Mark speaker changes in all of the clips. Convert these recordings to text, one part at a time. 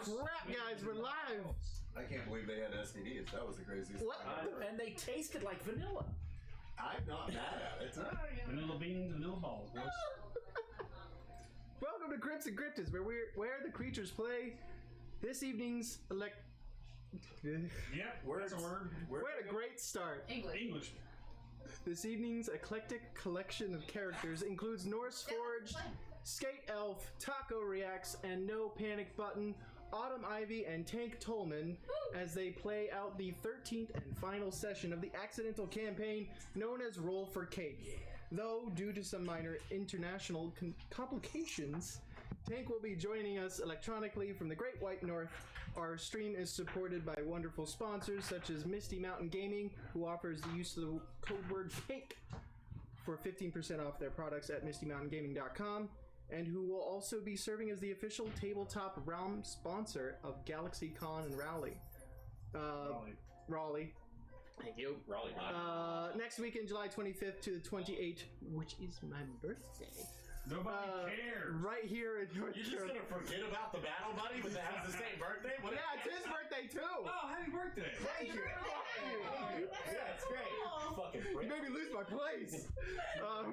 Speaker 1: crap, guys, we're live!
Speaker 2: I can't believe they had STDs. That was the craziest.
Speaker 3: And they tasted like vanilla.
Speaker 2: I'm not mad at it.
Speaker 4: Vanilla beans, vanilla balls, boys.
Speaker 1: Welcome to Crypts and Cryptids, where the creatures play. This evening's
Speaker 4: Yep, that's a word.
Speaker 1: We're at a great start.
Speaker 4: English.
Speaker 1: This evening's eclectic collection of characters includes Norse Forge, Skate Elf, Taco Reacts, and No Panic Button, Autumn Ivy, and Tank Tolman as they play out the 13th and final session of the accidental campaign known as Roll for Cake. Though, due to some minor international complications, Tank will be joining us electronically from the Great White North. Our stream is supported by wonderful sponsors such as Misty Mountain Gaming, who offers the use of the code word CAKE for 15% off their products at mistymountaingaming.com, and who will also be serving as the official tabletop realm sponsor of GalaxyCon and Raleigh. Thank you.
Speaker 3: Raleigh.
Speaker 1: Next weekend, July 25th to the 28th, which is my birthday.
Speaker 4: Nobody cares.
Speaker 1: Right here in North
Speaker 3: You're just
Speaker 1: Carolina.
Speaker 3: gonna forget about the battle buddy, but that has the same birthday? What
Speaker 1: Yeah, it's his birthday too.
Speaker 4: Oh, happy birthday!
Speaker 1: Thank you.
Speaker 3: Yeah, it's great. Fucking
Speaker 1: You
Speaker 3: prick.
Speaker 1: made me lose my place.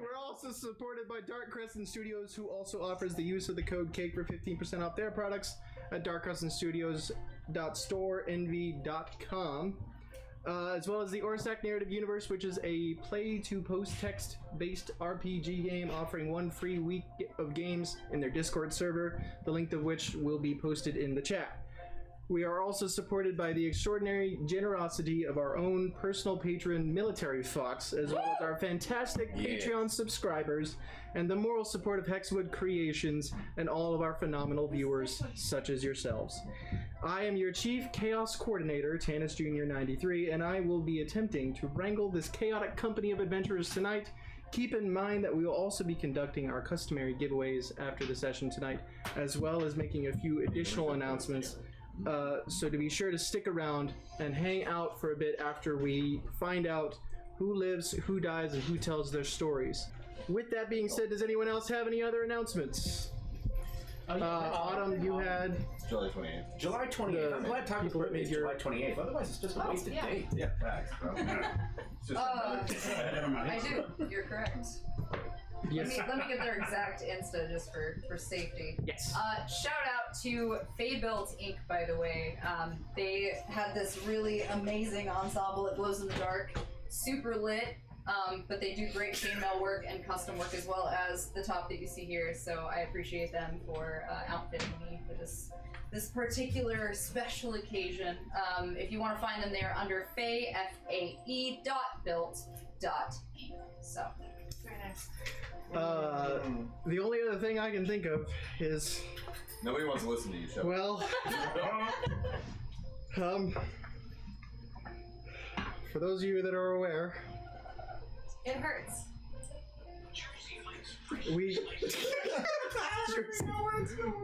Speaker 1: We're also supported by Dark Crescent Studios, who also offers the use of the code CAKE for 15% off their products at darkcrescentstudios.storeenvy.com. As well as the Orsak Narrative Universe, which is a play-to-post-text based RPG game offering one free week of games in their Discord server, the link of which will be posted in the chat. We are also supported by the extraordinary generosity of our own personal patron, Military Fox, as well as our fantastic Patreon subscribers, and the moral support of Hexwood Creations, and all of our phenomenal viewers, such as yourselves. I am your Chief Chaos Coordinator, Tanis Jr. 93, and I will be attempting to wrangle this chaotic company of adventurers tonight. Keep in mind that we will also be conducting our customary giveaways after the session tonight, as well as making a few additional announcements. So to be sure to stick around and hang out for a bit after we find out who lives, who dies, and who tells their stories. With that being said, does anyone else have any other announcements? Autumn, you had
Speaker 2: July 28th.
Speaker 3: July 28th. I'm glad Taco
Speaker 1: people
Speaker 3: put me
Speaker 1: made your-
Speaker 3: July 28th. Otherwise, it's just a wasted date.
Speaker 2: Yeah, facts, bro. It's just
Speaker 5: I do. You're correct.
Speaker 1: yes.
Speaker 5: Let me get their exact Insta just for safety.
Speaker 1: Yes.
Speaker 5: Shout out to Feybuilt Inc. By the way. They had this really amazing ensemble. It glows in the dark, super lit. But they do great chainmail work and custom work as well as the top that you see here. So I appreciate them for outfitting me for this particular special occasion. If you want to find them, they're under fae.built.inc. So very nice.
Speaker 1: The only other thing I can think of is,
Speaker 2: Nobody wants to listen to you, Shep.
Speaker 1: well, for those of you that are aware,
Speaker 5: It hurts.
Speaker 1: we.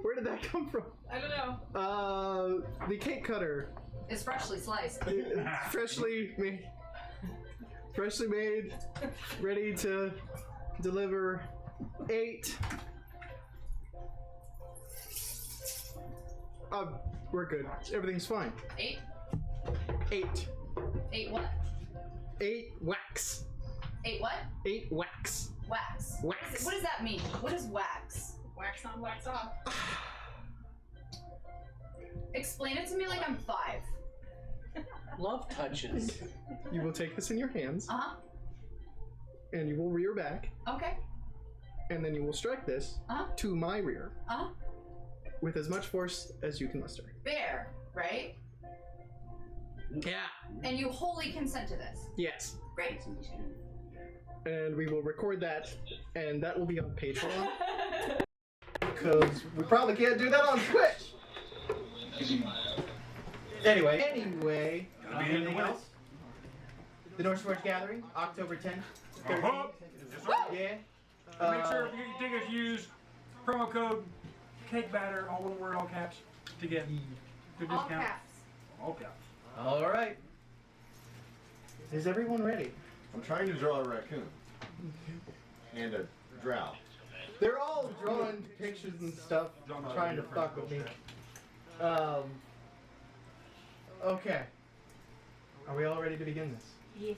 Speaker 1: Where did that come from?
Speaker 5: I don't know.
Speaker 1: The cake cutter,
Speaker 5: It's freshly sliced.
Speaker 1: freshly made, ready to deliver 8. We're good. Everything's fine.
Speaker 5: 8?
Speaker 1: 8.
Speaker 5: 8 what?
Speaker 1: 8 wax.
Speaker 5: 8 what?
Speaker 1: 8 wax.
Speaker 5: Wax.
Speaker 1: Wax.
Speaker 5: What does that mean? What is wax? Wax on, wax off. Explain it to me like I'm 5.
Speaker 3: Love touches.
Speaker 1: You will take this in your hands,
Speaker 5: Uh-huh.
Speaker 1: and you will rear back,
Speaker 5: Okay.
Speaker 1: and then you will strike this to my rear
Speaker 5: Uh-huh.
Speaker 1: with as much force as you can muster.
Speaker 5: Bear, right?
Speaker 1: Yeah.
Speaker 5: And you wholly consent to this.
Speaker 1: Yes.
Speaker 5: Great.
Speaker 1: And we will record that, and that will be on Patreon. Because we probably can't do that on Twitch. Anyway. Anything else? The North Forge Gathering, October 10th. 13th. Yeah.
Speaker 4: Make sure if you tickets, use promo code Cake Batter, all one word, all caps, to get good
Speaker 5: All
Speaker 4: discount.
Speaker 5: caps.
Speaker 4: All caps.
Speaker 1: All right. Is everyone ready?
Speaker 2: I'm trying to draw a raccoon. And a drow.
Speaker 1: They're all drawing pictures and stuff, trying to fuck with me. Okay. Are we all ready to begin this?
Speaker 6: Yes.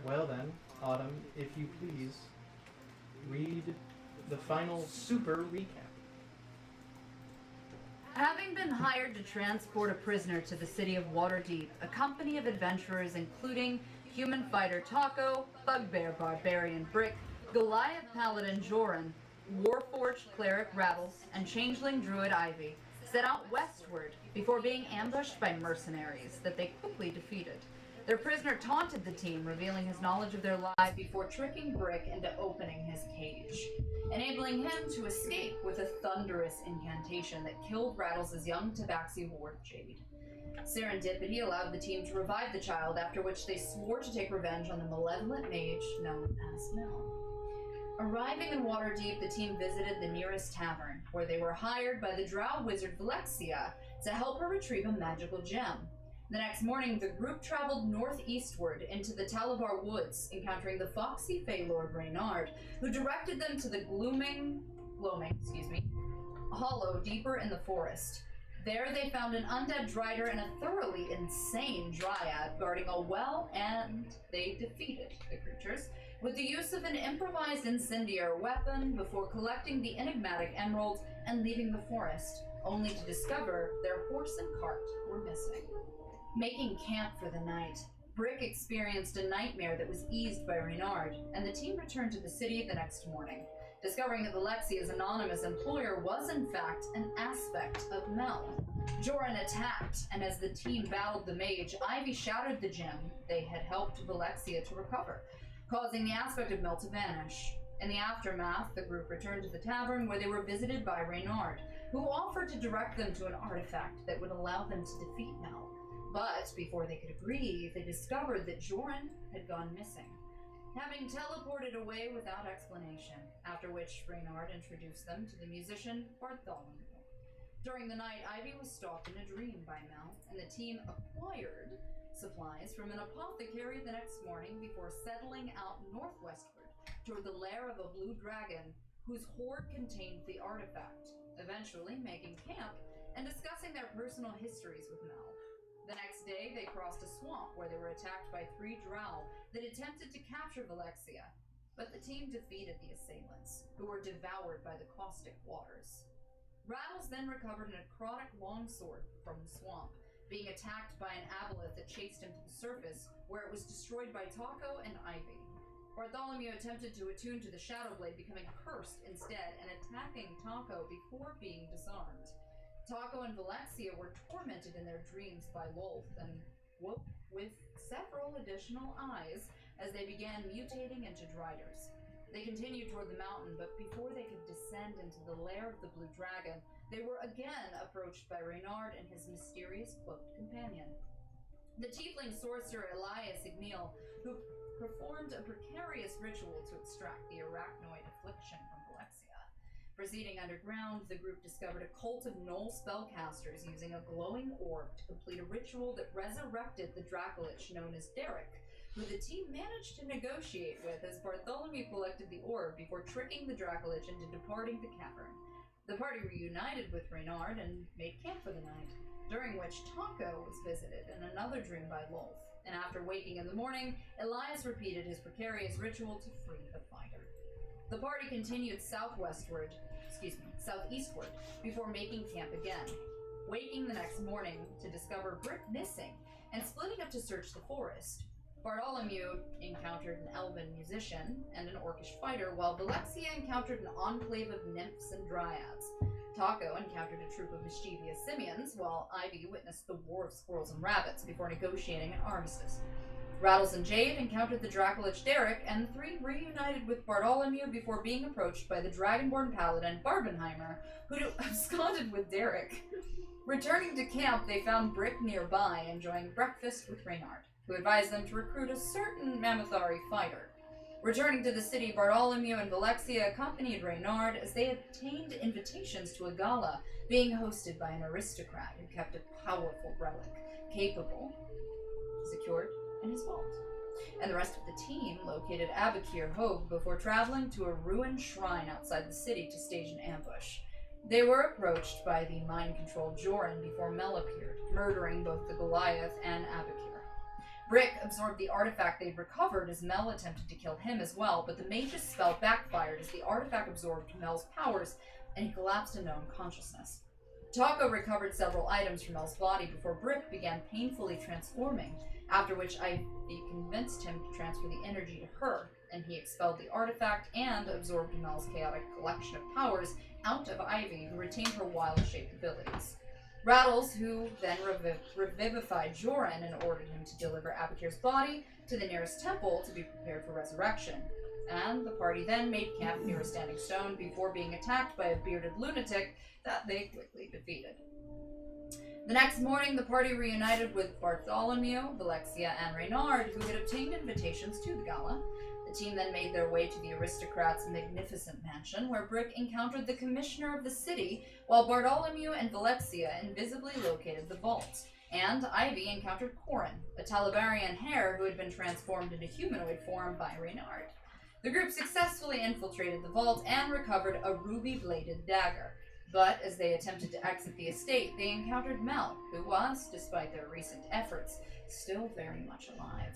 Speaker 1: Well then, Autumn, if you please, read the final super recap.
Speaker 5: Having been hired to transport a prisoner to the city of Waterdeep, a company of adventurers including human fighter Taco, bugbear barbarian Brick, Goliath paladin Joran, warforged cleric Rattles, and changeling druid Ivy set out westward before being ambushed by mercenaries that they quickly defeated. Their prisoner taunted the team, revealing his knowledge of their lives before tricking Brick into opening his cage, enabling him to escape with a thunderous incantation that killed Rattles' young tabaxi ward Jade. Serendipity allowed the team to revive the child, after which they swore to take revenge on the malevolent mage known as Mel. Arriving in Waterdeep, the team visited the nearest tavern, where they were hired by the drow wizard Velexia to help her retrieve a magical gem. The next morning, the group traveled northeastward into the Talavar Woods, encountering the foxy Fey Lord Reynard, who directed them to the gloaming hollow deeper in the forest. There they found an undead Drider and a thoroughly insane Dryad guarding a well, and they defeated the creatures with the use of an improvised incendiary weapon before collecting the enigmatic emerald and leaving the forest, only to discover their horse and cart were missing. Making camp for the night, Brick experienced a nightmare that was eased by Reynard, and the team returned to the city the next morning, discovering that Valexia's anonymous employer was in fact an aspect of Mel. Joran attacked, and as the team battled the mage, Ivy shattered the gem they had helped Valexia to recover, causing the aspect of Mel to vanish. In the aftermath, the group returned to the tavern, where they were visited by Reynard, who offered to direct them to an artifact that would allow them to defeat Mel. But before they could agree, they discovered that Joran had gone missing, having teleported away without explanation, after which Reynard introduced them to the musician Bartholomew. During the night, Ivy was stalked in a dream by Mel, and the team acquired supplies from an apothecary the next morning before settling out northwestward toward the lair of a blue dragon whose hoard contained the artifact, eventually making camp and discussing their personal histories with Mel. The next day, they crossed a swamp where they were attacked by 3 drow that attempted to capture Valexia, but the team defeated the assailants, who were devoured by the caustic waters. Rattles then recovered a necrotic longsword from the swamp, being attacked by an aboleth that chased him to the surface, where it was destroyed by Taco and Ivy. Bartholomew attempted to attune to the Shadowblade, becoming cursed instead and attacking Taco before being disarmed. Taco and Valexia were tormented in their dreams by Lolth and woke with several additional eyes as they began mutating into Driders. They continued toward the mountain, but before they could descend into the lair of the Blue Dragon, they were again approached by Reynard and his mysterious cloaked companion. The tiefling sorcerer Elias Igneel, who performed a precarious ritual to extract the arachnoid affliction from Valexia. Proceeding underground, the group discovered a cult of Knoll spellcasters using a glowing orb to complete a ritual that resurrected the Dracolich known as Derek, who the team managed to negotiate with as Bartholomew collected the orb before tricking the Dracolich into departing the cavern. The party reunited with Reynard and made camp for the night, during which Taco was visited in another dream by Lolth, and after waking in the morning, Elias repeated his precarious ritual to free the fighter. The party continued southeastward, before making camp again, waking the next morning to discover Brick missing and splitting up to search the forest. Bartholomew encountered an elven musician and an orcish fighter, while Valexia encountered an enclave of nymphs and dryads. Taco encountered a troop of mischievous simians, while Ivy witnessed the war of squirrels and rabbits before negotiating an armistice. Rattles and Jade encountered the Dracolich Derek, and the 3 reunited with Bartholomew before being approached by the Dragonborn paladin Barbenheimer, who absconded with Derek. Returning to camp, they found Brick nearby, enjoying breakfast with Reynard, who advised them to recruit a certain Mammothari fighter. Returning to the city, Bartholomew and Valexia accompanied Reynard as they obtained invitations to a gala being hosted by an aristocrat who kept a powerful relic, capable, secured in his vault. And the rest of the team located Abakir Hogue before traveling to a ruined shrine outside the city to stage an ambush. They were approached by the mind-controlled Joran before Mel appeared, murdering both the Goliath and Abakir. Brick absorbed the artifact they'd recovered as Mel attempted to kill him as well, but the mage's spell backfired as the artifact absorbed Mel's powers and he collapsed into unconsciousness. Taco recovered several items from Mel's body before Brick began painfully transforming, after which Ivy convinced him to transfer the energy to her, and he expelled the artifact and absorbed Mel's chaotic collection of powers out of Ivy, who retained her wild-shaped abilities. Rattles, who then revivified Joran and ordered him to deliver Abakir's body to the nearest temple to be prepared for resurrection. And the party then made camp near a standing stone before being attacked by a bearded lunatic that they quickly defeated. The next morning, the party reunited with Bartholomew, Valexia, and Reynard, who had obtained invitations to the gala. The team then made their way to the aristocrat's magnificent mansion, where Brick encountered the commissioner of the city, while Bartholomew and Valexia invisibly located the vault. And Ivy encountered Corin, a Talibarian hare who had been transformed into humanoid form by Reynard. The group successfully infiltrated the vault and recovered a ruby-bladed dagger. But as they attempted to exit the estate, they encountered Mel, who was, despite their recent efforts, still very much alive.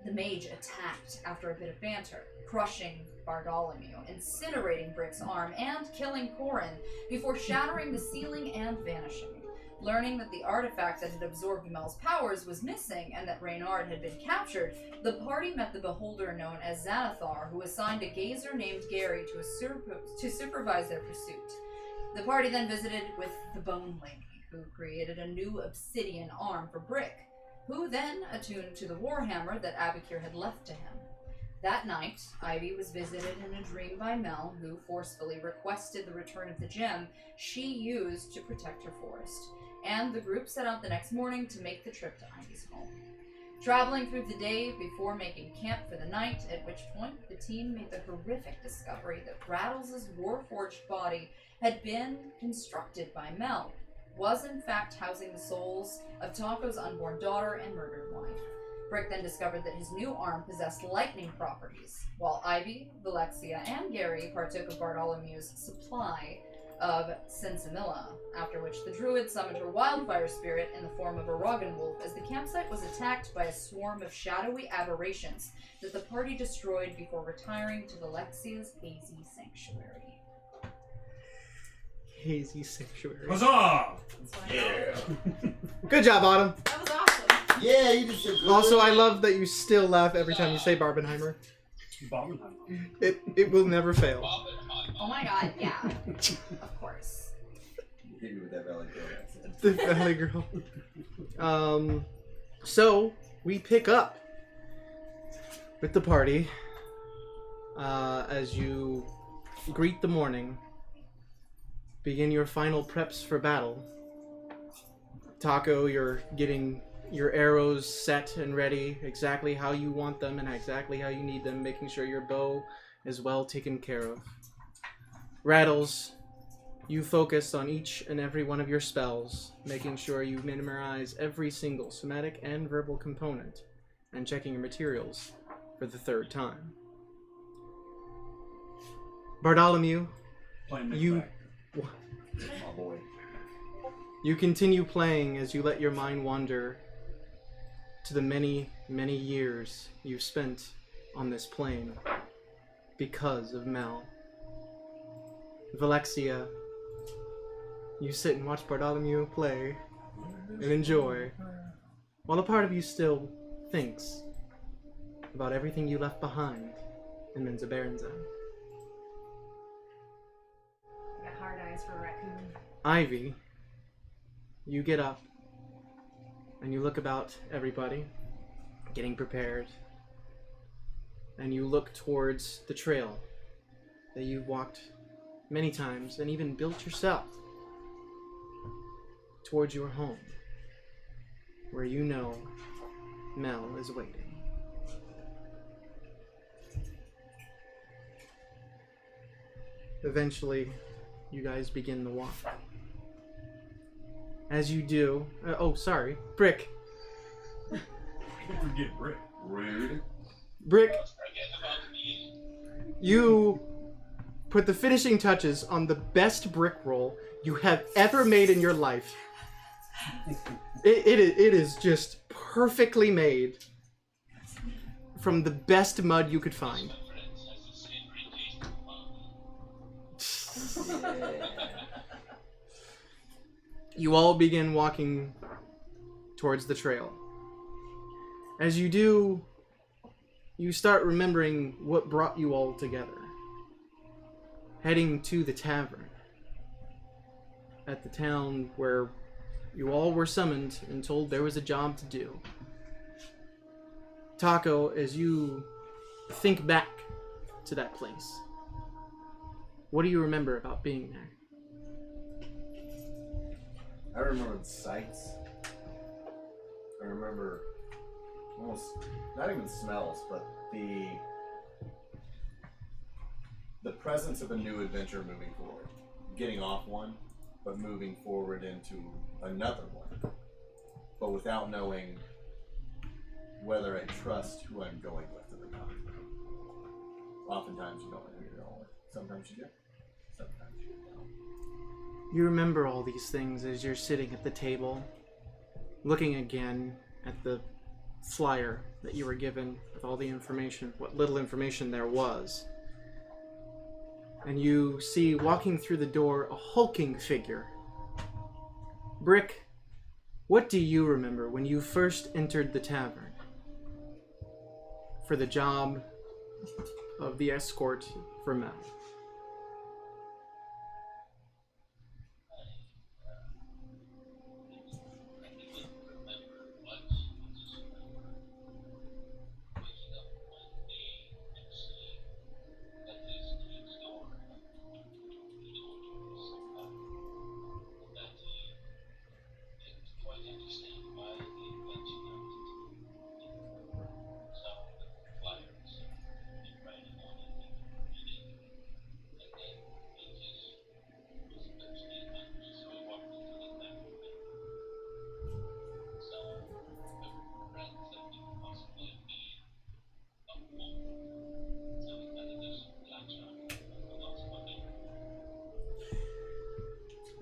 Speaker 5: The mage attacked after a bit of banter, crushing Bartholomew, incinerating Brick's arm, and killing Corin before shattering the ceiling and vanishing. Learning that the artifact that had absorbed Mel's powers was missing and that Reynard had been captured, the party met the beholder known as Xanathar, who assigned a gazer named Gary to supervise their pursuit. The party then visited with the Bone Lady, who created a new obsidian arm for Brick, who then attuned to the warhammer that Abakir had left to him. That night, Ivy was visited in a dream by Mel, who forcefully requested the return of the gem she used to protect her forest, and the group set out the next morning to make the trip to Ivy's home. Traveling through the day before making camp for the night, at which point the team made the horrific discovery that Rattles's warforged body had been constructed by Mel, was in fact housing the souls of Taco's unborn daughter and murdered wife. Brick then discovered that his new arm possessed lightning properties, while Ivy, Valexia, and Gary partook of Bartholomew's supply of Sensimilla, after which the druid summoned her wildfire spirit in the form of a Roggen wolf as the campsite was attacked by a swarm of shadowy aberrations that the party destroyed before retiring to Valexia's hazy sanctuary.
Speaker 1: Hazy sanctuary.
Speaker 4: Huzzah!
Speaker 2: Yeah.
Speaker 1: Good job, Autumn.
Speaker 5: That was awesome.
Speaker 2: Yeah, you just said
Speaker 1: Also, I love that you still laugh every time you say Barbenheimer.
Speaker 4: Barbenheimer.
Speaker 1: It will never fail.
Speaker 5: Oh my god, yeah. Of course.
Speaker 2: hit me with that Valley Girl accent.
Speaker 1: The Valley Girl. So we pick up with the party as you greet the morning, begin your final preps for battle. Taco, you're getting your arrows set and ready exactly how you want them and exactly how you need them, making sure your bow is well taken care of. Rattles, you focus on each and every one of your spells, making sure you memorize every single somatic and verbal component, and checking your materials for the third time. Bartholomew, you...
Speaker 2: My boy.
Speaker 1: You continue playing as you let your mind wander to the many, many years you've spent on this plane because of Mel. Valexia, you sit and watch Bartholomew play and enjoy, while a part of you still thinks about everything you left behind in Menza Barenza.
Speaker 6: Got hard eyes for a raccoon.
Speaker 1: Ivy, you get up and you look about everybody, getting prepared, and you look towards the trail that you've walked many times and even built yourself towards your home, where you know Mel is waiting. Eventually, you guys begin the walk. As you do, Brick.
Speaker 4: Don't forget Brick.
Speaker 2: Rude.
Speaker 1: Brick, you put the finishing touches on the best brick roll you have ever made in your life. It is just perfectly made from the best mud you could find. You all begin walking towards the trail. As you do, you start remembering what brought you all together. Heading to the tavern at the town where you all were summoned and told there was a job to do. Taco, as you think back to that place, what do you remember about being there?
Speaker 2: I remember the sights. I remember almost, not even smells, but the presence of a new adventure moving forward. Getting off one, but moving forward into another one. But without knowing whether I trust who I'm going with or not. Oftentimes you don't know who you're going with. Sometimes you do. Sometimes you don't.
Speaker 1: You remember all these things as you're sitting at the table, looking again at the flyer that you were given with all the information, what little information there was. And you see walking through the door a hulking figure. Brick, what do you remember when you first entered the tavern for the job of the escort for Mel?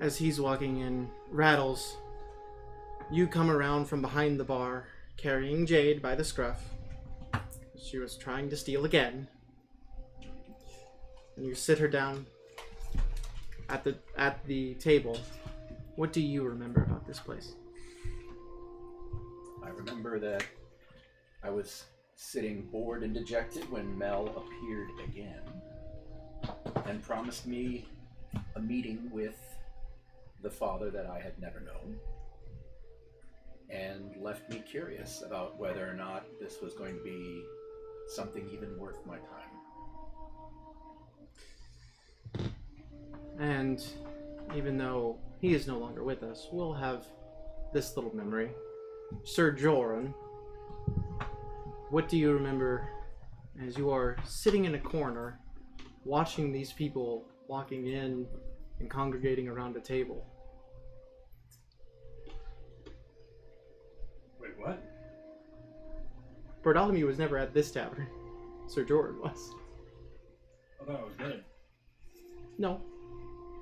Speaker 1: As he's walking in, Rattles, you come around from behind the bar, carrying Jade by the scruff. She was trying to steal again. And you sit her down at the table. What do you remember about this place?
Speaker 3: I remember that I was sitting bored and dejected when Mel appeared again and promised me a meeting with the father that I had never known, and left me curious about whether or not this was going to be something even worth my time.
Speaker 1: And even though he is no longer with us, we'll have this little memory. Sir Joran, what do you remember as you are sitting in a corner, watching these people walking in and congregating around a table?
Speaker 4: Wait, what?
Speaker 1: Bartholomew was never at this tavern. Sir Jordan was.
Speaker 4: I thought I was dead.
Speaker 1: No,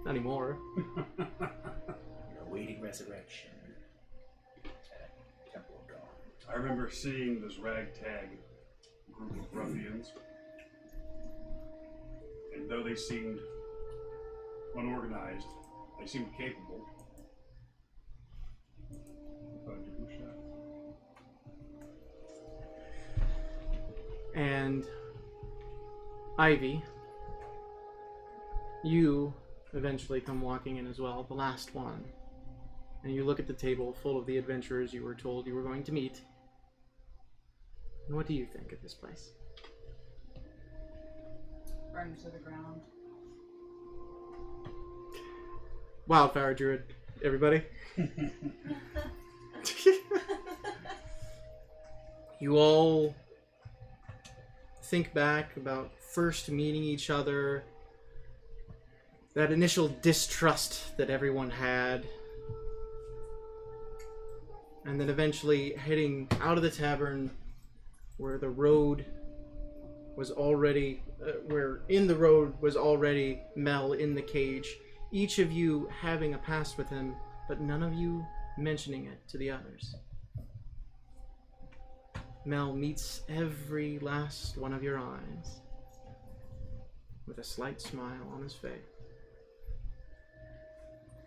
Speaker 1: not anymore.
Speaker 3: You're awaiting resurrection at Temple of Dawn.
Speaker 4: I remember seeing this ragtag group of ruffians, and though they seemed unorganized, they seemed capable. I thought I'd give them a shot.
Speaker 1: And Ivy, you eventually come walking in as well, the last one. And you look at the table full of the adventurers you were told you were going to meet. And what do you think of this place?
Speaker 5: Burned to the ground.
Speaker 1: Wildfire Druid, everybody. You all think back about first meeting each other, that initial distrust that everyone had, and then eventually heading out of the tavern where the road was already, where in the road was already Mel in the cage. Each of you having a past with him, but none of you mentioning it to the others. Mel meets every last one of your eyes with a slight smile on his face.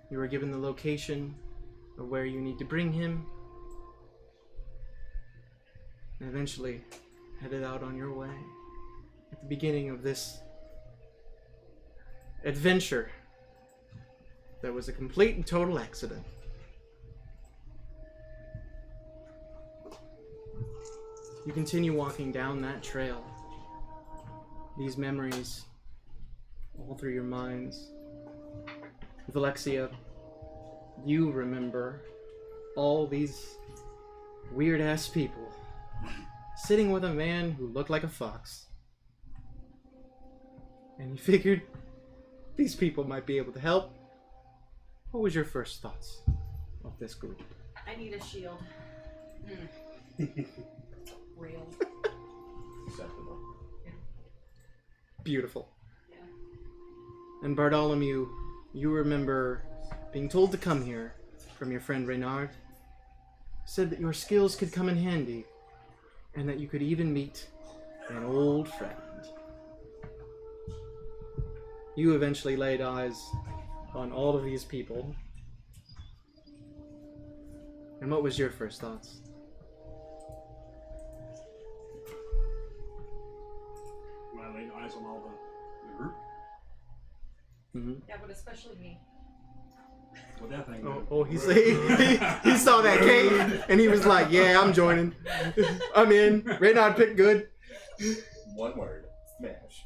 Speaker 1: You are given the location of where you need to bring him, and eventually headed out on your way. At the beginning of this adventure that was a complete and total accident. You continue walking down that trail. These memories all through your minds. With Alexia, you remember all these weird-ass people sitting with a man who looked like a fox. And you figured these people might be able to help. What was your first thoughts of this group?
Speaker 6: I need a shield. Real.
Speaker 2: Acceptable.
Speaker 1: Beautiful.
Speaker 5: Yeah.
Speaker 1: And Bartholomew, you remember being told to come here from your friend Reynard. Said that your skills could come in handy, and that you could even meet an old friend. You eventually laid eyes on all of these people. And what was your first thoughts?
Speaker 4: When I laid eyes on all the group,
Speaker 1: Mm-hmm.
Speaker 6: Yeah, but especially me.
Speaker 4: what that thing
Speaker 1: He saw that cave, and he was like, yeah, I'm joining. I'm in. Reynard picked good.
Speaker 2: One word. Smash.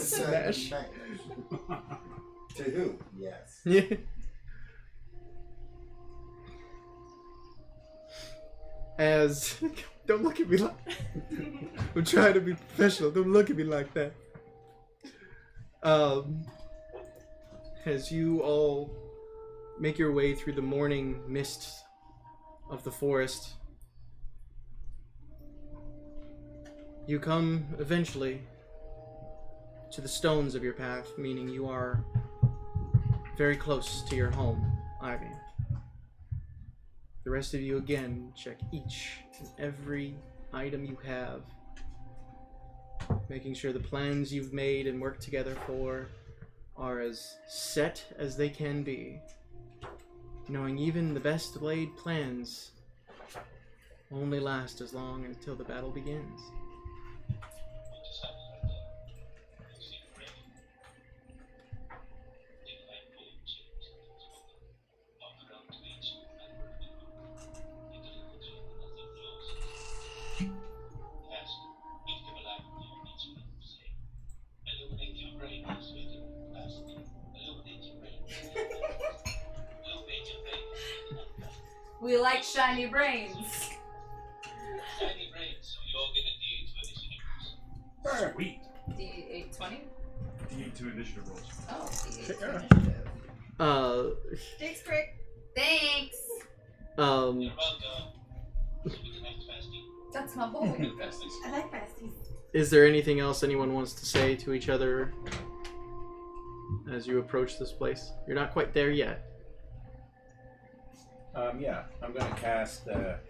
Speaker 1: Smash.
Speaker 2: To who? Yes.
Speaker 1: Yeah. As don't look at me like I'm trying to be professional. Don't look at me like that. As you all make your way through the morning mists of the forest, you come eventually to the stones of your path, meaning you are very close to your home, Ivy. The rest of you again check each and every item you have, making sure the plans you've made and worked together for are as set as they can be, knowing even the best laid plans only last as long until the battle begins.
Speaker 5: We like shiny brains.
Speaker 7: Shiny brains, so you all get a D8 to initiative.
Speaker 4: Sweet.
Speaker 5: D820?
Speaker 4: D2 initiative rolls.
Speaker 5: Oh, D8
Speaker 3: Sure.
Speaker 5: initiative.
Speaker 6: Jake's trick.
Speaker 5: Thanks!
Speaker 7: You're welcome. So we can act fasting.
Speaker 5: That's my boy.
Speaker 7: Fasting.
Speaker 6: I like pasties.
Speaker 1: Is there anything else anyone wants to say to each other as you approach this place? You're not quite there yet.
Speaker 3: Yeah, I'm going to cast where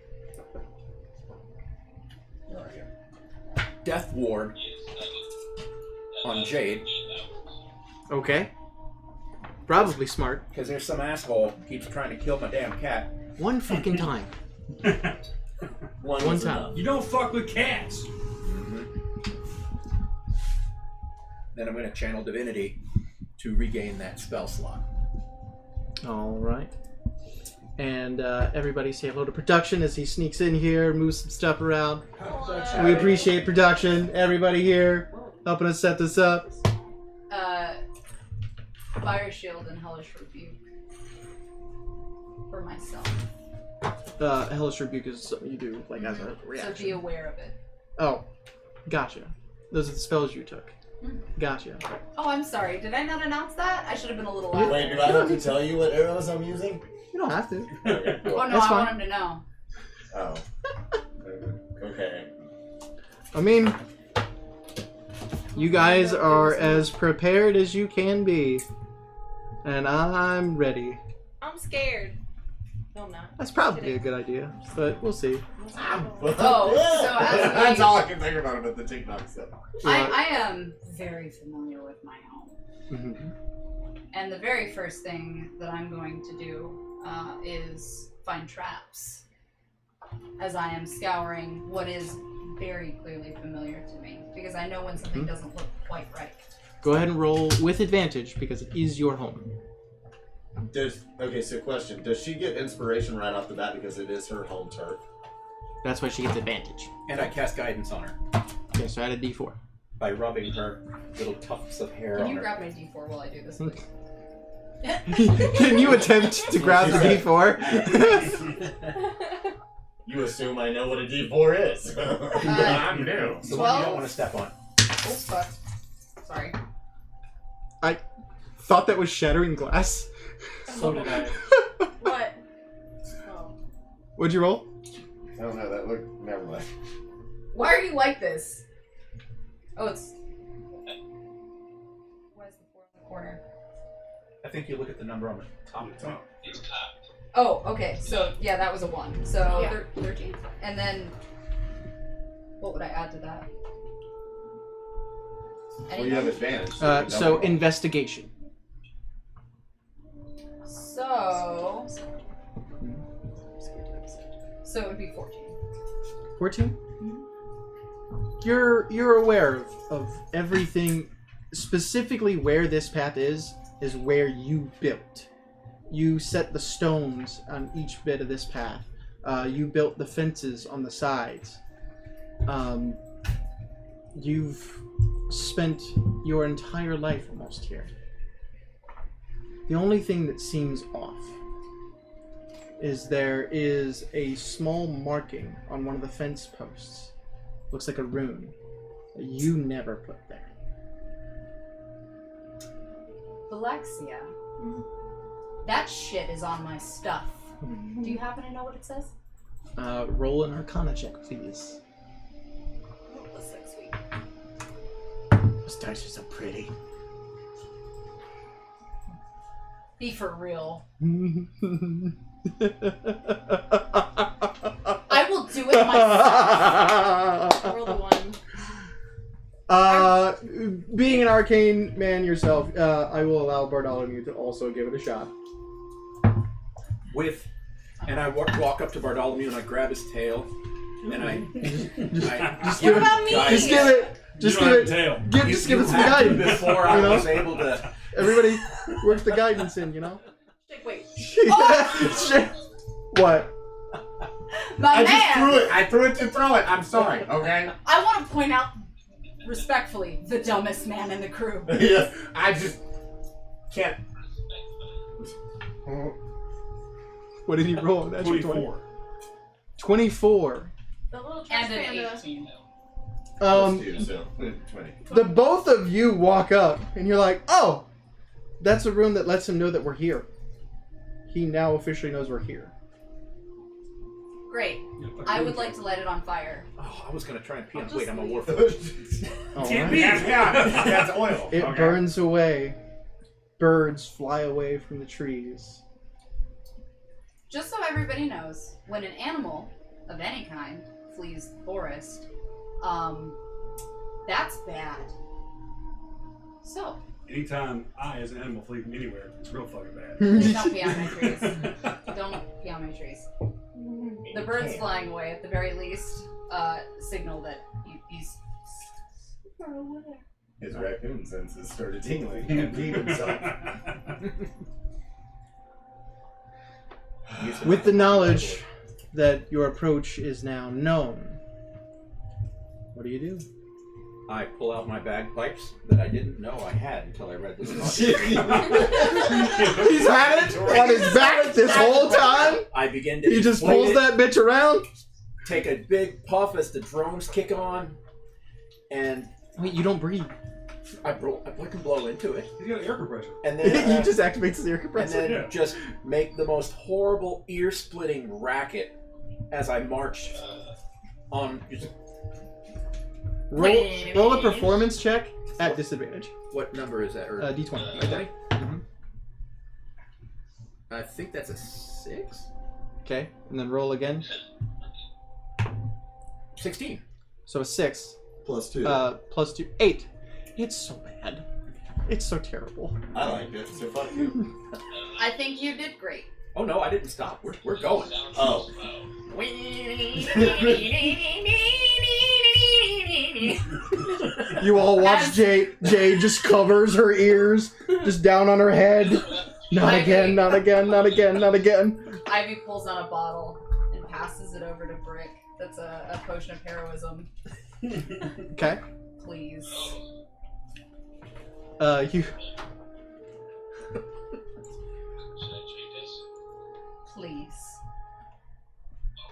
Speaker 3: are you? Death Ward on Jade,
Speaker 1: Okay. Probably smart.
Speaker 3: because there's some asshole who keeps trying to kill my damn cat.
Speaker 1: One fucking time. One
Speaker 2: was
Speaker 1: time.
Speaker 2: enough.
Speaker 4: You don't fuck with cats.
Speaker 3: Then I'm going to channel Divinity to regain that spell slot.
Speaker 1: Alright. And everybody say hello to Production as he sneaks in here, moves some stuff around. We appreciate Production. Everybody here helping us set this up.
Speaker 5: Fire Shield and Hellish Rebuke. For myself.
Speaker 1: Hellish Rebuke is something you do like as a
Speaker 5: So
Speaker 1: reaction.
Speaker 5: be aware of it.
Speaker 1: Oh, gotcha. Those are the spells you took. Gotcha.
Speaker 5: Oh, I'm sorry. Did I not announce that? I should have been a little
Speaker 1: Yeah.
Speaker 5: louder.
Speaker 2: Wait, do I have to tell you what arrows I'm using?
Speaker 1: You don't have to.
Speaker 2: Okay, cool.
Speaker 5: Oh no,
Speaker 1: That's
Speaker 5: I
Speaker 1: fine.
Speaker 5: want him to know.
Speaker 2: Oh. Okay.
Speaker 1: I mean, You guys are as prepared as you can be. And I'm ready.
Speaker 6: I'm scared. No, I'm not.
Speaker 1: That's probably a good idea, but we'll see.
Speaker 5: Oh, so as
Speaker 2: That's all I can think about about the TikTok stuff.
Speaker 5: I am very familiar with my home.
Speaker 1: Mhm.
Speaker 5: And the very first thing that I'm going to do is find traps, as I am scouring what is very clearly familiar to me, because I know when something doesn't look quite right.
Speaker 1: Go ahead and roll with advantage because it is your home.
Speaker 2: Okay, so question. Does she get inspiration right off the bat because it is her home turf?
Speaker 1: That's why she gets advantage.
Speaker 3: And I cast guidance on her
Speaker 1: Okay, so add a d4.
Speaker 3: by rubbing her little tufts of hair
Speaker 5: Can
Speaker 3: on
Speaker 5: you
Speaker 3: her.
Speaker 5: grab my d4 while I do this, please?
Speaker 1: Can you attempt to grab the d4?
Speaker 2: You assume I know what a D4 is. I'm new.
Speaker 3: The one you
Speaker 5: 12?
Speaker 3: don't want to step on.
Speaker 5: Oh, fuck. Sorry.
Speaker 1: I thought that was shattering glass.
Speaker 3: So did I.
Speaker 6: What? Oh.
Speaker 1: What'd you roll?
Speaker 2: I don't know that. Look, never mind.
Speaker 5: Why are you like this? Oh, it's... Why is the 4 in the corner?
Speaker 3: I think you look at the number on the top.
Speaker 7: It's cocked.
Speaker 5: Oh, okay. So, yeah, that was a 1. So,
Speaker 6: Yeah.
Speaker 5: 13. And then... What would I add to that?
Speaker 2: Well, you have advantage.
Speaker 1: So investigation.
Speaker 5: So it would be 14.
Speaker 1: 14? You're aware of everything, specifically where this path is where you built. You set the stones on each bit of this path. You built the fences on the sides. You've spent your entire life almost here. The only thing that seems off is there is a small marking on one of the fence posts. Looks like a rune that you never put there.
Speaker 5: Alexia, that shit is on my stuff. Do you happen to know what it says?
Speaker 1: Roll an Arcana check, please.
Speaker 5: Plus 6 week.
Speaker 1: Those dice are so pretty.
Speaker 5: Be for real. I will do it myself.
Speaker 6: Roll the 1.
Speaker 1: Being an arcane man yourself, I will allow Bartholomew to also give it a shot.
Speaker 3: And I walk up to Bartholomew and I grab his tail and I
Speaker 1: Just
Speaker 6: What about me?
Speaker 1: Just give it. Just give it.
Speaker 4: Tail.
Speaker 1: Just give it some guidance.
Speaker 3: before I
Speaker 1: you know?
Speaker 3: was able to.
Speaker 1: Everybody work the guidance in, you know.
Speaker 6: Wait.
Speaker 1: What?
Speaker 5: My
Speaker 2: I
Speaker 5: man!
Speaker 2: just threw it. I threw it to throw it. I'm sorry. Okay.
Speaker 5: I want to point out, respectfully, the dumbest man in the crew.
Speaker 2: Yeah. I just can't.
Speaker 1: What did he roll? That's
Speaker 4: 24.
Speaker 1: 24.
Speaker 6: The little trash
Speaker 5: And an
Speaker 6: panda.
Speaker 5: 18.
Speaker 2: Let's do so. 20.
Speaker 1: The both of you walk up and you're like, oh, that's a room that lets him know that we're here. He now officially knows we're here.
Speaker 5: Great. I would like to light it on fire.
Speaker 3: Oh, I was gonna try and pee on.
Speaker 6: I'll
Speaker 3: Wait,
Speaker 6: just
Speaker 3: I'm a
Speaker 6: leave.
Speaker 3: warf.
Speaker 1: All
Speaker 4: Can't
Speaker 1: right.
Speaker 4: be.
Speaker 2: That's oil.
Speaker 1: It
Speaker 2: Okay.
Speaker 1: burns away. Birds fly away from the trees.
Speaker 5: Just so everybody knows, when an animal of any kind flees the forest, that's bad. So,
Speaker 4: Anytime I, as an animal, flee from anywhere, it's real fucking bad.
Speaker 5: please don't pee on my trees. Don't pee on my trees. The birds flying away, at the very least, signal that he's far away.
Speaker 2: His raccoon senses started tingling and peed himself.
Speaker 1: With the knowledge that your approach is now known, what do you do?
Speaker 3: I pull out my bagpipes that I didn't know I had until I read this book.
Speaker 1: He's had it on his back this whole time.
Speaker 3: I begin to
Speaker 1: He just
Speaker 3: inflate
Speaker 1: pulls
Speaker 3: it,
Speaker 1: that bitch around.
Speaker 3: take a big puff as the drums kick on, and
Speaker 1: Wait, you don't breathe.
Speaker 3: I can blow into it,
Speaker 4: He's got an air compressor.
Speaker 3: and
Speaker 1: He
Speaker 3: then
Speaker 1: just activates the air
Speaker 3: and
Speaker 1: compressor.
Speaker 3: then
Speaker 4: Yeah.
Speaker 3: just make the most horrible ear-splitting racket as I march on.
Speaker 1: Roll a performance check at disadvantage.
Speaker 3: What number is that? Or
Speaker 1: D20. Right there. Mm-hmm.
Speaker 3: I think that's a 6.
Speaker 1: Okay, and then roll again.
Speaker 3: 16.
Speaker 1: So a 6.
Speaker 2: Plus 2.
Speaker 1: Plus 2. 8. It's so bad. It's so terrible.
Speaker 2: I like it, so fuck you.
Speaker 5: I think you did great.
Speaker 3: Oh no, I didn't stop. We're going.
Speaker 2: Oh.
Speaker 1: You all watch Jade just covers her ears, just down on her head. Not again, not again, not again, not again.
Speaker 5: Ivy pulls out a bottle and passes it over to Brick. That's a potion of heroism.
Speaker 1: Okay.
Speaker 5: Please.
Speaker 1: You.
Speaker 7: Should I drink this?
Speaker 5: Please.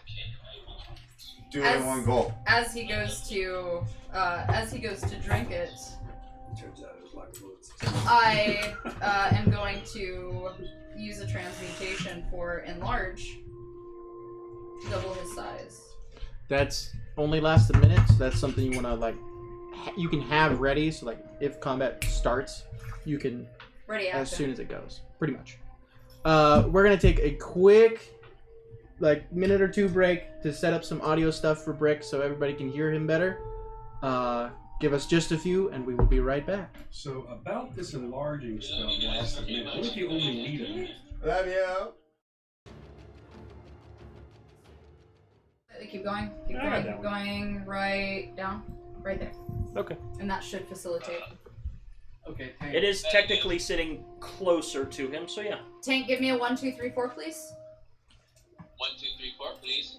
Speaker 7: Okay.
Speaker 2: Do it in one gulp.
Speaker 5: As he goes to drink it,
Speaker 4: Turns out it was like bullets.
Speaker 5: I am going to use a transmutation for enlarge. Double his size.
Speaker 1: That's only lasts a minute, so that's something you want to like. You can have ready, so like if combat starts, you can
Speaker 5: Ready action.
Speaker 1: as soon as it goes. Pretty much. We're gonna take a quick, like minute or two break to set up some audio stuff for Brick, so everybody can hear him better. Give us just a few, and we will be right back.
Speaker 4: So about this enlarging spell lasts a minute. What if you only need a minute?
Speaker 2: Love you.
Speaker 5: Keep going. Keep
Speaker 4: I
Speaker 5: going.
Speaker 4: got that
Speaker 5: Keep going. Right down. Right there.
Speaker 1: Okay.
Speaker 5: And that should facilitate.
Speaker 8: Okay.
Speaker 9: It is technically sitting closer to him, so yeah.
Speaker 5: Tank, give me a 1, 2, 3, 4, please.
Speaker 7: 1, 2, 3, 4, please.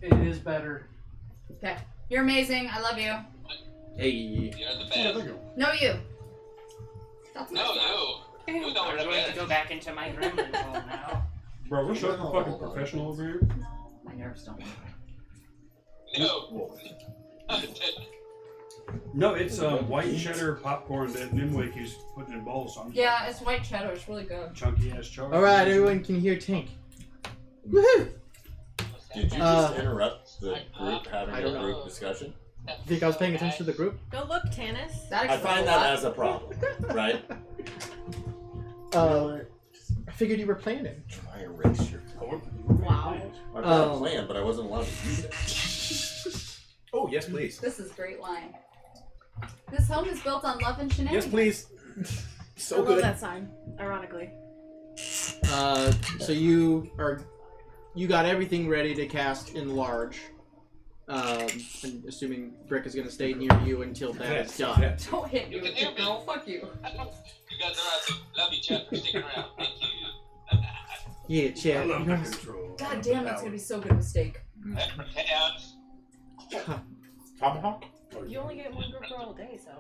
Speaker 8: It is better.
Speaker 5: Okay. You're amazing. I love you.
Speaker 3: Hey.
Speaker 7: You're the best.
Speaker 5: No, you. That's
Speaker 7: No, you. You know
Speaker 8: I'm
Speaker 7: the
Speaker 8: going to
Speaker 7: best.
Speaker 8: go back into my gremlin hole now.
Speaker 4: Bro, we're such a fucking professional over here.
Speaker 5: My nerves don't work.
Speaker 7: No.
Speaker 4: No, it's white cheddar popcorn that Nimue keeps putting in bowls. So I'm just
Speaker 5: Yeah, it's white cheddar. It's really good.
Speaker 4: chunky ass charge.
Speaker 1: All right, everyone can hear Tank. Woohoo!
Speaker 2: Did you just interrupt the group having
Speaker 1: I
Speaker 2: a
Speaker 1: don't know.
Speaker 2: group discussion?
Speaker 1: You think I was paying attention to the group?
Speaker 6: Go look, Tannis.
Speaker 5: That
Speaker 2: I
Speaker 5: explains
Speaker 2: find
Speaker 5: a
Speaker 2: that
Speaker 5: lot.
Speaker 2: as a problem, right?
Speaker 1: I figured you were planning.
Speaker 2: I erase your.
Speaker 6: Wow.
Speaker 2: I've got a plan, but I wasn't allowed to use it.
Speaker 3: Oh, yes, please.
Speaker 5: This is a great line. This home is built on love and shenanigans.
Speaker 3: Yes, please.
Speaker 6: I
Speaker 3: So
Speaker 6: love
Speaker 3: good.
Speaker 6: that sign. Ironically.
Speaker 1: So you got everything ready to cast enlarge. And assuming Brick is gonna stay near you until that is done.
Speaker 3: Yeah.
Speaker 5: Don't hit me
Speaker 7: You
Speaker 5: with
Speaker 7: can hear
Speaker 5: it,
Speaker 7: me.
Speaker 5: girl. Fuck you.
Speaker 7: You guys are awesome. Love you, Chad, for sticking around. Thank you.
Speaker 1: Yeah,
Speaker 4: I
Speaker 1: Chad.
Speaker 4: love
Speaker 1: You
Speaker 4: the
Speaker 1: know,
Speaker 4: control.
Speaker 5: God damn, that's gonna be so good with steak.
Speaker 7: And
Speaker 3: Tomahawk?
Speaker 6: You only get one group for all day, so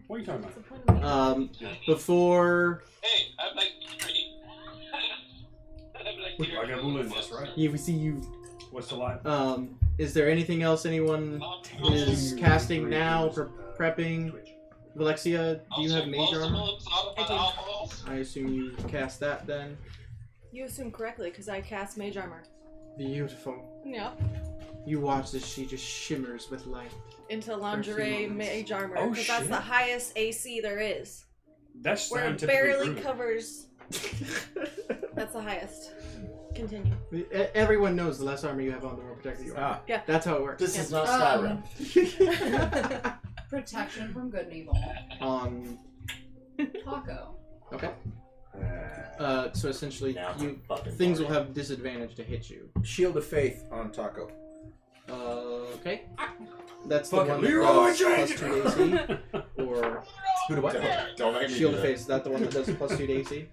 Speaker 4: What are you talking
Speaker 6: what's
Speaker 4: about?
Speaker 6: the point of me?
Speaker 1: Before
Speaker 7: hey, I'm like three. I'm like
Speaker 4: I got blue in this, right?
Speaker 1: we see you.
Speaker 4: What's the line?
Speaker 1: Is there anything else anyone is casting now for prepping? Alexia, do you have mage armor? I assume you cast that then.
Speaker 6: You assume correctly, because I cast mage armor.
Speaker 1: Beautiful.
Speaker 6: Yep.
Speaker 1: You watch as she just shimmers with light.
Speaker 6: Into lingerie
Speaker 1: moments.
Speaker 6: mage armor,
Speaker 4: Oh,
Speaker 6: because that's
Speaker 4: shit.
Speaker 6: the highest AC there is.
Speaker 4: That's
Speaker 6: Where it
Speaker 4: scientifically
Speaker 6: barely
Speaker 4: proven.
Speaker 6: covers. That's the highest. Continue.
Speaker 1: Everyone knows the less armor you have on, the more protected you are.
Speaker 6: Yeah.
Speaker 1: That's how it works.
Speaker 2: This is not Skyrim.
Speaker 5: Protection from good and evil. Taco.
Speaker 1: Okay. So essentially,
Speaker 2: Now it's a
Speaker 1: you
Speaker 2: fucking
Speaker 1: things will
Speaker 2: party.
Speaker 1: have disadvantage to hit you.
Speaker 3: Shield of Faith on Taco.
Speaker 1: Okay. That's the
Speaker 4: Fucking
Speaker 1: one that
Speaker 4: Leroy
Speaker 1: does plus
Speaker 4: Jenkins!
Speaker 1: 2 to AC, or
Speaker 3: Who do what?
Speaker 2: Don't make me
Speaker 1: Shield
Speaker 2: do
Speaker 1: of
Speaker 2: that.
Speaker 1: Face. Is that the one that does plus 2 to AC?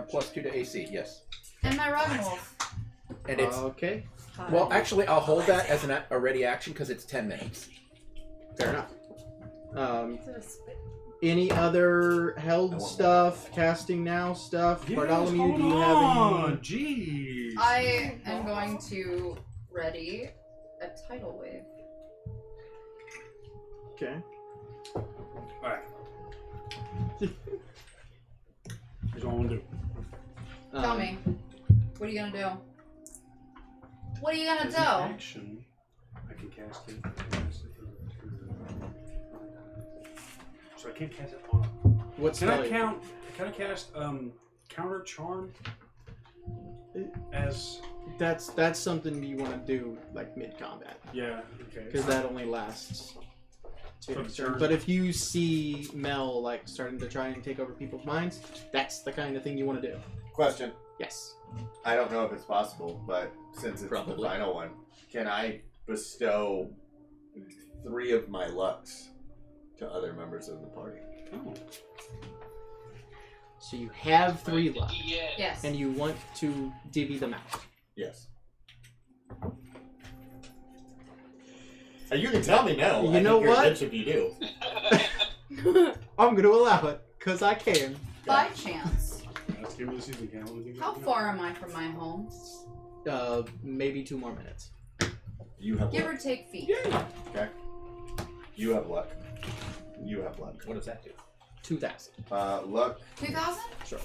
Speaker 3: Plus 2 to AC, yes.
Speaker 5: And my Raggenwolf.
Speaker 3: And it's
Speaker 1: Okay.
Speaker 3: well, actually, I'll hold that as a ready action because it's 10 minutes.
Speaker 1: Fair enough.
Speaker 6: Is it a spit?
Speaker 1: Any other
Speaker 2: I
Speaker 1: held
Speaker 2: want
Speaker 1: stuff, casting now stuff?
Speaker 4: Yes,
Speaker 1: Bartholomew,
Speaker 4: hold
Speaker 1: do you have
Speaker 4: on.
Speaker 1: any?
Speaker 4: Jeez.
Speaker 5: I am going to ready a tidal wave.
Speaker 1: Okay.
Speaker 4: Alright. Here's what I want to do.
Speaker 5: Tell me. What are you gonna do? What are you gonna
Speaker 4: As an
Speaker 5: do?
Speaker 4: action, I can cast it. so I can't cast it on.
Speaker 1: What
Speaker 4: Can
Speaker 1: spell?
Speaker 4: I count? Can I cast counter charm? As
Speaker 1: That's something you want to do like mid combat
Speaker 4: yeah, okay.
Speaker 1: because that only lasts
Speaker 4: For
Speaker 1: 2
Speaker 4: the
Speaker 1: turns.
Speaker 4: turn.
Speaker 1: But if you see Mel like starting to try and take over people's minds, that's the kind of thing you want to do.
Speaker 2: Question.
Speaker 1: Yes.
Speaker 2: I don't know if it's possible, but since it's
Speaker 1: Probably.
Speaker 2: the final one, can I bestow 3 of my lucks to other members of the party?
Speaker 4: Oh.
Speaker 1: So you have 3 luck,
Speaker 7: Yeah.
Speaker 5: Yes.
Speaker 1: and you want to divvy them out.
Speaker 2: Yes. You can tell me no.
Speaker 1: You
Speaker 2: I
Speaker 1: know
Speaker 2: think you're a
Speaker 1: what?
Speaker 2: bitch if you do.
Speaker 1: I'm going to allow it because I can.
Speaker 5: By chance,
Speaker 4: Let's give me the season calendar.
Speaker 5: how far am I from my home?
Speaker 1: Maybe 2 more minutes.
Speaker 2: You have
Speaker 5: Give
Speaker 2: luck.
Speaker 5: or take feet.
Speaker 2: Okay. You have luck. You have luck.
Speaker 3: What does that do?
Speaker 1: 2,000.
Speaker 2: Luck.
Speaker 5: 2,000?
Speaker 1: Sure.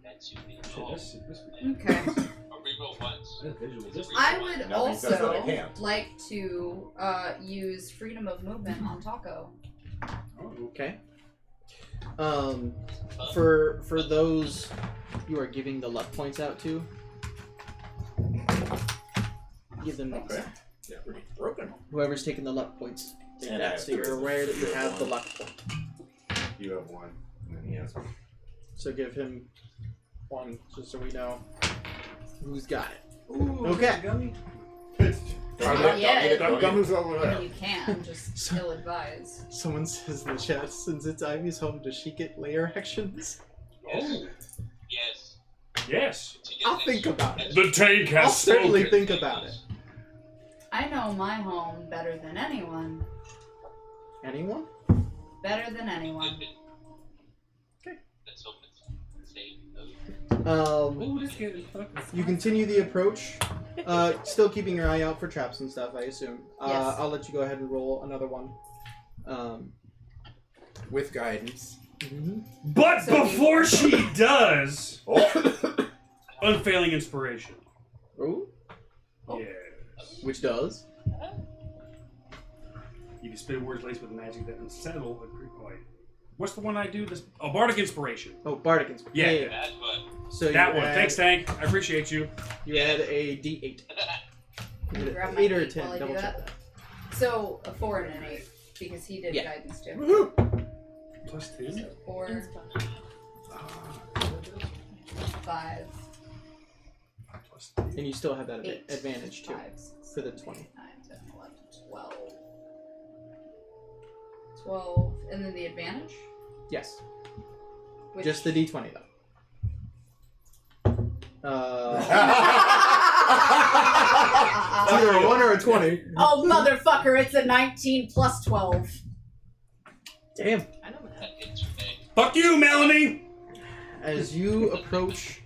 Speaker 7: That's you.
Speaker 4: Oh, this
Speaker 5: Okay.
Speaker 7: Or reroll once.
Speaker 5: I would
Speaker 2: Nothing says that I
Speaker 5: also
Speaker 2: can't.
Speaker 5: like to use freedom of movement on Taco.
Speaker 1: Okay. For those you are giving the luck points out to, give them these.
Speaker 2: Okay.
Speaker 3: Yeah, pretty broken.
Speaker 1: Whoever's taking the luck points, take
Speaker 2: And I
Speaker 1: that.
Speaker 2: have
Speaker 1: So you're
Speaker 2: 3.
Speaker 1: aware that you
Speaker 2: You have
Speaker 1: have the
Speaker 2: 1.
Speaker 1: luck point.
Speaker 2: You have 1. And then he has 1.
Speaker 1: So give him 1, just so we know who's got it.
Speaker 4: Ooh,
Speaker 1: Okay.
Speaker 4: Gummy.
Speaker 5: Not yet.
Speaker 2: Gum's over
Speaker 5: I
Speaker 2: there.
Speaker 5: mean, you can, just ill advised.
Speaker 1: Someone says in the chat, since it's Ivy's home, does she get layer actions?
Speaker 4: Oh,
Speaker 7: Yes.
Speaker 4: yes.
Speaker 1: I'll think about it.
Speaker 4: The tank has
Speaker 1: I'll certainly
Speaker 4: spoken.
Speaker 1: think about it.
Speaker 5: I know my home better than anyone.
Speaker 1: Anyone?
Speaker 5: Better than anyone.
Speaker 1: Okay.
Speaker 7: Let's hope it's safe.
Speaker 4: Oh, this kid is fucking.
Speaker 1: You continue the approach, still keeping your eye out for traps and stuff, I assume.
Speaker 5: Yes.
Speaker 1: I'll let you go ahead and roll another one.
Speaker 3: With guidance.
Speaker 4: But
Speaker 5: So
Speaker 4: before she does,
Speaker 2: Oh.
Speaker 4: unfailing inspiration.
Speaker 1: Oh,
Speaker 4: Yes.
Speaker 1: which does.
Speaker 4: You can spit words laced with magic that unsettle a Greek light. What's the one I do? This bardic inspiration.
Speaker 1: Oh, Bardic Inspiration.
Speaker 4: Yeah.
Speaker 7: That's what.
Speaker 1: So
Speaker 4: That
Speaker 1: you
Speaker 4: one.
Speaker 1: add,
Speaker 4: Thanks, Tank. I appreciate you.
Speaker 1: You add a D8.
Speaker 5: Can you grab my
Speaker 1: 8 or a
Speaker 5: 8 while
Speaker 1: 10.
Speaker 5: I do
Speaker 1: Double check
Speaker 5: that?
Speaker 1: that.
Speaker 5: So, a 4 and an 8, because he did
Speaker 1: Yeah.
Speaker 5: guidance too.
Speaker 1: Woohoo!
Speaker 4: Plus 2.
Speaker 5: So 4, 5,
Speaker 4: Plus 3.
Speaker 1: And you still have that
Speaker 5: 8.
Speaker 1: advantage too
Speaker 5: 5, 6,
Speaker 1: for the
Speaker 5: 7,
Speaker 1: 20.
Speaker 5: 8, 9, 10, 11, 12. 12, and then the advantage?
Speaker 1: Yes.
Speaker 5: Which...
Speaker 1: Just the D20 though. It's either a 1 or a 20.
Speaker 5: Oh, motherfucker, it's a 19 plus 12.
Speaker 1: Damn.
Speaker 6: I know that.
Speaker 7: That hits your name.
Speaker 4: Fuck you, Melanie!
Speaker 1: As you approach,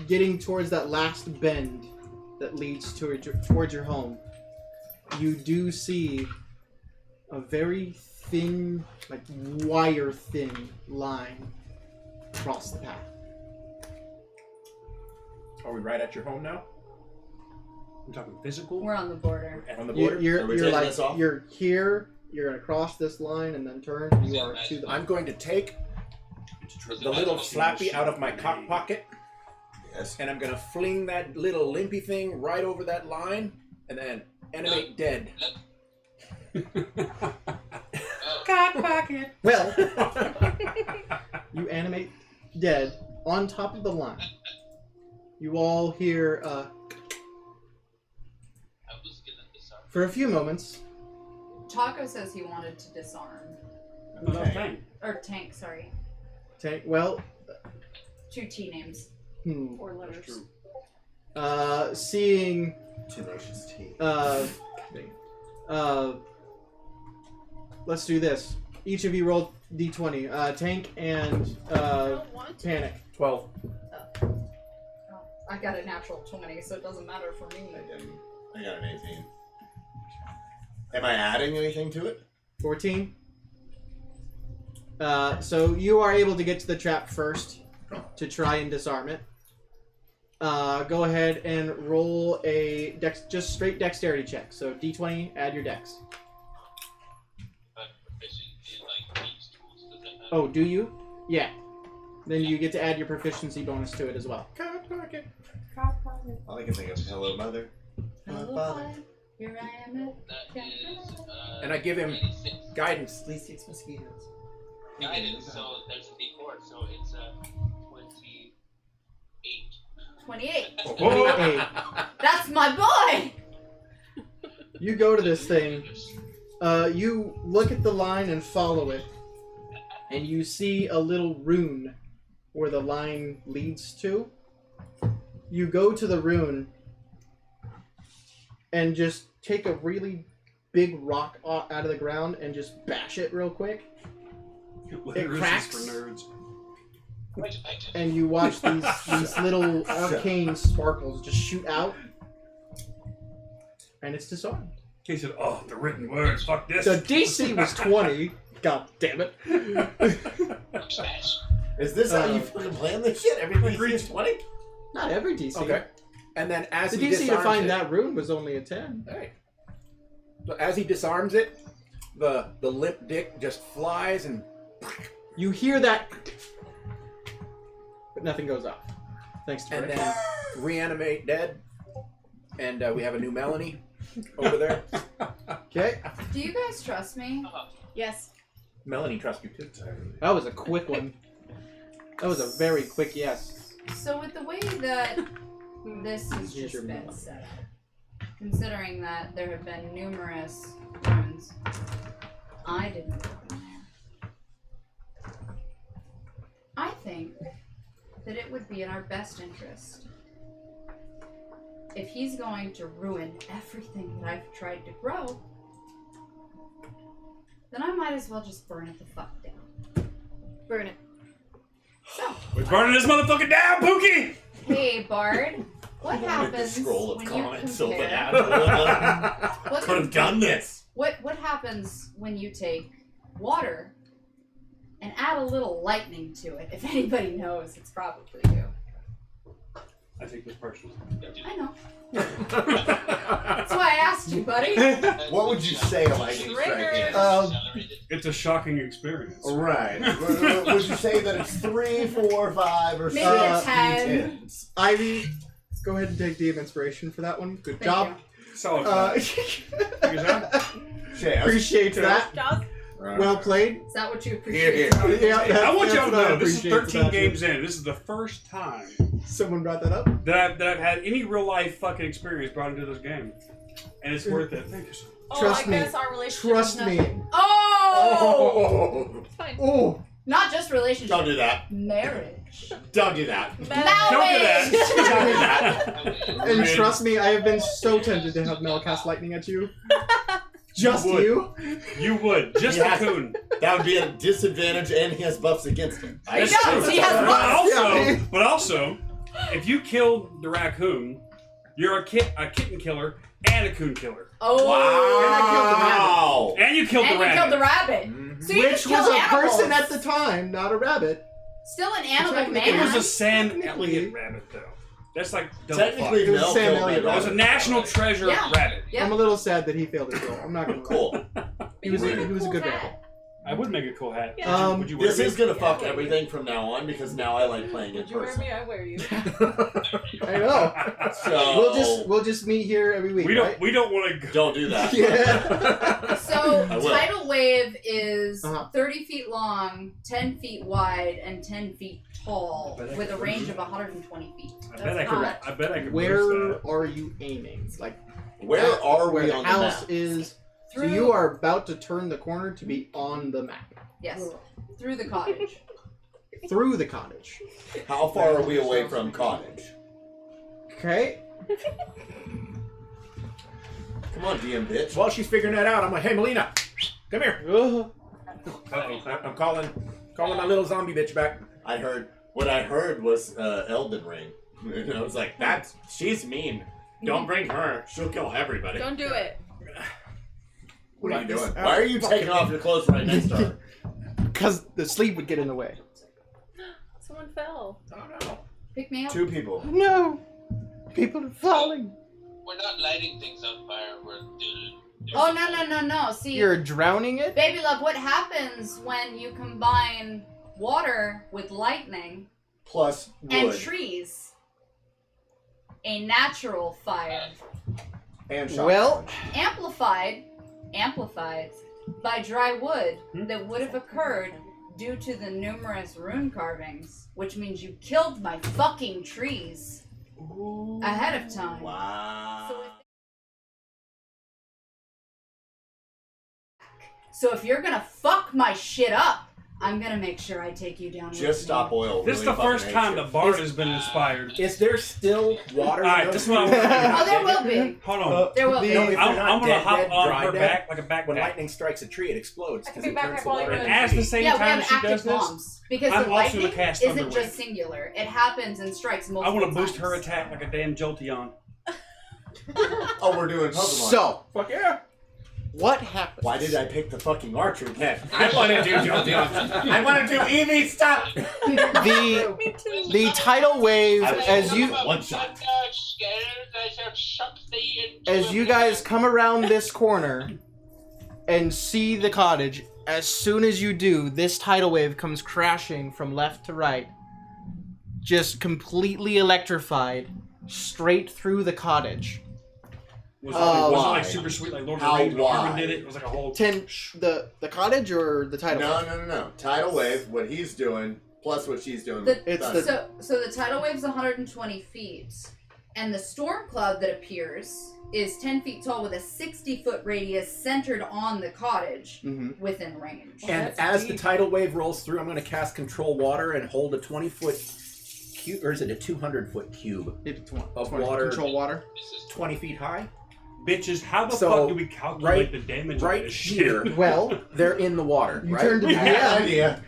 Speaker 1: getting towards that last bend that leads towards your home, you do see a very thin, like wire-thin line across the path.
Speaker 3: Are we right at your home now?
Speaker 4: I'm talking physical.
Speaker 5: We're on the border.
Speaker 3: On the
Speaker 1: You're,
Speaker 3: border?
Speaker 1: you're,
Speaker 2: Are we
Speaker 1: you're
Speaker 2: taking
Speaker 1: like
Speaker 2: this off?
Speaker 1: you're here. You're gonna cross this line and then turn. And you are to the.
Speaker 3: I'm going to take the little flappy out of my cock pocket,
Speaker 2: Yes.
Speaker 3: and I'm going to fling that little limpy thing right over that line, and then animate dead.
Speaker 5: Cock pocket.
Speaker 1: Well, you animate dead on top of the line. You all hear
Speaker 7: I was gonna disarm.
Speaker 1: for a few moments.
Speaker 5: Taco says he wanted to disarm.
Speaker 4: No, that was Tank.
Speaker 5: Or tank, sorry.
Speaker 1: Tank. Well,
Speaker 5: 2 T names.
Speaker 6: Or letters.
Speaker 4: True.
Speaker 1: seeing
Speaker 2: Tenacious T.
Speaker 1: let's do this. Each of you roll D20. Tank and
Speaker 6: I don't want to.
Speaker 1: Panic.
Speaker 3: 12.
Speaker 5: I got a natural 20, so it doesn't matter for me.
Speaker 2: I didn't. I got an 18. Am I adding anything to it?
Speaker 1: 14. So you are able to get to the trap first to try and disarm it. Go ahead and roll a just straight dexterity check. So D20, add your dex. Oh, do you? Yeah. Then you get to add your proficiency bonus to it as well.
Speaker 2: All I can think of is hello, mother.
Speaker 5: Hello,
Speaker 2: Father.
Speaker 5: here I am at
Speaker 7: That is,
Speaker 3: And I give him
Speaker 7: 96
Speaker 3: guidance.
Speaker 2: Please take mosquitoes.
Speaker 7: guidance, so there's a D4, so it's 28.
Speaker 5: 28.
Speaker 1: 28.
Speaker 5: That's my boy!
Speaker 1: You go to this thing. You look at the line and follow it, and you see a little rune where the line leads to. You go to the rune and just take a really big rock out of the ground and just bash it real quick.
Speaker 4: Literacy's
Speaker 1: cracks.
Speaker 4: for nerds.
Speaker 1: And you watch these little arcane sparkles just shoot out, and it's disarmed.
Speaker 4: He said, "Oh, the written words. Fuck this."
Speaker 1: The DC was 20. God damn it.
Speaker 2: Is this how you fucking plan this shit? Every DC is 20?
Speaker 1: Not every DC.
Speaker 3: Okay. And then as
Speaker 1: The
Speaker 3: he
Speaker 1: DC to
Speaker 3: disarms
Speaker 1: find
Speaker 3: it,
Speaker 1: that rune was only a 10.
Speaker 3: Hey. So as he disarms it, the limp dick just flies and
Speaker 1: You hear that, but nothing goes off. Thanks to Rick.
Speaker 3: then reanimate dead. And we have a new Melanie over there.
Speaker 1: Okay,
Speaker 5: Do you guys trust me?
Speaker 6: Yes.
Speaker 3: Melanie trusts you too.
Speaker 1: that was a quick one. That was a very quick yes.
Speaker 5: So with the way that this has
Speaker 1: Here's your
Speaker 5: just been
Speaker 1: melon.
Speaker 5: set up, considering that there have been numerous runes, I didn't go in there. I think that it would be in our best interest if he's going to ruin everything that I've tried to grow, then I might as well just burn it the fuck down.
Speaker 6: Burn it.
Speaker 5: So,
Speaker 4: We're burning this motherfucker down, Pookie!
Speaker 5: hey Bard, what
Speaker 2: With the
Speaker 5: happens
Speaker 2: scroll of
Speaker 5: when you
Speaker 2: comments so
Speaker 5: compare?
Speaker 2: bad.
Speaker 5: What,
Speaker 2: Could have done this.
Speaker 5: what happens when you take water and add a little lightning to it? If anybody knows, it's probably you.
Speaker 4: I take this personally.
Speaker 5: I know. That's why I asked you, buddy.
Speaker 2: What would you say a lightning strike is?
Speaker 4: It's a shocking experience.
Speaker 2: Right. Would you say that it's 3, 4, 5, or
Speaker 5: Maybe
Speaker 2: 6
Speaker 5: a 10.
Speaker 2: D10s?
Speaker 1: Ivy, go ahead and take D of inspiration for that one. Good
Speaker 5: Thank
Speaker 1: job.
Speaker 4: Solid.
Speaker 2: Shay,
Speaker 1: Appreciate that.
Speaker 6: Jaws.
Speaker 1: Well played.
Speaker 5: Is that what you
Speaker 2: Here,
Speaker 5: appreciate?
Speaker 2: here.
Speaker 1: Yeah,
Speaker 4: I want y'all to
Speaker 1: that's what I
Speaker 4: know, this is
Speaker 1: appreciate
Speaker 4: 13
Speaker 1: about you.
Speaker 4: games in. This is the first time
Speaker 1: Someone brought that up.
Speaker 4: that I've had any real life fucking experience brought into this game. And it's worth it. Thank you so much.
Speaker 6: Oh,
Speaker 1: Trust
Speaker 6: I
Speaker 1: me.
Speaker 6: guess our relationship
Speaker 1: Trust
Speaker 6: is
Speaker 1: me.
Speaker 6: nothing.
Speaker 5: Oh!
Speaker 6: It's fine.
Speaker 1: Oh,
Speaker 5: Not just relationship.
Speaker 2: Don't do that.
Speaker 5: Marriage.
Speaker 2: Don't do that.
Speaker 4: Don't do that.
Speaker 2: Don't do that.
Speaker 1: and trust me, I have been so tempted to have Mel cast lightning at you. Just
Speaker 4: would.
Speaker 1: you.
Speaker 4: You would. Just
Speaker 2: Yeah.
Speaker 4: a coon.
Speaker 2: That would be a disadvantage, and he has buffs against him.
Speaker 5: He does. He has
Speaker 4: But
Speaker 5: buffs.
Speaker 1: Yeah.
Speaker 4: also, if you killed the raccoon, you're a kitten killer and a coon killer.
Speaker 5: Oh.
Speaker 2: Wow.
Speaker 4: And you killed
Speaker 5: And
Speaker 4: the
Speaker 5: you
Speaker 4: rabbit.
Speaker 5: killed the rabbit. So you
Speaker 1: Which
Speaker 5: just
Speaker 1: was
Speaker 5: killed
Speaker 1: a
Speaker 5: animals.
Speaker 1: person at the time, not a rabbit.
Speaker 5: Still an animal
Speaker 1: Technically,
Speaker 4: It
Speaker 5: man.
Speaker 4: was a Sam
Speaker 1: Technically-
Speaker 4: Elliott rabbit, though. That's like double
Speaker 2: Technically,
Speaker 1: It was
Speaker 2: Mel
Speaker 1: Sam
Speaker 2: killed my
Speaker 1: Elliott.
Speaker 4: fuck. It was a
Speaker 2: daughter.
Speaker 4: national treasure
Speaker 5: Yeah.
Speaker 4: rabbit.
Speaker 5: Yep.
Speaker 1: I'm a little sad that he failed his role. I'm not gonna lie.
Speaker 2: Cool.
Speaker 1: He was a
Speaker 6: Cool
Speaker 1: good
Speaker 6: hat.
Speaker 1: rabbit.
Speaker 4: I would make a cool hat.
Speaker 6: Yeah.
Speaker 4: Would you wear
Speaker 2: This
Speaker 4: me?
Speaker 2: is gonna fuck everything from now on because now I like playing in
Speaker 6: Would you wear
Speaker 2: person.
Speaker 6: me? I wear you.
Speaker 1: I know.
Speaker 2: So
Speaker 1: We'll just meet here every week.
Speaker 4: We don't.
Speaker 1: Right?
Speaker 4: We don't want to go.
Speaker 2: don't do that.
Speaker 1: Yeah.
Speaker 5: So
Speaker 2: I will.
Speaker 5: tidal wave is
Speaker 1: Uh-huh.
Speaker 5: 30 feet long, 10 feet wide, and 10 feet tall,
Speaker 4: I bet I
Speaker 5: with a
Speaker 4: could-
Speaker 5: range of 120 feet.
Speaker 4: I bet I could.
Speaker 5: not-
Speaker 4: I bet I could.
Speaker 1: Where
Speaker 4: Where?
Speaker 1: are you aiming? Like
Speaker 2: Where are
Speaker 1: where
Speaker 2: we
Speaker 1: the
Speaker 2: on the
Speaker 1: house
Speaker 2: map?
Speaker 1: is. So
Speaker 5: Through,
Speaker 1: you are about to turn the corner to be on the map.
Speaker 5: yes, through the cottage.
Speaker 1: Through the cottage.
Speaker 2: How far are we away from cottage?
Speaker 1: Okay.
Speaker 2: Come on, DM bitch.
Speaker 3: While she's figuring that out, I'm like, hey Melina, come here.
Speaker 1: Ugh.
Speaker 3: I'm calling my little zombie bitch back.
Speaker 2: What I heard was Elden Ring. And I was like, she's mean. Don't bring her. She'll kill everybody.
Speaker 6: Don't do it.
Speaker 2: What are you doing?
Speaker 3: Fucking-
Speaker 2: Why are you taking off your clothes right next to her?
Speaker 1: Because the sleep would get in the way.
Speaker 6: Someone fell.
Speaker 3: Oh no.
Speaker 5: Pick me up.
Speaker 2: 2 people.
Speaker 1: No! People are falling.
Speaker 7: We're not lighting things on fire. We're
Speaker 5: Oh, no. See,
Speaker 1: You're drowning it?
Speaker 5: baby love, what happens when you combine water with lightning
Speaker 2: Plus
Speaker 5: and
Speaker 2: wood
Speaker 5: trees? A natural fire.
Speaker 2: and shotgun.
Speaker 1: Well,
Speaker 5: Amplified by dry wood that would have occurred due to the numerous rune carvings, which means you killed my fucking trees ahead of time.
Speaker 2: Wow.
Speaker 5: So if you're gonna fuck my shit up, I'm gonna make sure I take you down.
Speaker 2: Just
Speaker 5: with
Speaker 2: stop
Speaker 5: me.
Speaker 2: oil.
Speaker 4: This is
Speaker 2: really
Speaker 4: the first
Speaker 2: fucking
Speaker 4: time
Speaker 2: hates
Speaker 4: the bard has been inspired.
Speaker 3: Is there still water?
Speaker 4: Alright,
Speaker 3: in
Speaker 4: this is
Speaker 3: those
Speaker 4: what I
Speaker 3: trees?
Speaker 4: want to
Speaker 5: Oh, there will be.
Speaker 4: Hold on.
Speaker 5: There will be.
Speaker 3: No, if
Speaker 4: I'm
Speaker 3: they're not
Speaker 4: gonna
Speaker 3: dead,
Speaker 4: hop
Speaker 3: dead,
Speaker 4: on
Speaker 3: dry
Speaker 4: her
Speaker 3: dead,
Speaker 4: back like a backpack.
Speaker 3: When lightning strikes a tree, it explodes
Speaker 6: I
Speaker 3: because
Speaker 6: can
Speaker 3: it
Speaker 6: be
Speaker 3: turns
Speaker 6: backpack
Speaker 3: the
Speaker 6: while
Speaker 3: water
Speaker 6: you're
Speaker 3: into
Speaker 4: And as the
Speaker 3: tree.
Speaker 4: same
Speaker 5: Yeah, we
Speaker 4: time
Speaker 5: have
Speaker 4: she
Speaker 5: active
Speaker 4: does this,
Speaker 5: bombs because
Speaker 4: I'm
Speaker 5: the
Speaker 4: also gonna
Speaker 5: lightning
Speaker 4: cast
Speaker 5: isn't
Speaker 4: Thunder
Speaker 5: just
Speaker 4: Wave.
Speaker 5: singular. It happens and strikes
Speaker 4: I
Speaker 5: multiple
Speaker 4: want to boost
Speaker 5: times.
Speaker 4: her attack like a damn Jolteon.
Speaker 2: Oh, we're doing Pokemon.
Speaker 1: so,
Speaker 3: Fuck yeah!
Speaker 1: what happens?
Speaker 2: Why did I pick the fucking archery then? I want to do Jolteon. I want to do EV stuff.
Speaker 1: The tidal wave, as you
Speaker 2: One shot.
Speaker 1: as you guys come around this corner and see the cottage, as soon as you do, this tidal wave comes crashing from left to right, just completely electrified, straight through the cottage.
Speaker 4: Was it
Speaker 2: why?
Speaker 4: like super sweet, like Lord
Speaker 2: How
Speaker 4: of the Rings? When Arwen
Speaker 2: wide?
Speaker 4: did it. It was like a whole.
Speaker 1: The cottage or the tidal wave?
Speaker 2: No. Tidal wave, what he's doing, plus what she's doing.
Speaker 1: It's
Speaker 2: Thunder.
Speaker 5: So the tidal wave's 120 feet, and the storm cloud that appears is 10 feet tall with a 60-foot radius centered on the cottage within range.
Speaker 3: And as the tidal wave rolls through, I'm going to cast Control Water and hold a 20-foot cube, or is it a 200-foot cube of water,
Speaker 1: Control water.
Speaker 3: 20 feet high?
Speaker 4: Bitches, how the
Speaker 3: So,
Speaker 4: fuck do we calculate
Speaker 3: right-
Speaker 4: the damage
Speaker 3: right
Speaker 4: of this
Speaker 3: here.
Speaker 4: shit?
Speaker 1: Well,
Speaker 3: They're in the water,
Speaker 1: you
Speaker 3: right?
Speaker 1: turn to the
Speaker 2: I have an
Speaker 1: DM.
Speaker 2: idea.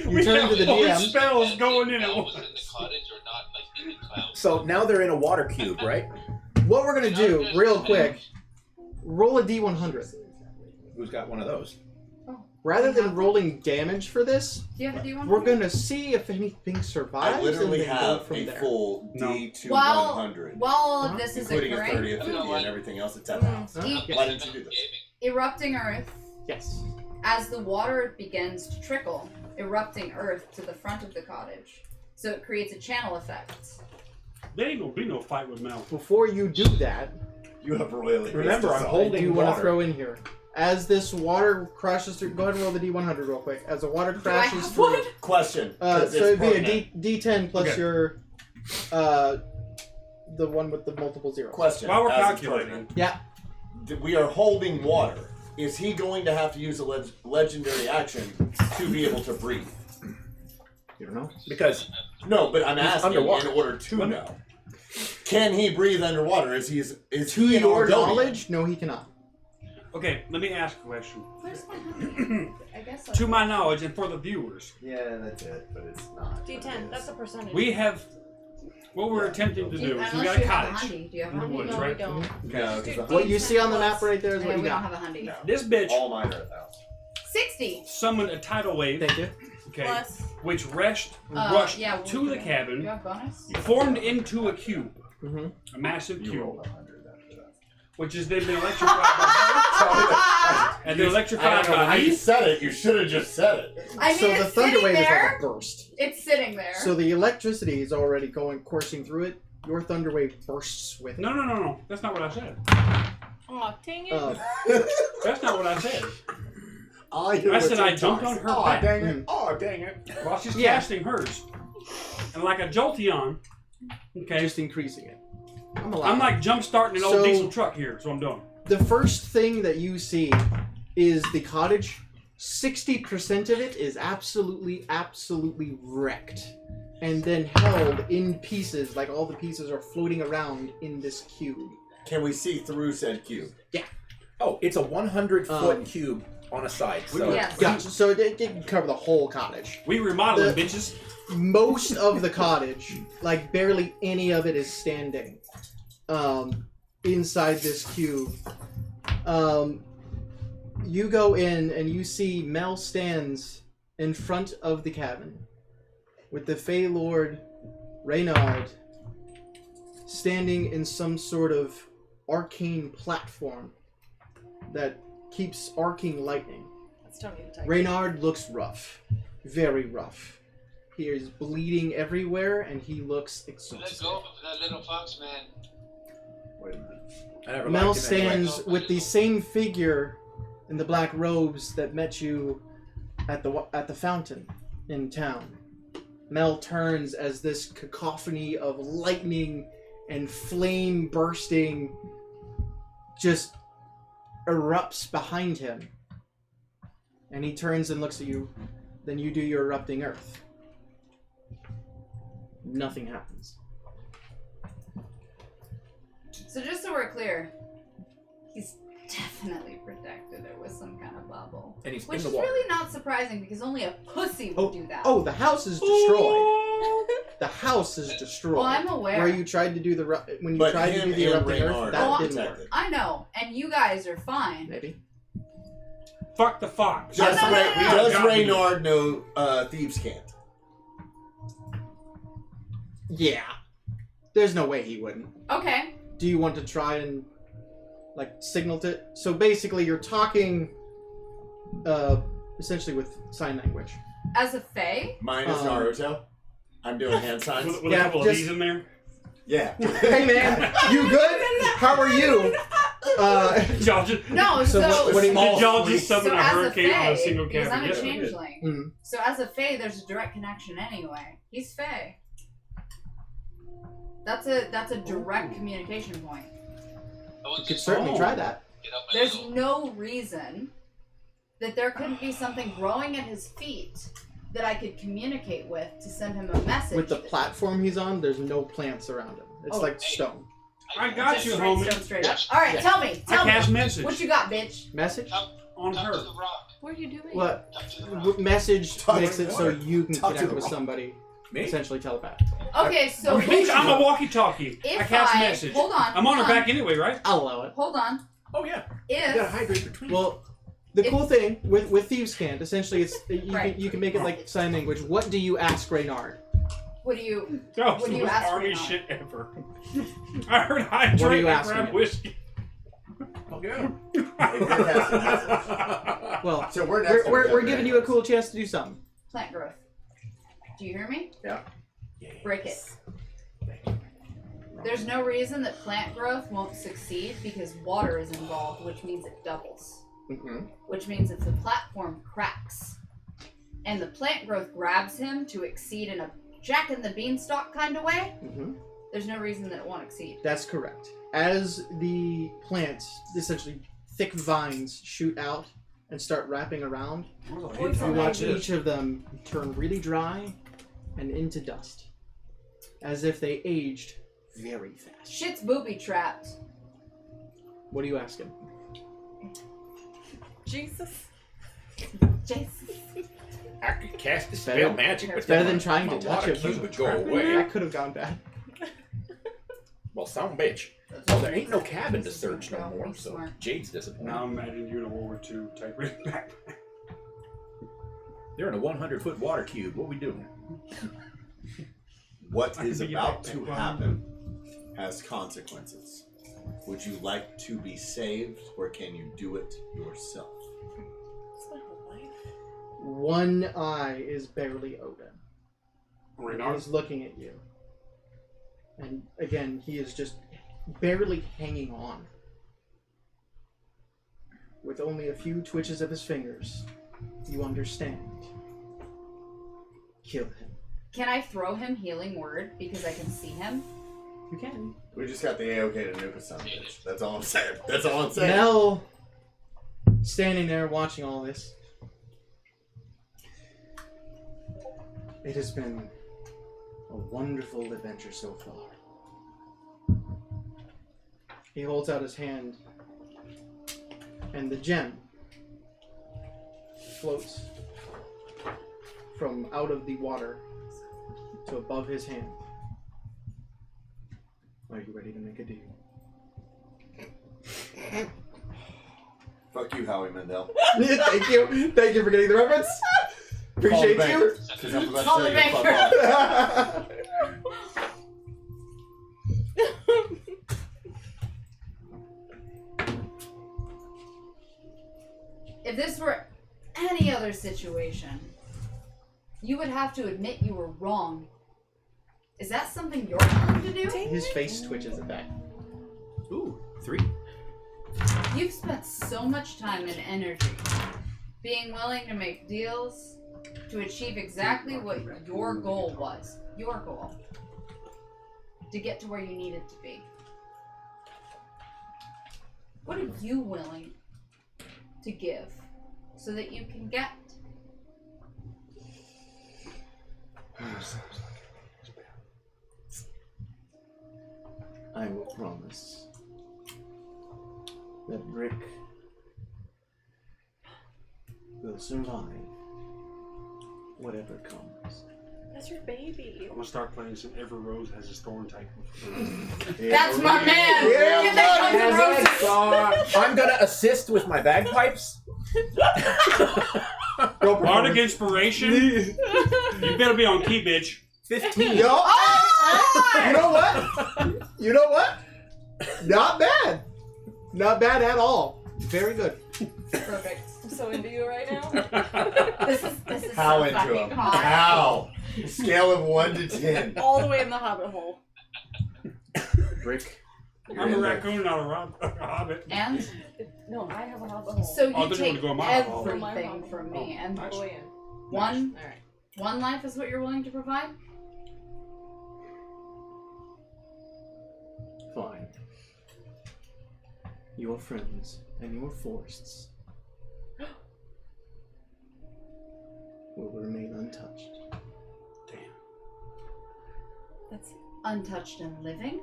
Speaker 4: we have
Speaker 1: turn to the
Speaker 4: all
Speaker 1: DM.
Speaker 4: spells going in at
Speaker 7: Mel
Speaker 4: once.
Speaker 7: was in the cottage or not, like in the clouds.
Speaker 3: So now they're in a water cube, right?
Speaker 1: What we're gonna do, real quick, roll a D100.
Speaker 3: Who's got one of those?
Speaker 1: Rather than rolling damage for this,
Speaker 5: Do you have a D100?
Speaker 1: we're gonna see if anything survives.
Speaker 2: I literally
Speaker 1: and then go
Speaker 2: have
Speaker 1: from
Speaker 2: a
Speaker 1: there.
Speaker 2: full
Speaker 4: No.
Speaker 2: D2
Speaker 5: While
Speaker 2: 100,
Speaker 5: all of this is
Speaker 2: including a
Speaker 5: occurring,
Speaker 2: 30, a 50, and everything else at 10,000.
Speaker 1: Huh?
Speaker 2: Why didn't you do this?
Speaker 5: erupting earth,
Speaker 1: Yes.
Speaker 5: as the water begins to trickle, erupting earth to the front of the cottage. So it creates a channel effect.
Speaker 4: There ain't gonna be no fight with Mel.
Speaker 1: Before you do that,
Speaker 2: You have royally.
Speaker 3: Remember, I'm
Speaker 1: I
Speaker 3: holding
Speaker 1: do want to
Speaker 3: water.
Speaker 1: throw in here. As this water crashes through, go ahead and roll the D100 real quick. As the water
Speaker 5: Do I
Speaker 1: crashes
Speaker 5: have
Speaker 1: through,
Speaker 5: one?
Speaker 2: Question.
Speaker 1: so
Speaker 2: 'cause
Speaker 1: it'd
Speaker 2: it's
Speaker 1: be a
Speaker 2: permanent.
Speaker 1: D10 plus
Speaker 4: Okay.
Speaker 1: your, the one with the multiple zeros.
Speaker 2: Question.
Speaker 4: While we're
Speaker 2: as it's
Speaker 4: calculating.
Speaker 2: permanent.
Speaker 1: Yeah.
Speaker 2: We are holding water. Is he going to have to use a legendary action to be able to breathe?
Speaker 1: You don't know.
Speaker 3: Because
Speaker 2: No, but I'm asking
Speaker 3: underwater.
Speaker 2: in order to know. Can he breathe underwater? Is
Speaker 1: To
Speaker 2: he an
Speaker 1: your
Speaker 2: Argonian?
Speaker 1: knowledge, no, he cannot.
Speaker 4: Okay, let me ask a question.
Speaker 5: Where's my honey? I guess
Speaker 4: To my knowledge, and for the viewers,
Speaker 2: Yeah, that's it, but it's not.
Speaker 6: D10, that's a percentage.
Speaker 4: we have what we're attempting to do is we
Speaker 5: Unless
Speaker 4: got a
Speaker 5: you have a
Speaker 4: cottage
Speaker 5: hundy. Do you have a
Speaker 4: in the
Speaker 5: hundy?
Speaker 4: woods,
Speaker 6: No, we
Speaker 4: right?
Speaker 6: don't.
Speaker 2: No, because
Speaker 1: What you see on the map right there is
Speaker 5: Yeah,
Speaker 1: what
Speaker 5: we
Speaker 1: you
Speaker 5: don't
Speaker 1: got.
Speaker 5: have a hundy.
Speaker 2: No.
Speaker 4: This bitch
Speaker 2: all mine are 1,000.
Speaker 5: 60.
Speaker 4: summoned a tidal wave,
Speaker 1: Thank you.
Speaker 4: okay,
Speaker 6: Plus.
Speaker 4: which rushed
Speaker 5: Yeah,
Speaker 4: to
Speaker 5: we'll
Speaker 4: the
Speaker 5: do that.
Speaker 4: cabin,
Speaker 5: You have bonus?
Speaker 4: formed into a cube,
Speaker 1: Mm-hmm.
Speaker 4: a massive
Speaker 2: You
Speaker 4: cube,
Speaker 2: rolled 100 after that.
Speaker 4: which has then been electrified by and then
Speaker 2: I
Speaker 4: electrified
Speaker 2: don't know how
Speaker 4: by
Speaker 2: you
Speaker 4: me.
Speaker 2: said it. You should have just said it.
Speaker 5: I mean,
Speaker 1: So the
Speaker 5: it's
Speaker 1: thunder
Speaker 5: sitting
Speaker 1: wave is
Speaker 5: there.
Speaker 1: like a burst.
Speaker 5: It's sitting there.
Speaker 1: So the electricity is already coursing through it. Your thunder wave bursts with it.
Speaker 4: No. That's not what I said.
Speaker 6: Aw, dang it.
Speaker 1: Uh,
Speaker 4: That's not what I said.
Speaker 2: I
Speaker 4: said I jumped on her
Speaker 2: Oh,
Speaker 4: back.
Speaker 2: dang it. Oh, dang it.
Speaker 4: While she's
Speaker 1: Yeah.
Speaker 4: casting hers. And like a Jolteon, okay,
Speaker 1: just increasing it. I'm
Speaker 4: I'm like jump starting an old
Speaker 1: So-
Speaker 4: diesel truck here, so I'm doing.
Speaker 1: The first thing that you see is the cottage. 60% of it is absolutely wrecked. And then held in pieces, like all the pieces are floating around in this cube.
Speaker 2: Can we see through said cube?
Speaker 3: oh, it's a 100-foot cube on a side. So
Speaker 5: Yes.
Speaker 1: Gotcha. So it can cover the whole cottage.
Speaker 4: We remodeling,
Speaker 1: The-
Speaker 4: bitches.
Speaker 1: Most of the cottage, like barely any of it is standing inside this cube. You go in and you see Mel stands in front of the cabin with the Fey Lord Reynard standing in some sort of arcane platform that keeps arcing lightning.
Speaker 6: That's Tony the Tiger.
Speaker 1: Reynard looks rough. Very rough. He is bleeding everywhere, and he looks
Speaker 7: Let
Speaker 1: exhausted.
Speaker 7: go of that little fox, man.
Speaker 3: Wait a minute. I never
Speaker 1: Mel
Speaker 3: liked him anyway.
Speaker 1: stands with the same figure in the black robes that met you at the fountain in town. Mel turns as this cacophony of lightning and flame bursting just erupts behind him. And he turns and looks at you. Then you do your erupting earth. Nothing happens.
Speaker 5: So just so we're clear, he's definitely protected it with some kind of bubble.
Speaker 3: And he's
Speaker 5: Which
Speaker 3: in
Speaker 5: is
Speaker 3: the water.
Speaker 5: really not surprising because only a pussy would do that.
Speaker 1: Oh, the house is destroyed. The house is destroyed.
Speaker 5: Oh, I'm aware.
Speaker 1: Where you tried to do the when you
Speaker 2: But
Speaker 1: tried to
Speaker 2: him
Speaker 1: do the
Speaker 2: and
Speaker 1: erupting earth,
Speaker 2: Reynard
Speaker 1: that
Speaker 5: are
Speaker 1: didn't
Speaker 2: protected.
Speaker 1: work.
Speaker 5: I know, and you guys are fine.
Speaker 1: Maybe.
Speaker 4: Fuck the fox.
Speaker 2: Does,
Speaker 5: no, no, no, no.
Speaker 2: does
Speaker 4: Got me.
Speaker 2: Reynard know Thieves Can't?
Speaker 1: Yeah. There's no way he wouldn't.
Speaker 5: Okay.
Speaker 1: Do you want to try and signal to? So basically, you're talking, essentially with sign language.
Speaker 5: As a fae,
Speaker 2: Mine is Naruto. I'm doing hand signs.
Speaker 4: With
Speaker 1: Yeah,
Speaker 4: a couple of
Speaker 1: just-
Speaker 4: these in there.
Speaker 2: Yeah.
Speaker 1: Hey man, you good? How are you?
Speaker 4: Y'all just,
Speaker 5: no.
Speaker 1: So
Speaker 5: So,
Speaker 1: what do you-
Speaker 4: did y'all just summon
Speaker 5: so
Speaker 4: a
Speaker 5: as a
Speaker 4: hurricane on a
Speaker 5: fae,
Speaker 4: single
Speaker 5: because I'm a
Speaker 4: cabin?
Speaker 5: changeling.
Speaker 1: Mm.
Speaker 5: So as a fae, there's a direct connection anyway. He's fae. That's a direct communication point.
Speaker 1: You could certainly try that.
Speaker 5: There's no reason that there couldn't be something growing at his feet that I could communicate with to send him a message.
Speaker 1: With the platform he's on, there's no plants around him. It's
Speaker 5: Oh.
Speaker 1: like stone.
Speaker 4: I got
Speaker 5: Just
Speaker 4: you,
Speaker 5: straight,
Speaker 4: homie.
Speaker 5: stone, straight up. All right,
Speaker 1: Yeah.
Speaker 5: tell me.
Speaker 4: I cast
Speaker 5: me.
Speaker 4: message
Speaker 5: What you got, bitch?
Speaker 1: Message?
Speaker 4: on
Speaker 7: Talk
Speaker 4: her.
Speaker 7: to the rock.
Speaker 6: What are you doing?
Speaker 1: What?
Speaker 7: Talk to the rock.
Speaker 1: Message
Speaker 2: Talk
Speaker 1: makes
Speaker 2: to
Speaker 1: it
Speaker 2: the
Speaker 1: so
Speaker 2: water.
Speaker 1: you can
Speaker 2: Talk to
Speaker 1: connect
Speaker 2: the
Speaker 1: with
Speaker 2: rock.
Speaker 1: somebody,
Speaker 3: Me?
Speaker 1: essentially telepath.
Speaker 5: Okay, so
Speaker 4: Bitch, I'm a walkie-talkie.
Speaker 5: If
Speaker 4: I cast
Speaker 5: I-
Speaker 4: message.
Speaker 5: hold on,
Speaker 4: I'm on her
Speaker 5: hold on.
Speaker 4: back anyway, right?
Speaker 1: I'll allow it.
Speaker 5: hold on.
Speaker 3: Oh yeah. You gotta
Speaker 5: If
Speaker 3: hydrate between.
Speaker 1: Well, the
Speaker 5: If-
Speaker 1: cool thing with Thieves' Cant, essentially, it's
Speaker 5: Right.
Speaker 1: you can make it like sign language. What do you ask Reynard?
Speaker 5: what do you?
Speaker 4: Oh,
Speaker 5: What do you
Speaker 4: the
Speaker 5: ask
Speaker 4: army
Speaker 5: me now?
Speaker 4: shit ever. I heard
Speaker 1: What are
Speaker 4: hydrate
Speaker 1: you
Speaker 4: and
Speaker 1: asking
Speaker 4: grab
Speaker 1: him?
Speaker 4: whiskey.
Speaker 3: Oh yeah.
Speaker 1: Well,
Speaker 2: So we're next.
Speaker 1: we're giving you a cool chance to do something.
Speaker 5: Plant growth. Do you hear me?
Speaker 3: Yeah.
Speaker 5: Break it. There's no reason that plant growth won't succeed because water is involved, which means it doubles.
Speaker 1: Mm-hmm.
Speaker 5: Which means if the platform cracks and the plant growth grabs him to exceed in a Jack and the Beanstalk kind of way,
Speaker 1: Mm-hmm.
Speaker 5: there's no reason that it won't exceed.
Speaker 1: That's correct. As the plants, essentially thick vines, shoot out and start wrapping around, you watch each of them turn really dry and into dust, as if they aged very fast.
Speaker 5: Shit's booby trapped.
Speaker 1: What do you ask him?
Speaker 6: Jesus.
Speaker 5: Jesus.
Speaker 3: I could cast the
Speaker 1: Better-
Speaker 3: spell magic, but
Speaker 1: It's better
Speaker 3: then
Speaker 1: than trying
Speaker 3: my
Speaker 1: to touch
Speaker 3: water
Speaker 1: it.
Speaker 3: cube would go
Speaker 1: That
Speaker 3: away.
Speaker 1: could have gone bad.
Speaker 3: Well, son bitch. Well, there ain't no cabin to search no more, so
Speaker 5: Smart.
Speaker 3: Jade's disappointed.
Speaker 4: Now I'm imagining you in a World War II type of back.
Speaker 3: They're in a 100-foot water cube. What we doing?
Speaker 2: What
Speaker 4: I
Speaker 2: is
Speaker 4: can be
Speaker 2: about
Speaker 4: back
Speaker 2: to
Speaker 4: then.
Speaker 2: happen has consequences. Would you like to be saved, or can you do it yourself?
Speaker 6: It's my whole life.
Speaker 1: One eye is barely open.
Speaker 4: Reynard?
Speaker 1: He's looking at you. And again, he is just barely hanging on. With only a few twitches of his fingers, you understand. Kill him.
Speaker 5: Can I throw him healing word because I can see him?
Speaker 1: You can.
Speaker 2: We just got the A-OK to nuke a son of a bitch. That's all I'm saying. That's all I'm saying.
Speaker 1: Mel, standing there watching all this. It has been a wonderful adventure so far. He holds out his hand, and the gem floats from out of the water to above his hand. Are you ready to make a deal?
Speaker 2: Fuck you, Howie Mandel.
Speaker 1: Thank you. Thank you for getting the reference. Appreciate
Speaker 2: Call the
Speaker 1: you.
Speaker 2: banker, 'cause I'm about
Speaker 5: Call
Speaker 2: to
Speaker 5: the
Speaker 2: tell you to fuck
Speaker 5: banker.
Speaker 2: off.
Speaker 5: If this were any other situation, you would have to admit you were wrong. Is that something you're willing to do?
Speaker 1: His face twitches at that.
Speaker 3: Ooh, 3.
Speaker 5: You've spent so much time and energy being willing to make deals to achieve exactly what your goal was. Your goal. To get to where you needed to be. What are you willing to give so that you can get?
Speaker 1: I will promise that Rick will survive whatever comes.
Speaker 6: That's your baby.
Speaker 4: I'm gonna start playing some Every Rose Has Its Thorn type.
Speaker 5: That's my man!
Speaker 3: Yeah,
Speaker 5: Get that Guns N' Roses!
Speaker 3: I'm gonna assist with my bagpipes.
Speaker 4: Bardic Inspiration? You better be on key, bitch.
Speaker 3: 15.
Speaker 2: Yo, you know what? You know what? Not bad. Not bad at all. Very good.
Speaker 5: Perfect.
Speaker 6: I'm so into you right now.
Speaker 5: This is
Speaker 2: How
Speaker 5: so
Speaker 2: into
Speaker 5: fucking
Speaker 2: him?
Speaker 5: hot.
Speaker 2: How? Scale of 1 to 10.
Speaker 6: All the way in the hobbit hole.
Speaker 3: Rick,
Speaker 4: I'm a raccoon, not a hobbit.
Speaker 5: And
Speaker 6: No, I have a hobbit hole.
Speaker 5: so
Speaker 4: Oh, I
Speaker 5: you
Speaker 4: thought you
Speaker 5: take
Speaker 4: wanted to go on my hole.
Speaker 5: everything from me, and
Speaker 6: All the way in.
Speaker 5: one
Speaker 6: Alright.
Speaker 5: one life is what you're willing to provide.
Speaker 1: Fine. Your friends and your forests will remain untouched.
Speaker 6: That's
Speaker 5: Untouched and living?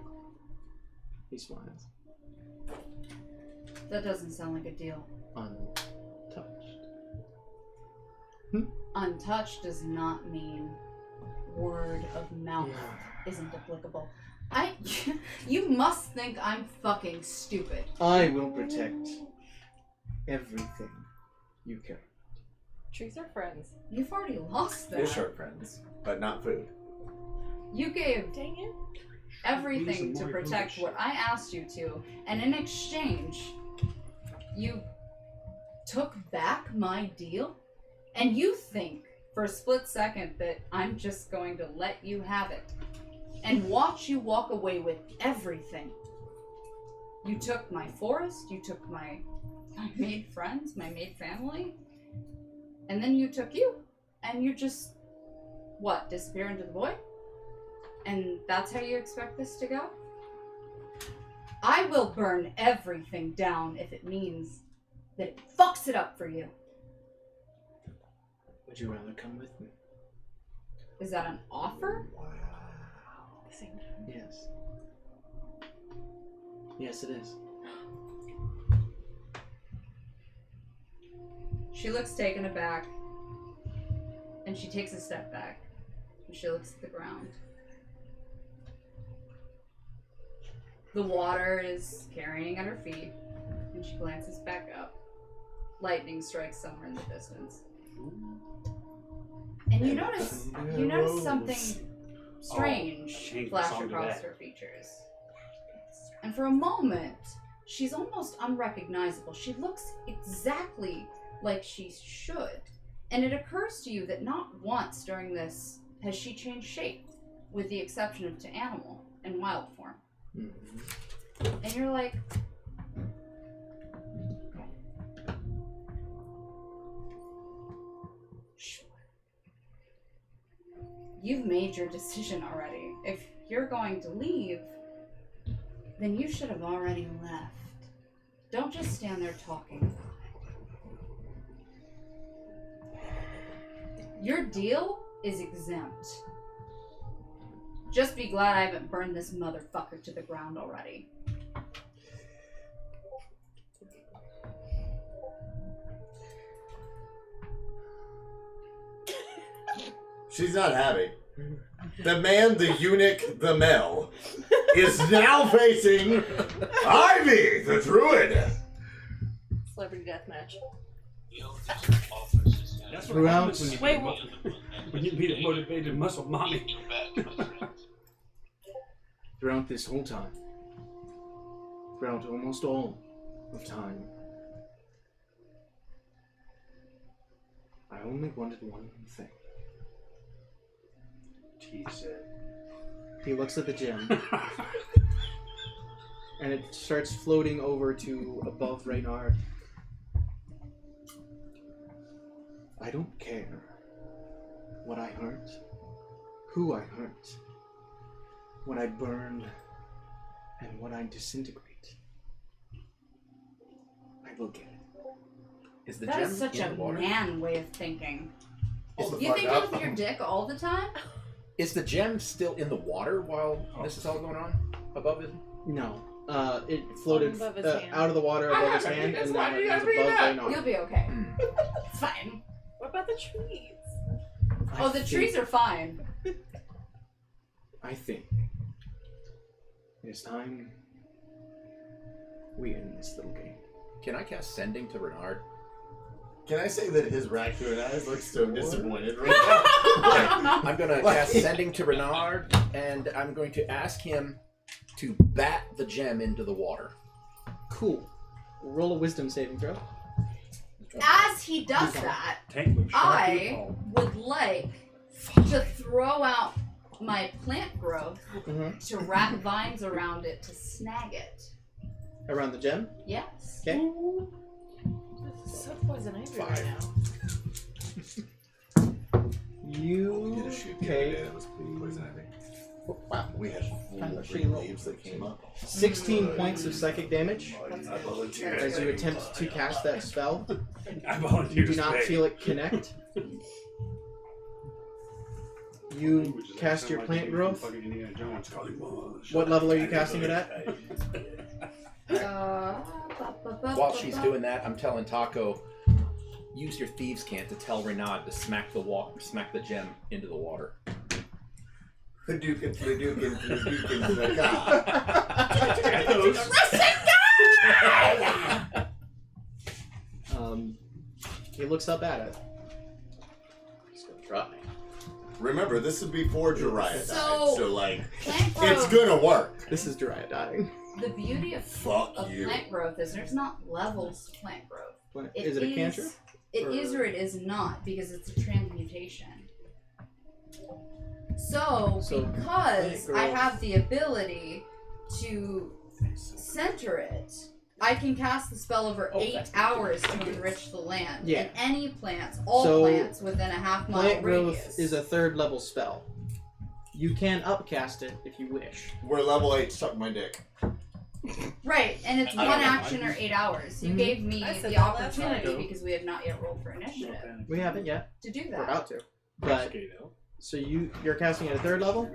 Speaker 1: He smiles.
Speaker 5: That doesn't sound like a deal.
Speaker 1: Untouched.
Speaker 5: Untouched does not mean word of mouth isn't applicable. You must think I'm fucking stupid.
Speaker 1: I will protect everything you care.
Speaker 6: trees are friends.
Speaker 5: You've already lost that.
Speaker 2: Fish are friends, but not food.
Speaker 5: You gave
Speaker 6: Dang it.
Speaker 5: everything to protect what I asked you to, and in exchange, you took back my deal? And you think for a split second that I'm just going to let you have it and watch you walk away with everything. You took my forest, you took my maid friends, my maid family, and then you took you, and you just, what, disappear into the void? And that's how you expect this to go? I will burn everything down if it means that it fucks it up for you.
Speaker 1: Would you rather come with me?
Speaker 5: Is that an offer?
Speaker 6: At the same time.
Speaker 1: Yes. Yes, it is.
Speaker 5: She looks taken aback, and she takes a step back, and she looks at the ground. The water is carrying at her feet, and she glances back up. Lightning strikes somewhere in the distance. And you notice something strange
Speaker 4: change
Speaker 5: flash
Speaker 4: the song to
Speaker 5: across
Speaker 4: that.
Speaker 5: her features. And for a moment, she's almost unrecognizable. She looks exactly like she should. And it occurs to you that not once during this has she changed shape, with the exception of to animal and wild form.
Speaker 1: Mm-hmm.
Speaker 5: And you're like, sure. You've made your decision already. If you're going to leave, then you should have already left. Don't just stand there talking about it. Your deal is exempt. Just be glad I haven't burned this motherfucker to the ground already.
Speaker 2: She's not happy. The man, the eunuch, the Mel, is now facing Ivy, the druid.
Speaker 6: Celebrity deathmatch.
Speaker 4: That's what
Speaker 1: Throughout-
Speaker 4: happens when you
Speaker 6: Wait,
Speaker 4: when you meet a motivated muscle mommy.
Speaker 1: Throughout this whole time, throughout almost all of time, I only wanted one thing.
Speaker 4: Tease it.
Speaker 1: He looks at the gem, and it starts floating over to above Reynard. I don't care what I hurt, who I hurt, what I burn, and what I disintegrate. I will get it.
Speaker 3: Is the
Speaker 5: That
Speaker 3: gem
Speaker 5: is such
Speaker 3: in
Speaker 5: a
Speaker 3: the water?
Speaker 5: man way of thinking.
Speaker 3: Is the,
Speaker 5: You think that with your dick all the time?
Speaker 3: is the gem still in the water while this is all going on above it?
Speaker 1: No. It floated
Speaker 6: Above his hand.
Speaker 1: out of the water above his hand, and now it is above Reynard.
Speaker 5: You'll be okay.
Speaker 3: Hmm.
Speaker 5: It's fine.
Speaker 6: What about the trees?
Speaker 5: Oh, the trees are fine.
Speaker 1: I think it's time we end this little game.
Speaker 3: Can I cast Sending to Renard?
Speaker 2: Can I say that his raccoon eyes look so disappointed right now?
Speaker 3: I'm going to cast Sending to Renard, and I'm going to ask him to bat the gem into the water.
Speaker 1: Cool. Roll a wisdom saving throw.
Speaker 5: As he does that, I would like to throw out my plant growth to wrap vines around it to snag it.
Speaker 1: Around the gem?
Speaker 5: Yes.
Speaker 1: Okay.
Speaker 6: This is so poison ivy right now.
Speaker 1: You
Speaker 2: We did a shoot the other day that was poison ivy.
Speaker 1: Wow.
Speaker 2: We had
Speaker 1: Kind
Speaker 2: full
Speaker 1: of
Speaker 2: green
Speaker 1: roll.
Speaker 2: leaves that came up.
Speaker 1: 16 points of psychic damage
Speaker 2: I volunteer.
Speaker 1: as you attempt to cast that spell.
Speaker 4: I
Speaker 1: You
Speaker 4: volunteer
Speaker 1: do
Speaker 4: to
Speaker 1: not
Speaker 4: stay.
Speaker 1: feel it connect. You cast your plant growth. What level are you casting it at?
Speaker 3: While she's doing that, I'm telling Taco, use your thieves' cant to tell Renaud to smack the gem into the water.
Speaker 2: Hadouken, Hadouken, Hadouken, Hadouken.
Speaker 1: He looks up at it. He's gonna try.
Speaker 2: Remember, this is before Jiraiya
Speaker 5: So-
Speaker 2: died, so like,
Speaker 5: Plant
Speaker 2: it's
Speaker 5: growth.
Speaker 2: gonna work.
Speaker 1: This is Jiraiya dying.
Speaker 5: The beauty of
Speaker 2: Fuck you.
Speaker 5: plant growth is there's not levels to plant growth.
Speaker 1: Is it a cantrip?
Speaker 5: It is or it is not because it's a transmutation. So because
Speaker 1: plant growth-
Speaker 5: I have the ability to center it, I can cast the spell over 8 hours to enrich the land.
Speaker 1: Yeah.
Speaker 5: And any plants, all
Speaker 1: So,
Speaker 5: plants within a half-mile
Speaker 1: Plant growth
Speaker 5: radius.
Speaker 1: is a 3rd level spell. You can upcast it if you wish.
Speaker 2: We're level 8, suck my dick.
Speaker 5: Right, and it's
Speaker 2: I
Speaker 5: one
Speaker 2: don't know.
Speaker 5: action or 8 hours. You
Speaker 1: Mhm.
Speaker 5: gave me
Speaker 6: I said
Speaker 5: the
Speaker 6: that last
Speaker 5: opportunity
Speaker 1: time.
Speaker 5: because we had not yet rolled for initiative
Speaker 1: We haven't yet.
Speaker 5: to do
Speaker 1: We're
Speaker 5: that.
Speaker 1: about to. But so you're casting it at 3rd level?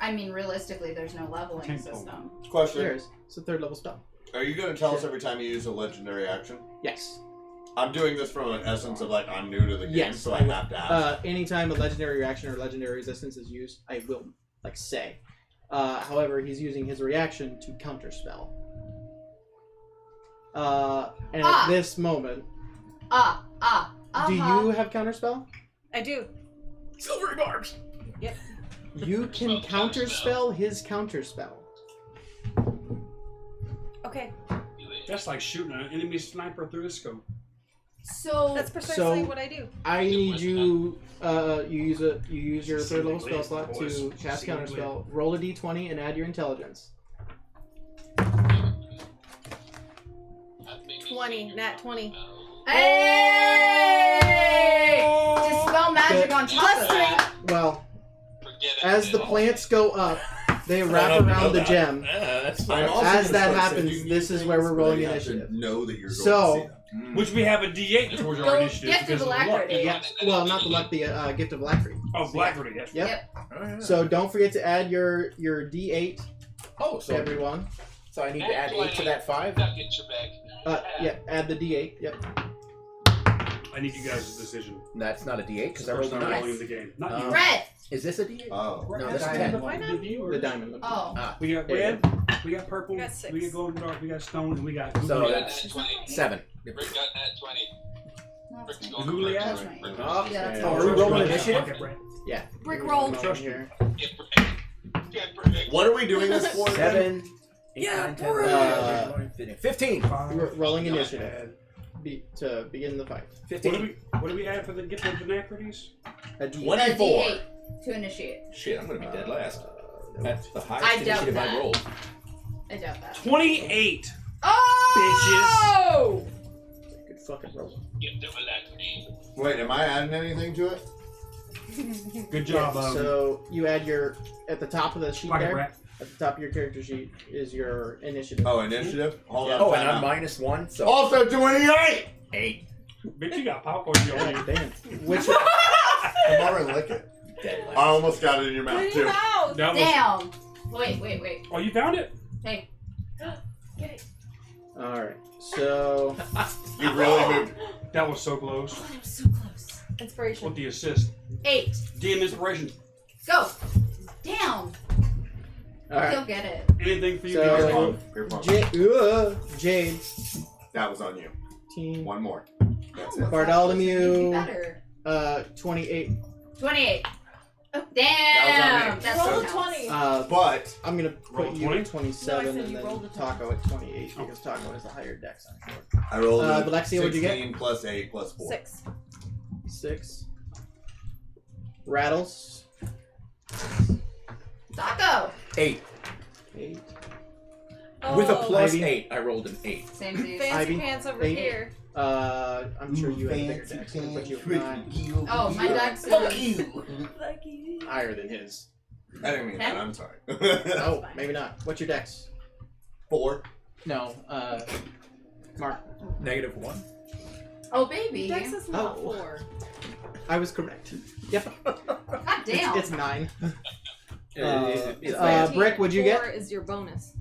Speaker 5: I mean, realistically, there's no leveling system.
Speaker 2: Question.
Speaker 1: There is. It's a 3rd level spell.
Speaker 2: Are you gonna tell us every time you use a legendary action?
Speaker 1: Yes.
Speaker 2: I'm doing this from an essence of like, I'm new to the game,
Speaker 1: Yes,
Speaker 2: so I
Speaker 1: I will.
Speaker 2: have to ask.
Speaker 1: Anytime a legendary reaction or legendary resistance is used, I will say. However, he's using his reaction to counterspell. And at this moment, do you have counterspell?
Speaker 6: I do.
Speaker 3: Silvery barbs!
Speaker 6: Yep.
Speaker 1: You can counterspell his counterspell.
Speaker 6: Okay.
Speaker 4: That's like shooting an enemy sniper through the scope.
Speaker 5: So
Speaker 6: That's precisely
Speaker 1: So-
Speaker 6: what I do.
Speaker 1: I need you. You use your 3rd level spell slot to cast counterspell. Roll a d20 and add your intelligence.
Speaker 6: 20, nat 20.
Speaker 5: hey! Dispel magic on top of that.
Speaker 1: Well,
Speaker 7: Forget it.
Speaker 1: as the plants go up, they wrap around the gem.
Speaker 3: That's
Speaker 2: I'm also
Speaker 1: As
Speaker 2: gonna
Speaker 1: that
Speaker 2: start
Speaker 1: happens,
Speaker 2: sending you
Speaker 1: this is
Speaker 2: things,
Speaker 1: where we're
Speaker 2: but
Speaker 1: rolling
Speaker 2: you have to
Speaker 1: initiative.
Speaker 2: Know that you're going
Speaker 1: So-
Speaker 2: to see them.
Speaker 4: Which we have a D8 towards our
Speaker 5: Go
Speaker 4: initiative
Speaker 5: gift of
Speaker 4: because of the luck.
Speaker 5: alacrity.
Speaker 1: Yeah. Well, not the luck, the gift of alacrity.
Speaker 4: Oh, Blackberry, that's right.
Speaker 1: Yep. So don't forget to add your d8
Speaker 3: Oh,
Speaker 1: to
Speaker 3: so
Speaker 1: everyone.
Speaker 3: I need to add 8 to that 5?
Speaker 7: Duck it, your bag.
Speaker 1: Yeah, add the d8. Yep.
Speaker 4: I need you guys' decision.
Speaker 3: That's not a D8 because I
Speaker 4: First
Speaker 3: rolled a
Speaker 4: time
Speaker 3: 9.
Speaker 4: rolling in the game. Not you.
Speaker 5: Red.
Speaker 3: Is this a D8?
Speaker 2: Oh.
Speaker 3: No, this is
Speaker 1: Diamond.
Speaker 3: 10.
Speaker 6: Why not?
Speaker 1: The diamond.
Speaker 5: Oh.
Speaker 4: We got
Speaker 1: Yeah,
Speaker 4: red, we got purple,
Speaker 6: We got 6.
Speaker 4: we got golden dark, we got stone, and we got
Speaker 3: So
Speaker 4: googly
Speaker 3: that's
Speaker 4: eyes.
Speaker 3: 7.
Speaker 7: Rick got that 20. Rick's going
Speaker 4: Googly
Speaker 7: for
Speaker 4: eyes?
Speaker 5: That's right.
Speaker 7: Rick.
Speaker 3: Oh,
Speaker 5: Yeah, that's
Speaker 3: oh,
Speaker 5: all.
Speaker 3: are we rolling
Speaker 4: Okay,
Speaker 3: initiative?
Speaker 4: Brett.
Speaker 1: Yeah.
Speaker 5: Brick roll.
Speaker 4: Trust you.
Speaker 1: Here.
Speaker 7: Get Rick. Get Rick.
Speaker 2: What are we doing this for? again?
Speaker 3: 7, 8,
Speaker 6: Yeah,
Speaker 3: 9, 10,
Speaker 1: uh,
Speaker 3: 11, 15. 15!
Speaker 1: Rolling initiative. to begin the fight.
Speaker 3: 15.
Speaker 4: What do we add for the get the Vernacrities?
Speaker 1: A D8.
Speaker 3: 24.
Speaker 5: D8 to initiate.
Speaker 3: Shit, I'm gonna be dead last. That's the
Speaker 5: I
Speaker 3: highest
Speaker 5: doubt
Speaker 3: initiative
Speaker 5: that.
Speaker 3: I rolled.
Speaker 5: I doubt that.
Speaker 4: 28.
Speaker 5: Oh!
Speaker 1: Good fucking roll.
Speaker 7: Get the Vernacrity.
Speaker 2: Wait, am I adding anything to it?
Speaker 4: Good job.
Speaker 1: So you add your at the top of the sheet
Speaker 4: Pocket
Speaker 1: there.
Speaker 4: rat.
Speaker 1: At the top of your character sheet is your initiative.
Speaker 2: Oh, initiative? Hold on.
Speaker 3: Oh,
Speaker 2: time
Speaker 3: and
Speaker 2: out.
Speaker 3: I'm -1, so
Speaker 2: Also 28!
Speaker 3: 8.
Speaker 4: Bitch, you got popcorn. You
Speaker 1: God
Speaker 4: already.
Speaker 1: damn. Which
Speaker 2: Come over and lick it.
Speaker 3: Dead
Speaker 2: I
Speaker 3: last.
Speaker 2: almost got it in your mouth, too.
Speaker 4: That was,
Speaker 5: Damn. Wait.
Speaker 4: oh, you found it?
Speaker 5: Hey. Get it.
Speaker 1: all right. So
Speaker 2: You really moved.
Speaker 4: That was so close.
Speaker 5: Oh, that was so close.
Speaker 6: Inspiration.
Speaker 4: With the assist.
Speaker 5: 8.
Speaker 4: DM inspiration.
Speaker 5: Go. Damn.
Speaker 1: all right.
Speaker 5: You'll get it.
Speaker 4: Anything for you?
Speaker 1: So-
Speaker 4: guys?
Speaker 2: Here, Punk.
Speaker 1: Jade.
Speaker 2: That was on you.
Speaker 1: 18.
Speaker 2: One more. That's
Speaker 5: Oh,
Speaker 2: it.
Speaker 1: Bartholomew.
Speaker 5: Better.
Speaker 1: 28.
Speaker 5: 28.
Speaker 2: That was
Speaker 5: Damn.
Speaker 2: on me.
Speaker 5: That's
Speaker 6: Roll
Speaker 5: what
Speaker 6: a
Speaker 5: counts.
Speaker 6: 20.
Speaker 2: But
Speaker 1: I'm gonna
Speaker 4: Roll
Speaker 1: put you
Speaker 4: 20?
Speaker 1: at 27
Speaker 6: No, I said
Speaker 1: and
Speaker 6: you
Speaker 1: then
Speaker 6: rolled a 20.
Speaker 1: Taco at 28 because Taco has the higher dex, I'm sure.
Speaker 2: I rolled a
Speaker 1: Alexia, what'd you get?
Speaker 2: 16 plus 8 plus 4.
Speaker 6: 6.
Speaker 1: 6. Rattles.
Speaker 5: Taco.
Speaker 3: 8.
Speaker 1: 8.
Speaker 3: With a
Speaker 6: Oh,
Speaker 3: plus
Speaker 1: Ivy.
Speaker 3: 8, I rolled an 8.
Speaker 5: Same as you.
Speaker 6: Fancy
Speaker 1: Ivy.
Speaker 6: pants over
Speaker 1: Eight.
Speaker 6: here.
Speaker 1: I'm sure you have a bigger dex. I'm gonna put you at 9.
Speaker 5: Oh, my dex is.
Speaker 1: Higher than his.
Speaker 2: I didn't mean that.
Speaker 5: 10?
Speaker 2: I'm sorry.
Speaker 1: Oh, maybe not. What's your dex?
Speaker 2: 4.
Speaker 1: No, Mark.
Speaker 3: -1.
Speaker 5: Oh, baby.
Speaker 6: Dex is not
Speaker 1: Oh.
Speaker 6: 4.
Speaker 1: I was correct. Yep.
Speaker 5: God damn.
Speaker 1: It's 9.
Speaker 3: It's
Speaker 1: Brick, what'd you get?
Speaker 6: 4 is your bonus.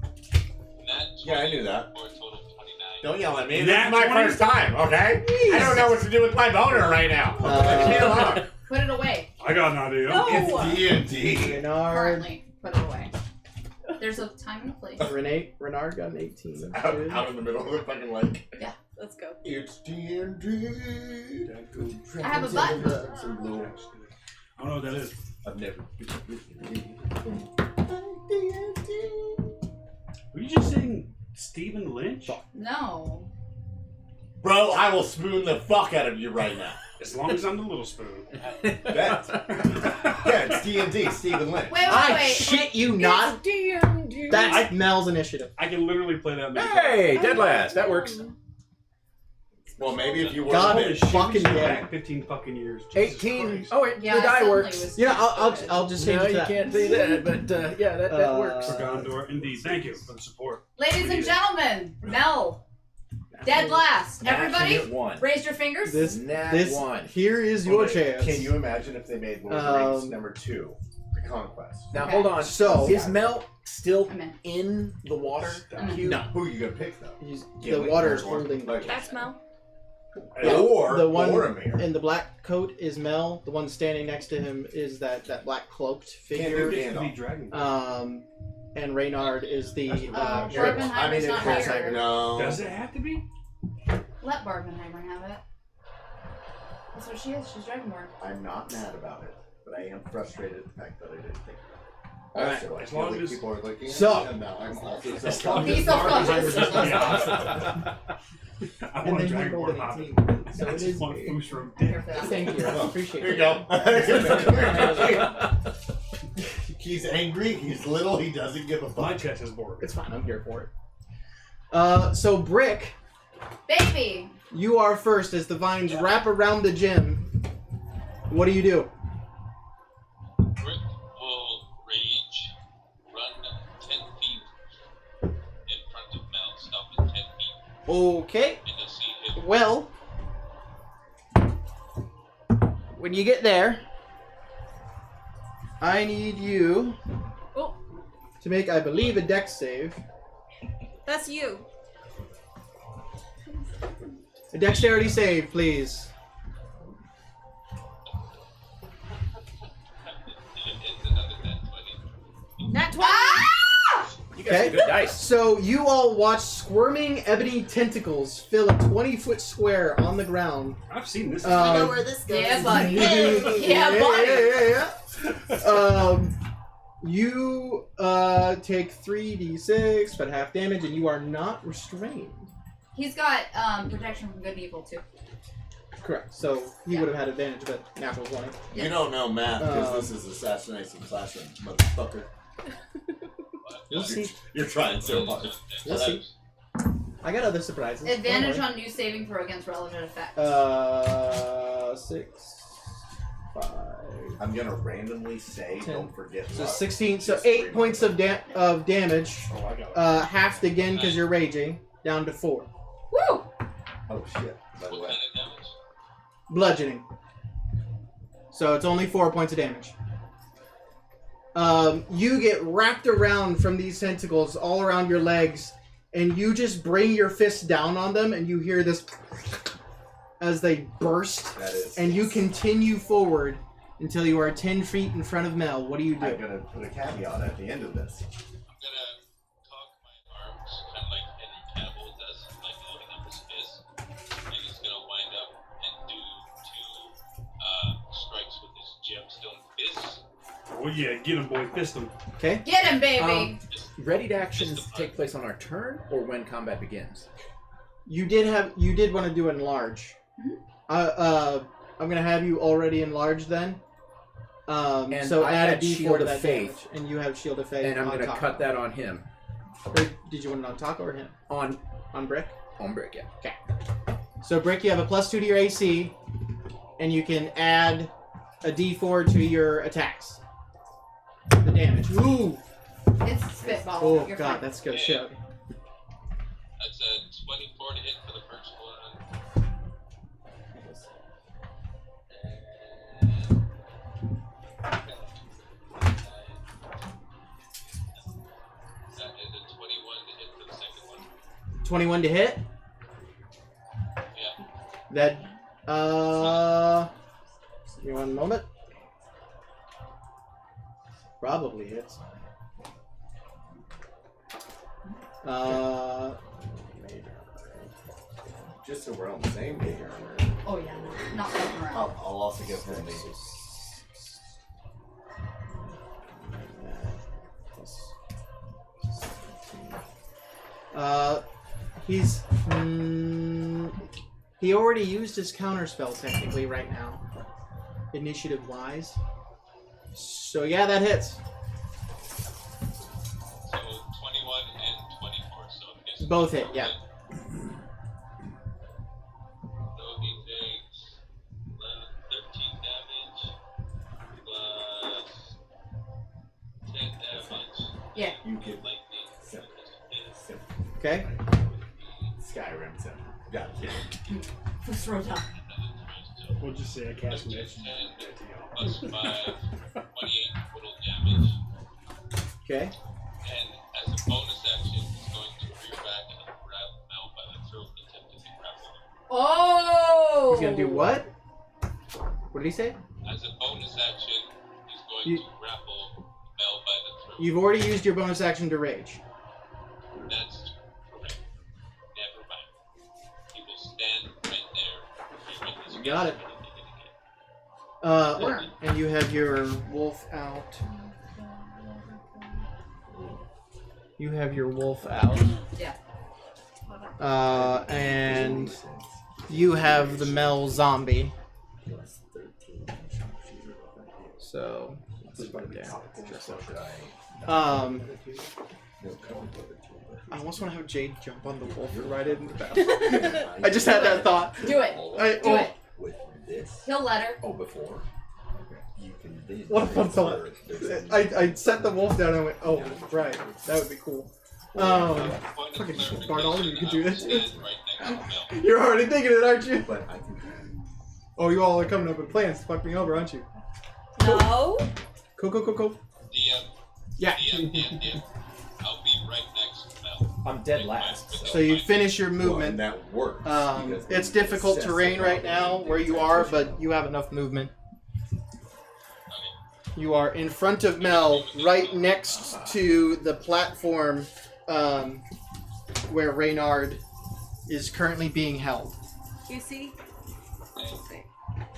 Speaker 2: Yeah, I knew that.
Speaker 7: For a total of 29.
Speaker 2: Don't yell at me.
Speaker 4: Nat
Speaker 2: This is my
Speaker 4: 20?
Speaker 2: first time, okay? I don't know what to do with my boner right now. Leave me alone.
Speaker 5: Put it away.
Speaker 4: I got an idea.
Speaker 6: No.
Speaker 2: It's D&D.
Speaker 1: Renard.
Speaker 5: Currently. Put it away. There's a time and a place.
Speaker 1: Renard got an 18.
Speaker 2: Out in the middle of the fucking lake.
Speaker 6: Let's go.
Speaker 2: It's D&D.
Speaker 5: I have a button.
Speaker 4: I don't know what that is.
Speaker 2: I've never.
Speaker 4: Were you just saying Stephen Lynch?
Speaker 5: No.
Speaker 2: Bro, I will spoon the fuck out of you right now.
Speaker 4: As long as I'm the little spoon.
Speaker 2: That's, yeah, it's D&D, Stephen Lynch.
Speaker 1: I shit you not.
Speaker 6: D&D.
Speaker 1: That's Mel's initiative.
Speaker 4: I can literally play that.
Speaker 3: Hey, dead last. That works.
Speaker 2: Well, maybe if you were
Speaker 1: God,
Speaker 2: a
Speaker 1: it
Speaker 2: bitch.
Speaker 1: fucking
Speaker 4: Go
Speaker 1: yeah.
Speaker 4: back 15 fucking years. Jesus
Speaker 3: 18.
Speaker 4: Christ.
Speaker 3: Oh, wait,
Speaker 5: Yeah,
Speaker 3: the die
Speaker 5: suddenly
Speaker 3: works.
Speaker 5: was
Speaker 1: Yeah, I'll
Speaker 5: good.
Speaker 1: just change
Speaker 3: No,
Speaker 1: it to
Speaker 3: you
Speaker 1: that.
Speaker 3: can't say that, but yeah, that works.
Speaker 4: For Gondor, indeed. Thank you for the support.
Speaker 5: Ladies and gentlemen, Mel. Dead last. Everybody,
Speaker 3: Nat 1.
Speaker 5: raise your fingers.
Speaker 1: This
Speaker 3: Nat
Speaker 1: 1. Here is your chance.
Speaker 2: Can you imagine if they made Lord of the Rings number 2, The Conquest?
Speaker 3: Now,
Speaker 5: Okay.
Speaker 3: hold on.
Speaker 1: So-
Speaker 3: is Mel still
Speaker 5: I'm in.
Speaker 3: in the water
Speaker 5: I'm in.
Speaker 3: cube?
Speaker 1: No.
Speaker 2: Who are you gonna pick though?
Speaker 1: The water is holding.
Speaker 6: That's Mel.
Speaker 2: Or
Speaker 1: The one
Speaker 2: Boromir.
Speaker 1: in the black coat is Mel. The one standing next to him is that black cloaked figure.
Speaker 2: Can't do
Speaker 4: Be dragon.
Speaker 1: And Reynard is the
Speaker 5: Barbenheimer's not here.
Speaker 2: No.
Speaker 4: Does it have to be?
Speaker 5: Let Barbenheimer have it. That's what she is. She's Dragonborn.
Speaker 2: I'm not mad about it, but I am frustrated at the fact that I didn't think about it.
Speaker 1: Alright.
Speaker 2: Also, I
Speaker 4: As
Speaker 2: feel
Speaker 4: long
Speaker 2: like
Speaker 4: as-
Speaker 2: people are looking at
Speaker 1: So-
Speaker 2: me, and now I'm also
Speaker 4: As long
Speaker 2: self-conscious.
Speaker 5: He's self-conscious.
Speaker 4: I
Speaker 1: And
Speaker 4: want
Speaker 1: then
Speaker 4: a
Speaker 1: he rolled
Speaker 4: dragonborn
Speaker 1: an
Speaker 4: hobbit.
Speaker 1: 18. So
Speaker 4: I
Speaker 1: it
Speaker 4: just
Speaker 1: is.
Speaker 4: want Foosroom
Speaker 5: I'm here
Speaker 4: dick.
Speaker 5: for that.
Speaker 1: Thank you. I appreciate
Speaker 2: Here
Speaker 1: it.
Speaker 2: you go. He's angry, he's little, he doesn't give a
Speaker 4: My
Speaker 2: fuck.
Speaker 4: chest is bored.
Speaker 1: It's fine. I'm here for it. So Brick,
Speaker 5: Baby.
Speaker 1: you are first as the vines wrap around the gym. What do you do?
Speaker 7: Brick will rage, run 10 feet in front of Mel, stop at 10 feet,
Speaker 1: Okay.
Speaker 7: and you'll see him.
Speaker 1: Well, when you get there, I need you
Speaker 6: Oh,
Speaker 1: to make, I believe, a dex save.
Speaker 6: that's you.
Speaker 1: A dexterity save, please.
Speaker 7: It's another net 20.
Speaker 6: Nat 20.
Speaker 3: You got some good dice.
Speaker 1: So you all watch squirming ebony tentacles fill a 20-foot square on the ground.
Speaker 4: I've seen this.
Speaker 1: I know
Speaker 6: where this goes.
Speaker 5: Yeah, buddy. Yeah, buddy.
Speaker 1: Yeah. You take 3d6 but half damage, and you are not restrained.
Speaker 5: He's got protection from good and evil too.
Speaker 1: Correct. So he would have had advantage, but natural 20.
Speaker 2: You don't know math because this is assassination classroom, motherfucker.
Speaker 1: We'll see.
Speaker 2: You're trying so hard.
Speaker 1: We'll see. I got other surprises.
Speaker 5: Advantage
Speaker 1: Don't
Speaker 5: on new saving throw against relevant effect.
Speaker 1: worry. 6, 5.
Speaker 2: I'm gonna randomly say,
Speaker 1: 10.
Speaker 2: don't forget.
Speaker 1: So
Speaker 2: luck.
Speaker 1: 16. So
Speaker 2: Just
Speaker 1: 8 points of damage.
Speaker 2: Oh, I got it.
Speaker 1: Halved again because you're raging. Down to 4.
Speaker 5: Woo!
Speaker 2: Oh shit! By the
Speaker 7: What
Speaker 2: way,
Speaker 7: kind of damage?
Speaker 1: Bludgeoning. So it's only 4 points of damage. You get wrapped around from these tentacles all around your legs, and you just bring your fist down on them, and you hear this as they burst,
Speaker 2: that is.
Speaker 1: and you continue forward until you are 10 feet in front of Mel. What do you do?
Speaker 2: I'm gonna put a caveat at the end of this.
Speaker 7: I'm gonna cock my arms, kind of like Henry Cavill does, like loading up his fist, and he's gonna wind up and do 2 strikes with his gemstone fist.
Speaker 4: Oh yeah, get him, boy, fist him.
Speaker 1: Okay.
Speaker 5: Get him, baby!
Speaker 3: Ready to actions take place on our turn or when combat begins?
Speaker 1: You did want to do enlarge. I'm gonna have you already enlarged then.
Speaker 3: And
Speaker 1: So
Speaker 3: I
Speaker 1: add a
Speaker 3: had
Speaker 1: D4
Speaker 3: Shield
Speaker 1: to
Speaker 3: of
Speaker 1: that
Speaker 3: Faith.
Speaker 1: damage, and you have Shield of Faith.
Speaker 3: And I'm
Speaker 1: on
Speaker 3: gonna
Speaker 1: top.
Speaker 3: cut that on him.
Speaker 1: Or did you want it on Taco or him? On Brick?
Speaker 3: On Brick, yeah.
Speaker 1: Okay. So Brick, you have a +2 to your AC, and you can add a D4 to your attacks. The damage. Ooh!
Speaker 5: It's spitball.
Speaker 1: Oh
Speaker 5: You're
Speaker 1: god,
Speaker 5: fine.
Speaker 1: that's good shit.
Speaker 7: That's a 24 to hit for the first one. That is a 21 to hit for the second one.
Speaker 1: 21 to hit.
Speaker 7: Yeah.
Speaker 1: That, give me one moment. Probably hits.
Speaker 2: Just so we're on the same page.
Speaker 5: Oh yeah, not fucking around.
Speaker 2: I'll also give him the.
Speaker 1: He's he already used his counterspell technically right now, initiative wise. So yeah, that hits.
Speaker 7: So 21 and 24. So I'm guessing
Speaker 1: Both hit, yeah.
Speaker 7: So he takes 13 damage plus 10 damage.
Speaker 5: Yeah.
Speaker 2: You get
Speaker 7: Lightning.
Speaker 1: Okay.
Speaker 2: Skyrim sim. Got it.
Speaker 5: Let's throw down.
Speaker 4: We'll just say I cast
Speaker 7: Plus
Speaker 4: Mitch.
Speaker 7: 10 plus 5, 28 total damage.
Speaker 1: Okay.
Speaker 7: And as a bonus action, he's going to rear back and grab Mel by the throat and attempt to grapple him.
Speaker 5: Oh!
Speaker 1: He's gonna do what? What did he say?
Speaker 7: As a bonus action, he's going to grapple Mel by the throat.
Speaker 1: You've already used your bonus action to rage.
Speaker 7: That's correct. Never mind. He will stand right there. rearing his
Speaker 1: Got
Speaker 7: fist
Speaker 1: it.
Speaker 7: and again.
Speaker 1: And you have your wolf out. You have your wolf out.
Speaker 5: Yeah.
Speaker 1: And you have the Mel zombie. So let's put it down. I almost want to have Jade jump on the wolf and ride it into battle. I just had that thought.
Speaker 5: Do it. Do it.
Speaker 2: With this.
Speaker 5: He'll let her.
Speaker 2: Oh, before. You can then.
Speaker 1: What a fun thought. I set the wolf down and I went, oh, right. That would be cool. Fucking shit, Barnard, you can do this. You're already thinking it, aren't you?
Speaker 2: But I can.
Speaker 1: Oh, you all are coming up with plans to fuck me over, aren't you?
Speaker 6: No.
Speaker 1: Cool.
Speaker 7: DM.
Speaker 1: Yeah.
Speaker 7: DM. I'll be right next to Mel.
Speaker 3: I'm dead last.
Speaker 1: So you finish your
Speaker 2: Well, and
Speaker 1: movement.
Speaker 2: that works. because
Speaker 1: It's
Speaker 2: we
Speaker 1: difficult
Speaker 2: assess
Speaker 1: terrain
Speaker 2: the
Speaker 1: right now where you are,
Speaker 2: transition.
Speaker 1: but you have enough movement. You are in front of Mel, right next to the platform where Reynard is currently being held.
Speaker 6: You see?
Speaker 7: And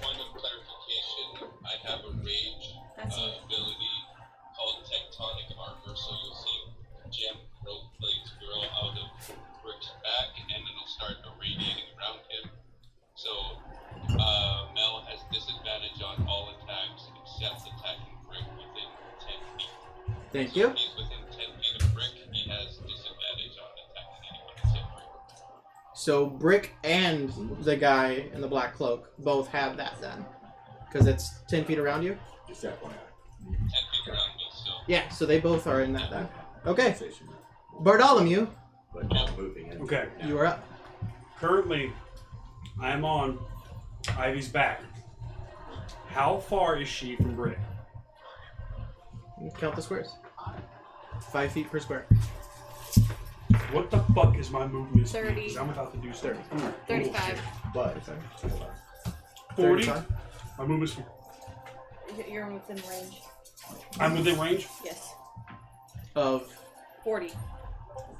Speaker 7: point of clarification, I have a rage
Speaker 6: That's
Speaker 7: ability called Tectonic Armor, so you'll see gem growth plates grow out of Brick's back, and it'll start
Speaker 1: Thank you.
Speaker 7: If he's within 10 feet of Brick, he has disadvantage on attacking anyone that's hit by Brick.
Speaker 1: So Brick and the guy in the black cloak both have that then, because it's 10 feet around you.
Speaker 2: Just FYI.
Speaker 7: 10 feet around me, so
Speaker 1: Yeah, so they both are in that then. Okay, Bartholomew,
Speaker 2: But not moving in.
Speaker 4: Okay.
Speaker 1: you are up.
Speaker 4: Currently, I am on Ivy's back. How far is she from Brick?
Speaker 1: Count the squares. 5 feet per square.
Speaker 4: What the fuck is my movement speed?
Speaker 6: 30.
Speaker 4: 'Cause I'm about to do 30.
Speaker 6: 35.
Speaker 2: But
Speaker 4: 40.
Speaker 1: 35.
Speaker 4: My movement speed.
Speaker 6: You're within range.
Speaker 4: I'm within range.
Speaker 6: Yes.
Speaker 1: Of
Speaker 6: 40.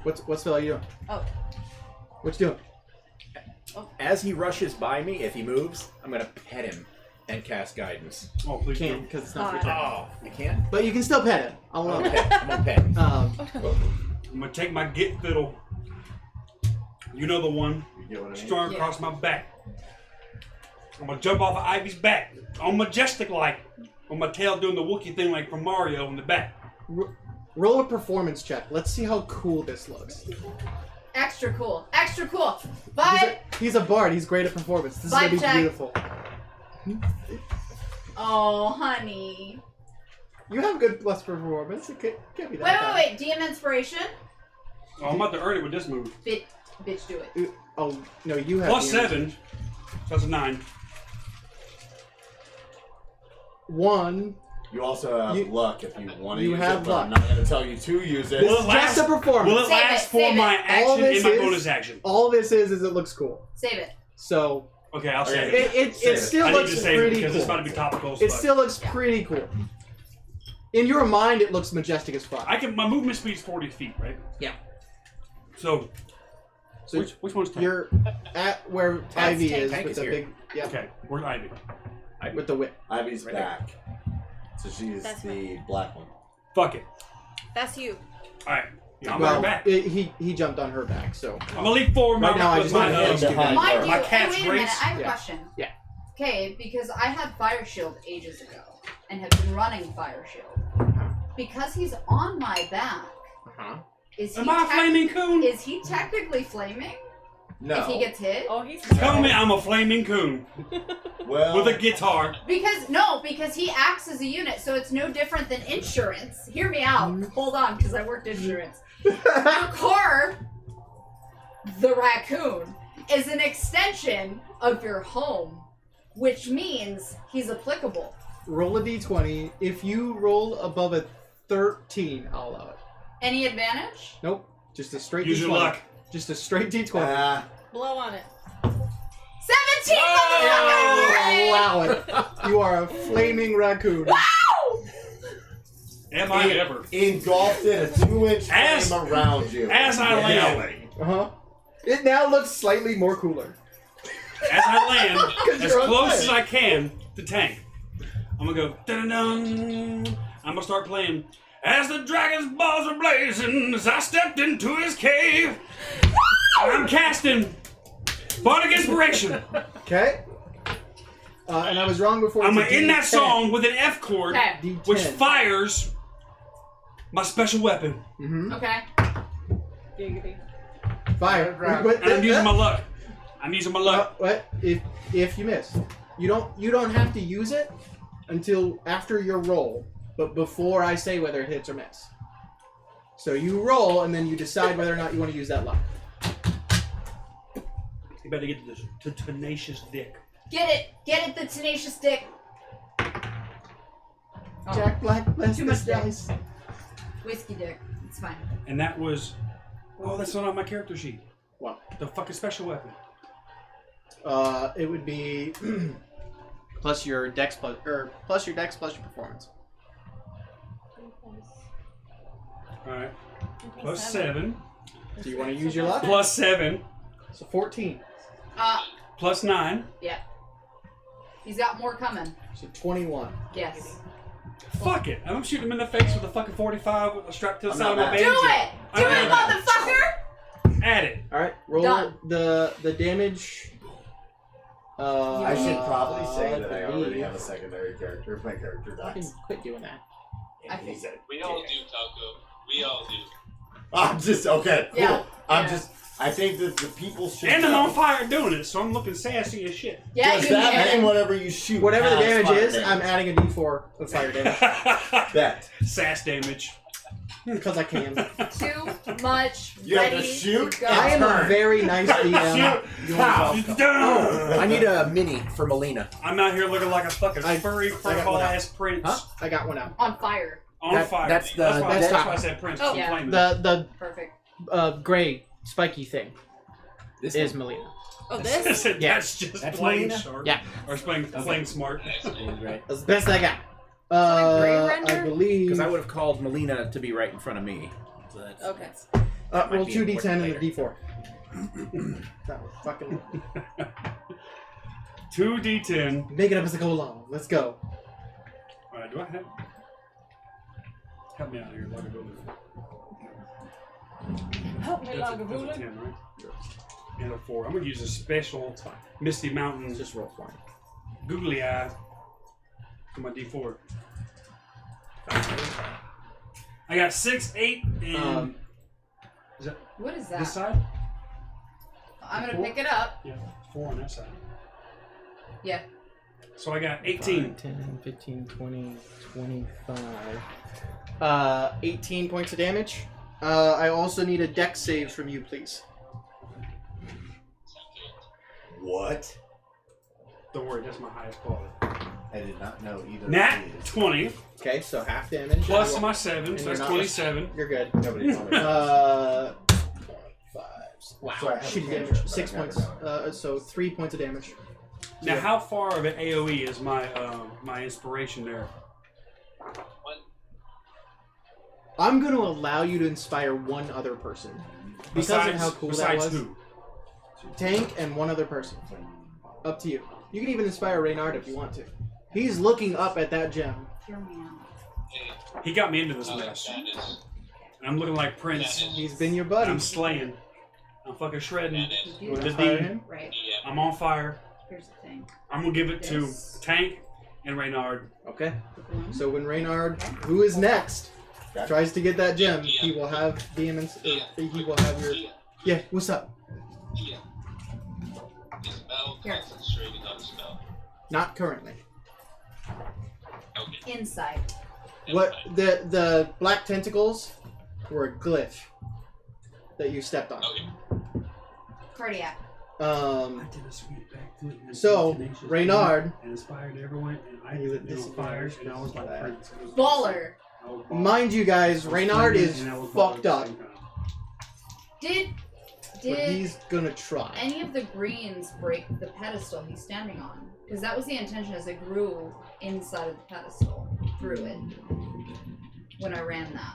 Speaker 1: what spell are you doing?
Speaker 6: Oh.
Speaker 1: What you doing?
Speaker 3: As he rushes by me, if he moves, I'm gonna pet him and cast guidance.
Speaker 4: Oh, please
Speaker 1: Can't
Speaker 4: do.
Speaker 1: because it's not your turn.
Speaker 3: Oh, I can't?
Speaker 1: But you can still pet it. I'll
Speaker 3: I'm
Speaker 1: allow
Speaker 3: gonna
Speaker 1: it.
Speaker 3: pet. I'm gonna pet him.
Speaker 4: I'm gonna take my git fiddle. You know the one.
Speaker 2: you get what I mean?
Speaker 4: Strung across my back. I'm gonna jump off of Ivy's back. On majestic like. On my tail doing the Wookiee thing like from Mario in the back.
Speaker 1: Roll a performance check. Let's see how cool this looks.
Speaker 5: Extra cool. Extra cool. Vibe.
Speaker 1: He's a bard. He's great at performance. This is gonna
Speaker 5: Vibe
Speaker 1: be
Speaker 5: check.
Speaker 1: beautiful.
Speaker 5: Oh, honey.
Speaker 1: You have good plus performance. It can't be that bad.
Speaker 5: Wait. DM inspiration.
Speaker 4: Oh, I'm about to earn it with this move.
Speaker 5: Bitch, do it.
Speaker 1: Oh no, you have
Speaker 4: Plus
Speaker 1: the
Speaker 4: 7. So that's a 9.
Speaker 1: 1.
Speaker 2: You also have luck if you want to
Speaker 1: you
Speaker 2: use
Speaker 1: have
Speaker 2: it, but
Speaker 1: luck.
Speaker 2: I'm not going to tell you to use it.
Speaker 1: This
Speaker 4: Will
Speaker 1: is
Speaker 4: it
Speaker 1: just a
Speaker 4: last-
Speaker 1: performance.
Speaker 4: Will it
Speaker 5: Save
Speaker 4: last
Speaker 5: it,
Speaker 4: for
Speaker 5: save
Speaker 4: my
Speaker 5: it.
Speaker 1: All
Speaker 4: action
Speaker 1: this
Speaker 4: and my
Speaker 1: is-
Speaker 4: bonus action?
Speaker 1: All this is it looks cool.
Speaker 5: Save it.
Speaker 1: So
Speaker 4: Okay, I'll save
Speaker 2: Okay.
Speaker 4: it.
Speaker 1: it
Speaker 2: Save it.
Speaker 1: still
Speaker 4: I need
Speaker 1: looks
Speaker 4: to save it
Speaker 1: pretty
Speaker 4: because
Speaker 1: cool.
Speaker 4: it's about to be topical as
Speaker 1: It
Speaker 4: fuck.
Speaker 1: still looks pretty cool. In your mind, it looks majestic as fuck.
Speaker 4: My movement speed is 40 feet, right?
Speaker 1: Yeah.
Speaker 4: So,
Speaker 1: So
Speaker 4: which one's 10?
Speaker 1: you're at where Ivy is
Speaker 3: Tank
Speaker 1: with
Speaker 3: is
Speaker 1: the
Speaker 3: here.
Speaker 1: big, yeah,
Speaker 4: Okay, where's Ivy?
Speaker 1: with the whip.
Speaker 2: Ivy's
Speaker 3: Right
Speaker 2: back. So she's
Speaker 6: That's
Speaker 2: the black one.
Speaker 4: Fuck it.
Speaker 6: That's you.
Speaker 4: Alright. Yeah, I'm
Speaker 1: well,
Speaker 4: going back.
Speaker 1: he jumped on her back, so
Speaker 4: I'm gonna leap forward
Speaker 1: Right now, I
Speaker 4: with
Speaker 1: just
Speaker 4: my
Speaker 1: want to
Speaker 2: hand
Speaker 1: hand
Speaker 2: behind
Speaker 5: Mind
Speaker 2: her.
Speaker 5: you,
Speaker 4: My cat's
Speaker 5: wait a minute.
Speaker 4: race?
Speaker 5: I have a
Speaker 1: Yeah.
Speaker 5: question.
Speaker 1: Yeah.
Speaker 5: Okay, because I had Fire Shield ages ago and have been running Fire Shield. Because he's on my back, is he
Speaker 4: Am I a flaming coon?
Speaker 5: is he technically flaming
Speaker 2: No.
Speaker 5: if he gets hit?
Speaker 6: Oh, he's
Speaker 4: Tell me I'm a flaming coon
Speaker 2: well,
Speaker 4: with a guitar.
Speaker 5: Because he acts as a unit, so it's no different than insurance. Hear me out. Hold on, because I worked insurance. Your car, the raccoon, is an extension of your home, which means he's applicable.
Speaker 1: roll a d20. If you roll above a 13, I'll allow it.
Speaker 5: Any advantage?
Speaker 1: Nope, just a straight
Speaker 4: Use
Speaker 1: d20.
Speaker 4: your luck.
Speaker 1: Just a straight d20.
Speaker 6: blow on it.
Speaker 5: 17,
Speaker 1: I'll
Speaker 5: motherfucker!
Speaker 1: allow it. You are a flaming raccoon.
Speaker 4: Am I ever?
Speaker 2: engulfed in a 2-inch
Speaker 4: As-
Speaker 2: flame around you.
Speaker 4: As I land,
Speaker 1: It now looks slightly more cooler.
Speaker 4: as I land,
Speaker 1: 'Cause
Speaker 4: as
Speaker 1: you're on
Speaker 4: close
Speaker 1: fire.
Speaker 4: as I can to tank, I'm gonna go dun-dun-dun. I'm gonna start playing. As the dragon's balls were blazing, as I stepped into his cave, I'm casting Bardic Inspiration.
Speaker 1: Okay. And I was wrong before.
Speaker 4: I'm
Speaker 1: it's a
Speaker 4: in that
Speaker 1: D10.
Speaker 4: song with an F chord,
Speaker 5: Okay.
Speaker 1: D10.
Speaker 4: which fires my special weapon.
Speaker 1: Mm-hmm.
Speaker 5: Okay.
Speaker 6: Giggity.
Speaker 1: Fire.
Speaker 4: And I'm using my luck. I'm using my luck.
Speaker 1: What? If you miss, you don't have to use it until after your roll, but before I say whether it hits or miss. So you roll, and then you decide whether or not you want to use that luck.
Speaker 4: You better get to tenacious dick.
Speaker 5: Get it, the tenacious dick.
Speaker 1: Jack Black, bless
Speaker 5: Too
Speaker 1: this
Speaker 5: much
Speaker 1: dice.
Speaker 5: Whiskey dick. It's fine.
Speaker 4: And that was. Oh, that's not on my character sheet.
Speaker 1: What?
Speaker 4: The fucking special weapon.
Speaker 1: It would be plus your dex plus your performance.
Speaker 4: Alright. Plus 7.
Speaker 1: Do you want to use your luck?
Speaker 4: Plus 7.
Speaker 1: So 14.
Speaker 4: Plus 9.
Speaker 5: Yeah. He's got more coming.
Speaker 1: So 21.
Speaker 5: Yes.
Speaker 4: Fuck it. I'm shooting him in the face with a fucking 45 strapped to the
Speaker 2: I'm
Speaker 4: side of
Speaker 2: not
Speaker 4: my
Speaker 2: mad.
Speaker 5: Do
Speaker 4: banjo.
Speaker 5: it! Do it, motherfucker!
Speaker 4: Add it.
Speaker 1: All right, roll
Speaker 5: Done.
Speaker 1: the damage.
Speaker 2: I should probably say that I already
Speaker 1: believe-
Speaker 2: have a secondary character if my character dies.
Speaker 1: Fucking quit doing that.
Speaker 5: I think.
Speaker 7: We all do, Taco. We all do.
Speaker 2: I'm just okay. Cool.
Speaker 6: Yeah.
Speaker 2: I think that the people should.
Speaker 4: And I'm
Speaker 2: know.
Speaker 4: on fire doing it, so I'm looking sassy as shit.
Speaker 6: Yeah,
Speaker 2: Does
Speaker 6: you
Speaker 2: that
Speaker 6: can.
Speaker 2: mean whatever you shoot?
Speaker 1: Whatever the
Speaker 2: has
Speaker 1: damage
Speaker 2: fire
Speaker 1: is,
Speaker 2: damage?
Speaker 1: I'm adding a d4 of fire damage.
Speaker 2: Bet.
Speaker 4: Sass damage.
Speaker 1: Because I can.
Speaker 5: Too much.
Speaker 2: You have to
Speaker 5: ready
Speaker 2: shoot
Speaker 5: to go.
Speaker 1: I am a
Speaker 2: Turn.
Speaker 1: very nice DM. You want to call?
Speaker 3: I need a mini for Melina.
Speaker 4: I'm out here looking like a fucking furry,
Speaker 1: got
Speaker 4: purple
Speaker 1: one out.
Speaker 4: ass prince.
Speaker 1: Huh? I got one out.
Speaker 5: On fire.
Speaker 4: On
Speaker 3: That-
Speaker 4: fire.
Speaker 3: that's the-
Speaker 4: that's why,
Speaker 1: that's
Speaker 4: that's why I
Speaker 1: top.
Speaker 4: said prince.
Speaker 5: Oh,
Speaker 4: I'm
Speaker 5: yeah.
Speaker 4: flaming.
Speaker 1: The
Speaker 5: Perfect.
Speaker 1: gray spiky thing
Speaker 3: This
Speaker 1: is
Speaker 3: one.
Speaker 1: Melina.
Speaker 6: Oh,
Speaker 4: I
Speaker 6: this?
Speaker 4: said
Speaker 1: Yeah.
Speaker 4: that's just
Speaker 3: That's
Speaker 4: playing
Speaker 3: Melina?
Speaker 4: sharp.
Speaker 1: Yeah.
Speaker 4: Or playing smart.
Speaker 3: Right.
Speaker 1: That's the best I got.
Speaker 6: that a gray
Speaker 1: I
Speaker 6: render?
Speaker 1: believe.
Speaker 3: Because I would have called Melina to be right in front of me. So that's,
Speaker 6: Okay.
Speaker 3: that might
Speaker 1: roll
Speaker 3: be
Speaker 1: 2d10
Speaker 3: important
Speaker 1: and a
Speaker 3: later.
Speaker 1: d4. That was fucking.
Speaker 4: 2d10.
Speaker 1: Make it up as I go along. Let's go.
Speaker 4: Alright, do I have... Help me out here, Lagavulin.
Speaker 6: Help me,
Speaker 4: That's a
Speaker 6: Lagavulin.
Speaker 4: 10, right? And a 4. I'm going to use a special Misty Mountain
Speaker 1: Just roll for it.
Speaker 4: googly eye for my d4. I got 6, 8, and... is that
Speaker 5: What is that?
Speaker 4: this side?
Speaker 5: I'm gonna
Speaker 4: Four?
Speaker 5: pick it up.
Speaker 4: Yeah, 4 on that side.
Speaker 5: Yeah.
Speaker 4: So I got 18.
Speaker 1: 10, 15, 20, 25. 18 points of damage. I also need a dex save from you, please.
Speaker 2: What?
Speaker 4: Don't worry, that's my highest quality.
Speaker 2: I did not know either.
Speaker 4: Nat
Speaker 2: of these.
Speaker 4: 20
Speaker 1: Okay, so half damage.
Speaker 4: plus my 7,
Speaker 1: And
Speaker 4: so
Speaker 1: you're
Speaker 4: that's
Speaker 1: not
Speaker 4: 27.
Speaker 1: You're good.
Speaker 2: Nobody told me.
Speaker 1: 5. Wow,
Speaker 2: So I have
Speaker 1: shitty
Speaker 2: a
Speaker 1: damage.
Speaker 2: cantrip,
Speaker 1: 6
Speaker 2: but I
Speaker 1: points.
Speaker 2: never
Speaker 1: So 3 points of damage.
Speaker 4: Now, how far of an AoE is my my inspiration there?
Speaker 7: One.
Speaker 1: I'm going to allow you to inspire one other person. Because of how cool that
Speaker 4: besides
Speaker 1: was.
Speaker 4: who?
Speaker 1: Tank and one other person. Up to you. You can even inspire Reynard if you want to. He's looking up at that gem.
Speaker 5: Hear me out.
Speaker 7: Hey,
Speaker 4: He got me into this mess.
Speaker 7: Dennis.
Speaker 4: And I'm looking like Prince.
Speaker 1: He's been your buddy.
Speaker 4: I'm slaying. I'm fucking shredding.
Speaker 7: Dennis.
Speaker 1: You want
Speaker 4: the
Speaker 1: to inspire
Speaker 4: D.
Speaker 1: him?
Speaker 5: Right.
Speaker 7: DM.
Speaker 4: I'm on fire.
Speaker 5: Here's the thing.
Speaker 4: I'm gonna give it to
Speaker 5: This.
Speaker 4: Tank and Reynard.
Speaker 1: Okay.
Speaker 5: The balloon.
Speaker 1: So when Reynard, who is next,
Speaker 2: Okay.
Speaker 1: tries to get that gem, he will have demons. He will have your.
Speaker 7: DM.
Speaker 1: Yeah. What's up?
Speaker 7: DM. Is Mel
Speaker 5: Here.
Speaker 7: concentrating on spell?
Speaker 1: Not currently.
Speaker 7: Okay.
Speaker 5: Inside.
Speaker 1: What the black tentacles were a glyph that you stepped on.
Speaker 7: Okay.
Speaker 5: Cardiac.
Speaker 4: did a sweet back to it. And
Speaker 1: So,
Speaker 4: tenacious
Speaker 1: Reynard-
Speaker 4: and inspired everyone, and I
Speaker 1: You
Speaker 4: lit
Speaker 1: lit
Speaker 4: on fire, and I was like
Speaker 1: that.
Speaker 4: Prince. It was
Speaker 5: Baller.
Speaker 4: I was baller.
Speaker 1: Mind you guys,
Speaker 4: I was
Speaker 1: Reynard
Speaker 4: flaming,
Speaker 1: is
Speaker 4: and I was baller
Speaker 1: fucked
Speaker 4: at the
Speaker 1: up,
Speaker 4: same time.
Speaker 5: Did
Speaker 1: but he's gonna try.
Speaker 5: any of the greens break the pedestal he's standing on? Because that was the intention as it grew inside of the pedestal, through it. When I ran that.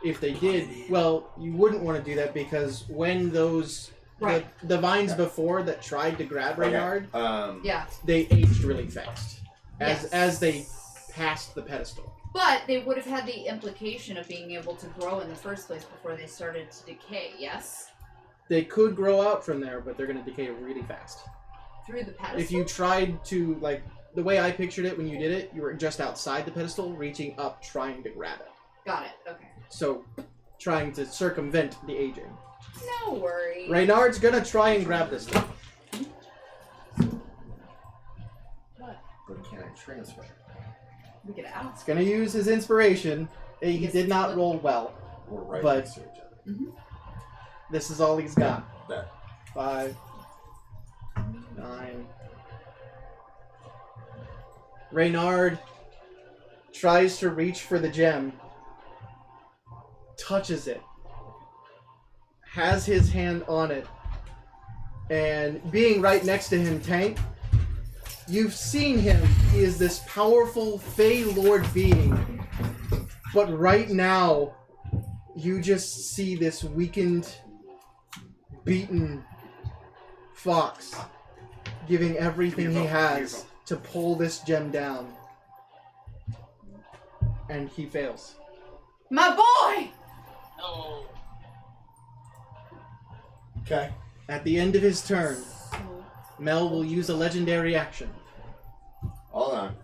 Speaker 1: If they did, well, you wouldn't want to do that because when those
Speaker 5: Right.
Speaker 1: the vines before that tried to grab Reynard,
Speaker 5: Yeah.
Speaker 1: they aged really fast
Speaker 5: Yes.
Speaker 1: as they passed the pedestal.
Speaker 5: But they would have had the implication of being able to grow in the first place before they started to decay, yes?
Speaker 1: They could grow out from there, but they're gonna decay really fast.
Speaker 5: Through the pedestal?
Speaker 1: If you tried to, like, the way I pictured it when you did it, you were just outside the pedestal, reaching up, trying to grab it.
Speaker 5: Got it, okay.
Speaker 1: So, trying to circumvent the aging.
Speaker 5: No worries.
Speaker 1: Reynard's gonna try and grab this thing.
Speaker 2: But can I transfer?
Speaker 5: We could ask.
Speaker 1: He's gonna use his inspiration. He
Speaker 5: Yes.
Speaker 1: did not roll well.
Speaker 2: We're right
Speaker 1: But-
Speaker 2: next to each other.
Speaker 1: This is all he's got.
Speaker 2: Bet.
Speaker 1: 5, 9. Reynard tries to reach for the gem, touches it, has his hand on it, and being right next to him, Tank, you've seen him. He is this powerful Fey Lord being, but right now, you just see this weakened, beaten fox giving everything he has to pull this gem down. And he fails.
Speaker 5: My boy!
Speaker 7: No.
Speaker 2: Okay.
Speaker 1: At the end of his turn, Mel will use a legendary action.
Speaker 2: Hold on.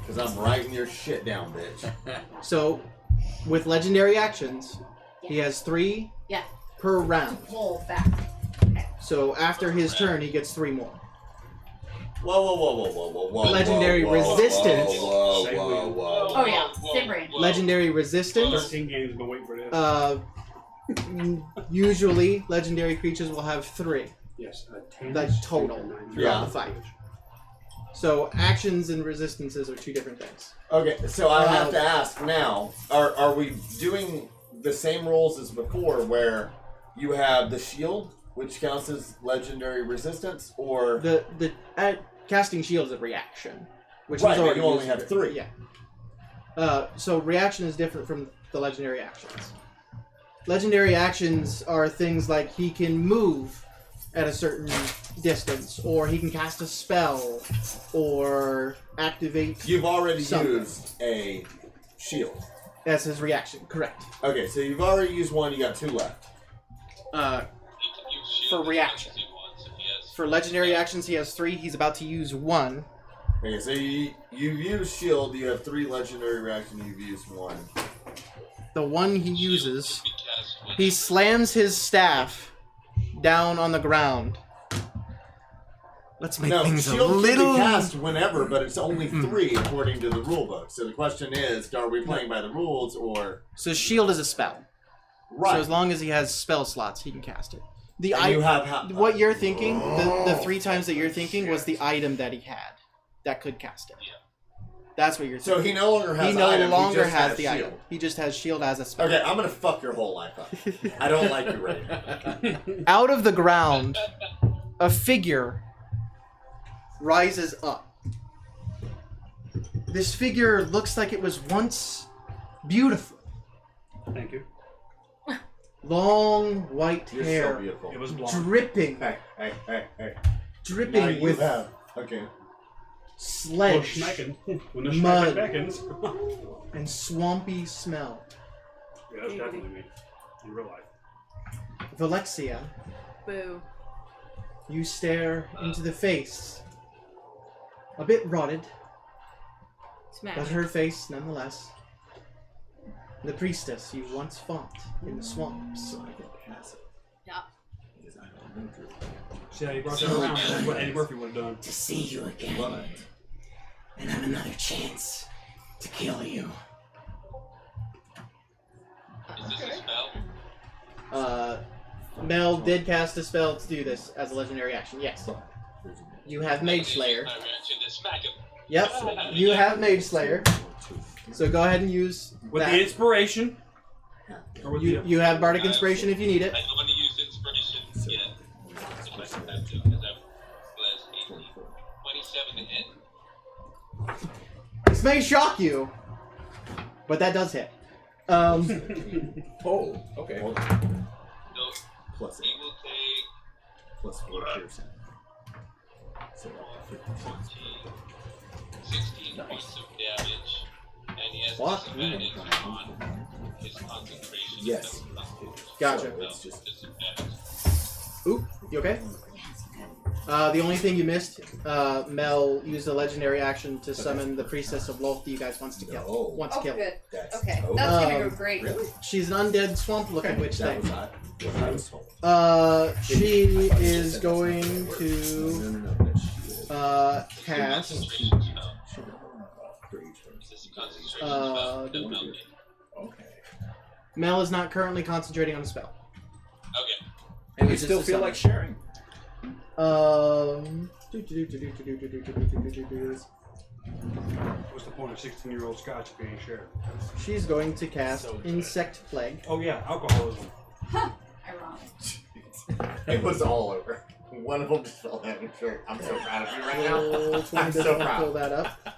Speaker 2: Because Because I'm writing your shit down, bitch.
Speaker 1: So, with legendary actions, he has 3
Speaker 5: Yeah.
Speaker 1: per round.
Speaker 5: Pull back.
Speaker 1: So after his turn, he gets 3 more.
Speaker 2: Whoa.
Speaker 1: Legendary resistance.
Speaker 2: Whoa.
Speaker 5: Oh yeah, same range.
Speaker 1: Legendary resistance.
Speaker 4: 13 games, been waiting for this.
Speaker 1: Usually, legendary creatures will have 3.
Speaker 4: Yes,
Speaker 1: Like total throughout
Speaker 2: Yeah.
Speaker 1: the fight. So actions and resistances are 2 different things.
Speaker 2: Okay, so I have to ask now: Are we doing the same rules as before, where you have the shield, which counts as legendary resistance, or
Speaker 1: The casting shield is a reaction, which
Speaker 2: right?
Speaker 1: is
Speaker 2: But
Speaker 1: already
Speaker 2: you only
Speaker 1: used
Speaker 2: have
Speaker 1: here.
Speaker 2: 3.
Speaker 1: Yeah. So reaction is different from the legendary actions. Legendary actions are things like he can move at a certain distance, or he can cast a spell, or activate.
Speaker 2: You've already
Speaker 1: something.
Speaker 2: used a shield.
Speaker 1: That's his reaction. Correct.
Speaker 2: Okay, so you've already used 1. You got 2 left.
Speaker 1: For reaction. For legendary actions, he has 3. He's about to use 1.
Speaker 2: Okay, so you've used shield. You have 3 legendary reactions. You've used 1.
Speaker 1: The one he uses, he slams his staff down on the ground. Let's make
Speaker 2: No,
Speaker 1: things a
Speaker 2: shield
Speaker 1: little.
Speaker 2: can be cast whenever, but it's only 3 according to the rule book. So the question is, are we playing by the rules or
Speaker 1: So shield is a spell.
Speaker 2: right?
Speaker 1: So as long as he has spell slots, he can cast it.
Speaker 2: And you have
Speaker 1: What you're thinking, the 3 times that you're thinking was the item that he had that could cast it. That's what you're
Speaker 2: So
Speaker 1: thinking.
Speaker 2: he no longer has.
Speaker 1: He no
Speaker 2: item,
Speaker 1: longer
Speaker 2: he just
Speaker 1: has the
Speaker 2: shield.
Speaker 1: item. He just has shield as a spell.
Speaker 2: Okay, I'm gonna fuck your whole life up. I don't like you, Ray.
Speaker 1: Out of the ground, a figure rises up. This figure looks like it was once beautiful.
Speaker 4: Thank you.
Speaker 1: Long white
Speaker 2: You're
Speaker 1: hair,
Speaker 2: so beautiful.
Speaker 4: It was blonde.
Speaker 1: dripping,
Speaker 2: Hey.
Speaker 1: dripping
Speaker 2: Now you
Speaker 1: with
Speaker 2: have. Okay.
Speaker 4: Well,
Speaker 1: sledge
Speaker 4: smacking. When the
Speaker 1: Mud.
Speaker 4: smacking beckons.
Speaker 1: and swampy smell.
Speaker 4: Yeah, that's definitely me. In real life.
Speaker 1: Valexia,
Speaker 6: Boo.
Speaker 1: you stare into the face. A bit rotted,
Speaker 6: Smash.
Speaker 1: but her face nonetheless. The priestess you once fought in the swamps.
Speaker 2: So I can pass it.
Speaker 6: Yeah.
Speaker 2: Because I don't know through
Speaker 4: See how you brought that around? That's what Eddie Murphy would have done.
Speaker 3: To see you again
Speaker 2: But
Speaker 3: and have another chance to kill you.
Speaker 7: Is this a spell?
Speaker 1: Mel did cast a spell to do this as a legendary action. Yes. You have Mage Slayer.
Speaker 7: My reaction to smack him.
Speaker 1: Yep. You have Mage Slayer. So go ahead and use
Speaker 4: With
Speaker 1: that.
Speaker 4: the inspiration. Or with
Speaker 1: You have Bardic Inspiration if you need it.
Speaker 7: I don't want to use inspiration yet. If I can have to, because I'm blessed 18. 27 to hit.
Speaker 1: This may shock you, but that does hit.
Speaker 3: Oh, okay.
Speaker 7: So
Speaker 2: plus
Speaker 7: he will take
Speaker 2: plus 4%. So
Speaker 7: 14, 16 points of damage, and he has
Speaker 1: What?
Speaker 7: disadvantage on his concentration.
Speaker 2: Yes.
Speaker 1: Gotcha.
Speaker 2: So it's just
Speaker 7: Disadvantage.
Speaker 1: Oop, you okay? The only thing you missed, Mel used a legendary action to summon the priestess of Lolth you guys wants to kill.
Speaker 2: No.
Speaker 1: Wants to
Speaker 5: Oh,
Speaker 1: kill.
Speaker 5: good.
Speaker 2: that's
Speaker 5: Okay,
Speaker 2: total.
Speaker 5: that's gonna go
Speaker 1: Um,
Speaker 5: great.
Speaker 2: Really?
Speaker 1: She's an undead swamp-looking witch
Speaker 2: That
Speaker 1: thing.
Speaker 2: was not what I was told.
Speaker 1: She is going to
Speaker 2: No.
Speaker 1: cast.
Speaker 7: Concentration spell. This is a concentration spell. Don't know me.
Speaker 2: Okay.
Speaker 1: Mel is not currently concentrating on a spell.
Speaker 7: Okay.
Speaker 3: And you
Speaker 1: It's
Speaker 3: still
Speaker 1: just a
Speaker 3: feel
Speaker 1: summon.
Speaker 3: like sharing.
Speaker 4: What's the point of 16-year-old scotch if you ain't sharing?
Speaker 1: She's going to cast
Speaker 3: So good.
Speaker 1: Insect Plague.
Speaker 4: Oh yeah, alcoholism.
Speaker 5: Ironic.
Speaker 2: It was all over. One of them just fell down your shirt. I'm so proud of you right now.
Speaker 1: Roll 20
Speaker 2: I'm so
Speaker 1: to pull
Speaker 2: proud.
Speaker 1: that up.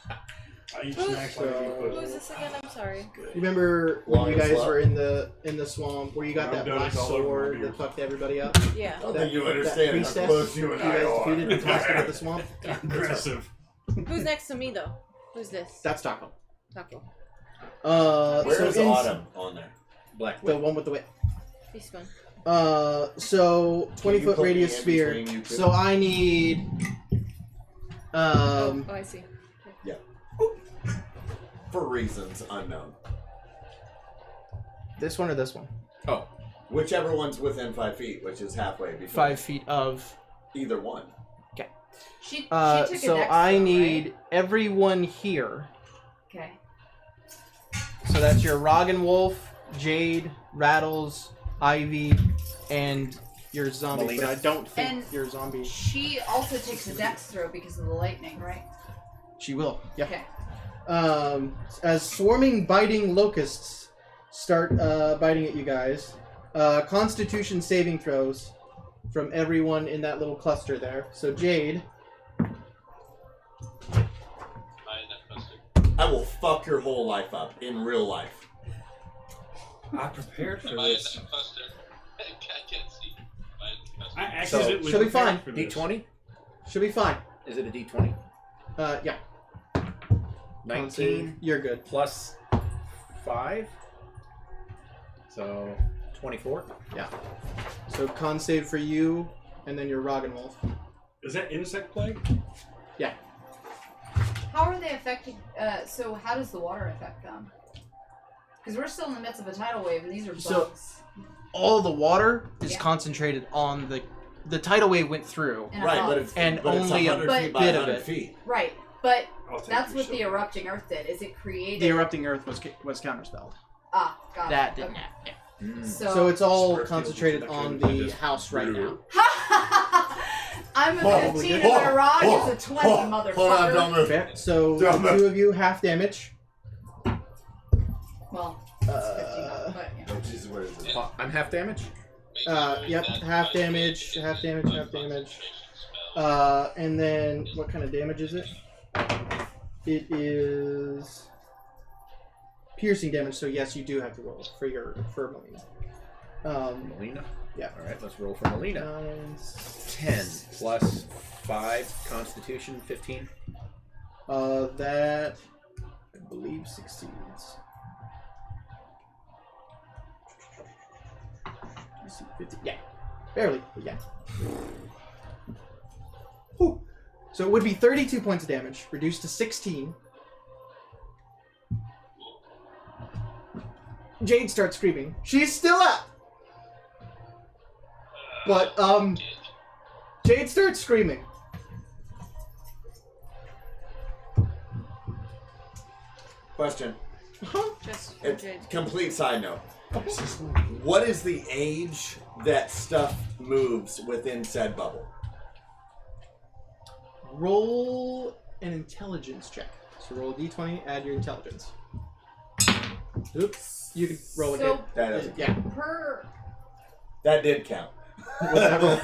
Speaker 4: I eat snacks like you
Speaker 6: Who is
Speaker 4: put.
Speaker 6: this again? I'm sorry.
Speaker 1: You remember when
Speaker 2: Long
Speaker 1: you
Speaker 2: and
Speaker 1: guys
Speaker 2: slow.
Speaker 1: were in the swamp where you got
Speaker 4: I've
Speaker 1: that
Speaker 4: done
Speaker 1: black
Speaker 4: this all over my
Speaker 1: sword
Speaker 4: beers.
Speaker 1: that fucked everybody up?
Speaker 6: Yeah.
Speaker 2: I don't
Speaker 1: That-
Speaker 2: think you
Speaker 1: that
Speaker 2: understand how
Speaker 1: priestess
Speaker 2: close you and
Speaker 1: you
Speaker 2: I
Speaker 1: guys
Speaker 2: are.
Speaker 1: defeated and tossed into the swamp?
Speaker 4: Aggressive.
Speaker 6: Who's next to me though? Who's this?
Speaker 1: That's Taco.
Speaker 6: Taco.
Speaker 2: Where is
Speaker 1: so
Speaker 2: Autumn on there?
Speaker 3: Black
Speaker 1: the
Speaker 3: whip.
Speaker 1: one with the whip.
Speaker 6: He's gone.
Speaker 1: So 20-foot
Speaker 2: put me
Speaker 1: radius
Speaker 2: in
Speaker 1: sphere.
Speaker 2: between you two?
Speaker 1: So I need
Speaker 6: Oh, I see.
Speaker 2: for reasons unknown.
Speaker 1: This one or this one?
Speaker 3: Oh,
Speaker 2: Whichever one's within 5 feet, which is halfway between
Speaker 1: 5 feet of.
Speaker 2: either one.
Speaker 5: She took a
Speaker 1: So
Speaker 5: dex
Speaker 1: I
Speaker 5: though,
Speaker 1: need
Speaker 5: right?
Speaker 1: everyone here.
Speaker 5: Okay.
Speaker 1: So that's your Roggen Wolf, Jade, Rattles, Ivy, and your zombie.
Speaker 3: Melina.
Speaker 1: But I don't think
Speaker 5: And
Speaker 1: your zombie.
Speaker 5: she also takes a dex throw because of the lightning, right?
Speaker 1: She will. Yeah.
Speaker 5: Okay.
Speaker 1: As swarming, biting locusts start biting at you guys, Constitution saving throws from everyone in that little cluster there. So Jade,
Speaker 2: I will fuck your whole life up in real life.
Speaker 4: I prepared for
Speaker 7: Am I in
Speaker 4: this.
Speaker 7: that cluster? I can't see. Am I in the cluster?
Speaker 4: I accidentally
Speaker 1: she'll be
Speaker 4: prepared
Speaker 1: fine.
Speaker 4: for this.
Speaker 3: D20?
Speaker 1: she'll be fine.
Speaker 3: Is it a D20?
Speaker 1: Yeah.
Speaker 3: 19
Speaker 1: You're good.
Speaker 3: plus 5. So 24.
Speaker 1: Yeah. So con save for you, and then your Roggen Wolf.
Speaker 4: Is that insect plague?
Speaker 1: Yeah.
Speaker 5: How are they affected? So how does the water affect them? Because we're still in the midst of a tidal wave, and these are bugs.
Speaker 1: So- All the water is
Speaker 5: Yeah.
Speaker 1: concentrated on the tidal wave went through.
Speaker 5: And
Speaker 2: Right,
Speaker 5: above.
Speaker 2: but it's
Speaker 1: And
Speaker 2: but it's
Speaker 1: only a
Speaker 2: 100 feet by
Speaker 1: bit of
Speaker 2: 100
Speaker 1: it.
Speaker 2: feet.
Speaker 5: Right, but
Speaker 4: I'll take
Speaker 5: that's
Speaker 4: your
Speaker 5: what the
Speaker 4: silver.
Speaker 5: erupting earth did. Is it created?
Speaker 1: The erupting earth was counterspelled.
Speaker 5: Ah, got
Speaker 1: That
Speaker 5: it.
Speaker 1: didn't
Speaker 5: Okay.
Speaker 1: happen.
Speaker 3: Mm.
Speaker 1: So it's all
Speaker 2: Square
Speaker 1: concentrated
Speaker 2: field,
Speaker 1: on
Speaker 2: which I
Speaker 1: the
Speaker 2: just
Speaker 1: house right now.
Speaker 5: I'm a
Speaker 1: Probably
Speaker 5: 15
Speaker 1: did.
Speaker 5: and my Rog is a 20, motherfucker.
Speaker 2: Hold on, don't move.
Speaker 1: Okay, so
Speaker 2: Damn
Speaker 1: the
Speaker 2: it.
Speaker 1: two of you half damage.
Speaker 5: Well, it's 50
Speaker 1: Uh,
Speaker 5: now, but yeah.
Speaker 2: Oh, Jesus, where is it?
Speaker 3: I'm half damage.
Speaker 1: Yep, half damage, half damage, half damage. And then what kind of damage is it? It is piercing damage. So yes, you do have to roll for Melina.
Speaker 3: Melina?
Speaker 1: Yeah.
Speaker 3: Alright, let's roll for Melina. 10 plus 5 Constitution, 15.
Speaker 1: That I believe succeeds. 50. Yeah, barely, but yeah. Whew. So it would be 32 points of damage, reduced to 16. Jade starts screaming. She's still up! But, Jade starts screaming.
Speaker 2: Question.
Speaker 6: Just
Speaker 2: It's
Speaker 6: Jade.
Speaker 2: complete side note. What is the age that stuff moves within said bubble?
Speaker 1: Roll an intelligence check. So roll a d20, add your intelligence. Oops. You can roll a
Speaker 5: So-
Speaker 1: hit.
Speaker 2: That doesn't.
Speaker 1: Yeah.
Speaker 2: That did count.
Speaker 1: Whatever.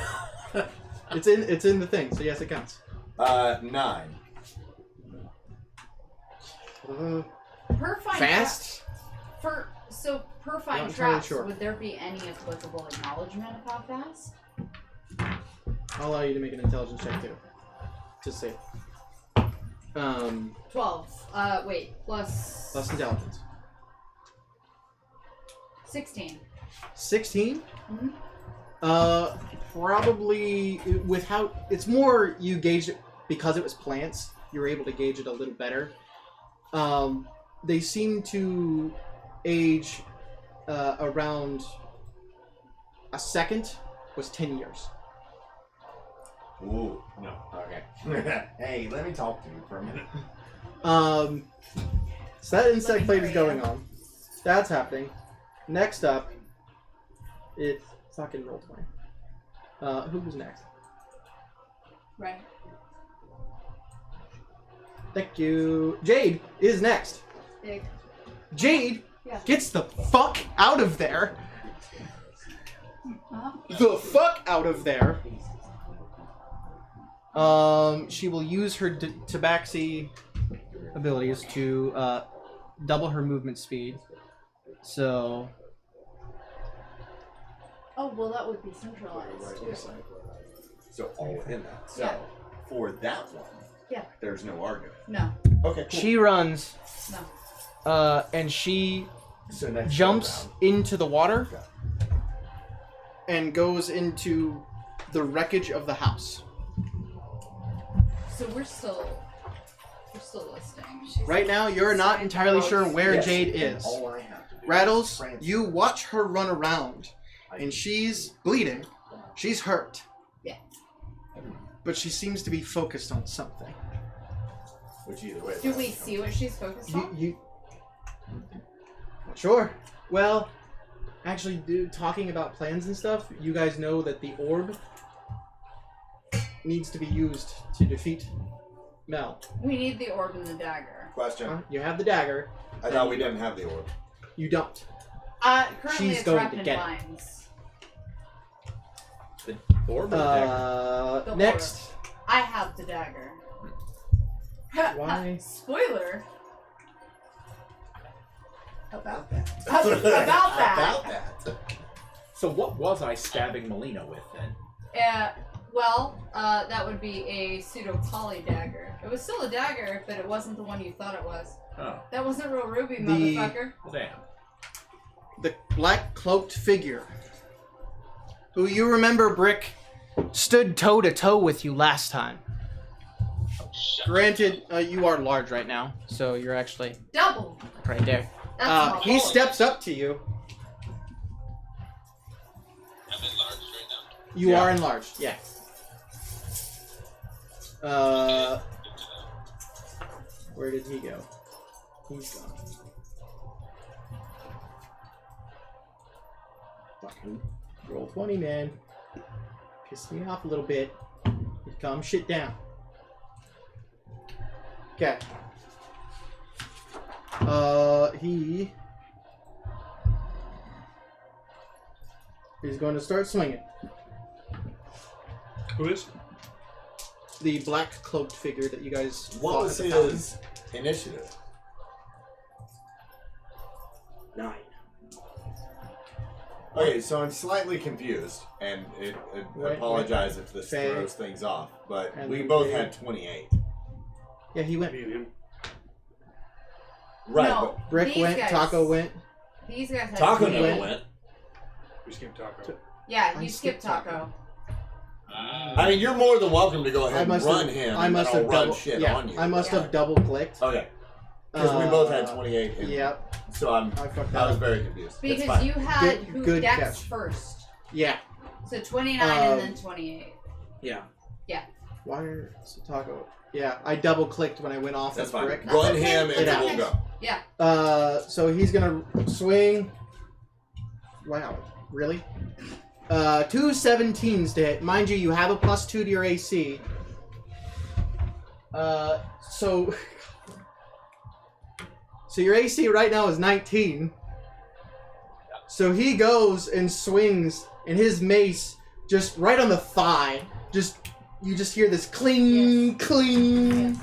Speaker 1: It's in the thing, so yes, it counts.
Speaker 2: 9.
Speaker 5: Per fine
Speaker 1: Fast?
Speaker 5: per fine
Speaker 1: Not entirely
Speaker 5: traps,
Speaker 1: sure.
Speaker 5: would there be any applicable acknowledgement of how fast?
Speaker 1: I'll allow you to make an intelligence check too. Just say.
Speaker 5: 12. Wait, plus
Speaker 1: Plus intelligence.
Speaker 5: 16.
Speaker 1: 16?
Speaker 5: Mhm.
Speaker 1: Probably with how it's more you gauge it because it was plants. You were able to gauge it a little better. They seem to age around a second was 10 years.
Speaker 2: Ooh, no. Okay. Hey, let me talk to you for a minute.
Speaker 1: So that insect plague is going on. That's happening. Next up, it's fucking roll 20. Who's next?
Speaker 5: Right.
Speaker 1: Thank you. Jade is next.
Speaker 5: Big.
Speaker 1: Jade
Speaker 5: Yeah.
Speaker 1: gets the fuck out of there.
Speaker 5: Uh-huh.
Speaker 1: The fuck out of there. She will use her tabaxi abilities to double her movement speed. So
Speaker 5: Oh, well, that would be centralized too.
Speaker 2: So all within that. So
Speaker 5: Yeah.
Speaker 2: for that one,
Speaker 5: Yeah.
Speaker 2: there's no argument.
Speaker 5: No.
Speaker 2: Okay, cool.
Speaker 1: she runs,
Speaker 5: No.
Speaker 1: and she
Speaker 2: So next
Speaker 1: jumps
Speaker 2: round.
Speaker 1: into the water
Speaker 2: Okay.
Speaker 1: and goes into the wreckage of the house.
Speaker 5: So we're still We're still listing.
Speaker 1: Right now, you're not entirely sure where
Speaker 3: Yes,
Speaker 1: Jade
Speaker 3: and
Speaker 1: is.
Speaker 3: all I have to do
Speaker 1: Rattles,
Speaker 3: is transfer.
Speaker 1: you watch her run around, and she's bleeding. She's hurt.
Speaker 5: Yeah.
Speaker 1: But she seems to be focused on something.
Speaker 2: Which either way.
Speaker 5: Do we see what she's focused on?
Speaker 1: You sure. Well, actually, talking about plans and stuff, you guys know that the orb needs to be used to defeat Mel.
Speaker 5: We need the orb and the dagger.
Speaker 2: Question.
Speaker 1: You have the dagger.
Speaker 2: I thought we didn't have the orb.
Speaker 1: You don't.
Speaker 5: Currently
Speaker 1: She's
Speaker 5: it's
Speaker 1: going
Speaker 5: wrapped
Speaker 1: to
Speaker 5: in
Speaker 1: get it.
Speaker 5: vines.
Speaker 3: The orb or the dagger?
Speaker 5: The
Speaker 1: Next.
Speaker 5: I have the dagger.
Speaker 1: Why?
Speaker 5: Spoiler. About that.
Speaker 2: About that.
Speaker 3: So what was I stabbing Melina with then?
Speaker 5: That would be a pseudo poly dagger. It was still a dagger, but it wasn't the one you thought it was.
Speaker 3: Oh,
Speaker 5: That wasn't real ruby,
Speaker 1: The-
Speaker 5: motherfucker.
Speaker 3: well, damn.
Speaker 1: The black cloaked figure, who you remember, Brick, stood toe to toe with you last time. Granted, you are large right now, so you're actually
Speaker 5: Double.
Speaker 1: right there.
Speaker 5: That's not
Speaker 1: He
Speaker 5: poly.
Speaker 1: steps up to you.
Speaker 7: I'm enlarged right now.
Speaker 1: You are enlarged, yeah.
Speaker 7: Good to know.
Speaker 1: Where did he go? He's gone. Fucking roll 20, man. Piss me off a little bit. Calm shit down. Okay. He is going to start swinging.
Speaker 4: Who is?
Speaker 1: The black cloaked figure that you guys
Speaker 2: What
Speaker 1: fought
Speaker 2: was
Speaker 1: at the fountain.
Speaker 2: his initiative?
Speaker 1: 9.
Speaker 2: Okay, so I'm slightly confused, and
Speaker 1: Right,
Speaker 2: apologize if this
Speaker 1: Faye.
Speaker 2: throws things off, but
Speaker 1: And
Speaker 2: we
Speaker 1: then
Speaker 2: both
Speaker 1: Faye.
Speaker 2: had 28.
Speaker 1: Yeah, he went.
Speaker 4: Me and him.
Speaker 2: Right,
Speaker 5: No,
Speaker 1: Brick
Speaker 5: these
Speaker 1: went.
Speaker 5: guys,
Speaker 1: Taco went.
Speaker 5: These guys had
Speaker 2: but Taco
Speaker 1: He
Speaker 2: never
Speaker 1: went.
Speaker 2: went.
Speaker 4: We skipped Taco.
Speaker 5: Yeah,
Speaker 1: I
Speaker 5: you skipped
Speaker 1: skipped
Speaker 5: Taco.
Speaker 2: I mean, you're more than welcome to go ahead and run him,
Speaker 1: I
Speaker 2: and
Speaker 1: must
Speaker 2: then I'll
Speaker 1: have
Speaker 2: run
Speaker 1: double.
Speaker 2: shit
Speaker 1: Yeah,
Speaker 2: on you.
Speaker 1: I must
Speaker 5: Yeah.
Speaker 1: have double clicked.
Speaker 2: Okay, because we both had 28. And
Speaker 1: Yep,
Speaker 2: So
Speaker 1: I fucked
Speaker 2: I
Speaker 1: that
Speaker 2: was
Speaker 1: up.
Speaker 2: very confused. It's
Speaker 5: Because
Speaker 2: fine.
Speaker 5: you had
Speaker 1: Good-
Speaker 5: who
Speaker 1: good
Speaker 5: dex
Speaker 1: catch.
Speaker 5: first.
Speaker 1: Yeah,
Speaker 5: So 29 and then 28.
Speaker 1: yeah.
Speaker 5: Yeah.
Speaker 1: Why are Taco? Yeah, I double clicked when I went off
Speaker 2: That's
Speaker 1: of
Speaker 2: fine.
Speaker 1: Brick.
Speaker 2: Run
Speaker 5: okay.
Speaker 2: him, and then
Speaker 1: Yeah.
Speaker 2: we'll go.
Speaker 5: Yeah.
Speaker 1: So he's gonna swing. Wow, really? 2 17s to hit. Mind you, you have a +2 to your AC. So your AC right now is 19. So he goes and swings, and his mace just right on the thigh. You just hear this cling, cling.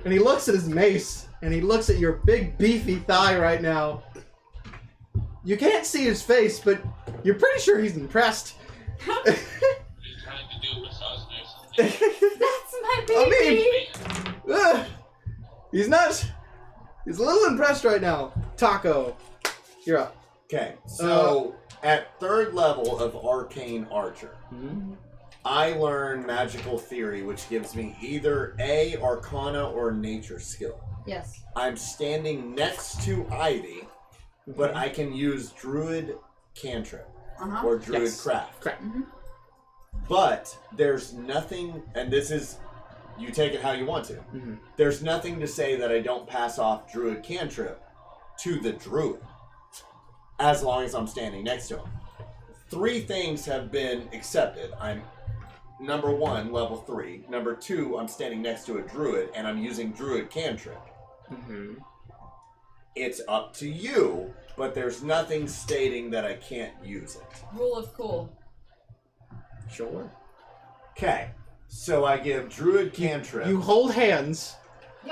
Speaker 1: And he looks at his mace, and he looks at your big beefy thigh right now. You can't see his face, but you're pretty sure he's impressed.
Speaker 7: What are you trying to do, massage me or something?
Speaker 5: That's my baby!
Speaker 1: I mean, he's not. He's a little impressed right now. Taco, you're up.
Speaker 2: Okay, so at 3rd level of Arcane Archer, I learn Magical Theory, which gives me either A, Arcana, or Nature skill.
Speaker 5: Yes.
Speaker 2: I'm standing next to Ivy, but I can use Druid Cantrip
Speaker 5: Uh-huh.
Speaker 2: or Druid
Speaker 1: Yes.
Speaker 2: Craft.
Speaker 1: Correct.
Speaker 2: But there's nothing, and this is, you take it how you want to. There's nothing to say that I don't pass off Druid Cantrip to the Druid, as long as I'm standing next to him. 3 things have been accepted. I'm, number 1, level 3. Number 2, I'm standing next to a Druid, and I'm using Druid Cantrip. It's up to you, but there's nothing stating that I can't use it.
Speaker 5: Rule of cool.
Speaker 1: Sure.
Speaker 2: Okay, so I give Druid Cantrip.
Speaker 1: You hold hands.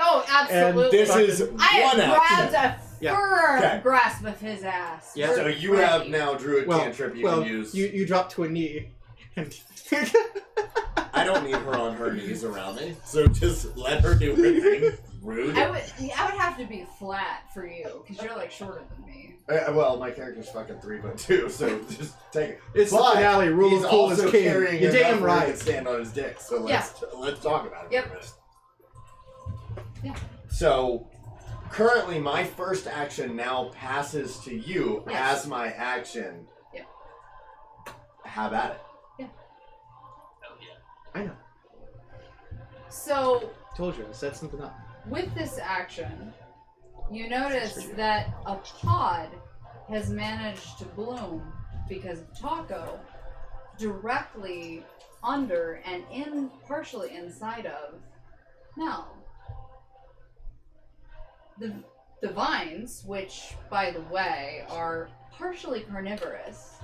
Speaker 5: Oh, absolutely.
Speaker 2: And this is
Speaker 5: I
Speaker 2: one
Speaker 5: have grabbed
Speaker 2: action.
Speaker 5: a
Speaker 1: Yeah.
Speaker 5: firm
Speaker 2: Okay.
Speaker 5: grasp of his ass.
Speaker 1: Yeah.
Speaker 5: We're
Speaker 2: So you
Speaker 5: ready.
Speaker 2: have now Druid Cantrip you can use.
Speaker 1: You drop to a knee. And
Speaker 2: I don't need her on her knees around me, so just let her do her thing. Rude.
Speaker 5: I would have to be flat for you, because you're like shorter than me.
Speaker 2: Well, my character's fucking 3'2", so just take it.
Speaker 1: It's the
Speaker 2: But
Speaker 1: finale. Rule
Speaker 2: he's
Speaker 1: of cool
Speaker 2: also
Speaker 1: is king.
Speaker 2: carrying
Speaker 1: You're
Speaker 2: enough
Speaker 1: damn
Speaker 2: where he
Speaker 1: right.
Speaker 2: can stand on his dick. So let's talk about it
Speaker 5: Yep.
Speaker 2: for a minute.
Speaker 5: Yeah.
Speaker 2: So currently, my first action now passes to you
Speaker 5: Yes.
Speaker 2: as my action.
Speaker 5: Yeah.
Speaker 2: Have at it.
Speaker 7: Hell yeah.
Speaker 1: I know.
Speaker 5: So
Speaker 1: Told you. I set something up.
Speaker 5: with this action, you notice that a pod has managed to bloom because of Taco directly under and partially inside of Mel. The vines, which, by the way, are partially carnivorous,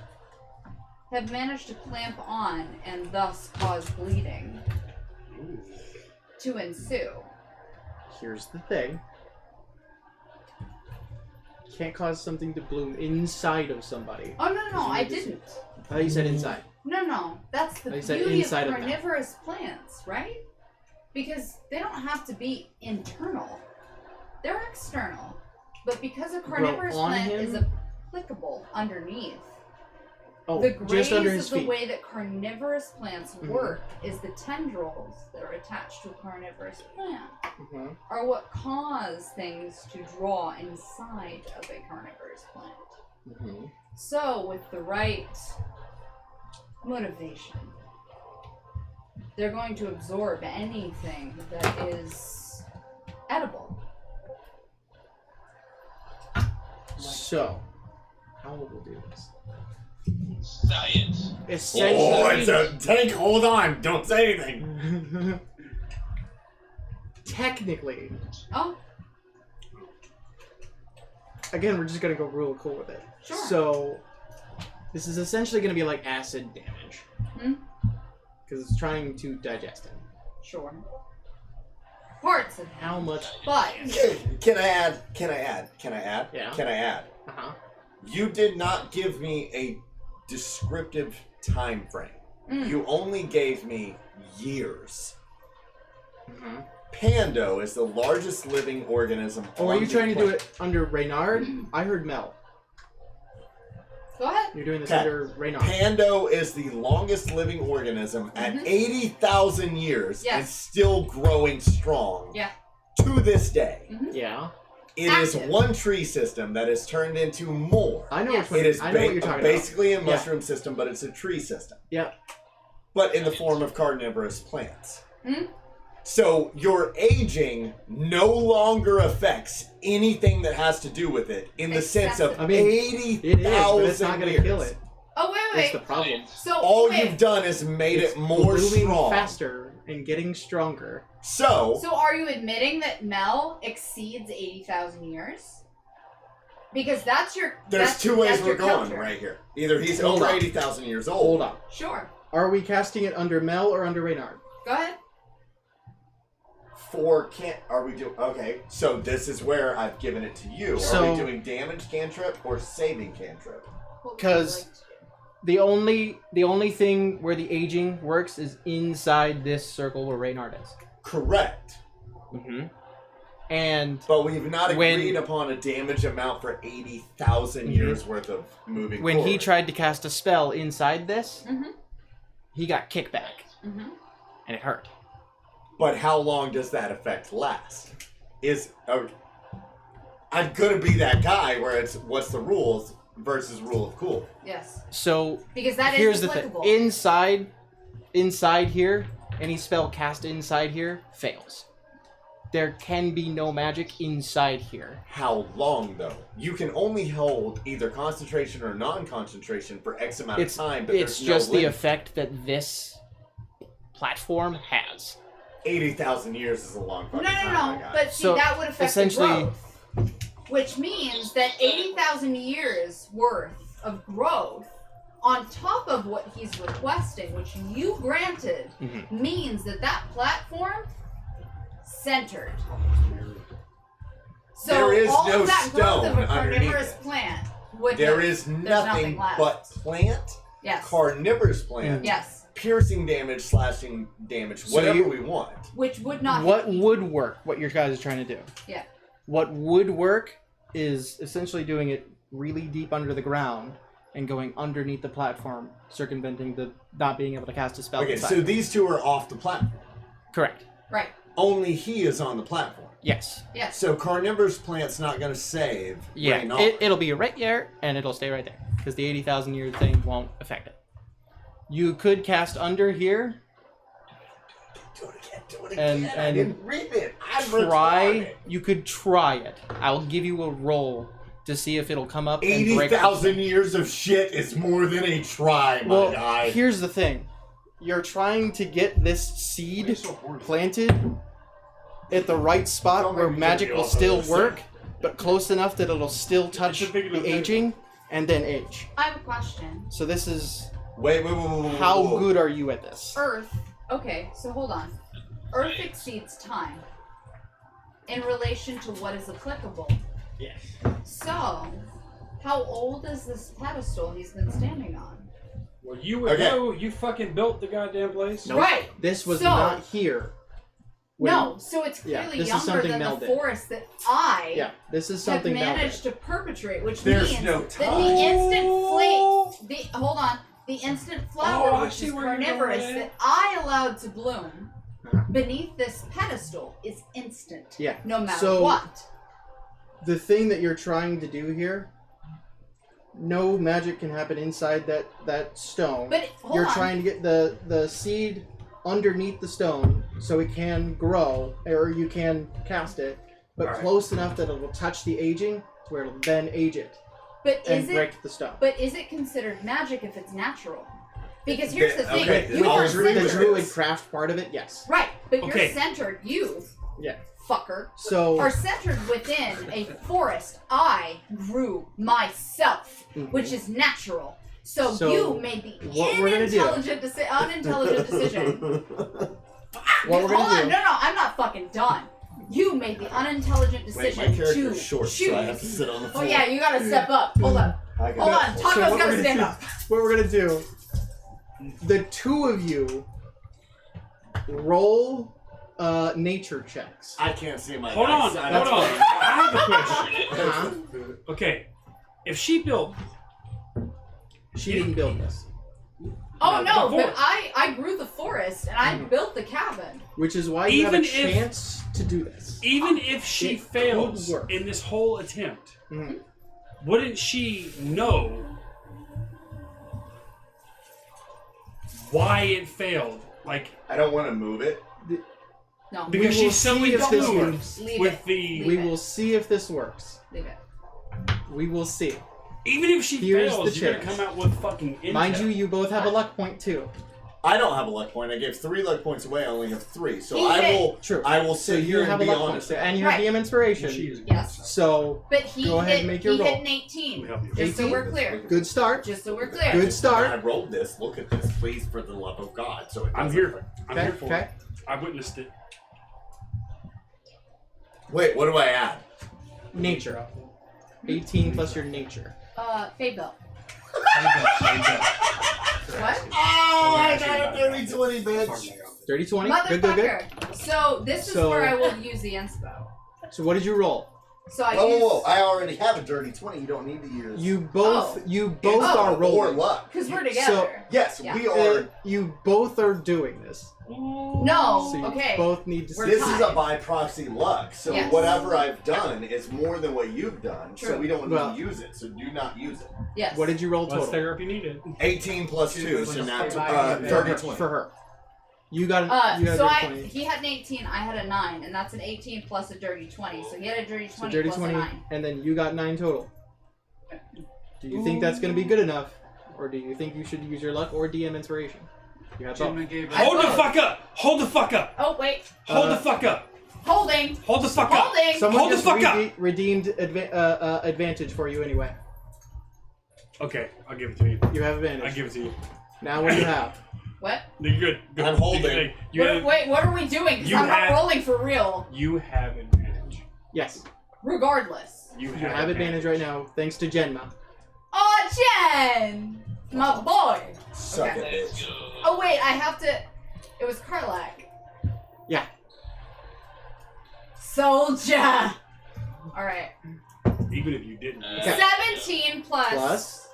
Speaker 5: have managed to clamp on and thus cause bleeding to ensue.
Speaker 1: Here's the thing. You can't cause something to bloom inside of somebody.
Speaker 5: Oh, no, I didn't.
Speaker 1: I thought you said inside.
Speaker 5: No, that's the
Speaker 1: They said
Speaker 5: beauty of
Speaker 1: inside of them.
Speaker 5: carnivorous plants, right? Because they don't have to be internal. They're external. But because a carnivorous
Speaker 1: on
Speaker 5: plant
Speaker 1: him?
Speaker 5: is applicable underneath,
Speaker 1: Oh,
Speaker 5: the grace
Speaker 1: just under his
Speaker 5: of the
Speaker 1: feet.
Speaker 5: way that carnivorous plants work is the tendrils that are attached to a carnivorous plant
Speaker 1: Mhm.
Speaker 5: are what cause things to draw inside of a carnivorous plant.
Speaker 1: Mhm.
Speaker 5: So, with the right motivation, they're going to absorb anything that is edible.
Speaker 1: So, how will we do this?
Speaker 7: Science.
Speaker 1: Essentially,
Speaker 2: tank. Hold on. Don't say anything.
Speaker 1: technically,
Speaker 5: Oh,
Speaker 1: again, we're just gonna go real cool with it.
Speaker 5: Sure.
Speaker 1: So, this is essentially gonna be like acid damage.
Speaker 5: Hmm?
Speaker 1: Because it's trying to digest him.
Speaker 5: sure. Parts of
Speaker 1: How much?
Speaker 5: but
Speaker 2: Can I add?
Speaker 1: Yeah.
Speaker 2: Can I add?
Speaker 1: Uh-huh.
Speaker 2: You did not give me a descriptive time frame. You only gave me years.
Speaker 1: Mhm.
Speaker 2: Pando is the largest living organism.
Speaker 1: Oh, are
Speaker 2: on
Speaker 1: you
Speaker 2: the
Speaker 1: trying to do
Speaker 2: planet.
Speaker 1: it under Reynard? I heard Mel.
Speaker 5: go ahead.
Speaker 1: You're doing this
Speaker 2: Okay.
Speaker 1: under Reynard.
Speaker 2: Pando is the longest living organism at 80,000 years and
Speaker 5: Yes.
Speaker 2: still growing strong
Speaker 5: Yeah.
Speaker 2: to this day.
Speaker 1: Yeah.
Speaker 2: It is
Speaker 5: Active.
Speaker 2: one tree system that has turned into more.
Speaker 1: I know
Speaker 5: Yes.
Speaker 1: which one.
Speaker 2: It is
Speaker 1: I know what you're talking
Speaker 2: basically a
Speaker 1: Yeah.
Speaker 2: mushroom system, but it's a tree system.
Speaker 1: Yeah.
Speaker 2: But in the form of carnivorous plants.
Speaker 5: Hmm?
Speaker 2: So your aging no longer affects anything that has to do with it in the sense of
Speaker 1: I mean,
Speaker 2: 80,000
Speaker 1: It is, but it's not gonna
Speaker 2: years.
Speaker 1: kill it.
Speaker 5: Oh, wait.
Speaker 1: That's the problem.
Speaker 5: So,
Speaker 2: All
Speaker 5: wait.
Speaker 2: you've done is made
Speaker 1: It's
Speaker 2: it more
Speaker 1: blooming
Speaker 2: strong.
Speaker 1: faster and getting stronger.
Speaker 2: So
Speaker 5: are you admitting that Mel exceeds 80,000 years? Because that's your.
Speaker 2: there's
Speaker 5: that's,
Speaker 2: two ways
Speaker 5: that's
Speaker 2: we're
Speaker 5: your
Speaker 2: going
Speaker 5: counter.
Speaker 2: right here. Either he's
Speaker 1: Hold
Speaker 2: over
Speaker 1: on.
Speaker 2: 80,000 years old.
Speaker 1: Hold on.
Speaker 5: Sure.
Speaker 1: Are we casting it under Mel or under Reynard?
Speaker 5: Go ahead.
Speaker 2: Are we doing okay? So this is where I've given it to you. Are
Speaker 1: So-
Speaker 2: we doing damage cantrip or saving cantrip?
Speaker 5: What would you
Speaker 1: 'Cause-
Speaker 5: like to do?
Speaker 1: The only thing where the aging works is inside this circle where Reynard is.
Speaker 2: Correct.
Speaker 1: Mm-hmm. And
Speaker 2: But we've not
Speaker 1: When-
Speaker 2: agreed upon a damage amount for 80,000 years worth of moving
Speaker 1: when he
Speaker 2: forward.
Speaker 1: tried to cast a spell inside this,
Speaker 5: Mhm.
Speaker 1: he got kickback,
Speaker 5: Mhm.
Speaker 1: and it hurt.
Speaker 2: But how long does that effect last? I'm gonna be that guy where it's what's the rules versus rule of cool.
Speaker 5: Yes.
Speaker 1: So
Speaker 5: Because that is
Speaker 1: here's the thing:
Speaker 5: applicable.
Speaker 1: inside here, any spell cast inside here fails. There can be no magic inside here.
Speaker 2: How long though? You can only hold either concentration or non-concentration for X amount
Speaker 1: It's
Speaker 2: of time. But
Speaker 1: it's
Speaker 2: there's no
Speaker 1: just the
Speaker 2: limit.
Speaker 1: effect that this platform has.
Speaker 2: 80,000 years is a long fucking time. my guy.
Speaker 5: But see,
Speaker 1: So,
Speaker 5: that would affect the
Speaker 1: essentially-
Speaker 5: growth. Which means that 80,000 years worth of growth on top of what he's requesting, which you granted, means that that platform centered. So
Speaker 2: There is
Speaker 5: all
Speaker 2: no
Speaker 5: of that growth of
Speaker 2: stone
Speaker 5: a carnivorous
Speaker 2: underneath it.
Speaker 5: plant would
Speaker 2: There
Speaker 5: have,
Speaker 2: is
Speaker 5: there's
Speaker 2: nothing
Speaker 5: left.
Speaker 2: but plant,
Speaker 5: Yes.
Speaker 2: carnivorous plant,
Speaker 5: Yes.
Speaker 2: piercing damage, slashing damage,
Speaker 1: So
Speaker 2: whatever
Speaker 1: you-
Speaker 2: we want.
Speaker 5: Which would not
Speaker 1: What
Speaker 5: hit you.
Speaker 1: would work? What your guys are trying to do?
Speaker 5: Yeah.
Speaker 1: What would work is essentially doing it really deep under the ground and going underneath the platform, circumventing the not being able to cast a spell.
Speaker 2: Okay,
Speaker 1: inside.
Speaker 2: so these two are off the platform.
Speaker 1: Correct.
Speaker 5: Right.
Speaker 2: only he is on the platform.
Speaker 10: Yes.
Speaker 5: Yes.
Speaker 2: So carnivorous plant's not going to save.
Speaker 10: Yeah.
Speaker 2: Ray knowledge.
Speaker 10: It'll be right there, and it'll stay right there because the 80,000 year thing won't affect it. You could cast under here.
Speaker 2: Do it again.
Speaker 10: And
Speaker 2: I didn't read it. I'm
Speaker 10: try.
Speaker 2: retarded.
Speaker 10: You could try it. I'll give you a roll to see if it'll come up and break.
Speaker 2: 80,000 years of shit is more than a try, my
Speaker 10: Well,
Speaker 2: guy.
Speaker 10: here's the thing. You're trying to get this seed planted at the right spot where magic will still work, but close enough that it'll still touch the aging and then age.
Speaker 5: I have a question.
Speaker 10: So this is
Speaker 2: Wait.
Speaker 10: how good are you at this?
Speaker 5: Earth. Okay, so hold on. Earth exceeds time in relation to what is applicable.
Speaker 9: Yes.
Speaker 5: So, how old is this pedestal he's been standing on?
Speaker 4: Well, you would
Speaker 2: Okay.
Speaker 4: know. You fucking built the goddamn place.
Speaker 10: Nope.
Speaker 5: Right.
Speaker 10: This was
Speaker 5: So-
Speaker 10: not here. when-
Speaker 5: No, so it's
Speaker 10: Yeah,
Speaker 5: clearly
Speaker 10: this is
Speaker 5: younger
Speaker 10: something
Speaker 5: than
Speaker 10: Mel
Speaker 5: the
Speaker 10: did.
Speaker 5: forest that I
Speaker 10: Yeah, this is
Speaker 5: have
Speaker 10: something Mel
Speaker 5: managed
Speaker 10: did.
Speaker 5: to perpetrate, which
Speaker 2: There's
Speaker 5: means
Speaker 2: no
Speaker 5: that
Speaker 2: time.
Speaker 5: the instant hold on, the instant flower,
Speaker 4: Oh, I
Speaker 5: which
Speaker 4: see
Speaker 5: is
Speaker 4: where you're
Speaker 5: carnivorous,
Speaker 4: going.
Speaker 5: that I allowed to bloom beneath this pedestal is instant.
Speaker 10: Yeah.
Speaker 5: No matter
Speaker 10: So-
Speaker 5: what.
Speaker 10: The thing that you're trying to do here, no magic can happen inside that stone.
Speaker 5: But hold
Speaker 10: You're
Speaker 5: on.
Speaker 10: trying to get the seed underneath the stone so it can grow, or you can cast it, but
Speaker 4: Alright.
Speaker 10: close enough that it will touch the aging to where it'll then age it
Speaker 5: But
Speaker 10: and
Speaker 5: is it
Speaker 10: break the stone.
Speaker 5: But is it considered magic if it's natural? Because here's the thing.
Speaker 2: Okay,
Speaker 5: You are
Speaker 10: With the
Speaker 5: centered.
Speaker 10: druid craft part of it, yes.
Speaker 5: Right, but
Speaker 4: Okay.
Speaker 5: you're centered. You,
Speaker 10: Yeah.
Speaker 5: fucker,
Speaker 10: So
Speaker 5: are centered within a forest I grew myself, which is natural. So,
Speaker 10: So,
Speaker 5: you made the
Speaker 10: what we're gonna do-
Speaker 5: unintelligent decision.
Speaker 10: what we're
Speaker 5: Hold
Speaker 10: gonna
Speaker 5: on,
Speaker 10: do?
Speaker 5: no, I'm not fucking done. You made the unintelligent
Speaker 2: Wait,
Speaker 5: decision
Speaker 2: my character's
Speaker 5: to
Speaker 2: short,
Speaker 5: choose.
Speaker 2: so I have to sit on the
Speaker 5: Oh
Speaker 2: floor.
Speaker 5: yeah, you gotta step up. Hold on.
Speaker 2: I
Speaker 5: Hold on, Taco's
Speaker 10: what we're
Speaker 5: gotta
Speaker 10: gonna
Speaker 5: stand
Speaker 10: do-
Speaker 5: up.
Speaker 10: What we're gonna do? The two of you roll nature checks.
Speaker 2: I can't see my
Speaker 4: Hold on.
Speaker 2: eyes.
Speaker 4: Hold on. I have a question.
Speaker 10: Uh-huh.
Speaker 4: Okay, if she built,
Speaker 10: She didn't build this,
Speaker 5: Oh no,
Speaker 4: the
Speaker 5: but
Speaker 4: forest.
Speaker 5: I grew the forest and I built the cabin.
Speaker 10: which is why you have a
Speaker 4: Even if-
Speaker 10: chance to do this.
Speaker 4: even if she
Speaker 10: It could
Speaker 4: fails
Speaker 10: work.
Speaker 4: in this whole attempt,
Speaker 10: Mhm.
Speaker 4: wouldn't she know why it failed? Like,
Speaker 2: I don't want to move it.
Speaker 5: No,
Speaker 10: We
Speaker 4: because
Speaker 10: will
Speaker 4: she's so
Speaker 10: see if this
Speaker 4: intuitive
Speaker 10: works.
Speaker 5: leave
Speaker 4: with
Speaker 5: it.
Speaker 4: the.
Speaker 10: We will see if this works.
Speaker 5: Leave it.
Speaker 10: We will see.
Speaker 4: Even if she
Speaker 10: Here's
Speaker 4: fails,
Speaker 10: the
Speaker 4: you're gonna
Speaker 10: chance.
Speaker 4: come out with fucking intel.
Speaker 10: Mind you, you both have a luck point too.
Speaker 2: I don't have a luck point. I gave 3 luck points away. I only have 3. So
Speaker 5: He
Speaker 2: I
Speaker 5: hit.
Speaker 2: will.
Speaker 10: True.
Speaker 2: I will
Speaker 10: So
Speaker 2: sit
Speaker 10: you
Speaker 2: here
Speaker 10: have
Speaker 2: and
Speaker 10: a
Speaker 2: be
Speaker 10: luck point,
Speaker 2: honest.
Speaker 10: so, and you have
Speaker 5: Right.
Speaker 10: DM inspiration.
Speaker 4: She is.
Speaker 5: Yes.
Speaker 10: So
Speaker 5: But he
Speaker 10: Go ahead
Speaker 5: hit
Speaker 10: and make your
Speaker 5: he
Speaker 10: roll.
Speaker 5: hit an 18.
Speaker 4: Help you.
Speaker 5: Just so
Speaker 10: 18?
Speaker 5: we're clear.
Speaker 10: good start.
Speaker 5: Just so we're clear.
Speaker 10: Good
Speaker 2: I
Speaker 10: start.
Speaker 2: rolled this. Look at this, please, for the love of God. So it
Speaker 4: I'm
Speaker 2: doesn't-
Speaker 4: here. I'm
Speaker 10: Okay.
Speaker 4: here for
Speaker 10: Okay.
Speaker 4: it. I witnessed it.
Speaker 2: Wait, what do I add?
Speaker 10: Nature. 18 plus your nature.
Speaker 5: Fable.
Speaker 8: What?
Speaker 5: What?
Speaker 2: Oh, I got a dirty 20, bitch.
Speaker 10: 30, 20. Good, good, good.
Speaker 5: Motherfucker. So this is
Speaker 10: So-
Speaker 5: where I will use the inspo.
Speaker 10: So what did you roll?
Speaker 5: So I
Speaker 2: Whoa,
Speaker 5: use
Speaker 2: whoa, whoa! I already have a dirty 20. You don't need to use.
Speaker 10: You both.
Speaker 5: Oh.
Speaker 10: You both
Speaker 5: Oh.
Speaker 10: are
Speaker 2: or
Speaker 10: rolling.
Speaker 2: luck.
Speaker 5: because we're together.
Speaker 2: Yes,
Speaker 5: Yeah.
Speaker 2: we are.
Speaker 10: You both are doing this.
Speaker 5: No.
Speaker 10: So you
Speaker 5: Okay.
Speaker 10: both need to.
Speaker 5: We're
Speaker 2: This
Speaker 10: see.
Speaker 2: is a by proxy luck. So
Speaker 5: Yes.
Speaker 2: whatever I've done is more than what you've done. So
Speaker 5: True.
Speaker 2: we don't need
Speaker 10: Well-
Speaker 2: to use it. So do not use it.
Speaker 5: Yes.
Speaker 10: What did you roll
Speaker 4: Let's
Speaker 10: total?
Speaker 4: stare up you need it.
Speaker 2: 18 plus 2, so now
Speaker 10: for
Speaker 2: 30,
Speaker 10: her,
Speaker 2: 20.
Speaker 10: for her. You got. You got
Speaker 5: so
Speaker 10: a dirty 20.
Speaker 5: he had an 18, I had a 9, and that's an 18 plus a dirty 20. So he had a dirty 20
Speaker 10: So dirty
Speaker 5: plus
Speaker 10: 20,
Speaker 5: a 9.
Speaker 10: and then you got 9 total. Do you think that's going to be good enough, or do you think you should use your luck or DM inspiration? You have both.
Speaker 8: Gemma gave
Speaker 4: Hold the
Speaker 5: both.
Speaker 4: fuck up! Hold the fuck up!
Speaker 5: Oh wait,
Speaker 4: Hold
Speaker 10: Uh,
Speaker 4: the fuck up!
Speaker 5: holding,
Speaker 4: Hold the fuck up!
Speaker 5: holding.
Speaker 10: Someone
Speaker 4: Hold the
Speaker 10: just
Speaker 4: fuck up!
Speaker 10: redeemed advantage for you anyway.
Speaker 4: Okay, I'll give it to you.
Speaker 10: You have
Speaker 4: I
Speaker 10: advantage.
Speaker 4: give it to you.
Speaker 10: Now what do you have?
Speaker 5: What?
Speaker 4: You're good. Go.
Speaker 2: I'm holding.
Speaker 5: Wait, what are we doing? Because
Speaker 4: You
Speaker 5: I'm not
Speaker 4: have-
Speaker 5: rolling for real.
Speaker 4: You have advantage.
Speaker 10: Yes.
Speaker 5: Regardless.
Speaker 4: You
Speaker 10: You have advantage right now, thanks to Genma.
Speaker 5: Oh, Jen, my boy.
Speaker 2: Suck
Speaker 5: Okay.
Speaker 2: it, bitch.
Speaker 5: Oh wait, I have to. It was Karlak.
Speaker 10: Yeah.
Speaker 5: Soldier. All right.
Speaker 4: Even if you didn't.
Speaker 10: Okay.
Speaker 5: 17 plus
Speaker 10: Plus.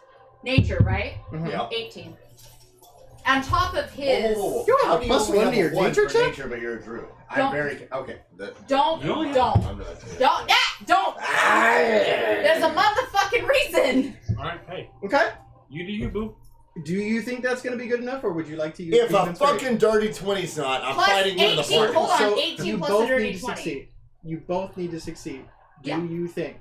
Speaker 5: nature, right?
Speaker 10: Mhm.
Speaker 2: Yeah.
Speaker 5: 18. On top of his.
Speaker 10: You have
Speaker 2: How
Speaker 10: a
Speaker 2: do you
Speaker 10: plus
Speaker 2: only
Speaker 10: one
Speaker 2: have
Speaker 10: to your
Speaker 2: a one
Speaker 10: nature
Speaker 2: for
Speaker 10: check?
Speaker 2: nature, but you're a druid. I'm
Speaker 5: Don't-
Speaker 2: very okay.
Speaker 5: Don't.
Speaker 4: You only have-
Speaker 5: Don't.
Speaker 2: I'm not.
Speaker 5: Don't. There's a motherfucking reason.
Speaker 4: All right, hey,
Speaker 10: Okay.
Speaker 4: you do you, boo.
Speaker 1: Do you think that's going to be good enough, or would you like to use
Speaker 2: If a
Speaker 1: Demon Spirit?
Speaker 2: fucking dirty 20's not, I'm
Speaker 5: Plus
Speaker 2: fighting you in the
Speaker 5: 18,
Speaker 2: party.
Speaker 5: hold on,
Speaker 1: So
Speaker 5: 18
Speaker 1: you
Speaker 5: plus
Speaker 1: both
Speaker 5: a dirty
Speaker 1: need to
Speaker 5: 20.
Speaker 1: succeed. You both need to succeed. Do
Speaker 5: Yeah.
Speaker 1: you think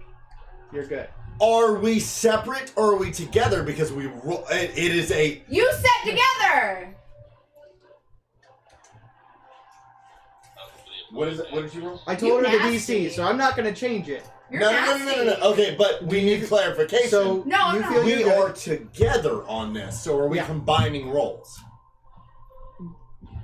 Speaker 1: you're good?
Speaker 2: Are we separate or are we together? Because we it is a
Speaker 5: You set together.
Speaker 2: what is it? What did you roll?
Speaker 1: I told
Speaker 5: You
Speaker 1: her the
Speaker 5: nasty.
Speaker 1: DC, so I'm not going to change it.
Speaker 5: You're
Speaker 2: No.
Speaker 5: nasty.
Speaker 2: Okay, but we need clarification.
Speaker 1: So
Speaker 5: No,
Speaker 1: you
Speaker 5: no.
Speaker 1: feel
Speaker 2: we
Speaker 1: you're good.
Speaker 2: are together on this. So are we
Speaker 1: Yeah.
Speaker 2: combining roles?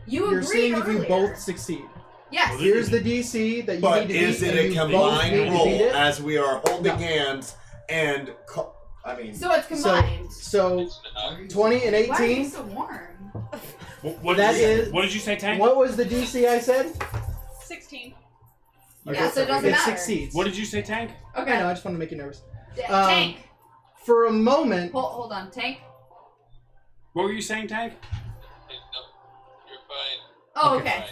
Speaker 5: You
Speaker 1: You're
Speaker 5: agreed
Speaker 1: seeing if you
Speaker 5: earlier.
Speaker 1: both succeed.
Speaker 5: Yes.
Speaker 1: Here's the DC that you
Speaker 2: But
Speaker 1: need to beat.
Speaker 2: is it
Speaker 1: and
Speaker 2: a
Speaker 1: you both
Speaker 2: combined
Speaker 1: need to
Speaker 2: roll
Speaker 1: beat it.
Speaker 2: as we are holding
Speaker 1: No.
Speaker 2: hands and? I mean,
Speaker 5: So it's combined.
Speaker 1: So
Speaker 7: It's not.
Speaker 1: 20 and
Speaker 5: Why are you
Speaker 1: 18.
Speaker 5: so warm?
Speaker 4: What
Speaker 1: That
Speaker 4: did you,
Speaker 1: is-
Speaker 4: What did you say, Tank?
Speaker 1: What was the DC I said?
Speaker 6: 16.
Speaker 5: Yeah, so it doesn't
Speaker 1: It
Speaker 5: matter.
Speaker 1: succeeds.
Speaker 4: What did you say, Tank?
Speaker 5: Okay.
Speaker 1: I know, I just want to make you nervous.
Speaker 5: Tank.
Speaker 1: For a moment,
Speaker 5: Hold on, Tank.
Speaker 4: What were you saying, Tank?
Speaker 7: Hey, no, you're fine.
Speaker 5: Oh,
Speaker 1: Okay.
Speaker 5: okay.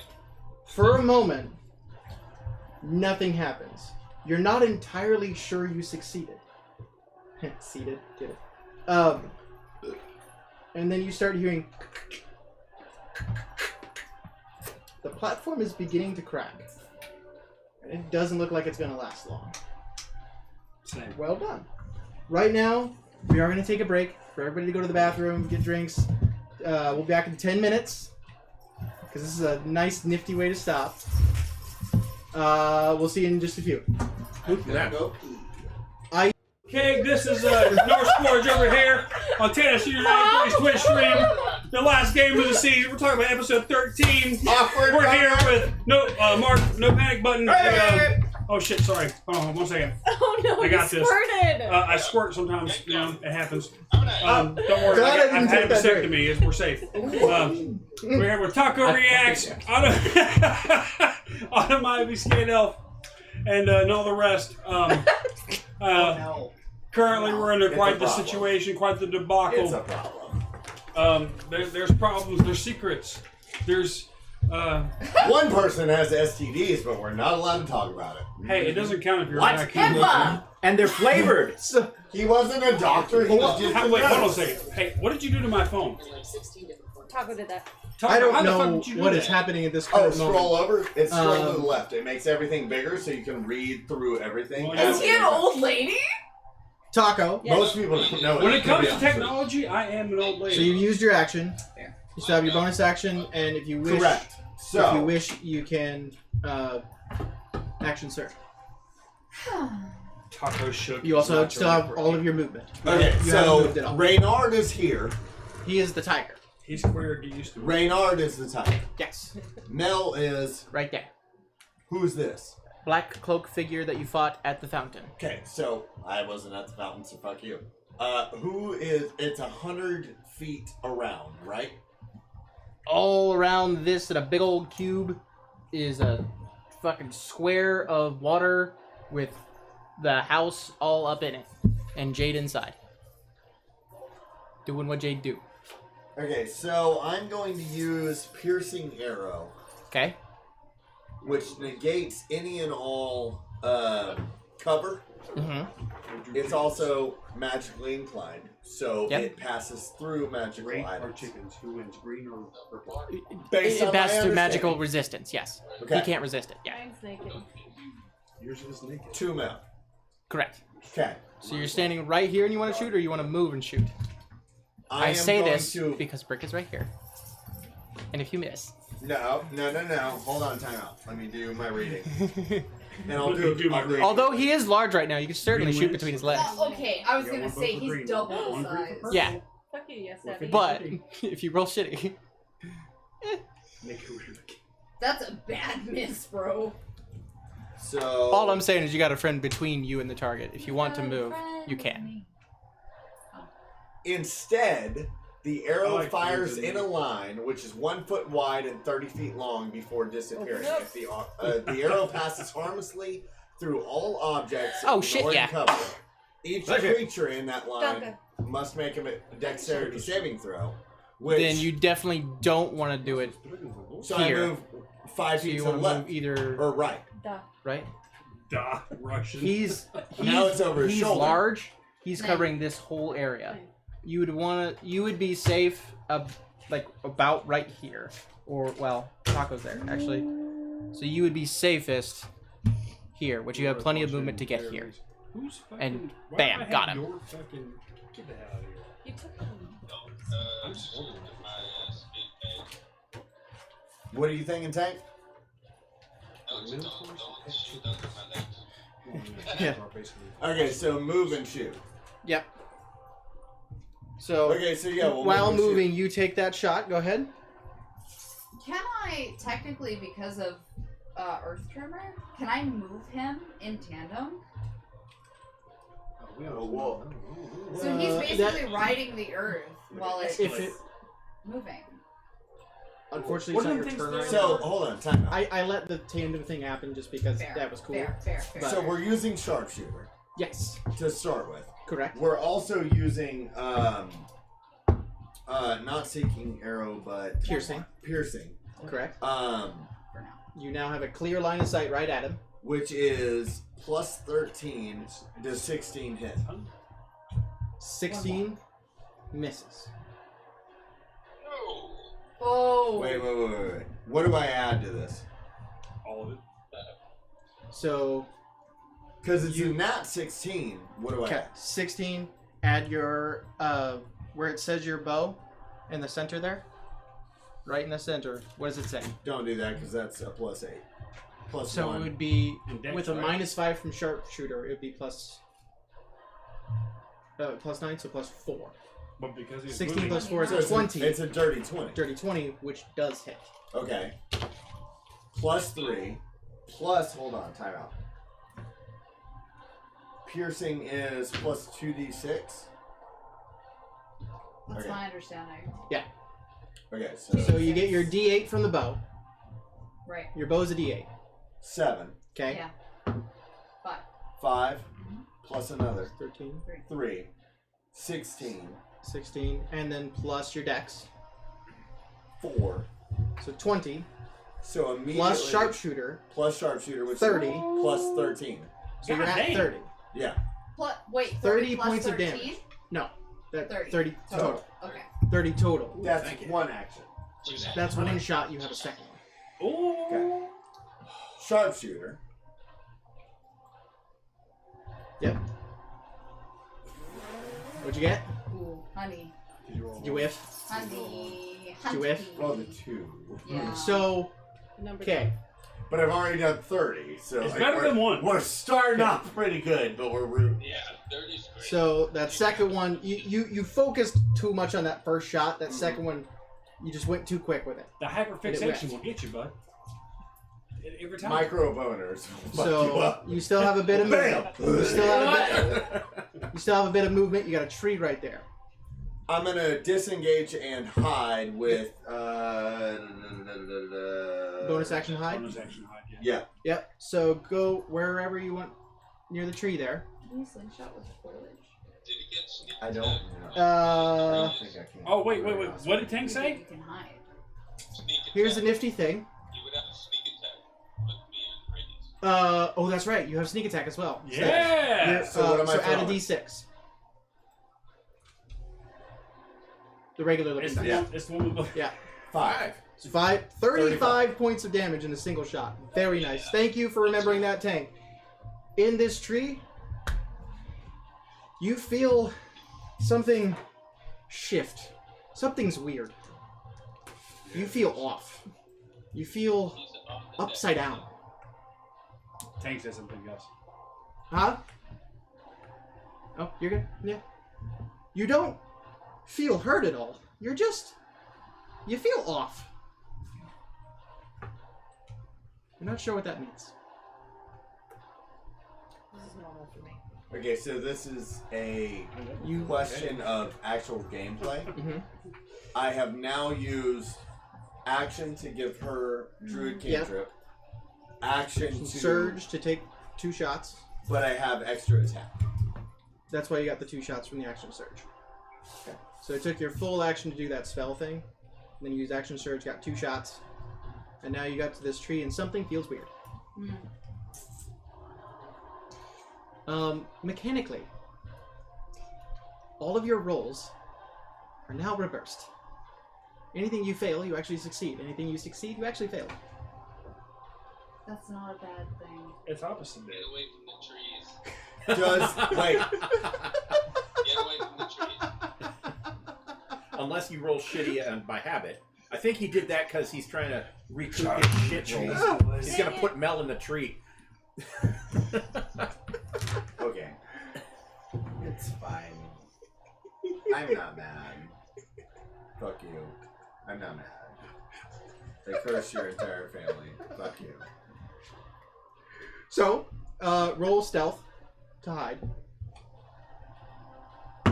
Speaker 1: for a moment, nothing happens. You're not entirely sure you succeeded. Seated, get it. And then you start hearing. The platform is beginning to crack. And it doesn't look like it's going to last long.
Speaker 4: Same.
Speaker 1: Well done. Right now, we are going to take a break for everybody to go to the bathroom, get drinks. We'll be back in 10 minutes. Because this is a nice, nifty way to stop. We'll see you in just a few.
Speaker 4: Okay, this is North Forge over here on Tennessee United Twitch stream. The last game of the season. We're talking about episode 13.
Speaker 2: awkward.
Speaker 4: We're here with Mark, no panic button. Oh shit, sorry. Hold on, 1 second.
Speaker 6: Oh no,
Speaker 4: I got
Speaker 6: you
Speaker 4: this.
Speaker 6: squirted.
Speaker 4: I squirt sometimes, you know, it happens.
Speaker 7: I'm
Speaker 4: Don't worry,
Speaker 1: Glad I
Speaker 4: I've
Speaker 1: didn't
Speaker 4: had a
Speaker 1: take that
Speaker 4: vasectomy, we're safe. We're here with Taco Reacts, Autumn Ivy, Skate Elf, and all the rest. Currently, we're under
Speaker 2: It's
Speaker 4: quite
Speaker 2: a
Speaker 4: the
Speaker 2: problem.
Speaker 4: situation, quite the
Speaker 2: It's a
Speaker 4: debacle.
Speaker 2: problem.
Speaker 4: There's problems, there's secrets, there's.
Speaker 2: One person has STDs, but we're not allowed to talk about it.
Speaker 4: Hey, it doesn't count if you're
Speaker 3: What?
Speaker 4: a vacuum.
Speaker 5: HIPAA!
Speaker 3: And they're flavored.
Speaker 2: He wasn't a doctor. He was just
Speaker 4: Wait, hold on a second. Hey, what did you do to my phone?
Speaker 6: Taco did that.
Speaker 4: Taco,
Speaker 1: I don't
Speaker 4: how the fuck
Speaker 1: know
Speaker 4: did you do
Speaker 1: what
Speaker 4: that?
Speaker 1: is happening at this
Speaker 2: Oh,
Speaker 1: current
Speaker 2: scroll
Speaker 1: moment.
Speaker 2: over. It's scroll to the
Speaker 1: Um,
Speaker 2: left. It makes everything bigger so you can read through everything.
Speaker 4: Well,
Speaker 5: Is he an old lady?
Speaker 1: Taco.
Speaker 6: Yes.
Speaker 2: Most people don't know
Speaker 4: When it comes to
Speaker 2: be honest.
Speaker 4: technology, I am an old lady.
Speaker 1: So you've used your action. You still have your bonus action, and if you wish,
Speaker 2: Correct.
Speaker 1: if you
Speaker 2: So,
Speaker 1: wish, you can action search.
Speaker 4: Taco shook.
Speaker 1: You also still have all of your movement.
Speaker 2: okay,
Speaker 1: You haven't
Speaker 2: so
Speaker 1: moved at all.
Speaker 2: Reynard is here.
Speaker 1: He is the tiger.
Speaker 4: He's queer, get used to it.
Speaker 2: Reynard is the tiger.
Speaker 1: Yes,
Speaker 2: Mel is.
Speaker 1: right there.
Speaker 2: Who's this?
Speaker 1: Black cloak figure that you fought at the fountain.
Speaker 2: Okay, so I wasn't at the fountain, so fuck you. Who is? It's 100 feet around, right?
Speaker 1: All around this in a big old cube is a fucking square of water with the house all up in it and Jade inside. Doing what Jade do.
Speaker 2: Okay, so I'm going to use piercing arrow,
Speaker 1: Okay.
Speaker 2: which negates any and all cover.
Speaker 1: Mm-hmm.
Speaker 2: It's also magically inclined, so
Speaker 1: Yep.
Speaker 2: it passes through magical
Speaker 4: Green or
Speaker 2: items.
Speaker 4: chickens? Who wins, green or purple?
Speaker 2: Based on
Speaker 1: It
Speaker 2: my
Speaker 1: passes through magical
Speaker 2: understanding.
Speaker 1: resistance, yes.
Speaker 2: Okay.
Speaker 1: He can't resist it. Yeah.
Speaker 6: Mine's naked.
Speaker 4: Yours is naked.
Speaker 2: 2 Mel.
Speaker 1: Correct.
Speaker 2: Okay.
Speaker 1: So you're standing right here and you want to shoot, or you want to move and shoot? I
Speaker 2: am
Speaker 1: say
Speaker 2: going
Speaker 1: this
Speaker 2: to...
Speaker 1: because Brick is right here. And if you miss.
Speaker 2: No. Hold on, time out. Let me do my reading. And I'll
Speaker 4: Let me do my
Speaker 2: I'll
Speaker 4: reading.
Speaker 1: Although he is large right now, you can certainly
Speaker 4: Green
Speaker 1: shoot
Speaker 4: wins.
Speaker 1: between his legs.
Speaker 5: Okay, I was
Speaker 4: Yeah,
Speaker 5: gonna
Speaker 4: we're
Speaker 5: say
Speaker 4: both
Speaker 5: he's
Speaker 4: agreeing.
Speaker 5: double
Speaker 4: One
Speaker 5: the
Speaker 4: green for
Speaker 5: size.
Speaker 4: purple.
Speaker 1: Yeah,
Speaker 6: Fuck you, yes,
Speaker 4: We're
Speaker 6: Daddy.
Speaker 1: but if you roll shitty,
Speaker 4: Make it weird.
Speaker 5: That's a bad miss, bro.
Speaker 2: So...
Speaker 1: all I'm saying is you got a friend between you and the target. If you want to move, you can.
Speaker 2: Instead, the arrow
Speaker 4: I like
Speaker 2: fires
Speaker 4: using
Speaker 2: in a line, which is 1 foot wide and 30 feet long, before disappearing.
Speaker 6: Oh,
Speaker 2: If the arrow passes harmlessly through all objects,
Speaker 1: Oh, shit,
Speaker 2: ignoring
Speaker 1: yeah.
Speaker 2: cover, each
Speaker 3: Okay.
Speaker 2: creature in that line
Speaker 6: Duncan.
Speaker 2: must make a dexterity saving throw.
Speaker 10: then you definitely don't want to do it
Speaker 2: So
Speaker 10: here.
Speaker 2: I move 5
Speaker 10: So
Speaker 2: feet
Speaker 10: you
Speaker 2: to the
Speaker 10: want to
Speaker 2: left
Speaker 10: move either
Speaker 2: or right.
Speaker 10: right.
Speaker 4: Duh, Russian.
Speaker 10: He's
Speaker 2: Now it's over his
Speaker 10: he's
Speaker 2: shoulder.
Speaker 10: large. He's
Speaker 5: Nice.
Speaker 10: covering this whole area. You would be safe like about right here, or well, Taco's there actually. So you would be safest here, which you have plenty of movement to get here.
Speaker 4: Who's fucking,
Speaker 10: And
Speaker 4: why
Speaker 10: bam,
Speaker 4: do I have
Speaker 10: got him.
Speaker 4: your fucking, get the hell out of here.
Speaker 6: You took
Speaker 7: I'm just looking at my speed page.
Speaker 2: What are you thinking, Tank?
Speaker 7: No, just don't shoot under my legs.
Speaker 10: Yeah.
Speaker 2: Okay, so move and shoot.
Speaker 10: Yep. So
Speaker 2: Okay, so yeah, we'll
Speaker 10: while
Speaker 2: move and shoot.
Speaker 10: moving, you take that shot. Go ahead.
Speaker 5: Can I technically, because of Earth Tremor, can I move him in tandem?
Speaker 2: Well,
Speaker 5: So he's
Speaker 10: that-
Speaker 5: basically riding the Earth while it's
Speaker 10: If it-
Speaker 5: moving.
Speaker 10: Unfortunately,
Speaker 4: What
Speaker 10: it's not
Speaker 4: are
Speaker 10: your
Speaker 4: them
Speaker 10: turn
Speaker 4: things
Speaker 10: right
Speaker 2: so
Speaker 10: now.
Speaker 2: hold on, time out.
Speaker 10: I let the tandem thing happen just because
Speaker 5: Fair,
Speaker 10: that was cool.
Speaker 5: Fair.
Speaker 10: But-
Speaker 2: So we're using sharpshooter
Speaker 10: Yes,
Speaker 2: to start with.
Speaker 10: correct.
Speaker 2: We're also using not seeking arrow, but
Speaker 10: Piercing,
Speaker 2: piercing.
Speaker 10: correct.
Speaker 5: For now.
Speaker 10: You now have a clear line of sight right at him.
Speaker 2: Which is plus 13. Does 16 hit?
Speaker 10: 16 misses.
Speaker 7: No.
Speaker 5: Oh.
Speaker 2: Wait. What do I add to this?
Speaker 4: All of it.
Speaker 10: So
Speaker 2: Because it's a nat 16. What do I
Speaker 10: okay,
Speaker 2: add?
Speaker 10: 16. Add your where it says your bow in the center there. Right in the center. What does it say?
Speaker 2: Don't do that because that's a plus 8. Plus
Speaker 10: So
Speaker 2: 1.
Speaker 10: it would be
Speaker 4: And dex,
Speaker 10: with a
Speaker 4: right?
Speaker 10: -5 from sharpshooter. It would be plus 9, so plus 4.
Speaker 4: But because he's
Speaker 10: 16
Speaker 4: moving,
Speaker 10: plus 4
Speaker 2: So
Speaker 10: is
Speaker 2: it's
Speaker 10: 20.
Speaker 2: It's a dirty 20.
Speaker 10: Dirty 20, which does hit.
Speaker 2: Okay. Plus 3. Plus, hold on, time out. Piercing is plus 2d6.
Speaker 5: That's
Speaker 2: Okay.
Speaker 5: my understanding.
Speaker 2: Okay, so
Speaker 10: So you get your D8 from the bow.
Speaker 5: Right.
Speaker 10: Your bow's a D8.
Speaker 2: 7.
Speaker 10: Okay.
Speaker 5: Yeah. 5.
Speaker 2: 5. Plus another.
Speaker 10: 13,
Speaker 2: 3. 16.
Speaker 10: 16, and then plus your dex.
Speaker 2: 4.
Speaker 10: So 20.
Speaker 2: So immediately.
Speaker 10: Plus sharpshooter.
Speaker 2: Plus sharpshooter, which
Speaker 10: 30.
Speaker 2: is plus 13.
Speaker 10: So you're
Speaker 4: God
Speaker 10: at
Speaker 4: damn.
Speaker 10: 30.
Speaker 2: Yeah.
Speaker 5: Wait,
Speaker 10: 30
Speaker 5: plus
Speaker 10: points of
Speaker 5: 13?
Speaker 10: damage. No.
Speaker 5: 30.
Speaker 10: 30 total.
Speaker 5: Okay.
Speaker 10: 30 total.
Speaker 2: That's one action.
Speaker 10: That's one shot. You have a second one.
Speaker 4: Ooh.
Speaker 2: Okay. Sharpshooter.
Speaker 10: Yep. What'd you get?
Speaker 5: Ooh, honey.
Speaker 10: Did you whiff?
Speaker 5: Honey.
Speaker 10: Did you whiff?
Speaker 2: Roll the 2.
Speaker 5: Yeah.
Speaker 10: So,
Speaker 6: number
Speaker 10: okay.
Speaker 2: But I've already done 30, so
Speaker 4: It's better than 1.
Speaker 2: We're starting off pretty good, but we're
Speaker 7: Yeah, 30's great.
Speaker 10: So that second one, you focused too much on that first shot. That second one, you just went too quick with it.
Speaker 4: The hyperfixation will get you, bud. Every time.
Speaker 2: micro boners. Fuck you
Speaker 10: So
Speaker 2: up.
Speaker 10: you still have a bit of movement.
Speaker 2: Bam!
Speaker 10: You still have a bit of movement. You got a tree right there.
Speaker 2: I'm gonna disengage and hide with
Speaker 10: Bonus action hide.
Speaker 4: Bonus action hide, yeah.
Speaker 2: Yeah.
Speaker 10: Yep. So go wherever you want near the tree there.
Speaker 5: Can you slingshot with foliage?
Speaker 7: Did he get sneak
Speaker 2: I don't.
Speaker 7: attack?
Speaker 2: know. I
Speaker 10: Uh,
Speaker 2: don't think I can.
Speaker 4: Oh, wait. What did Tank say?
Speaker 5: You can hide.
Speaker 7: Sneak attack.
Speaker 10: here's the nifty thing.
Speaker 7: You would have a sneak attack with me and radius.
Speaker 10: Oh, that's right. You have sneak attack as well. So
Speaker 4: Yeah!
Speaker 10: you're-
Speaker 2: So what am I
Speaker 10: so add a
Speaker 2: throwing?
Speaker 10: d6. The regular looking
Speaker 4: It's
Speaker 10: dice.
Speaker 4: the, one, it's the one with the...
Speaker 10: Yeah.
Speaker 2: 5.
Speaker 10: So 35 points of damage in a single shot. Very nice. Thank you for remembering that, Tank. In this tree, you feel something shift. Something's weird. You feel off. You feel
Speaker 7: He's off the deck.
Speaker 10: upside down.
Speaker 4: Tank said something else.
Speaker 10: Huh? Oh, you're good? Yeah. You don't feel hurt at all. You're just... You feel off. I'm not sure what that means.
Speaker 6: This is normal for me.
Speaker 2: Okay, so this is a
Speaker 10: You...
Speaker 2: question of actual gameplay.
Speaker 10: Mhm.
Speaker 2: I have now used action to give her druid
Speaker 10: Yep.
Speaker 2: cantrip. Action to
Speaker 10: Surge to take 2 shots.
Speaker 2: but I have extra attack.
Speaker 10: That's why you got the 2 shots from the action surge.
Speaker 1: So it took your full action to do that spell thing. And then you used action surge, got 2 shots. And now you got to this tree and something feels weird. Mechanically, all of your rolls are now reversed. Anything you fail, you actually succeed. Anything you succeed, you actually fail.
Speaker 5: That's not a bad thing.
Speaker 4: It's opposite.
Speaker 7: Get away from the trees.
Speaker 2: Wait.
Speaker 7: Get away from the trees.
Speaker 3: Unless you roll shitty by habit. I think he did that because he's trying to recoup his shit rolls. He's going to put Mel in the tree.
Speaker 2: Okay. It's fine. I'm not mad. Fuck you. I'm not mad. They cursed your entire family. Fuck you.
Speaker 1: So, roll stealth to hide.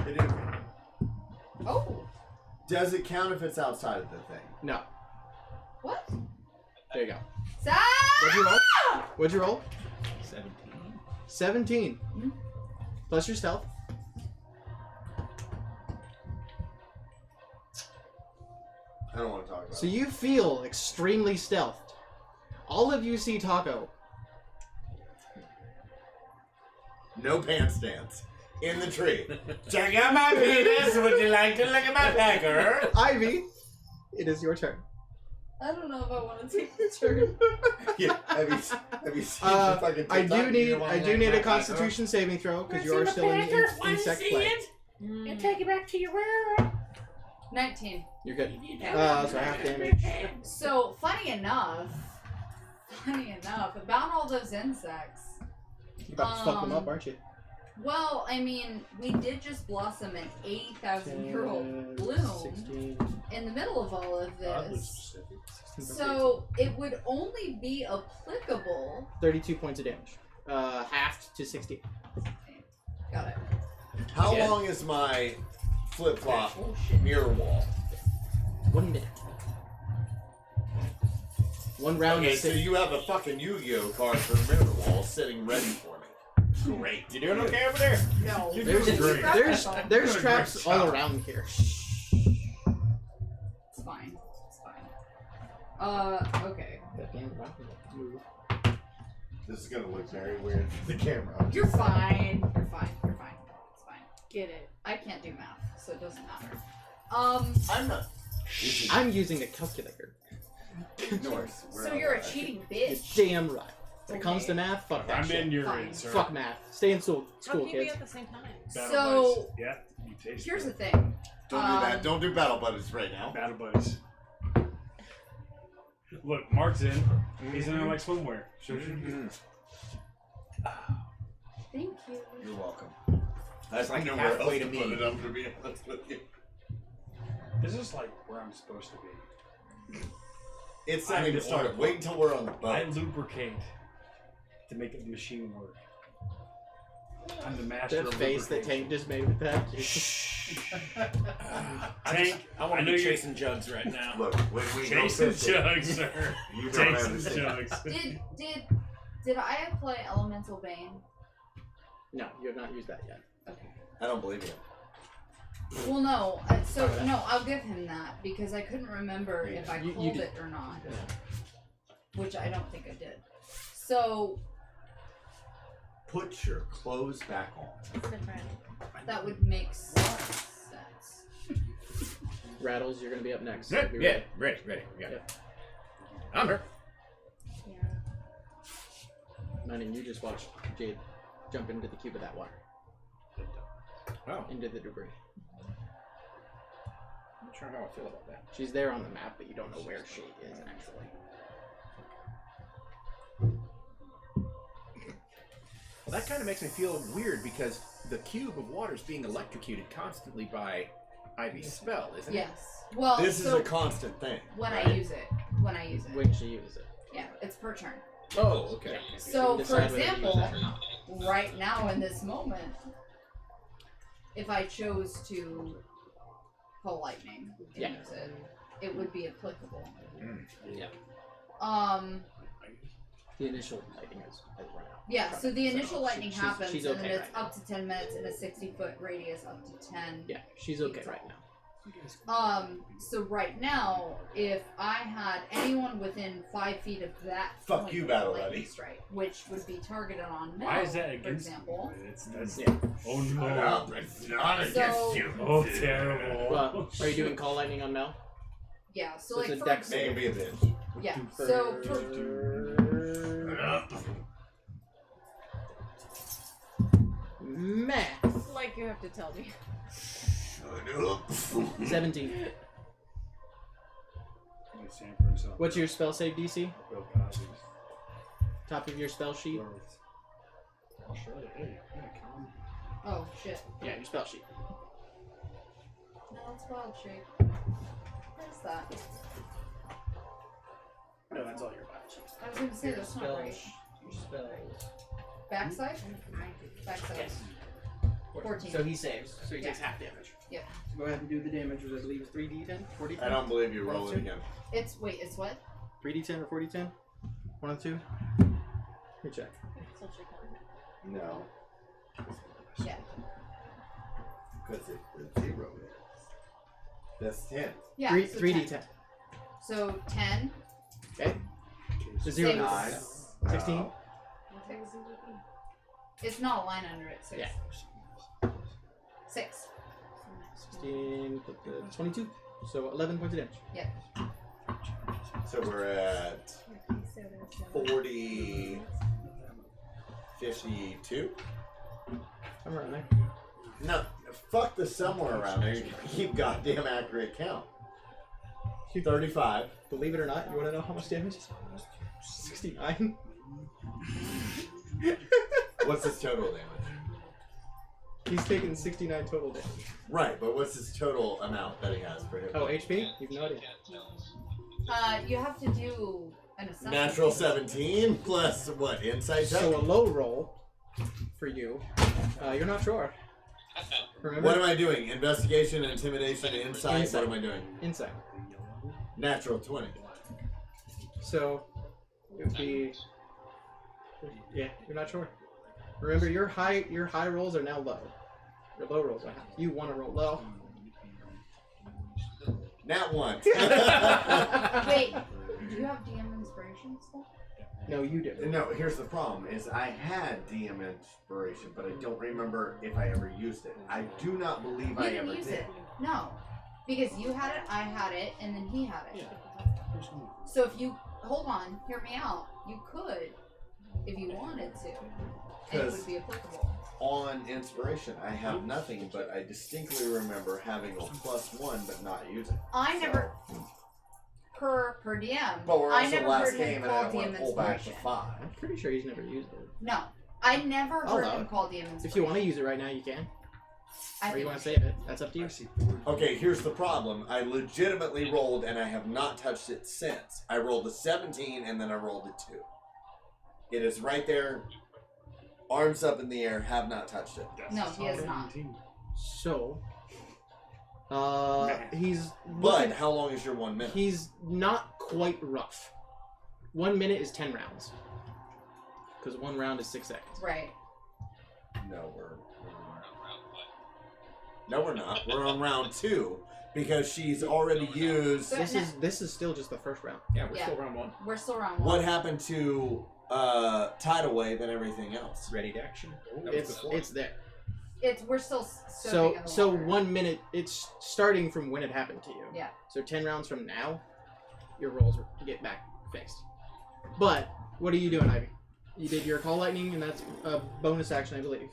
Speaker 2: It is.
Speaker 5: Oh,
Speaker 2: Does it count if it's outside of the thing?
Speaker 1: No.
Speaker 5: what?
Speaker 1: There you go.
Speaker 5: Stop!
Speaker 1: What'd you roll? What'd you roll?
Speaker 3: 17.
Speaker 1: 17. Plus your stealth.
Speaker 2: I don't want to talk about
Speaker 1: So
Speaker 2: it.
Speaker 1: you feel extremely stealthed. All of you see Taco.
Speaker 2: No pants dance. In the tree.
Speaker 11: Check out my penis. Would you like to look at my pecker?
Speaker 1: Ivy, it is your turn.
Speaker 5: I don't know if I want to take the turn.
Speaker 2: Yeah. Have you seen the fucking
Speaker 1: I
Speaker 2: TikTok?
Speaker 1: do
Speaker 2: You wanna
Speaker 1: need
Speaker 2: like
Speaker 1: a
Speaker 2: my
Speaker 1: Constitution saving throw because you are still in insect play.
Speaker 6: And take it back to your world.
Speaker 5: 19.
Speaker 1: You're good. So half damage.
Speaker 5: So, funny enough, about all those insects,
Speaker 1: You're about to fuck them up, aren't you?
Speaker 5: well, I mean, we did just blossom an 80,000-year-old bloom
Speaker 1: 16.
Speaker 5: in the middle of all of
Speaker 4: Oddly
Speaker 5: this.
Speaker 4: specific.
Speaker 5: So, it would only be applicable.
Speaker 1: 32 points of damage. Halved to 16.
Speaker 5: Got it.
Speaker 2: How
Speaker 3: Again?
Speaker 2: long is my flip-flop mirror wall?
Speaker 1: 1 minute. 1 round
Speaker 2: Okay,
Speaker 1: is
Speaker 2: so
Speaker 1: 6.
Speaker 2: you have a fucking Yu-Gi-Oh card for mirror wall sitting ready for me. Great.
Speaker 3: You doing okay over there?
Speaker 5: No.
Speaker 1: There's traps all around here.
Speaker 5: It's fine. It's fine. Okay.
Speaker 2: This is gonna look very weird for the camera.
Speaker 5: You're fine. You're fine. You're fine. It's fine.
Speaker 6: Get it.
Speaker 5: I can't do math, so it doesn't matter.
Speaker 2: I'm not.
Speaker 1: I'm using a calculator.
Speaker 2: North.
Speaker 5: So you're a cheating
Speaker 1: You're
Speaker 5: bitch.
Speaker 1: damn right. When it comes to math, fuck that
Speaker 4: I'm
Speaker 1: shit.
Speaker 4: in, you're
Speaker 5: Fine.
Speaker 4: in, sir.
Speaker 1: Fuck math. Stay in school,
Speaker 6: How can you be
Speaker 1: kids.
Speaker 6: at the same time?
Speaker 4: Battle
Speaker 5: So,
Speaker 4: buddies. Yeah, you taste
Speaker 5: here's the
Speaker 4: it.
Speaker 5: thing.
Speaker 2: Don't do that. Don't do battle buddies right now.
Speaker 4: Battle buddies. Look, Mark's in. He's in there like swimwear. Sure.
Speaker 5: Thank you.
Speaker 2: You're welcome.
Speaker 3: That's like
Speaker 2: nowhere
Speaker 3: halfway
Speaker 2: else
Speaker 3: to
Speaker 2: put
Speaker 3: me.
Speaker 2: it, I'm gonna be honest with you.
Speaker 4: This is like where I'm supposed to be.
Speaker 2: It's not
Speaker 4: I'm
Speaker 2: even
Speaker 4: the
Speaker 2: started.
Speaker 4: oil.
Speaker 2: Wait until we're on the
Speaker 4: I
Speaker 2: boat.
Speaker 4: lubricate to make the machine work. I'm the master
Speaker 1: That
Speaker 4: of
Speaker 1: face that
Speaker 4: lubrication.
Speaker 1: Tank just made with that.
Speaker 4: Tank,
Speaker 3: I want
Speaker 4: I
Speaker 3: to
Speaker 4: know
Speaker 3: be
Speaker 4: you're
Speaker 3: chasing jugs right now.
Speaker 2: Look, when we go
Speaker 4: Jason
Speaker 2: fishing,
Speaker 4: Jugs, sir.
Speaker 2: you don't
Speaker 4: Jason
Speaker 2: understand.
Speaker 4: Jugs.
Speaker 5: Did I apply Elemental Bane?
Speaker 1: No, you have not used that yet.
Speaker 5: Okay.
Speaker 2: I don't believe you.
Speaker 5: Well, no. No, I'll give him that because I couldn't remember if I
Speaker 1: You
Speaker 5: pulled
Speaker 1: did.
Speaker 5: it or not, which I don't think I did. So
Speaker 2: Put your clothes back on.
Speaker 6: It's different.
Speaker 5: that would make sense.
Speaker 1: Rattles, you're gonna be up next.
Speaker 3: Yeah,
Speaker 1: Be
Speaker 3: yeah, ready. We got it. I'm here.
Speaker 6: Yeah.
Speaker 1: Mine and you just watched Jade jump into the cube of that water.
Speaker 3: Oh,
Speaker 1: Into the debris.
Speaker 3: I'm not sure how I feel about that.
Speaker 1: She's there on the map, but you don't know where she is actually.
Speaker 3: Well, that kind of makes me feel weird because the cube of water is being electrocuted constantly by Ivy's spell, isn't it?
Speaker 5: Yes. Well,
Speaker 2: This is
Speaker 5: so
Speaker 2: a constant thing.
Speaker 5: when
Speaker 2: right?
Speaker 5: I use it. When I use it.
Speaker 1: When she uses it.
Speaker 5: Yeah, it's per turn.
Speaker 3: Oh, okay.
Speaker 5: So, for
Speaker 1: decide whether to use
Speaker 5: example,
Speaker 1: that or not.
Speaker 5: right now in this moment, if I chose to call lightning and
Speaker 1: Yeah.
Speaker 5: use it, it would be applicable.
Speaker 1: Yeah. The initial lightning has run out.
Speaker 5: Yeah, so the initial lightning
Speaker 1: she's
Speaker 5: happens,
Speaker 1: okay
Speaker 5: and then it's
Speaker 1: right now.
Speaker 5: up to 10 minutes in a 60-foot radius, up to 10.
Speaker 1: Yeah, she's okay right now.
Speaker 5: So right now, if I had anyone within 5 feet of that,
Speaker 2: Fuck
Speaker 5: point
Speaker 2: you,
Speaker 5: of
Speaker 2: Battle
Speaker 5: lightning
Speaker 2: Buddy.
Speaker 5: strike, which would be targeted on Mel,
Speaker 4: Why is that
Speaker 5: for
Speaker 4: against
Speaker 5: example.
Speaker 4: you? That's
Speaker 10: Yeah.
Speaker 4: Oh
Speaker 2: Shut
Speaker 4: no.
Speaker 2: up, it's not against you.
Speaker 4: Oh, terrible.
Speaker 10: Well, are you doing call lightning on Mel?
Speaker 5: Yeah. So
Speaker 10: So it's
Speaker 5: like
Speaker 10: a
Speaker 5: for
Speaker 10: dex
Speaker 2: Make him
Speaker 10: save.
Speaker 2: be a bitch.
Speaker 5: yeah. So for,
Speaker 2: Shut up.
Speaker 10: Math.
Speaker 6: Like you have to tell me.
Speaker 2: Shut up.
Speaker 10: 17.
Speaker 4: He's saying for himself.
Speaker 10: What's your spell save DC?
Speaker 4: Real positive.
Speaker 10: Top of your spell sheet?
Speaker 4: I'll show you. Hey, yeah, come on.
Speaker 5: oh shit.
Speaker 10: Yeah, your spell sheet.
Speaker 5: No, it's wild shape. Where's that?
Speaker 10: No, that's all your spell sheet.
Speaker 5: I was gonna say that's not right.
Speaker 10: Your spells.
Speaker 5: Backside? Backside.
Speaker 10: Yes.
Speaker 5: 14.
Speaker 10: So he saves. So he takes
Speaker 5: Yeah.
Speaker 10: half damage.
Speaker 5: Yep.
Speaker 10: So go ahead and do the damage, which I believe is 3d10? 4d10?
Speaker 2: I don't believe you. Roll it again.
Speaker 5: It's it's what?
Speaker 10: 3d10 or 4d10? One of the two? Here, check.
Speaker 2: No.
Speaker 5: Yeah.
Speaker 2: Because it's 0. That's 10.
Speaker 5: Yeah.
Speaker 10: 3d10.
Speaker 5: So 10.
Speaker 10: Okay. So 0 to
Speaker 2: Nice.
Speaker 10: 16.
Speaker 5: It's not a line under it. 6.
Speaker 10: Yeah.
Speaker 5: 6.
Speaker 10: 16, put the 22. So 11 points of damage.
Speaker 5: Yeah.
Speaker 2: So we're at 40, 52.
Speaker 10: Somewhere around there.
Speaker 2: No, fuck the somewhere around there. You keep goddamn accurate count. 35.
Speaker 10: Believe it or not, you want to know how much damage? 69.
Speaker 2: What's his total damage?
Speaker 10: He's taken 69 total damage.
Speaker 2: Right, but what's his total amount that he has for him?
Speaker 10: Oh, HP? You've no idea.
Speaker 5: You have to do an assessment.
Speaker 2: Natural 17 plus what? Insight check?
Speaker 10: So a low roll for you. You're not sure. Remember?
Speaker 2: What am I doing? Investigation, intimidation, insight?
Speaker 10: Insight.
Speaker 2: What am I doing?
Speaker 10: Insight.
Speaker 2: Natural 20.
Speaker 10: So it would be. Yeah, you're not sure. Remember, your high rolls are now low. Your low rolls are high. You want to roll low.
Speaker 2: Nat 1.
Speaker 5: Wait, do you have DM inspiration still?
Speaker 10: No, you do.
Speaker 2: No, here's the problem, is I had DM inspiration, but I don't remember if I ever used it. I do not believe
Speaker 5: You
Speaker 2: I
Speaker 5: didn't
Speaker 2: ever
Speaker 5: use
Speaker 2: did.
Speaker 5: it. No. Because you had it, I had it, and then he had it. So if you hold on, hear me out. You could, if you wanted to. And it
Speaker 2: 'Cause
Speaker 5: would be applicable.
Speaker 2: On inspiration, I have nothing, but I distinctly remember having a +1 but not using it.
Speaker 5: I never per DM.
Speaker 2: But we're
Speaker 5: I
Speaker 2: also
Speaker 5: never
Speaker 2: last
Speaker 5: heard
Speaker 2: game
Speaker 5: him
Speaker 2: and I
Speaker 5: call
Speaker 2: don't want
Speaker 5: DM
Speaker 2: to pull back to
Speaker 5: inspiration.
Speaker 2: 5.
Speaker 10: I'm pretty sure he's never used it.
Speaker 5: No. I never
Speaker 10: I'll
Speaker 5: heard
Speaker 10: allow
Speaker 5: him
Speaker 10: it.
Speaker 5: call DM inspiration.
Speaker 10: If you want to use it right now, you can.
Speaker 5: I
Speaker 10: Or you
Speaker 5: think
Speaker 10: want to save it. That's up to you.
Speaker 2: Okay, here's the problem. I legitimately rolled and I have not touched it since. I rolled a 17 and then I rolled a 2. It is right there, arms up in the air, have not touched it.
Speaker 5: No, he has not.
Speaker 10: So, he's
Speaker 2: But how long is your 1 minute?
Speaker 10: he's not quite rough. 1 minute is 10 rounds. Because 1 round is 6 seconds.
Speaker 5: Right.
Speaker 2: No, we're not. We're on round 2 because she's already used.
Speaker 10: This is still just the first round.
Speaker 3: Yeah, we're
Speaker 5: Yeah.
Speaker 3: still round 1.
Speaker 5: We're still around
Speaker 2: What
Speaker 5: one.
Speaker 2: happened to tidal wave and everything else?
Speaker 3: Ready to action. That was before.
Speaker 10: It's there.
Speaker 5: We're still
Speaker 10: So
Speaker 5: soaking in the
Speaker 10: so
Speaker 5: water.
Speaker 10: 1 minute. It's starting from when it happened to you.
Speaker 5: Yeah.
Speaker 10: So 10 rounds from now, your rolls get back fixed. But what are you doing, Ivy? You did your call lightning, and that's a bonus action, I believe.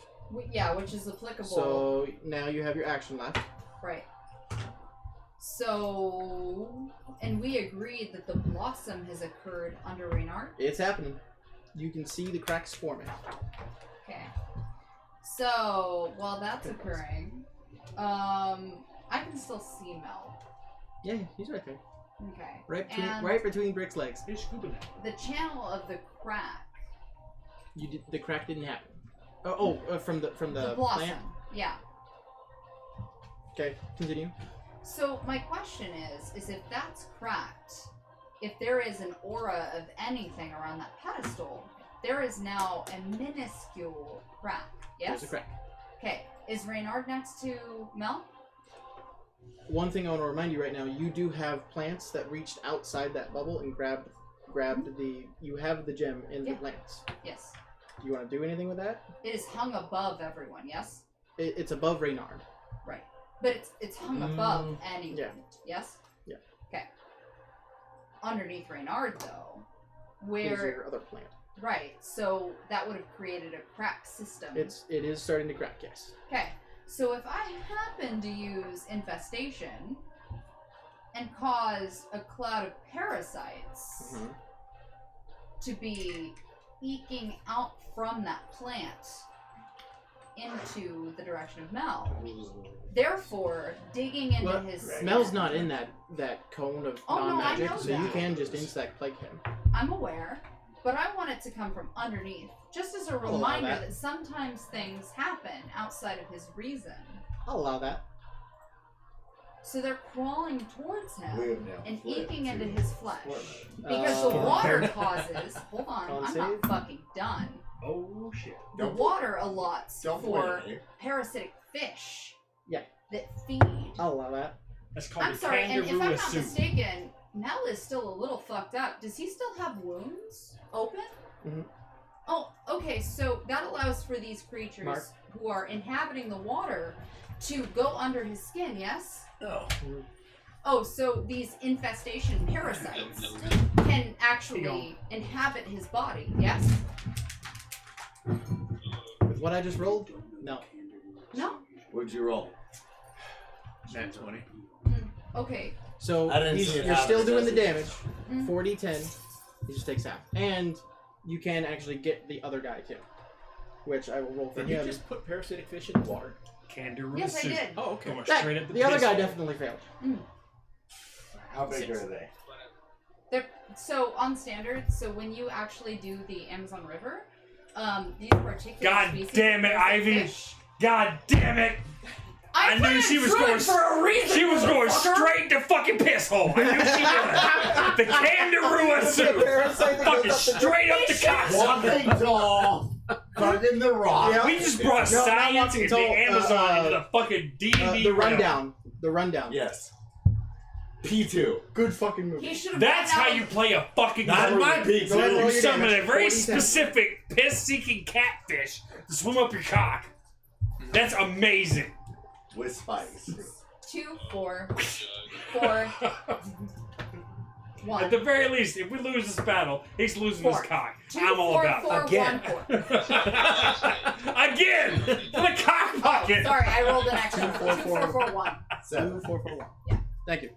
Speaker 5: Yeah, which is applicable.
Speaker 10: So now you have your action left.
Speaker 5: Right. So, and we agreed that the blossom has occurred under Reynard.
Speaker 10: It's happening. You can see the cracks forming.
Speaker 5: Okay. So while that's occurring, I can still see Mel.
Speaker 10: Yeah, he's right there.
Speaker 5: Okay.
Speaker 10: Right between Brick's legs.
Speaker 4: He's scooping it.
Speaker 5: The channel of the crack.
Speaker 10: The crack didn't happen. From the
Speaker 5: The blossom.
Speaker 10: plant.
Speaker 5: Yeah.
Speaker 10: Okay, continue.
Speaker 5: So my question is if that's cracked, if there is an aura of anything around that pedestal, there is now a minuscule crack. Yes?
Speaker 10: There's a crack.
Speaker 5: Okay. Is Reynard next to Mel?
Speaker 10: one thing I want to remind you right now: you do have plants that reached outside that bubble and grabbed the. You have the gem in the plants.
Speaker 5: Yes.
Speaker 10: Do you want to do anything with that?
Speaker 5: It is hung above everyone. Yes.
Speaker 10: It's above Reynard.
Speaker 5: Right. But it's hung above anyone.
Speaker 10: Yeah.
Speaker 5: Yes.
Speaker 10: Yeah.
Speaker 5: Okay. Underneath Reynard, though,
Speaker 10: Is
Speaker 5: where
Speaker 10: your other plant?
Speaker 5: right, so that would have created a crack system.
Speaker 10: It is starting to crack. Yes.
Speaker 5: Okay. So if I happen to use infestation and cause a cloud of parasites to be eking out from that plant into the direction of Mel, therefore digging into
Speaker 10: Well,
Speaker 5: his
Speaker 10: Mel's
Speaker 5: skin-
Speaker 10: not in that cone of
Speaker 5: Oh, no, I
Speaker 10: non-magic,
Speaker 5: know
Speaker 10: so you
Speaker 5: that.
Speaker 10: can just insect plague him.
Speaker 5: I'm aware, but I want it to come from underneath, just as a
Speaker 10: allow
Speaker 5: reminder
Speaker 10: that.
Speaker 5: that sometimes things happen outside of his reason.
Speaker 10: I'll allow that.
Speaker 5: So they're crawling towards him
Speaker 2: We have now
Speaker 5: and
Speaker 2: flipped
Speaker 5: eking into
Speaker 2: to
Speaker 5: his flesh.
Speaker 2: Florida.
Speaker 5: Because the water causes... Hold on,
Speaker 10: Con
Speaker 5: I'm
Speaker 10: save.
Speaker 5: not fucking done.
Speaker 4: Oh shit.
Speaker 5: The water allots
Speaker 2: Don't
Speaker 5: for
Speaker 2: point at me.
Speaker 5: parasitic fish
Speaker 10: Yeah.
Speaker 5: that feed.
Speaker 10: I'll allow that.
Speaker 4: That's called
Speaker 5: I'm
Speaker 4: a
Speaker 5: sorry, and if I'm
Speaker 4: kangaroo
Speaker 5: not
Speaker 4: soup.
Speaker 5: mistaken, Mel is still a little fucked up. Does he still have wounds open?
Speaker 10: Mhm.
Speaker 5: Oh, okay, so that allows for these creatures
Speaker 10: Mark.
Speaker 5: who are inhabiting the water to go under his skin, yes?
Speaker 3: No.
Speaker 5: Oh, so these infestation parasites can actually inhabit his body, yes?
Speaker 10: With what I just rolled? No.
Speaker 5: No?
Speaker 2: What'd you roll?
Speaker 3: Nat 20.
Speaker 5: Okay.
Speaker 10: So
Speaker 2: I didn't see it
Speaker 10: you're
Speaker 2: happen,
Speaker 10: still doing the
Speaker 2: Jesse.
Speaker 10: damage.
Speaker 5: Mm.
Speaker 10: 40-10. He just takes half. And you can actually get the other guy too. Which I will roll for
Speaker 3: Did you
Speaker 10: him.
Speaker 3: just put parasitic fish in the water?
Speaker 4: Kangaroo
Speaker 5: Yes, I
Speaker 4: soup.
Speaker 5: did.
Speaker 3: Oh, okay.
Speaker 4: Going
Speaker 10: That-
Speaker 4: straight at the
Speaker 10: the other
Speaker 4: piss
Speaker 10: guy
Speaker 4: hole.
Speaker 10: definitely failed.
Speaker 2: How big are they?
Speaker 5: They're, so on standard, so when you actually do the Amazon River, these particular
Speaker 4: God
Speaker 5: species
Speaker 4: damn it,
Speaker 5: of
Speaker 4: Ivy.
Speaker 5: fish-
Speaker 4: God damn it! I knew she was going.
Speaker 5: for a reason.
Speaker 4: She was going
Speaker 5: motherfucker.
Speaker 4: straight to fucking piss hole. I knew she was. The kangaroo soup. Fucking straight up the cock.
Speaker 2: Walking tall, fucking the rock.
Speaker 10: Yeah.
Speaker 4: We just brought
Speaker 10: No, not
Speaker 4: science
Speaker 10: walking
Speaker 4: into the
Speaker 10: tall,
Speaker 4: Amazon into the fucking DVD.
Speaker 10: The
Speaker 4: realm.
Speaker 10: rundown. The rundown.
Speaker 2: Yes. P2.
Speaker 10: Good fucking movie.
Speaker 5: He should have.
Speaker 4: That's
Speaker 5: gone
Speaker 4: how
Speaker 5: out
Speaker 4: you
Speaker 5: with-
Speaker 4: play a fucking
Speaker 2: Not
Speaker 4: movie.
Speaker 2: my
Speaker 10: Go ahead and roll
Speaker 4: You
Speaker 10: your
Speaker 4: summon
Speaker 10: damage.
Speaker 4: a very
Speaker 10: 40-10.
Speaker 4: specific piss-seeking catfish to swim up your cock. That's amazing.
Speaker 2: With spice.
Speaker 5: 2, 4, 4, 1.
Speaker 4: At the very least, if we lose this battle, he's losing
Speaker 5: 4.
Speaker 4: his cock.
Speaker 5: 2,
Speaker 4: I'm all
Speaker 5: 4,
Speaker 4: about
Speaker 5: 4,
Speaker 4: it.
Speaker 3: Again.
Speaker 5: 1, 4.
Speaker 4: Again! For the cock pocket!
Speaker 5: Sorry, I rolled an extra. 2,
Speaker 10: 4,
Speaker 5: 4, 4, 1.
Speaker 2: 7.
Speaker 10: 4, 4, 1.
Speaker 5: Yeah.
Speaker 10: Thank you.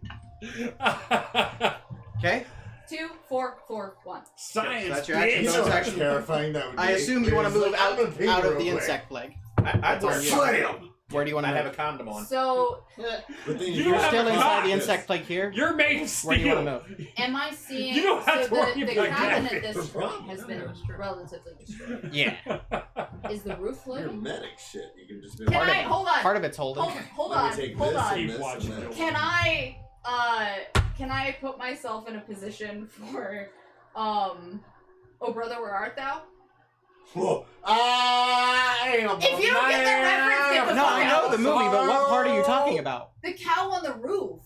Speaker 10: Okay.
Speaker 5: 2, 4, 4, 1.
Speaker 4: Science,
Speaker 10: So that's your
Speaker 4: bitch.
Speaker 10: action
Speaker 2: You know
Speaker 10: bonus
Speaker 2: how
Speaker 10: action.
Speaker 2: terrifying that would be.
Speaker 10: I assume you want to move out of the
Speaker 2: quick.
Speaker 10: insect plague.
Speaker 3: I'd
Speaker 10: That's
Speaker 3: wear
Speaker 10: on you.
Speaker 2: Slam!
Speaker 10: Where do you want
Speaker 3: I'd
Speaker 10: to
Speaker 3: have
Speaker 10: move?
Speaker 3: a condom on.
Speaker 5: So,
Speaker 2: But then
Speaker 4: You
Speaker 2: you
Speaker 4: don't
Speaker 10: You're
Speaker 4: have
Speaker 10: still
Speaker 4: a
Speaker 10: inside
Speaker 4: cock.
Speaker 10: the insect plague here.
Speaker 4: You're made of
Speaker 10: Where do you want
Speaker 4: steel.
Speaker 10: to move?
Speaker 5: am I seeing?
Speaker 4: You don't have
Speaker 5: so
Speaker 4: to worry
Speaker 5: the
Speaker 4: about
Speaker 5: cabin
Speaker 4: that.
Speaker 5: at this point has been relatively destroyed.
Speaker 10: Yeah.
Speaker 5: Is the roof
Speaker 2: Your
Speaker 5: floating?
Speaker 2: medic shit. You can just move.
Speaker 5: Can
Speaker 10: Part of
Speaker 5: I
Speaker 10: it-
Speaker 5: hold on?
Speaker 10: Part of it's holding.
Speaker 5: Hold
Speaker 2: Let me
Speaker 5: on.
Speaker 2: take
Speaker 5: Hold
Speaker 2: this
Speaker 5: on.
Speaker 2: and
Speaker 4: Keep
Speaker 2: this
Speaker 4: watching.
Speaker 2: and that.
Speaker 5: Can I put myself in a position for Oh brother, where art thou?
Speaker 2: Whoa. I am
Speaker 5: If you don't get that reference, get the
Speaker 10: No,
Speaker 5: fuck
Speaker 10: I
Speaker 5: out.
Speaker 10: know the movie, but what part are you talking about?
Speaker 5: The cow on the roof.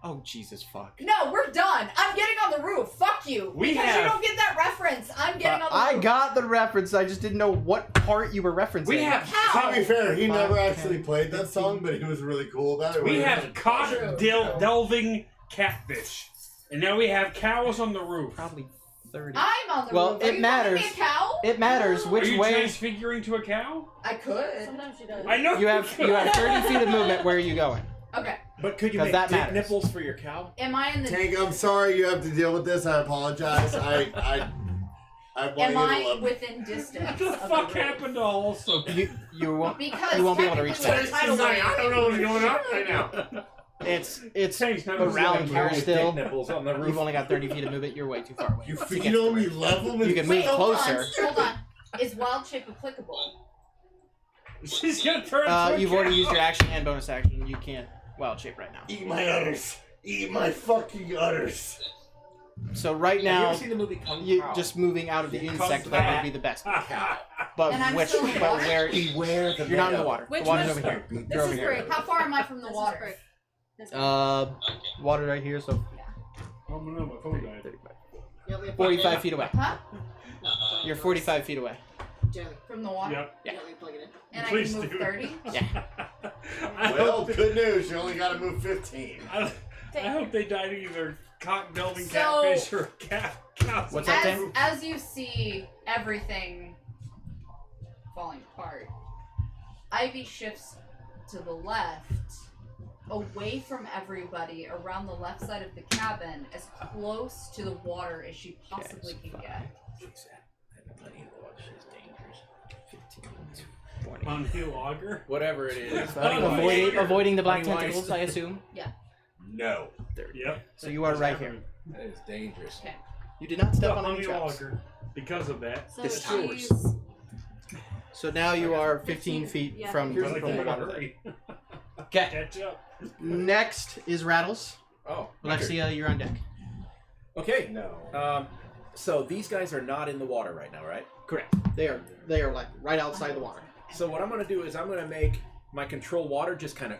Speaker 10: Oh, Jesus fuck.
Speaker 5: No, we're done. I'm getting on the roof. Fuck you.
Speaker 4: We
Speaker 5: because
Speaker 4: have-
Speaker 5: you don't get that reference. I'm getting on the
Speaker 10: I
Speaker 5: roof.
Speaker 10: got the reference, I just didn't know what part you were referencing.
Speaker 4: We have
Speaker 5: Cow.
Speaker 2: To be fair, he never
Speaker 10: Five,
Speaker 2: actually
Speaker 10: 10,
Speaker 2: played that song, but he was really cool about it.
Speaker 4: We
Speaker 2: When
Speaker 4: have cock
Speaker 5: True.
Speaker 4: delving catfish. And now we have cows on the roof.
Speaker 10: Probably 30.
Speaker 5: I'm on the
Speaker 10: Well,
Speaker 5: roof. Are
Speaker 10: it
Speaker 5: you
Speaker 10: matters.
Speaker 5: calling me a cow?
Speaker 10: It matters
Speaker 4: Are
Speaker 10: which
Speaker 4: you
Speaker 10: way.
Speaker 4: transfiguring to a cow?
Speaker 5: I could.
Speaker 6: Sometimes she does.
Speaker 4: I know
Speaker 10: You have 30 feet of movement. Where are you going?
Speaker 5: Okay.
Speaker 3: But could you
Speaker 10: 'Cause
Speaker 3: make
Speaker 10: that
Speaker 3: dick
Speaker 10: matters.
Speaker 3: nipples for your cow?
Speaker 5: Am I in the?
Speaker 2: Tank, I'm sorry you have to deal with this. I apologize. I want
Speaker 5: Am
Speaker 2: you to
Speaker 5: I
Speaker 2: love me.
Speaker 5: within distance?
Speaker 4: What the
Speaker 5: of
Speaker 4: fuck
Speaker 5: the roof?
Speaker 4: happened to also?
Speaker 10: You won't.
Speaker 5: Because
Speaker 10: You won't be able to reach
Speaker 5: technically
Speaker 10: that.
Speaker 5: we're tidal
Speaker 2: I don't know what's going on right now.
Speaker 10: It's
Speaker 4: Tank's not
Speaker 10: around
Speaker 4: gonna
Speaker 10: here still.
Speaker 3: Dick nipples on the roof.
Speaker 10: You've only got 30 feet of movement. You're way too far away.
Speaker 2: You
Speaker 10: to
Speaker 2: feed
Speaker 10: get to
Speaker 2: on
Speaker 10: the
Speaker 2: me
Speaker 10: roof.
Speaker 2: level.
Speaker 10: You can move
Speaker 5: Wait, hold
Speaker 10: closer.
Speaker 5: on. Hold on. Is wild shape applicable?
Speaker 4: She's gonna turn into a
Speaker 10: You've
Speaker 4: cow.
Speaker 10: already used your action and bonus action. You can't wild shape right now.
Speaker 2: Eat my udders. Eat my fucking udders.
Speaker 10: So right
Speaker 3: Have you
Speaker 10: now,
Speaker 3: ever seen the movie Kung
Speaker 10: you
Speaker 3: Pao?
Speaker 10: just moving out of the
Speaker 4: Kung
Speaker 10: insect
Speaker 4: Pao.
Speaker 10: that would be the best. But
Speaker 5: And I'm
Speaker 10: which?
Speaker 5: still in the
Speaker 10: But
Speaker 5: water?
Speaker 10: where?
Speaker 2: Beware the
Speaker 10: You're not in the water.
Speaker 6: Which
Speaker 10: the water's
Speaker 6: was-
Speaker 10: over here.
Speaker 6: This
Speaker 10: You're over
Speaker 6: is
Speaker 10: here.
Speaker 6: great.
Speaker 5: How far am I from the
Speaker 6: This is
Speaker 5: water?
Speaker 6: great.
Speaker 10: Water right here, so
Speaker 4: Oh no, my phone died.
Speaker 10: 45 feet away.
Speaker 5: Huh?
Speaker 10: You're 45 feet away.
Speaker 5: From the water?
Speaker 4: Yep.
Speaker 10: Yeah.
Speaker 5: And
Speaker 4: Please
Speaker 5: I can move
Speaker 4: do.
Speaker 5: 30?
Speaker 10: Yeah.
Speaker 2: Well, good news. You only got to move 15.
Speaker 4: I hope they died either cock delving
Speaker 5: So-
Speaker 4: catfish or cow.
Speaker 10: What's that,
Speaker 5: As,
Speaker 10: Tim?
Speaker 5: as you see everything falling apart, Ivy shifts to the left, away from everybody, around the left side of the cabin, as close to the water as she possibly can get.
Speaker 4: On the logger?
Speaker 3: Whatever it is.
Speaker 10: Avoiding the black
Speaker 3: Pennywise.
Speaker 10: tentacles, I assume.
Speaker 2: No.
Speaker 4: Yep.
Speaker 10: So you are right here.
Speaker 3: That is dangerous.
Speaker 5: Okay.
Speaker 10: You did not step
Speaker 4: The
Speaker 10: on any
Speaker 4: honey
Speaker 10: traps.
Speaker 4: logger. Because of that.
Speaker 5: So
Speaker 10: This
Speaker 5: she's...
Speaker 10: So now you are 15 feet
Speaker 5: Yeah.
Speaker 10: from
Speaker 4: But I
Speaker 10: the
Speaker 4: gotta
Speaker 10: water.
Speaker 4: hurry.
Speaker 10: Okay.
Speaker 4: Catch up.
Speaker 10: Next is Rattles.
Speaker 3: Oh.
Speaker 10: Alexia, you're on deck.
Speaker 3: Okay.
Speaker 2: No.
Speaker 3: So these guys are not in the water right now, right?
Speaker 10: Correct. They are like right outside the water.
Speaker 3: So what I'm gonna do is I'm gonna make my control water just kind of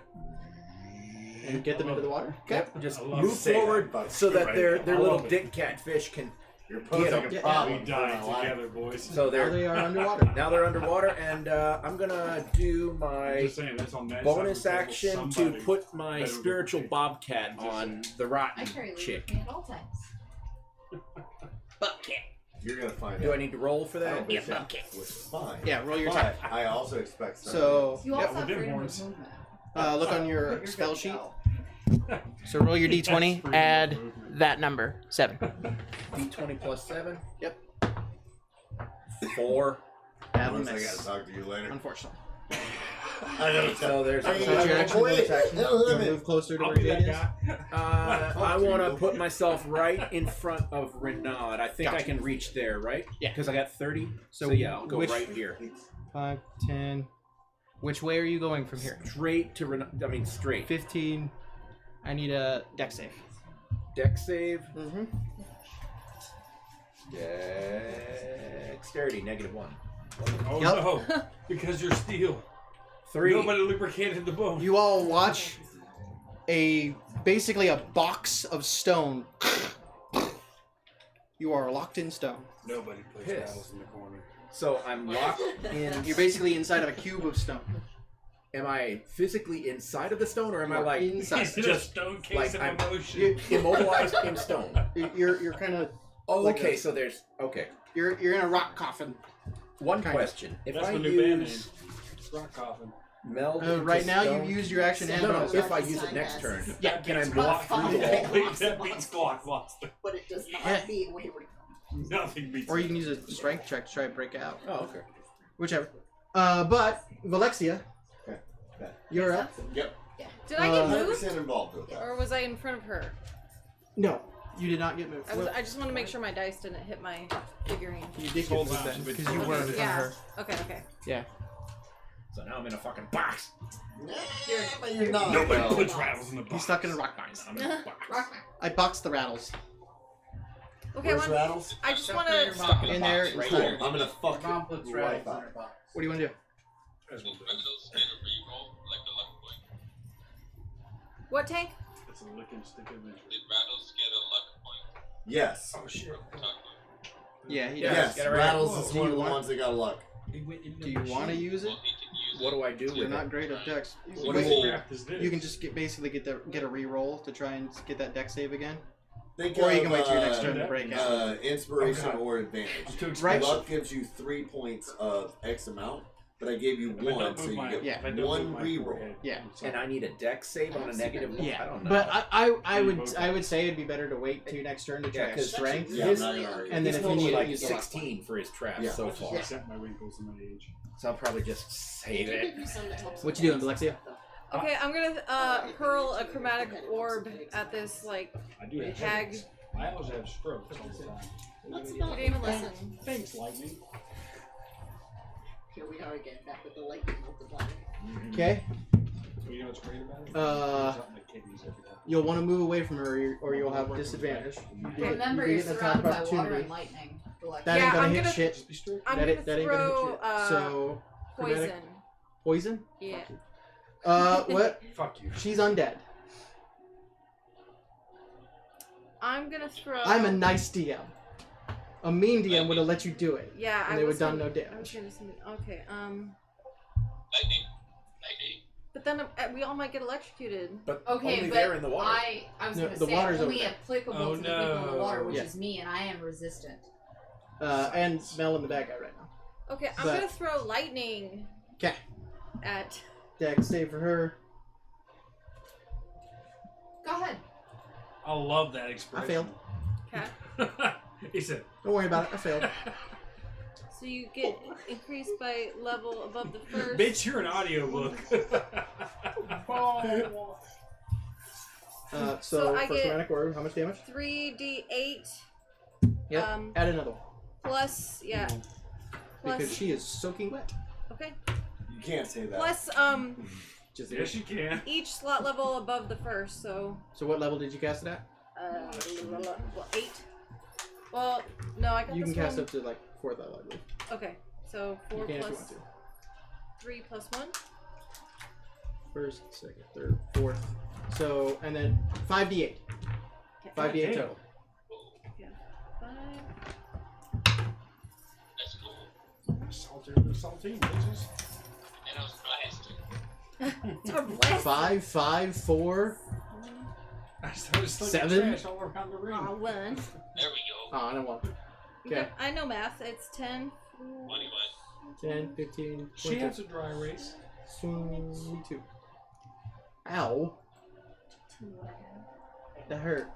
Speaker 10: And get them into the water. Okay.
Speaker 3: just
Speaker 4: I love
Speaker 3: move
Speaker 2: saying
Speaker 3: forward
Speaker 2: that, but
Speaker 3: so that
Speaker 4: right.
Speaker 3: their
Speaker 4: I
Speaker 3: little
Speaker 4: love it.
Speaker 3: dick catfish can.
Speaker 2: You're
Speaker 3: Get
Speaker 2: posing
Speaker 3: 'em.
Speaker 2: a
Speaker 10: Yeah.
Speaker 2: problem.
Speaker 4: We died
Speaker 2: in my life.
Speaker 4: together, boys.
Speaker 3: So
Speaker 10: Now
Speaker 3: they're
Speaker 10: they are underwater.
Speaker 3: now they're underwater, and I'm gonna do
Speaker 4: I'm
Speaker 3: my
Speaker 4: just saying, that's on that
Speaker 3: bonus
Speaker 4: side of the
Speaker 3: action
Speaker 4: table.
Speaker 3: to
Speaker 4: Somebody
Speaker 3: put my
Speaker 4: better
Speaker 3: spiritual
Speaker 4: be-
Speaker 3: bobcat
Speaker 4: Just
Speaker 3: on the
Speaker 5: I
Speaker 3: rotten
Speaker 5: carry Lee
Speaker 3: chick.
Speaker 5: with me at all times.
Speaker 2: You're going to find
Speaker 3: Do
Speaker 2: out.
Speaker 3: I need to roll for that?
Speaker 2: Which is fine.
Speaker 10: Yeah, roll your
Speaker 2: But I also expect
Speaker 10: So
Speaker 5: You
Speaker 10: yep.
Speaker 5: also have
Speaker 4: with them
Speaker 5: freedom
Speaker 4: horns.
Speaker 5: of movement.
Speaker 10: Look on
Speaker 5: But
Speaker 10: your
Speaker 5: you're
Speaker 10: spell
Speaker 5: good to
Speaker 10: sheet.
Speaker 5: go.
Speaker 10: So roll your
Speaker 4: That's
Speaker 10: d20,
Speaker 4: freedom
Speaker 10: add
Speaker 4: of movement.
Speaker 10: that number, 7.
Speaker 3: D20 plus 7.
Speaker 10: Yep.
Speaker 3: 4.
Speaker 10: That'll
Speaker 2: I got to
Speaker 10: miss.
Speaker 2: talk to you later.
Speaker 10: Unfortunately.
Speaker 2: I gotta
Speaker 3: So there's.
Speaker 10: So it's your action, bonus action. You wanna move closer to
Speaker 4: I'll
Speaker 10: where
Speaker 4: be that
Speaker 10: Jade is.
Speaker 4: guy.
Speaker 3: I want to put myself right in front of Renaud. I think I
Speaker 10: Gotcha.
Speaker 3: can reach there, right?
Speaker 10: Yeah.
Speaker 3: Because I got 30.
Speaker 10: So
Speaker 3: So yeah, I'll go
Speaker 10: which-
Speaker 3: right here.
Speaker 10: 5, 10. Which way are you going from here?
Speaker 3: Straight to Renaud. I mean, straight.
Speaker 10: 15. I need a deck save.
Speaker 3: Deck save.
Speaker 10: Mm-hmm.
Speaker 3: Dexterity, -1.
Speaker 4: Oh
Speaker 10: Yep.
Speaker 4: no, because you're steel.
Speaker 3: 3.
Speaker 4: Nobody lubricated the bone.
Speaker 10: You all watch basically a box of stone. You are locked in stone.
Speaker 4: Nobody puts
Speaker 3: Piss.
Speaker 4: rattles in the corner.
Speaker 3: So I'm locked in.
Speaker 10: You're basically inside of a cube of stone.
Speaker 3: Am I physically inside of the stone, or am I like
Speaker 10: inside?
Speaker 4: He's in a stone case
Speaker 3: like
Speaker 4: of
Speaker 3: I'm-
Speaker 4: emotion.
Speaker 3: immobilized in stone?
Speaker 10: You're kind of
Speaker 3: Oh,
Speaker 10: Like
Speaker 3: okay.
Speaker 10: a-
Speaker 3: So there's okay.
Speaker 10: you're in a rock coffin.
Speaker 3: One
Speaker 10: Kinda.
Speaker 3: question: If
Speaker 4: That's
Speaker 3: I
Speaker 4: my new band name.
Speaker 3: use
Speaker 4: Rock coffin.
Speaker 3: meld
Speaker 10: Right
Speaker 3: into
Speaker 10: now
Speaker 3: stone,
Speaker 10: you've used your action and
Speaker 3: no, no.
Speaker 10: bonus
Speaker 3: If I
Speaker 10: action.
Speaker 3: use it next turn,
Speaker 10: Yeah.
Speaker 3: can I
Speaker 4: Beats
Speaker 3: walk
Speaker 4: Glock.
Speaker 3: through the wall?
Speaker 4: Wait, that beats Glock Monster.
Speaker 6: But it does not
Speaker 10: Yeah.
Speaker 6: beat wayward.
Speaker 4: Nothing beats
Speaker 10: Or you can use a strength check to try to break out.
Speaker 3: Oh, okay.
Speaker 10: Whichever. But Valexia,
Speaker 2: Okay.
Speaker 10: you're up.
Speaker 2: Yep.
Speaker 6: Did I get moved?
Speaker 2: 100% involved with that.
Speaker 6: Or was I in front of her?
Speaker 10: No, you did not get moved.
Speaker 6: I just want to make sure my dice didn't hit my figurine.
Speaker 10: You did get
Speaker 4: Hold
Speaker 10: moved
Speaker 4: on,
Speaker 10: then
Speaker 4: but-
Speaker 10: because you were in front of
Speaker 6: Yeah.
Speaker 10: her.
Speaker 6: Okay.
Speaker 10: Yeah.
Speaker 3: So now I'm in a fucking box.
Speaker 2: But you're not.
Speaker 4: Nobody
Speaker 2: No.
Speaker 4: puts rattles in the
Speaker 10: He's
Speaker 4: box.
Speaker 10: stuck in a rock box.
Speaker 3: I'm in a box.
Speaker 10: I boxed the rattles.
Speaker 6: Okay,
Speaker 2: Where's Rattles?
Speaker 6: I just
Speaker 8: Except
Speaker 6: want
Speaker 8: for your
Speaker 6: to.
Speaker 8: mom.
Speaker 3: Stuck in a
Speaker 10: In
Speaker 3: box
Speaker 10: there,
Speaker 3: right
Speaker 10: cool.
Speaker 3: here.
Speaker 2: I'm gonna fuck
Speaker 8: Your mom puts
Speaker 2: your
Speaker 8: rattles
Speaker 2: wife
Speaker 8: in her
Speaker 2: up.
Speaker 8: box.
Speaker 10: What do you want to do?
Speaker 4: As we'll do.
Speaker 7: Rattles get a reroll like the luck point.
Speaker 6: What tank?
Speaker 4: It's a lick and stick adventure.
Speaker 7: Did Rattles get a luck point?
Speaker 2: Yes.
Speaker 4: Oh shit.
Speaker 7: From Taco?
Speaker 10: Yeah, he
Speaker 3: Yeah.
Speaker 10: does.
Speaker 2: Yes.
Speaker 3: get it right.
Speaker 2: Rattles
Speaker 10: Whoa.
Speaker 2: is
Speaker 10: Do
Speaker 2: one
Speaker 10: you
Speaker 2: of the
Speaker 10: want-
Speaker 2: ones that got luck.
Speaker 10: Do you want to use it?
Speaker 7: Well, he can use
Speaker 3: What
Speaker 7: it.
Speaker 3: do I do
Speaker 10: You're
Speaker 3: with
Speaker 10: not
Speaker 3: it?
Speaker 10: great at dex.
Speaker 3: What
Speaker 4: What
Speaker 3: do you-
Speaker 4: crap is this?
Speaker 10: You can just get a re-roll to try and get that dex save again.
Speaker 2: Think
Speaker 10: Or
Speaker 2: of,
Speaker 10: you can wait till your next turn to
Speaker 4: that-
Speaker 10: break out.
Speaker 2: inspiration
Speaker 4: Okay.
Speaker 2: or advantage.
Speaker 4: I'm too
Speaker 10: Right.
Speaker 4: expensive.
Speaker 2: Luck gives you 3 points of X amount, but I gave you
Speaker 4: If I don't
Speaker 2: one, so
Speaker 4: move
Speaker 2: you
Speaker 4: my-
Speaker 2: get
Speaker 10: Yeah.
Speaker 4: if I don't
Speaker 2: one
Speaker 4: move my
Speaker 2: reroll.
Speaker 4: forehead,
Speaker 10: Yeah.
Speaker 4: I'm sorry.
Speaker 3: And I need a deck save on a negative one?
Speaker 10: Yeah,
Speaker 3: I don't know.
Speaker 10: but I would say it'd be better to wait till your next turn to try
Speaker 3: Yeah,
Speaker 10: a
Speaker 3: 'cause
Speaker 10: strength.
Speaker 2: Yeah,
Speaker 3: His-
Speaker 2: I'm not gonna argue.
Speaker 10: and then
Speaker 3: He's
Speaker 10: if you need
Speaker 3: normally
Speaker 10: it,
Speaker 3: like
Speaker 10: use the luck
Speaker 3: 16 for his traps
Speaker 2: Yeah.
Speaker 3: so
Speaker 4: I just
Speaker 3: far.
Speaker 4: accept my wrinkles and my age.
Speaker 3: So I'll probably just save it.
Speaker 10: What you doing, Alexia?
Speaker 6: Okay, I'm gonna hurl a chromatic orb at this like
Speaker 4: I do have
Speaker 6: hag.
Speaker 4: headaches. I always have strokes all the time.
Speaker 6: You didn't even listen.
Speaker 4: Thanks, lightning.
Speaker 6: Here we are again, back with the lightning multiplier.
Speaker 10: Okay.
Speaker 4: You know what's great about it?
Speaker 10: Uh,
Speaker 4: It's up my kidneys every time.
Speaker 10: You'll want to move away from her, or you'll have disadvantage.
Speaker 5: Remember,
Speaker 10: you
Speaker 5: you're
Speaker 10: get the
Speaker 5: surrounded
Speaker 10: attack
Speaker 5: by water
Speaker 10: opportunity.
Speaker 5: and lightning. Like,
Speaker 10: That
Speaker 6: Yeah,
Speaker 10: ain't gonna
Speaker 6: I'm
Speaker 10: hit
Speaker 6: gonna-
Speaker 10: shit.
Speaker 4: Just be straight.
Speaker 6: I'm
Speaker 10: That
Speaker 6: gonna
Speaker 10: ain't gonna hit
Speaker 6: throw
Speaker 10: shit. So chromatic-
Speaker 6: poison.
Speaker 10: poison.
Speaker 6: Yeah.
Speaker 10: What?
Speaker 4: Fuck you.
Speaker 10: She's undead.
Speaker 6: I'm gonna throw.
Speaker 10: I'm a nice DM. A mean DM would have let you do it.
Speaker 6: Yeah,
Speaker 10: and
Speaker 6: I
Speaker 10: they would
Speaker 6: was
Speaker 10: have done
Speaker 6: gonna,
Speaker 10: no
Speaker 6: I was
Speaker 10: damage.
Speaker 6: gonna say, okay.
Speaker 7: Lightning.
Speaker 6: But then we all might get electrocuted.
Speaker 3: But
Speaker 5: Okay,
Speaker 3: only
Speaker 5: but
Speaker 3: there in the water.
Speaker 5: I was
Speaker 10: No,
Speaker 5: gonna
Speaker 10: the
Speaker 5: say
Speaker 10: water's
Speaker 5: only
Speaker 10: over there.
Speaker 5: applicable
Speaker 4: Oh,
Speaker 5: to the people in the water, which
Speaker 10: Yeah.
Speaker 5: is me, and I am resistant.
Speaker 10: And Mel and the bad guy right now.
Speaker 6: Okay, I'm
Speaker 10: But-
Speaker 6: gonna throw lightning.
Speaker 10: 'Kay.
Speaker 6: At.
Speaker 10: Dex save for her.
Speaker 5: Go ahead.
Speaker 4: I love that expression.
Speaker 10: I failed.
Speaker 6: Okay.
Speaker 4: He said,
Speaker 10: Don't worry about it. I failed.
Speaker 6: So you get increased by level above the first.
Speaker 4: "Bitch, you're an audiobook."
Speaker 10: So
Speaker 6: I
Speaker 10: for
Speaker 6: get-
Speaker 10: chromatic orb, how much damage?
Speaker 6: 3d8.
Speaker 10: Yep. Add another one.
Speaker 6: Plus, yeah. Plus.
Speaker 10: Because she is soaking wet.
Speaker 6: Okay.
Speaker 2: You can't say that.
Speaker 6: Plus,
Speaker 10: Just
Speaker 4: Yes, you can.
Speaker 6: each slot level above the first, so.
Speaker 10: So what level did you cast it at?
Speaker 6: Well, 8. Well, no, I got
Speaker 10: You
Speaker 6: this
Speaker 10: can cast
Speaker 6: one.
Speaker 10: up to like 4th level, I believe.
Speaker 6: Okay, so
Speaker 10: You
Speaker 6: 4
Speaker 10: can if you
Speaker 6: plus
Speaker 10: want to.
Speaker 6: 3 plus 1.
Speaker 10: First, second, third, fourth. So, and then 5d8.
Speaker 6: Okay.
Speaker 10: 5d8
Speaker 4: Okay.
Speaker 10: total.
Speaker 6: Yeah. 5.
Speaker 7: That's cool.
Speaker 4: Salty, bitches.
Speaker 7: And I was blasted.
Speaker 6: It's our blast.
Speaker 10: 5, 5, 4.
Speaker 4: I started slinging
Speaker 10: 7.
Speaker 4: trash all around the room.
Speaker 6: 1.
Speaker 7: There we go.
Speaker 10: Oh, I don't want. Okay.
Speaker 6: I know math. It's 10.
Speaker 7: 21.
Speaker 10: 10, 15,
Speaker 4: She
Speaker 10: 20,
Speaker 4: has a dry erase.
Speaker 10: 22. Ow. That hurt.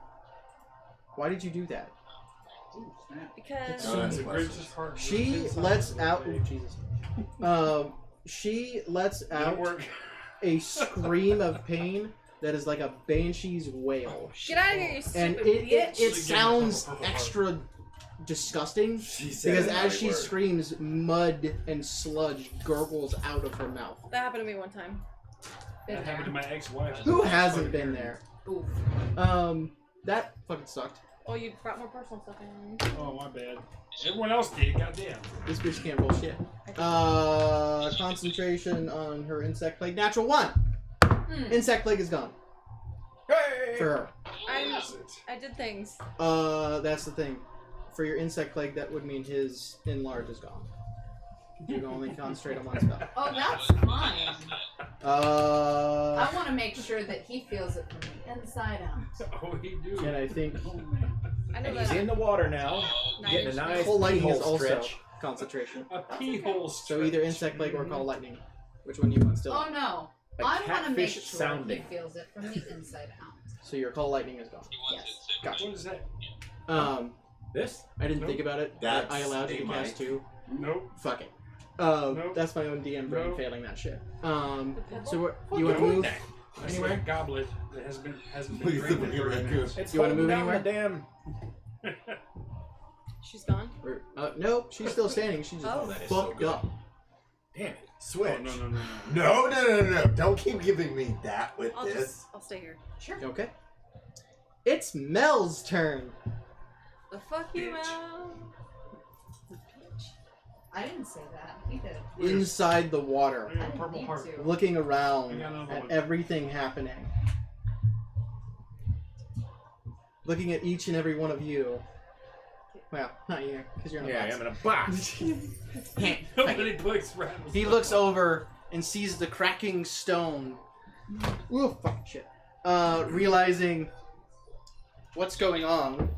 Speaker 10: Why did you do that?
Speaker 6: Because.
Speaker 2: No, that's
Speaker 4: The
Speaker 2: a
Speaker 4: greatest part.
Speaker 10: She lets out. Oh, Jesus. She lets out
Speaker 4: work.
Speaker 10: a scream of pain that is like a banshee's wail,
Speaker 6: Get out of here, you
Speaker 10: and
Speaker 6: stupid
Speaker 10: it
Speaker 6: bitch!
Speaker 10: sounds extra disgusting
Speaker 2: She said
Speaker 10: because
Speaker 2: the
Speaker 10: as
Speaker 2: right
Speaker 10: she
Speaker 2: word.
Speaker 10: screams, mud and sludge gurgles out of her mouth.
Speaker 6: That happened to me one time.
Speaker 4: That happened to my ex-wife.
Speaker 10: Who hasn't been there?
Speaker 5: Oof.
Speaker 10: That fucking sucked.
Speaker 6: Oh, you brought more personal stuff in.
Speaker 4: Oh, my bad. Everyone else did. Goddamn.
Speaker 10: This bitch can't roll shit. Concentration on her insect plague. Natural 1. Insect plague is gone. For her.
Speaker 6: I did things.
Speaker 10: That's the thing. For your insect plague, that would mean his enlarge is gone. You can only concentrate on one spell.
Speaker 5: Oh, that's fine. I want to make sure that he feels it from the inside out.
Speaker 4: Oh, he do.
Speaker 10: And I think
Speaker 6: I know
Speaker 3: And he's
Speaker 6: that.
Speaker 3: in the water now,
Speaker 6: Nice.
Speaker 3: getting a nice
Speaker 10: cold lightning is
Speaker 3: pee-hole
Speaker 10: also
Speaker 3: stretch.
Speaker 10: concentration.
Speaker 4: A pee hole.
Speaker 10: So either insect plague or call lightning. Which one do you want still?
Speaker 5: Oh no.
Speaker 3: A
Speaker 5: I want to make
Speaker 3: catfish
Speaker 5: sure
Speaker 3: sounding.
Speaker 5: he feels it from the inside out.
Speaker 10: So your call lightning is gone.
Speaker 7: He wants
Speaker 5: Yes.
Speaker 7: it.
Speaker 10: Gotcha.
Speaker 4: What is that?
Speaker 3: This?
Speaker 10: I didn't think about it.
Speaker 2: That's
Speaker 10: I allowed you
Speaker 2: a
Speaker 10: to
Speaker 2: mic.
Speaker 10: cast 2.
Speaker 4: Nope.
Speaker 10: Fuck it.
Speaker 4: Nope.
Speaker 10: That's my own DM brain
Speaker 4: Nope.
Speaker 10: failing that shit. So you want to move
Speaker 4: That's
Speaker 10: anywhere?
Speaker 4: like a goblet that hasn't been
Speaker 2: Look at the
Speaker 4: drinking
Speaker 2: big
Speaker 4: for
Speaker 2: raccoon.
Speaker 4: minutes.
Speaker 3: It's
Speaker 10: You wanna
Speaker 3: holding
Speaker 10: move
Speaker 3: down
Speaker 10: anywhere?
Speaker 3: the damn.
Speaker 6: She's gone.
Speaker 10: Or, nope, she's still standing. She's just
Speaker 6: Oh.
Speaker 2: That is so
Speaker 10: fucked
Speaker 2: good.
Speaker 10: up.
Speaker 2: Damn it. Switch.
Speaker 4: Oh, no.
Speaker 2: No. Don't keep giving me that with this.
Speaker 6: I'll stay here.
Speaker 5: Sure.
Speaker 10: Okay. It's Mel's turn.
Speaker 6: The fuck you,
Speaker 2: Bitch.
Speaker 6: Mel.
Speaker 5: I didn't say that. He did.
Speaker 10: Inside the
Speaker 4: I
Speaker 10: water,
Speaker 4: got a
Speaker 5: I didn't
Speaker 4: purple
Speaker 5: need
Speaker 4: heart.
Speaker 5: to.
Speaker 10: looking around
Speaker 4: I got another
Speaker 10: at
Speaker 4: one.
Speaker 10: everything happening. Looking at each and every one of you. Well, not you, because you're in a
Speaker 3: Yeah,
Speaker 10: box.
Speaker 3: I'm in a box.
Speaker 4: Nobody puts rattles.
Speaker 10: He looks over and sees the cracking stone. Ooh, fucking shit. Realizing what's going on,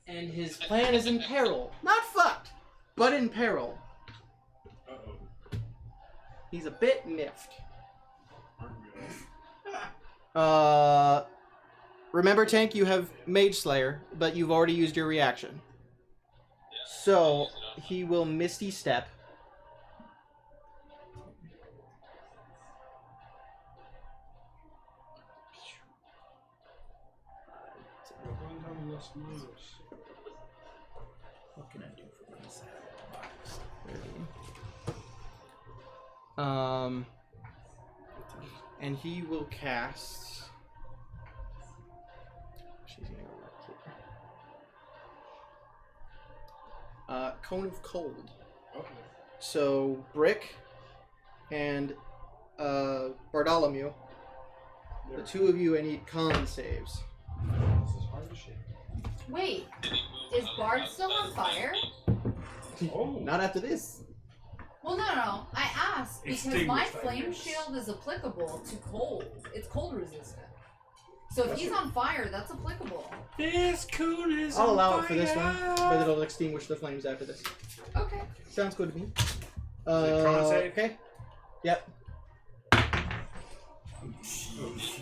Speaker 10: and his plan is in peril. Not fucked, but in peril.
Speaker 4: Uh-oh.
Speaker 10: He's a bit miffed.
Speaker 4: I'm good.
Speaker 10: Remember, Tank, you have Mage Slayer, but you've already used your reaction. So, he will Misty Step.
Speaker 3: What can I do for this?
Speaker 10: And he will cast. She's gonna go right here. Cone of Cold. So Brick and Bartholomew, the two of you, I need con saves.
Speaker 4: This is hard as shit.
Speaker 5: Wait,
Speaker 7: Did he move
Speaker 5: is
Speaker 7: out-
Speaker 5: Bard still on
Speaker 7: outside of 9
Speaker 5: fire?
Speaker 7: feet?
Speaker 4: Oh.
Speaker 1: Not after this.
Speaker 5: Well, no. I asked because my
Speaker 4: Extinguished, I
Speaker 5: flame
Speaker 4: guess.
Speaker 5: shield is applicable to cold. It's cold resistant. So if he's on fire, that's applicable.
Speaker 4: This coon is
Speaker 1: I'll
Speaker 4: on
Speaker 1: allow it for this one,
Speaker 4: fire.
Speaker 1: but it'll extinguish the flames after this.
Speaker 5: Okay.
Speaker 1: Sounds good to me.
Speaker 4: it con save?
Speaker 1: Okay. Yep.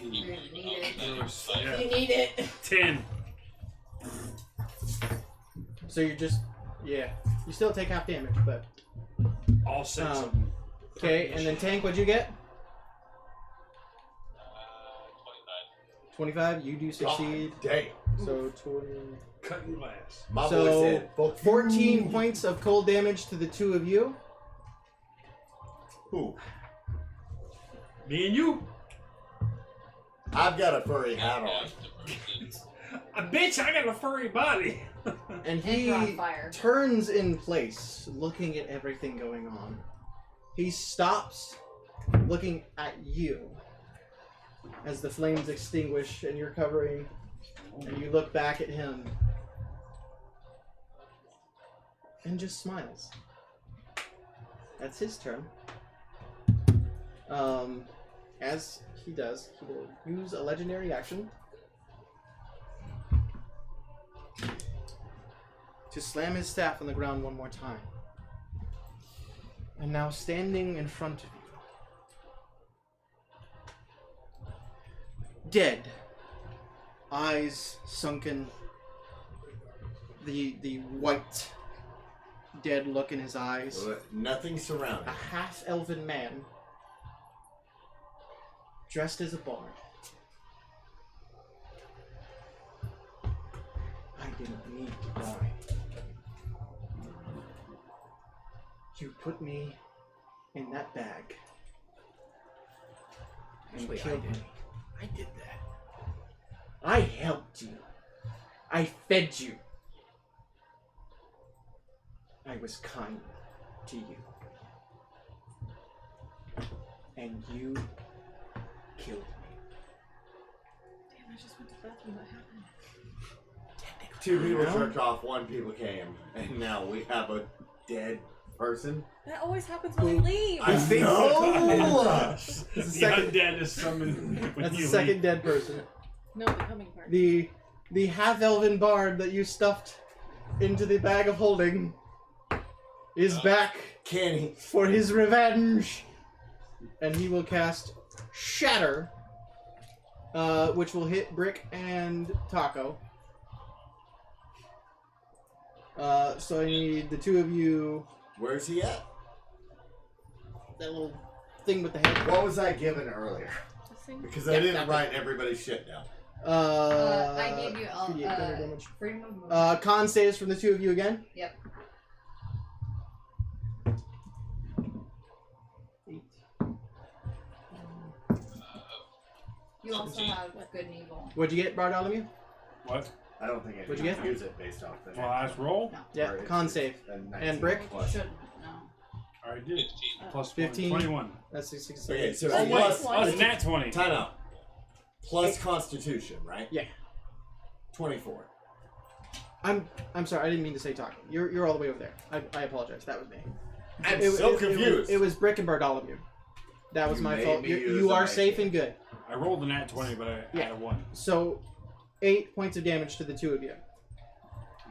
Speaker 5: You're gonna need it.
Speaker 4: Yeah.
Speaker 5: You need it.
Speaker 4: 10.
Speaker 1: So you're just, yeah. You still take half damage, but.
Speaker 4: All 6 of them.
Speaker 1: Okay, and then tank, what'd you get?
Speaker 7: 25.
Speaker 1: 25. You do succeed.
Speaker 2: Damn.
Speaker 1: So 20.
Speaker 4: Cutting glass.
Speaker 2: My
Speaker 1: So,
Speaker 2: boy said, "Fuck
Speaker 1: 14
Speaker 2: you."
Speaker 1: points of cold damage to the two of you.
Speaker 2: Who?
Speaker 4: Me and you.
Speaker 2: I've got a furry hat on.
Speaker 4: Bitch, I got a furry body.
Speaker 1: And
Speaker 5: And you're on
Speaker 1: he
Speaker 5: fire.
Speaker 1: turns in place, looking at everything going on. He stops, looking at you. As the flames extinguish and you're covering, and you look back at him. And just smiles. That's his turn. As he does, he will use a legendary action to slam his staff on the ground one more time. And now standing in front of you, dead, eyes sunken, the white, dead look in his eyes,
Speaker 2: Nothing surrounding.
Speaker 1: a half-elven man, dressed as a bard. I didn't need to die. You put me in that bag and
Speaker 3: Actually,
Speaker 1: killed
Speaker 3: I did.
Speaker 1: me.
Speaker 3: I did that.
Speaker 1: I helped you. I fed you. I was kind to you. And you killed me.
Speaker 6: Damn, I just went to the bathroom. What happened?
Speaker 2: Two people
Speaker 1: No.
Speaker 2: jerked off, one people came, and now we have a dead person.
Speaker 6: That always happens when I leave.
Speaker 2: I think so.
Speaker 1: That's the
Speaker 4: The
Speaker 1: second,
Speaker 4: undead is summoned when
Speaker 1: that's the
Speaker 4: you
Speaker 1: second
Speaker 4: leave.
Speaker 1: dead person.
Speaker 6: No, the coming part.
Speaker 1: The half-elven bard that you stuffed into the bag of holding is back
Speaker 2: Can he?
Speaker 1: for his revenge. And he will cast Shatter, which will hit Brick and Taco. So I need the two of you.
Speaker 2: Where's he at?
Speaker 1: That little thing with the head.
Speaker 2: What was I given earlier?
Speaker 6: This thing?
Speaker 2: Because I
Speaker 1: Yeah,
Speaker 2: didn't
Speaker 1: that
Speaker 2: write everybody's shit down.
Speaker 5: I gave you
Speaker 1: 2d8 thunder damage.
Speaker 5: freedom of movement.
Speaker 1: Con saves from the two of you again.
Speaker 5: Yep.
Speaker 1: 8.
Speaker 5: You also have good and evil.
Speaker 1: What'd you get, Bartholomew?
Speaker 4: What?
Speaker 2: I don't think I
Speaker 1: What'd
Speaker 2: can
Speaker 1: you get?
Speaker 2: use it based off the
Speaker 4: Last roll?
Speaker 1: Yeah,
Speaker 2: Or it's
Speaker 1: con
Speaker 2: just
Speaker 1: save.
Speaker 2: a 19
Speaker 1: And Brick?
Speaker 5: You
Speaker 2: plus.
Speaker 5: shouldn't. No.
Speaker 4: I did.
Speaker 7: 15.
Speaker 4: Plus
Speaker 1: 15.
Speaker 4: 21.
Speaker 1: That's 66.
Speaker 2: Okay, so
Speaker 6: Oh,
Speaker 2: it's
Speaker 6: wait.
Speaker 2: plus.
Speaker 4: Oh, it's nat 20.
Speaker 2: Time out. Plus Constitution, right?
Speaker 1: Yeah.
Speaker 2: 24.
Speaker 1: I'm sorry, I didn't mean to say talking. You're all the way over there. I apologize. That was me.
Speaker 2: I'm so confused.
Speaker 1: It was Brick and Bartholomew. That was
Speaker 2: You
Speaker 1: my
Speaker 2: made
Speaker 1: fault.
Speaker 2: me
Speaker 1: You
Speaker 2: use
Speaker 1: you
Speaker 2: a
Speaker 1: are
Speaker 2: nice
Speaker 1: safe
Speaker 2: one.
Speaker 1: and good.
Speaker 4: I rolled the nat 20, but I
Speaker 1: Yeah.
Speaker 4: had a 1.
Speaker 1: So, 8 points of damage to the two of you.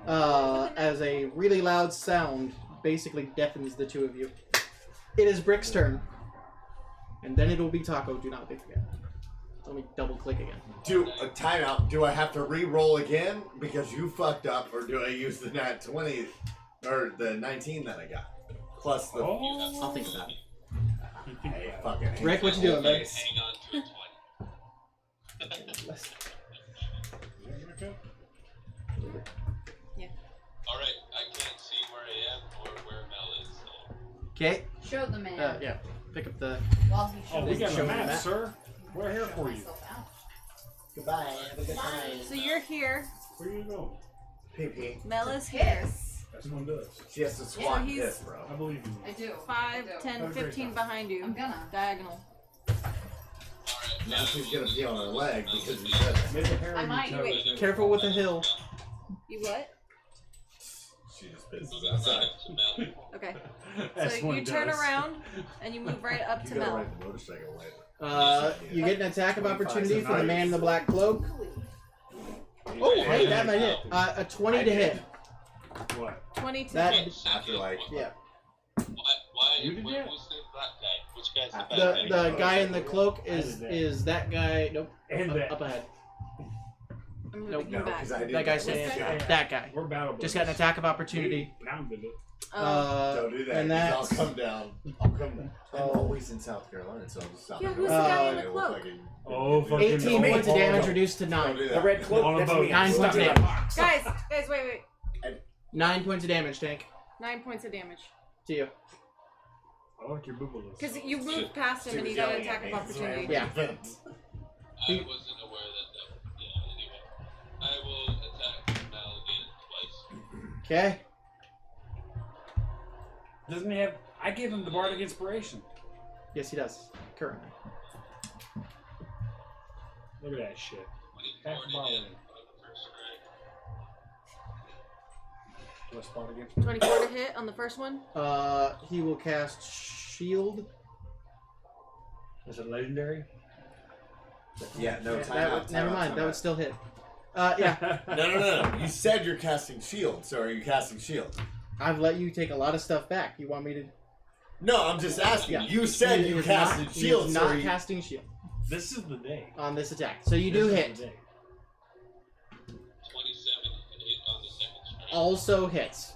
Speaker 1: As a really loud sound basically deafens the two of you. It is Brick's turn. And then it'll be Taco, do not forget. Let me double click again.
Speaker 2: Do a timeout. Do I have to re-roll again because you fucked up, or do I use the nat 20 or the 19 that I got plus the?
Speaker 4: Oh.
Speaker 1: I'll think about it.
Speaker 2: Hey, fucking hate
Speaker 1: Rick, what you doing,
Speaker 2: that.
Speaker 1: bud?
Speaker 7: Hang on to a 20. Alright, I can't see where I am or where Mel is, so.
Speaker 1: Okay.
Speaker 5: Show the man.
Speaker 1: Yeah. Pick up the.
Speaker 5: While he shows
Speaker 4: Oh, we got
Speaker 1: Show
Speaker 4: a
Speaker 1: me
Speaker 4: map,
Speaker 1: that.
Speaker 4: sir. We're here for you.
Speaker 5: myself out.
Speaker 2: Goodbye. Have a good time.
Speaker 6: So you're here.
Speaker 4: Where you go?
Speaker 2: PP.
Speaker 6: Mel is here.
Speaker 5: Piss.
Speaker 4: That's one does.
Speaker 2: She has to swat
Speaker 6: he's-
Speaker 2: this, bro.
Speaker 4: I believe in
Speaker 5: I
Speaker 4: you.
Speaker 5: do.
Speaker 6: 5,
Speaker 5: I do.
Speaker 6: 10, 15 behind you.
Speaker 5: I'm gonna.
Speaker 6: Diagonal.
Speaker 2: Now she's gonna pee on her leg because you said it.
Speaker 4: Make a hair
Speaker 5: I
Speaker 4: on
Speaker 5: might.
Speaker 4: your toes.
Speaker 5: Wait.
Speaker 1: Careful with the hill.
Speaker 6: You what?
Speaker 2: She just pissed
Speaker 7: Moving
Speaker 2: us
Speaker 7: right
Speaker 2: outside.
Speaker 7: up to Mel.
Speaker 6: Okay.
Speaker 4: That's
Speaker 6: So
Speaker 4: what
Speaker 6: you
Speaker 4: it
Speaker 6: turn
Speaker 4: does.
Speaker 6: around and you move right up
Speaker 2: You
Speaker 6: to
Speaker 2: gotta
Speaker 6: Mel.
Speaker 2: ride the motorcycle later.
Speaker 10: You get an attack of
Speaker 2: 25
Speaker 10: opportunity for the
Speaker 2: nice.
Speaker 10: man in the black cloak. Oh, hey, that might hit. A 20 to hit.
Speaker 4: What?
Speaker 6: 22.
Speaker 10: That,
Speaker 2: After like
Speaker 10: yeah.
Speaker 7: Why?
Speaker 4: You did that?
Speaker 7: Who's the black guy? Which guy's the bad guy?
Speaker 10: The guy in the cloak is that guy. Nope.
Speaker 4: And
Speaker 10: Up,
Speaker 4: that.
Speaker 10: up ahead.
Speaker 6: I'm moving
Speaker 10: Nope.
Speaker 6: him
Speaker 2: no,
Speaker 6: back.
Speaker 2: because I didn't.
Speaker 10: That guy's
Speaker 6: What's
Speaker 10: saying
Speaker 6: that?
Speaker 10: that guy.
Speaker 4: We're battle
Speaker 10: Just got an attack of opportunity.
Speaker 4: Pounded it.
Speaker 2: Don't do that.
Speaker 10: And
Speaker 2: 'cause
Speaker 10: that's
Speaker 2: I'll come down. I'll come down. I'm always in South Carolina, so I'll just stop.
Speaker 6: Yeah,
Speaker 2: and
Speaker 6: who's
Speaker 2: go,
Speaker 10: the guy
Speaker 2: "Oh,
Speaker 6: in the
Speaker 2: it looks
Speaker 6: cloak?"
Speaker 2: like it-
Speaker 4: Oh, fucking
Speaker 10: 18
Speaker 4: no.
Speaker 10: points of
Speaker 4: Oh,
Speaker 10: damage
Speaker 4: no.
Speaker 10: reduced to
Speaker 2: Don't
Speaker 10: 9.
Speaker 2: do
Speaker 3: The
Speaker 2: that.
Speaker 3: red cloak,
Speaker 4: On a
Speaker 3: that's
Speaker 4: boat.
Speaker 3: me.
Speaker 10: 9
Speaker 3: Stuck
Speaker 10: points of
Speaker 3: in a
Speaker 10: damage.
Speaker 3: box.
Speaker 6: Guys, wait.
Speaker 10: 9 points of damage, Tank.
Speaker 6: 9 points of damage.
Speaker 10: To you.
Speaker 4: I like your boobaloo.
Speaker 6: Because you moved past him
Speaker 2: She
Speaker 6: and
Speaker 2: was
Speaker 6: you got an
Speaker 2: yelling at
Speaker 6: attack of
Speaker 2: me, so I
Speaker 6: opportunity.
Speaker 10: Yeah.
Speaker 7: I wasn't aware that. Yeah. Anyway, I will attack Mel again twice.
Speaker 10: Okay.
Speaker 4: Doesn't he have? I gave him the bardic inspiration.
Speaker 10: Yes, he does. Currently.
Speaker 4: Look at that shit.
Speaker 7: 24
Speaker 4: Half
Speaker 7: to
Speaker 4: bottle.
Speaker 7: hit on the first strike.
Speaker 4: What's spot against?
Speaker 6: 24 to hit on the first one.
Speaker 10: He will cast shield.
Speaker 4: Is it legendary?
Speaker 2: Yeah, no,
Speaker 10: Yeah,
Speaker 2: time
Speaker 10: that
Speaker 2: out,
Speaker 10: would,
Speaker 2: time
Speaker 10: never
Speaker 2: out,
Speaker 10: mind.
Speaker 2: time
Speaker 10: That
Speaker 2: out.
Speaker 10: would still hit. Yeah.
Speaker 2: No. You said you're casting shield, so are you casting shield?
Speaker 10: I've let you take a lot of stuff back. You want me to?
Speaker 2: No, I'm just asking.
Speaker 10: Yeah.
Speaker 2: You said
Speaker 10: He
Speaker 2: you
Speaker 10: is
Speaker 2: casted
Speaker 10: not, he
Speaker 2: shield,
Speaker 10: is
Speaker 2: so
Speaker 10: not
Speaker 2: are you...
Speaker 10: casting shield
Speaker 4: This is the day.
Speaker 10: on this attack. So you do
Speaker 4: This is
Speaker 10: hit.
Speaker 4: the day.
Speaker 7: 27 to hit on the second strike.
Speaker 10: Also hits.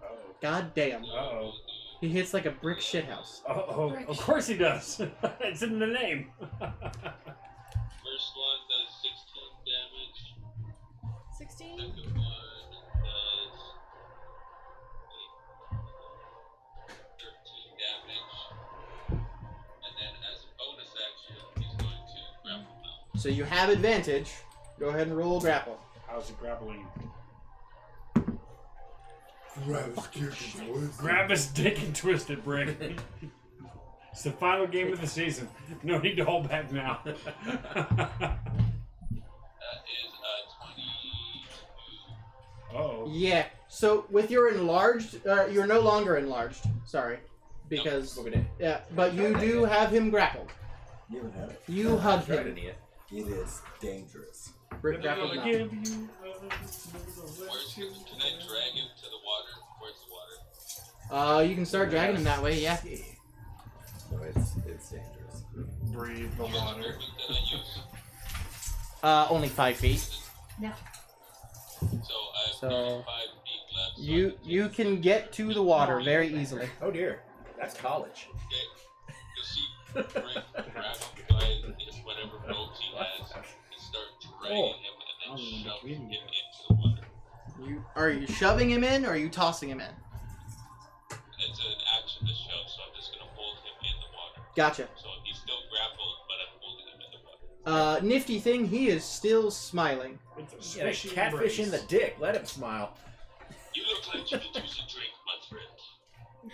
Speaker 4: Oh.
Speaker 10: God damn.
Speaker 4: Uh-oh.
Speaker 10: He hits like a brick shithouse.
Speaker 4: Oh, of course he does. It's in the name.
Speaker 7: First one does 16 damage.
Speaker 6: 16?
Speaker 7: Second one does 13 damage. And then as a bonus action, he's going to grapple Mel.
Speaker 10: So you have advantage. Go ahead and roll grapple.
Speaker 4: How's it grappling?
Speaker 2: Grab
Speaker 4: Grab his dick and twist it, Brick. It's the final game of the season. No need to hold back now.
Speaker 7: That is 22.
Speaker 4: Oh.
Speaker 10: Yeah. So with your enlarged, you're no longer enlarged. Sorry, because yeah, but you do have him grappled.
Speaker 2: You haven't had it.
Speaker 10: You hug
Speaker 3: Tried
Speaker 10: him.
Speaker 3: it.
Speaker 2: It is dangerous.
Speaker 10: Brick grappled now.
Speaker 7: Where's can I drag him to the water? Where's the water?
Speaker 10: You can start dragging him that way. Yeah.
Speaker 2: No, it's dangerous.
Speaker 4: Breathe the
Speaker 7: What's the
Speaker 4: water.
Speaker 7: movement that I use?
Speaker 10: Only 5 feet.
Speaker 7: So I have
Speaker 10: So
Speaker 7: 35 feet left. So
Speaker 10: you can get to the water very easily.
Speaker 3: Oh dear, that's college.
Speaker 7: Okay. Does she grab him by his whatever ropes he has and start dragging him and then shove him into the water?
Speaker 10: Are you shoving him in or are you tossing him in?
Speaker 7: It's an action to shove, so I'm just gonna hold him in the water.
Speaker 10: Gotcha.
Speaker 7: So he's still grappled, but I'm holding him in the water.
Speaker 10: Nifty thing, he is still smiling.
Speaker 4: It's a
Speaker 3: Yeah,
Speaker 4: squishy
Speaker 3: catfish in the
Speaker 4: embrace.
Speaker 3: dick. Let him smile.
Speaker 7: You look like you could use a drink, my friend.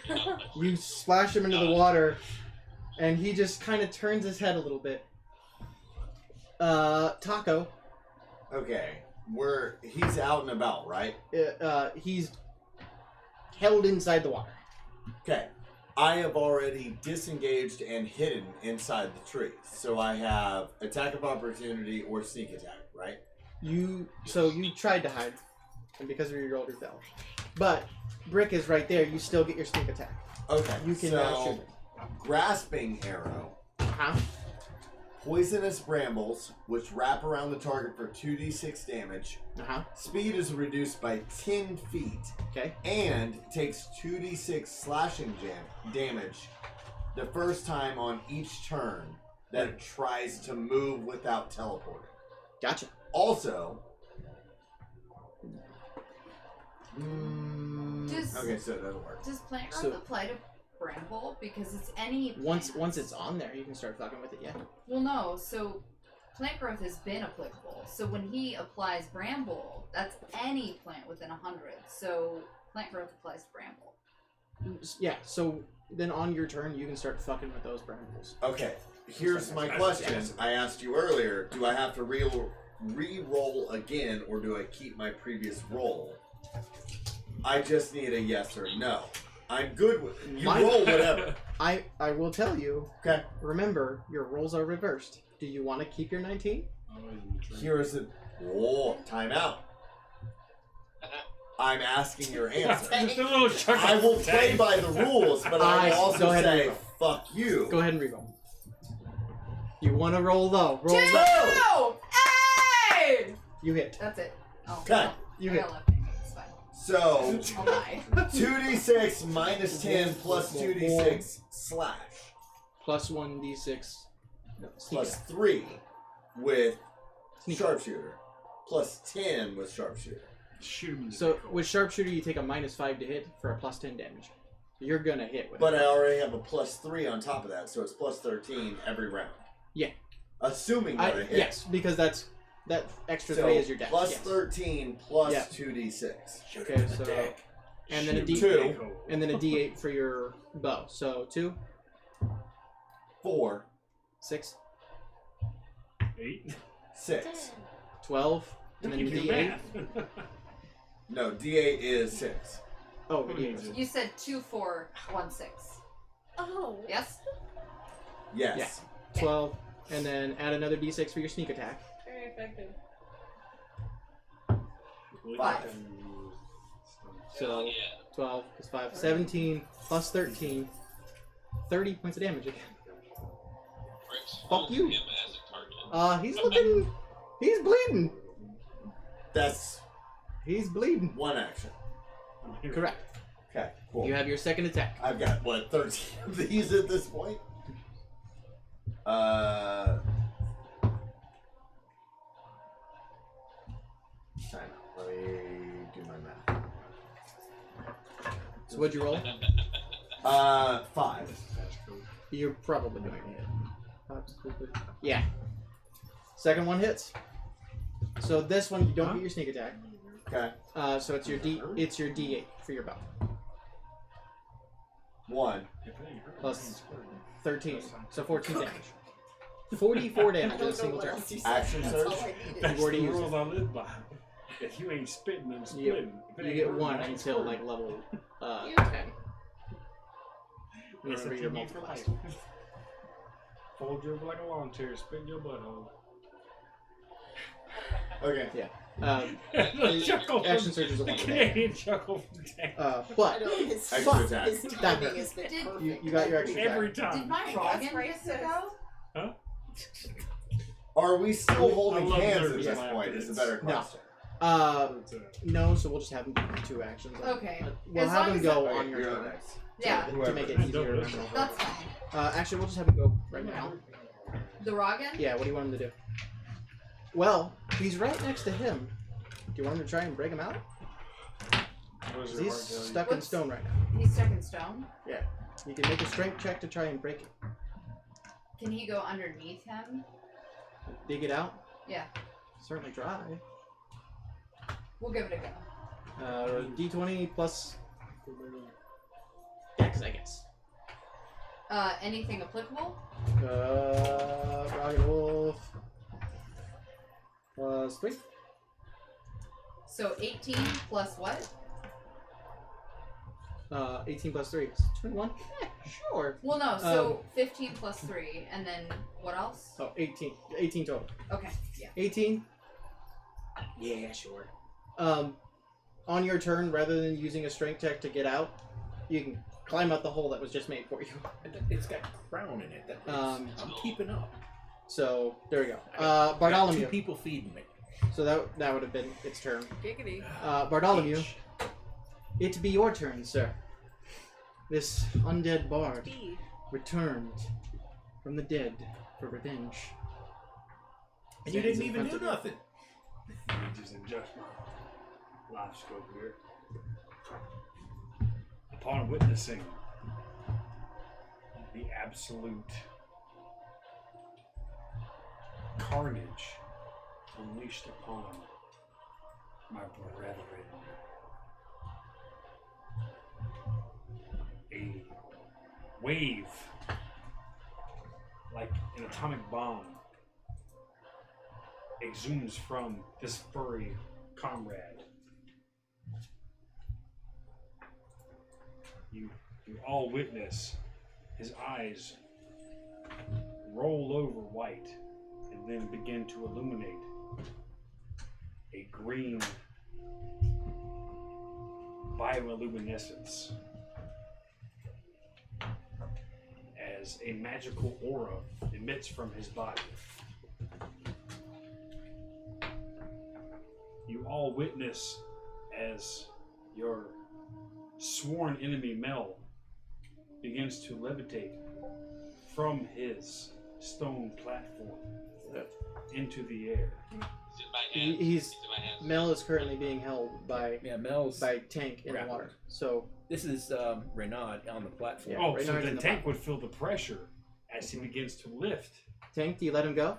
Speaker 7: You're not my
Speaker 10: You
Speaker 7: friend.
Speaker 10: splash him into the water, and he just kind of turns his head a little bit. Taco,
Speaker 2: Okay, he's out and about, right?
Speaker 10: he's held inside the water.
Speaker 2: Okay. I have already disengaged and hidden inside the tree. So I have attack of opportunity or sneak attack, right?
Speaker 10: You tried to hide, and because of your older fell. But Brick is right there. You still get your sneak attack.
Speaker 2: Okay.
Speaker 10: You can
Speaker 2: so,
Speaker 10: shoot him.
Speaker 2: grasping arrow,
Speaker 10: Huh?
Speaker 2: poisonous brambles, which wrap around the target for 2d6 damage. Speed is reduced by 10 feet.
Speaker 10: Okay.
Speaker 2: And takes 2d6 slashing damage the first time on each turn that it tries to move without teleporting.
Speaker 10: Gotcha.
Speaker 2: Also,
Speaker 5: Okay,
Speaker 2: so that'll work.
Speaker 5: Does plant growth
Speaker 10: So-
Speaker 5: apply to bramble? Because it's any
Speaker 10: Once
Speaker 5: plant.
Speaker 10: it's on there, you can start fucking with it. Yeah.
Speaker 5: Well, no. So plant growth has been applicable. So when he applies bramble, that's any plant within 100. So plant growth applies to bramble.
Speaker 10: Yeah. So then on your turn, you can start fucking with those brambles.
Speaker 2: Okay, here's my question. I asked you earlier, do I have to re-roll again, or do I keep my previous roll? I just need a yes or no. I'm good with you. Roll whatever.
Speaker 10: I will tell you.
Speaker 2: Okay.
Speaker 10: Remember, your rolls are reversed. Do you want to keep your 19?
Speaker 2: Here is it. Oh, time out. I'm asking your answer. I will play by the rules, but I will also say, fuck you.
Speaker 10: Go ahead and reroll. You want to roll low. Roll
Speaker 5: 2!
Speaker 10: low.
Speaker 5: Hey!
Speaker 10: You hit.
Speaker 5: That's it. Oh,
Speaker 2: Okay.
Speaker 5: well,
Speaker 10: You
Speaker 5: I
Speaker 10: hit.
Speaker 5: got left hand, it's fine.
Speaker 2: So,
Speaker 5: I'll lie.
Speaker 2: 2d6 minus 10 plus 2d6 slash.
Speaker 10: Plus 1d6. No,
Speaker 2: Plus 3 with sharpshooter. Plus 10 with sharpshooter.
Speaker 10: So with sharpshooter, you take a -5 to hit for a plus 10 damage. You're gonna hit with
Speaker 2: But
Speaker 10: it.
Speaker 2: I already have a plus 3 on top of that, so it's plus 13 every round.
Speaker 10: Yeah.
Speaker 2: Assuming that it hits.
Speaker 10: Yes, because that extra
Speaker 2: So
Speaker 10: 3 is your dex.
Speaker 2: plus
Speaker 10: yes.
Speaker 2: 13 plus
Speaker 10: Yeah.
Speaker 2: 2d6.
Speaker 10: Okay, so and then a D
Speaker 2: 2,
Speaker 10: and then a D8 for your bow. So 2,
Speaker 2: 4,
Speaker 10: 6,
Speaker 4: 8,
Speaker 2: 6.
Speaker 10: 12, and then a D8.
Speaker 2: No, d8 is 6.
Speaker 10: Oh, D8.
Speaker 5: You said 2, 4, 1, 6.
Speaker 6: Oh.
Speaker 5: Yes?
Speaker 2: Yes.
Speaker 10: Yeah. 12, and then add another D6 for your sneak attack.
Speaker 6: Very effective.
Speaker 2: 5.
Speaker 10: So 12 plus 5, 17 plus 13, 30 points of damage again. Fuck you.
Speaker 7: Him as a target.
Speaker 10: He's bleeding. He's bleeding.
Speaker 2: One action.
Speaker 10: Correct.
Speaker 2: Okay, cool.
Speaker 10: You have your second attack.
Speaker 2: I've got, what, 13 of these at this point? Time out. Let me do my math.
Speaker 10: So what'd you roll?
Speaker 2: 5.
Speaker 10: You're probably going to hit. Yeah. Second one hits. So this one you don't get your sneak attack.
Speaker 2: Okay.
Speaker 10: So it's your D8 for your bow.
Speaker 2: 1.
Speaker 10: Plus 13. So 14 damage. 44 damage in a single turn.
Speaker 2: Action surge.
Speaker 10: You've already
Speaker 4: the
Speaker 10: used
Speaker 4: rules
Speaker 10: it.
Speaker 4: I live by. If you ain't spitting, I'm
Speaker 10: You,
Speaker 4: splitting. If it
Speaker 10: you
Speaker 4: ain't
Speaker 10: get
Speaker 4: hurting,
Speaker 10: one
Speaker 4: I ain't
Speaker 10: until
Speaker 4: squirting.
Speaker 10: like level 10.
Speaker 4: That's
Speaker 10: Remember
Speaker 4: a
Speaker 10: your
Speaker 4: TV for
Speaker 10: multipliers.
Speaker 4: life. Fold you over like a lawn chair, spit in your butthole.
Speaker 2: Okay.
Speaker 10: Yeah.
Speaker 4: The chuckle
Speaker 10: Action
Speaker 4: from-
Speaker 10: surge is a
Speaker 4: the
Speaker 10: one.
Speaker 4: Canadian chuckle from Dan.
Speaker 10: But
Speaker 2: Extra attack.
Speaker 10: that hurt. You got your extra
Speaker 4: Every
Speaker 10: attack.
Speaker 5: Did
Speaker 4: time.
Speaker 5: my Rogan get to go?
Speaker 2: Are we still holding
Speaker 4: I love
Speaker 2: hands at
Speaker 4: nervous
Speaker 2: this
Speaker 4: laughter.
Speaker 2: point? Is the better
Speaker 10: No.
Speaker 2: question.
Speaker 10: No, so we'll just have him do 2 actions.
Speaker 5: Okay.
Speaker 10: We'll
Speaker 5: As
Speaker 10: have
Speaker 5: long
Speaker 10: him
Speaker 5: as
Speaker 10: go
Speaker 2: Okay,
Speaker 10: on your
Speaker 2: you're
Speaker 10: turn
Speaker 2: next.
Speaker 5: Yeah,
Speaker 10: to make it
Speaker 4: I
Speaker 10: easier to
Speaker 4: don't
Speaker 10: remember.
Speaker 5: that's fine.
Speaker 10: Actually, we'll just have him go right now.
Speaker 5: The Rogan?
Speaker 10: Yeah, what do you want him to do? Well, he's right next to him. Do you want him to try and break him out? He's stuck in
Speaker 5: What's-
Speaker 10: stone right now.
Speaker 5: He's stuck in stone.
Speaker 10: Yeah. You can make a strength check to try and break it.
Speaker 5: Can he go underneath him?
Speaker 10: Dig it out?
Speaker 5: Yeah,
Speaker 10: Certainly try.
Speaker 5: we'll give it a go.
Speaker 10: D20 plus Dex, I guess.
Speaker 5: Anything applicable?
Speaker 10: Rocket Wolf. Plus 3.
Speaker 5: So 18 plus what?
Speaker 10: 18 plus 3 is 21. Sure.
Speaker 5: Well, no, so 15 plus 3, and then what else?
Speaker 10: Oh, 18. 18 total.
Speaker 5: Okay, yeah.
Speaker 10: 18? Yeah, sure. On your turn, rather than using a strength check to get out, you can climb out the hole that was just made for you.
Speaker 3: It's got crown in it. I'm keeping up.
Speaker 10: So, there we go.
Speaker 3: I got 2
Speaker 10: Bartholomew.
Speaker 3: people feeding me.
Speaker 10: So that would have been its turn.
Speaker 6: Giggity.
Speaker 10: Bartholomew,
Speaker 3: Each.
Speaker 10: it be your turn, sir. This undead bard
Speaker 6: D.
Speaker 10: returned from the dead for revenge.
Speaker 3: And you didn't even do nothing.
Speaker 4: Just adjust my life scope here. Upon witnessing the absolute carnage unleashed upon my brethren, a wave like an atomic bomb exudes from this furry comrade. You all witness his eyes roll over white and then begin to illuminate a green bioluminescence as a magical aura emits from his body. You all witness as your sworn enemy Mel begins to levitate from his stone platform into the air.
Speaker 1: Mel is currently being held by Tank in the water. So
Speaker 3: this is Renaud on the platform.
Speaker 4: Oh, so the Tank would feel the pressure as he begins to lift.
Speaker 1: Tank, do you let him go?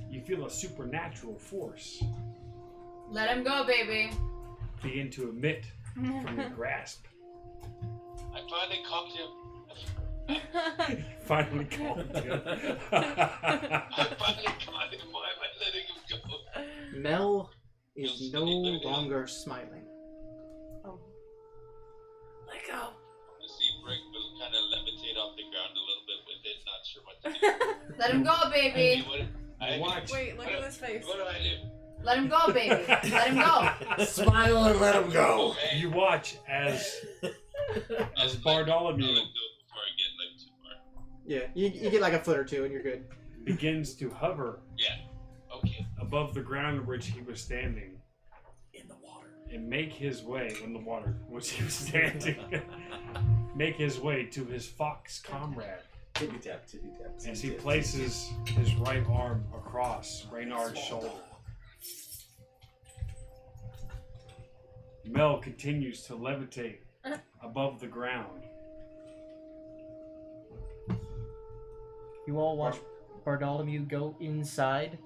Speaker 4: You feel a supernatural force
Speaker 5: Let him go, baby.
Speaker 4: begin to emit from your grasp.
Speaker 7: I finally calmed him.
Speaker 4: Finally calmed him.
Speaker 7: I finally caught him. Why am I letting him go?
Speaker 1: Mel is no longer smiling.
Speaker 6: Oh.
Speaker 5: Let go.
Speaker 7: You see Brick will kind of levitate off the ground a little bit with it, not sure what to do.
Speaker 5: Let him go, baby.
Speaker 4: Watch.
Speaker 6: Wait, look at his face.
Speaker 7: What do I do?
Speaker 5: Let him go, baby. Let him go.
Speaker 11: Smile and let him go.
Speaker 4: You watch as Bartholomew
Speaker 7: I'll let go before I get like too far.
Speaker 1: Yeah, you get like a foot or two and you're good.
Speaker 4: begins to hover
Speaker 7: Okay.
Speaker 4: above the ground in which he was standing.
Speaker 3: In the water.
Speaker 4: And make his way in the water in which he was standing. Make his way to his fox comrade.
Speaker 11: Tippy tap, tippy tap.
Speaker 4: As he places his right arm across Reynard's shoulder. Mel continues to levitate above the ground.
Speaker 1: You all watch Bartholomew go inside.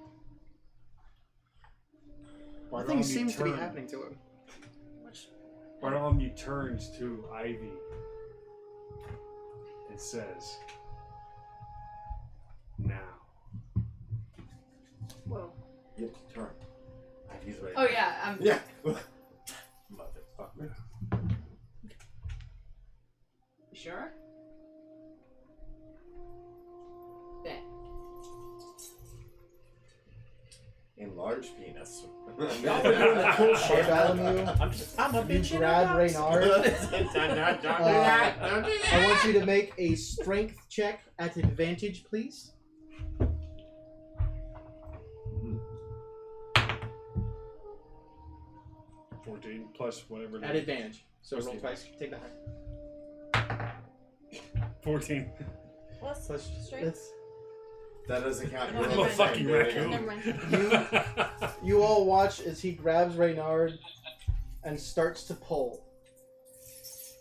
Speaker 1: Nothing seems to be happening to him.
Speaker 4: Bartholomew turns to Ivy and says, "Now."
Speaker 6: Whoa.
Speaker 11: You have to turn. He's right.
Speaker 5: Oh yeah,
Speaker 11: Yeah. Motherfucker.
Speaker 5: You sure? Bet.
Speaker 11: Enlarged penis.
Speaker 1: Y'all were doing the cool shit, Bartholomew.
Speaker 3: I'm a bitch.
Speaker 1: You grab Reynard.
Speaker 11: Don't do that. Don't do that.
Speaker 1: I want you to make a strength check at advantage, please.
Speaker 4: 14 plus whatever.
Speaker 1: At advantage. So roll twice. Take the high.
Speaker 4: 14.
Speaker 6: Plus strength.
Speaker 1: That's,
Speaker 11: That doesn't count.
Speaker 6: Never
Speaker 4: I'm a fucking raccoon.
Speaker 6: Never mind.
Speaker 1: you all watch as he grabs Reynard and starts to pull.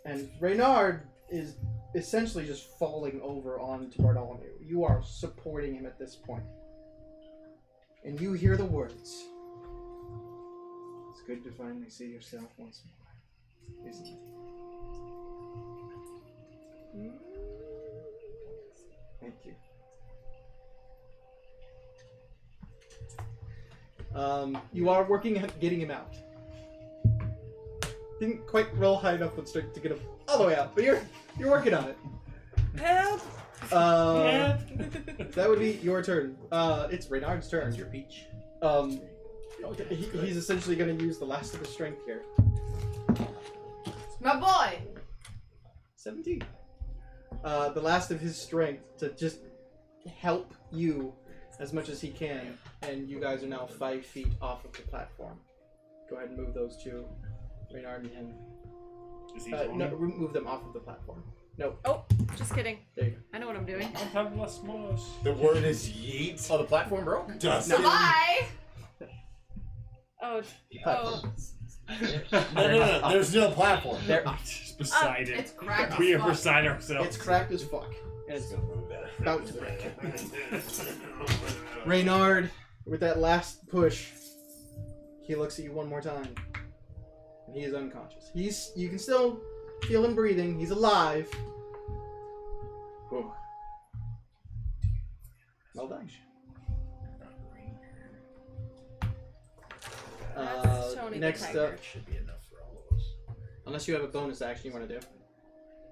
Speaker 1: And Reynard is essentially just falling over onto Bartholomew. You are supporting him at this point. And you hear the words. It's good to finally see yourself once more, isn't it? Thank you. You are working at getting him out. Didn't quite roll high enough with strength to get him all the way out, but you're working on it.
Speaker 6: Help!
Speaker 1: That would be your turn. It's Reynard's turn.
Speaker 3: Your peach.
Speaker 1: He's essentially going to use the last of his strength here.
Speaker 5: My boy.
Speaker 1: 17. The last of his strength to just help you as much as he can, and you guys are now 5 feet off of the platform. Go ahead and move those two, Reynard and him.
Speaker 4: Is he
Speaker 1: No, move them off of the platform. No.
Speaker 6: Oh, just kidding.
Speaker 1: There you go.
Speaker 6: I know what I'm doing.
Speaker 11: The word is yeet.
Speaker 3: Oh, the platform broke?
Speaker 11: Dustin.
Speaker 5: Bye.
Speaker 6: Oh.
Speaker 11: No. There's no platform.
Speaker 1: There,
Speaker 4: just beside
Speaker 5: It's
Speaker 4: it.
Speaker 5: cracked.
Speaker 4: We
Speaker 5: as
Speaker 4: are
Speaker 5: fuck.
Speaker 4: beside ourselves.
Speaker 1: it's cracked as fuck. And it's about to break. Reynard, with that last push, he looks at you one more time. And he is unconscious. You can still feel him breathing. He's alive. Whew. Well done.
Speaker 6: That's Tony the
Speaker 1: Next
Speaker 6: Tiger.
Speaker 1: up,
Speaker 3: It should be enough for all of us.
Speaker 1: unless you have a bonus action you want to do.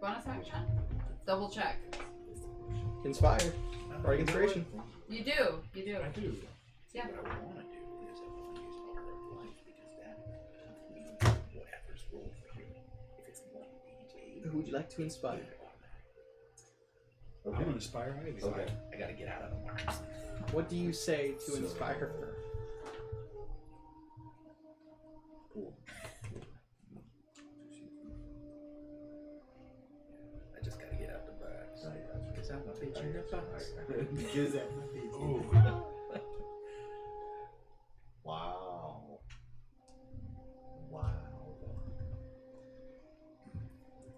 Speaker 5: Bonus action? Double check.
Speaker 1: Inspire. Bardic Inspiration.
Speaker 5: You do. You do.
Speaker 4: I do.
Speaker 5: Yeah.
Speaker 3: What I want to do is I want to use Aura of Life because that means whatever's rolled for you. If it's 1d8.
Speaker 1: Who would you like to inspire?
Speaker 4: I'm gonna inspire Ivy.
Speaker 2: Okay.
Speaker 3: I gotta get out of the marks.
Speaker 1: What do you say to inspire her?
Speaker 3: Cool. I just gotta get out the box.
Speaker 2: Because I'm a bitch in the box. Because I'm a bitch.
Speaker 4: Ooh.
Speaker 2: Wow. Wow.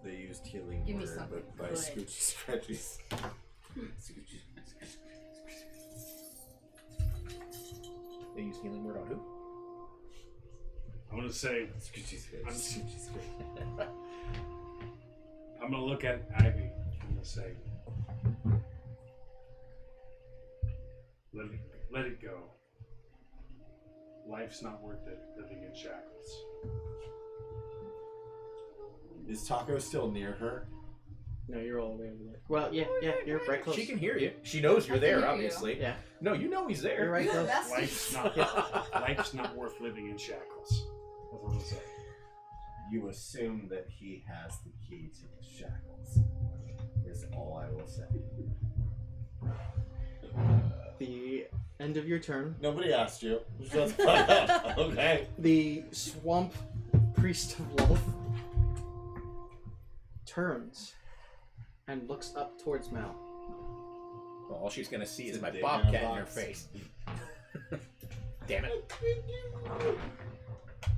Speaker 2: They used healing
Speaker 5: Give me
Speaker 2: word,
Speaker 5: something
Speaker 2: but by
Speaker 5: good.
Speaker 2: Scoochie Scratchies.
Speaker 3: They use healing word on who?
Speaker 4: I'm gonna say.
Speaker 2: Scoochie Scratchies.
Speaker 4: I'm gonna look at Ivy. I'm gonna say, let it go. Life's not worth it living in shackles.
Speaker 2: Is Taco still near her?
Speaker 1: No, you're all the way over there. Well, yeah, you're right close.
Speaker 3: She can hear you. She knows you're
Speaker 5: I can
Speaker 3: there,
Speaker 5: hear you.
Speaker 3: obviously.
Speaker 1: Yeah.
Speaker 3: No, you know he's there.
Speaker 1: You're right
Speaker 5: You're the
Speaker 1: close.
Speaker 5: best.
Speaker 4: Life's not worth living in shackles. That's what I'm gonna say.
Speaker 2: You assume that he has the key to the shackles. Is all I will say.
Speaker 1: The end of your turn,
Speaker 2: Nobody asked you. Just fuck up. Okay.
Speaker 1: the swamp priest of wealth turns and looks up towards Mal.
Speaker 3: Well, all she's gonna see is
Speaker 2: It's a
Speaker 3: my
Speaker 2: dig
Speaker 3: bobcat
Speaker 2: in a
Speaker 3: in her
Speaker 2: box.
Speaker 3: face. Damn it.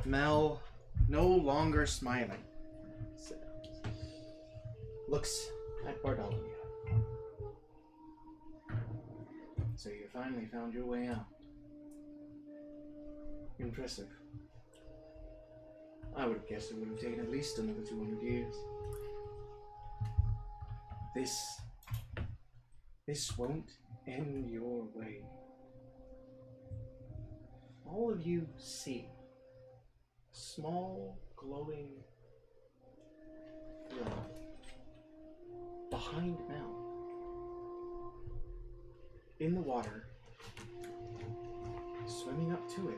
Speaker 1: Mel, no longer smiling, looks at Bartholomew. So you finally found your way out. Impressive. I would have guessed it would have taken at least another 200 years. This won't end your way. All of you see a small glowing glow behind Mel in the water, swimming up to it.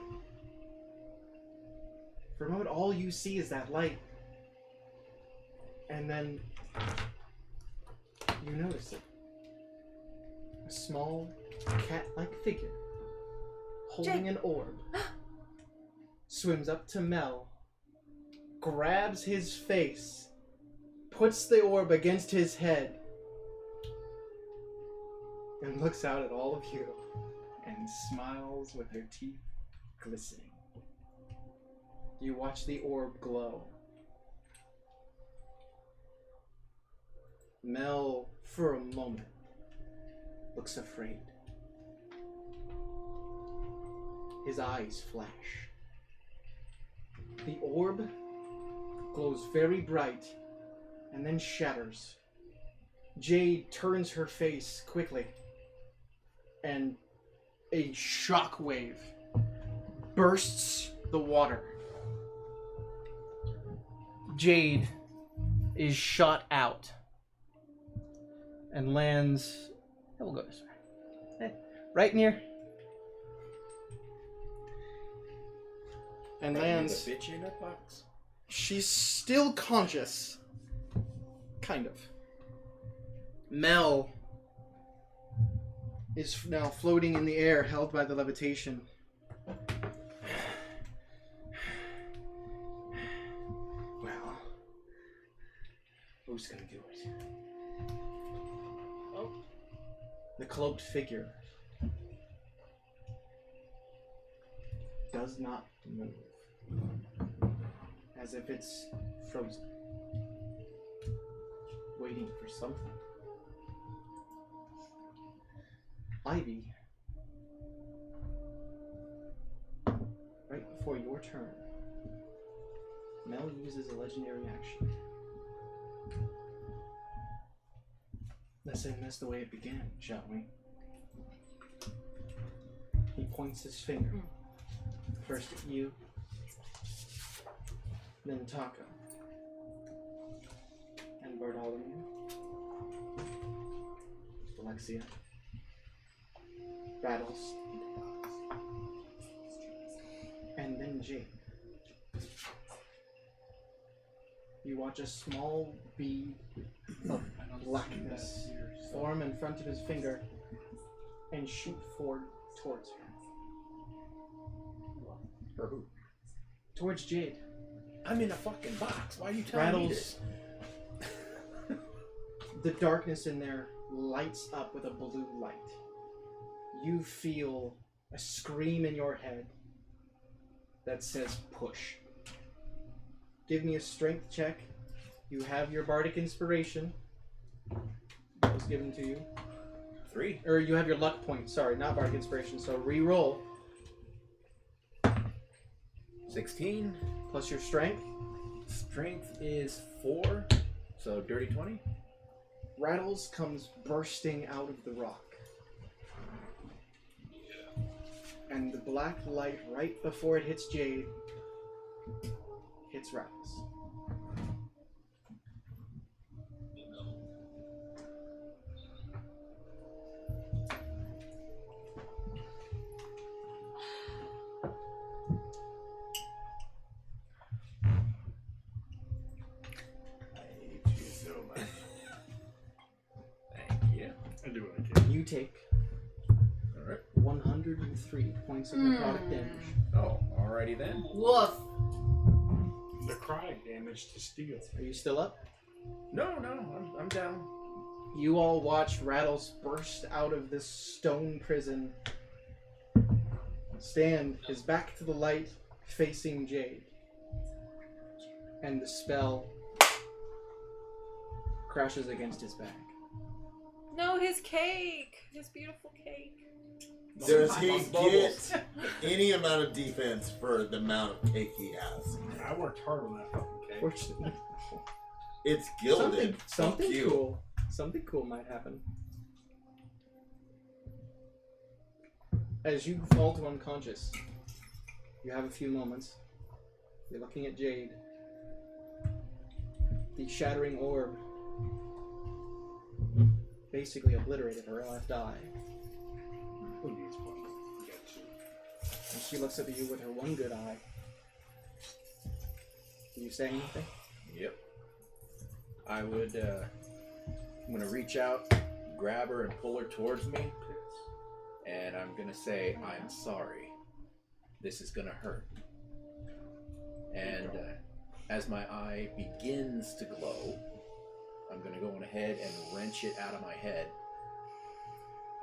Speaker 1: For a moment, all you see is that light, and then you notice it. A small cat-like figure holding an orb swims up to Mel, grabs his face, puts the orb against his head, and looks out at all of you and smiles with her teeth glistening. You watch the orb glow. Mel, for a moment, looks afraid. His eyes flash. The orb glows very bright and then shatters. Jade turns her face quickly, and a shockwave bursts the water. Jade is shot out and lands. We'll go this way. Right near. And lands.
Speaker 3: The bitch in a box.
Speaker 1: She's still conscious. Kind of. Mel is now floating in the air, held by the levitation. Well, who's gonna do it? Oh. The cloaked figure does not move, as if it's frozen, waiting for something. Ivy, right before your turn, Mel uses a legendary action. Let's end this the way it began, shall we? He points his finger, first at you,
Speaker 10: then Taka, and Bartholomew, Alexia, Battles, and then Jade. You watch a small bead of blackness form in front of his finger and shoot forward towards her.
Speaker 3: For who?
Speaker 10: Towards Jade.
Speaker 3: I'm in a fucking box. Why are you telling me
Speaker 10: Rattles.
Speaker 3: this?
Speaker 10: The darkness in there lights up with a blue light. You feel a scream in your head that says push. Give me a strength check. You have your bardic inspiration. That was given to you.
Speaker 3: 3.
Speaker 10: Or you have your luck point. Sorry, not bardic inspiration. So re-roll.
Speaker 3: 16.
Speaker 10: Plus your strength.
Speaker 3: Strength is 4. So dirty 20.
Speaker 10: Rattles comes bursting out of the rock. And the black light right before it hits Jade hits Rattles.
Speaker 3: I hate you so much. Thank you.
Speaker 4: I do what I can.
Speaker 10: You take
Speaker 3: Alright.
Speaker 10: 103 points of necrotic damage.
Speaker 3: Oh, alrighty then.
Speaker 5: Woof.
Speaker 4: The crying damage to steel.
Speaker 10: Are you still up?
Speaker 3: No, I'm down.
Speaker 10: You all watch Rattles burst out of this stone prison, stand his back to the light, facing Jade. And the spell crashes against his back.
Speaker 6: No, his cake! His beautiful cake.
Speaker 2: Does he get any amount of defense for the amount of cake he has?
Speaker 4: I worked hard on that fucking cake.
Speaker 10: Fortunately.
Speaker 2: It's gilded.
Speaker 10: Something
Speaker 2: Fuck you.
Speaker 10: cool. Something cool might happen. As you fall to unconscious, you have a few moments. You're looking at Jade. The shattering orb basically obliterated her left eye.
Speaker 4: Who needs one? Got you.
Speaker 10: And she looks up at you with her one good eye. Do you say anything?
Speaker 3: Yep. I would, I'm gonna reach out, grab her, and pull her towards me. And I'm gonna say, I'm sorry. This is gonna hurt. And as my eye begins to glow, I'm gonna go on ahead and wrench it out of my head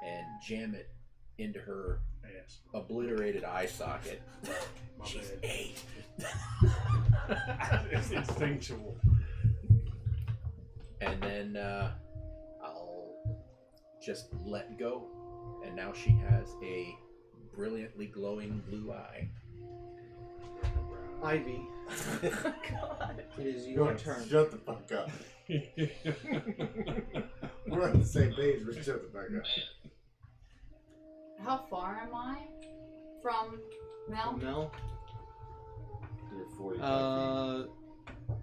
Speaker 3: and jam it into her
Speaker 4: Yes.
Speaker 3: obliterated eye socket.
Speaker 4: My
Speaker 3: She's
Speaker 4: bad.
Speaker 3: 8.
Speaker 4: It's instinctual.
Speaker 3: And then I'll just let go. And now she has a brilliantly glowing blue eye.
Speaker 10: Ivy,
Speaker 5: God.
Speaker 10: it is your turn.
Speaker 2: Shut the fuck up. We're on the same page, but shut the fuck up.
Speaker 5: How far am I from Mel?
Speaker 10: Mel,
Speaker 2: You're 45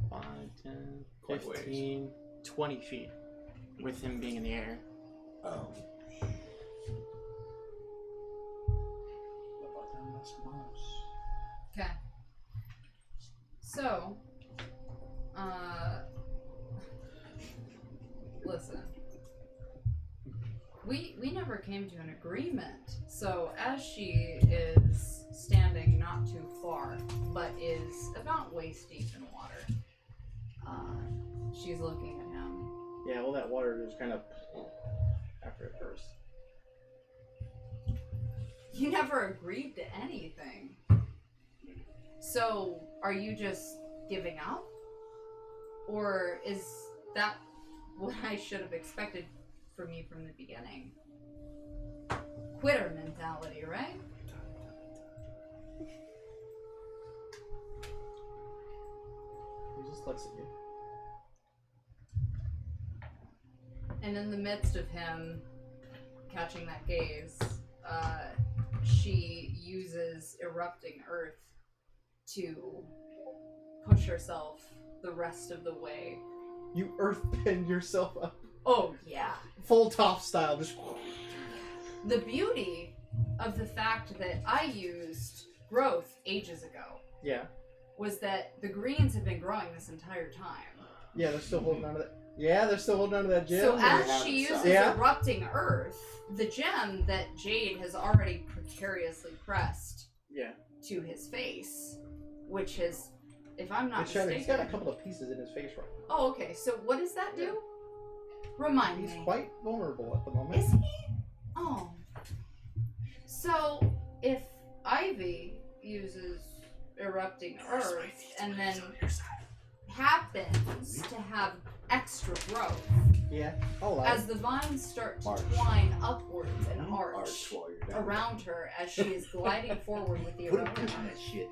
Speaker 10: 5, 10,
Speaker 3: Quite ways.
Speaker 10: 15, 20 feet with him being in the air.
Speaker 2: feet. Oh.
Speaker 5: Okay. So, listen. We never came to an agreement. So as she is standing not too far, but is about waist deep in water, she's looking at him.
Speaker 10: Yeah, well, that water just kind of after it burst.
Speaker 5: You never agreed to anything. So, are you just giving up? Or is that what I should have expected from you from the beginning? Quitter mentality, right?
Speaker 10: He just looks at you.
Speaker 5: And in the midst of him catching that gaze, she uses erupting earth to push push herself the rest of the way.
Speaker 10: You earthbend yourself up.
Speaker 5: Oh, yeah.
Speaker 10: Full top style. Just.
Speaker 5: The beauty of the fact that I used growth ages ago
Speaker 10: Yeah.
Speaker 5: was that the greens have been growing this entire time.
Speaker 10: Yeah, they're still holding on to that. Yeah, they're still holding on to that gem.
Speaker 5: So as she uses
Speaker 10: Yeah.
Speaker 5: erupting earth, the gem that Jade has already precariously pressed
Speaker 10: Yeah.
Speaker 5: to his face, which is, if I'm not
Speaker 10: He's got
Speaker 5: mistaken.
Speaker 10: a couple of pieces in his face right now.
Speaker 5: Oh, okay. So what does that do? Remind
Speaker 10: He's
Speaker 5: me.
Speaker 10: quite vulnerable at the moment.
Speaker 5: Is he? Oh. So if Ivy uses erupting earth and then happens to have extra growth,
Speaker 10: Yeah. All
Speaker 5: as
Speaker 10: right.
Speaker 5: the vines start to
Speaker 2: March.
Speaker 5: twine upwards and
Speaker 2: Arch
Speaker 5: arch
Speaker 2: while you're down.
Speaker 5: around her as she is gliding forward with the
Speaker 3: Put a
Speaker 5: erupting
Speaker 3: pin on
Speaker 5: earth
Speaker 3: that shit.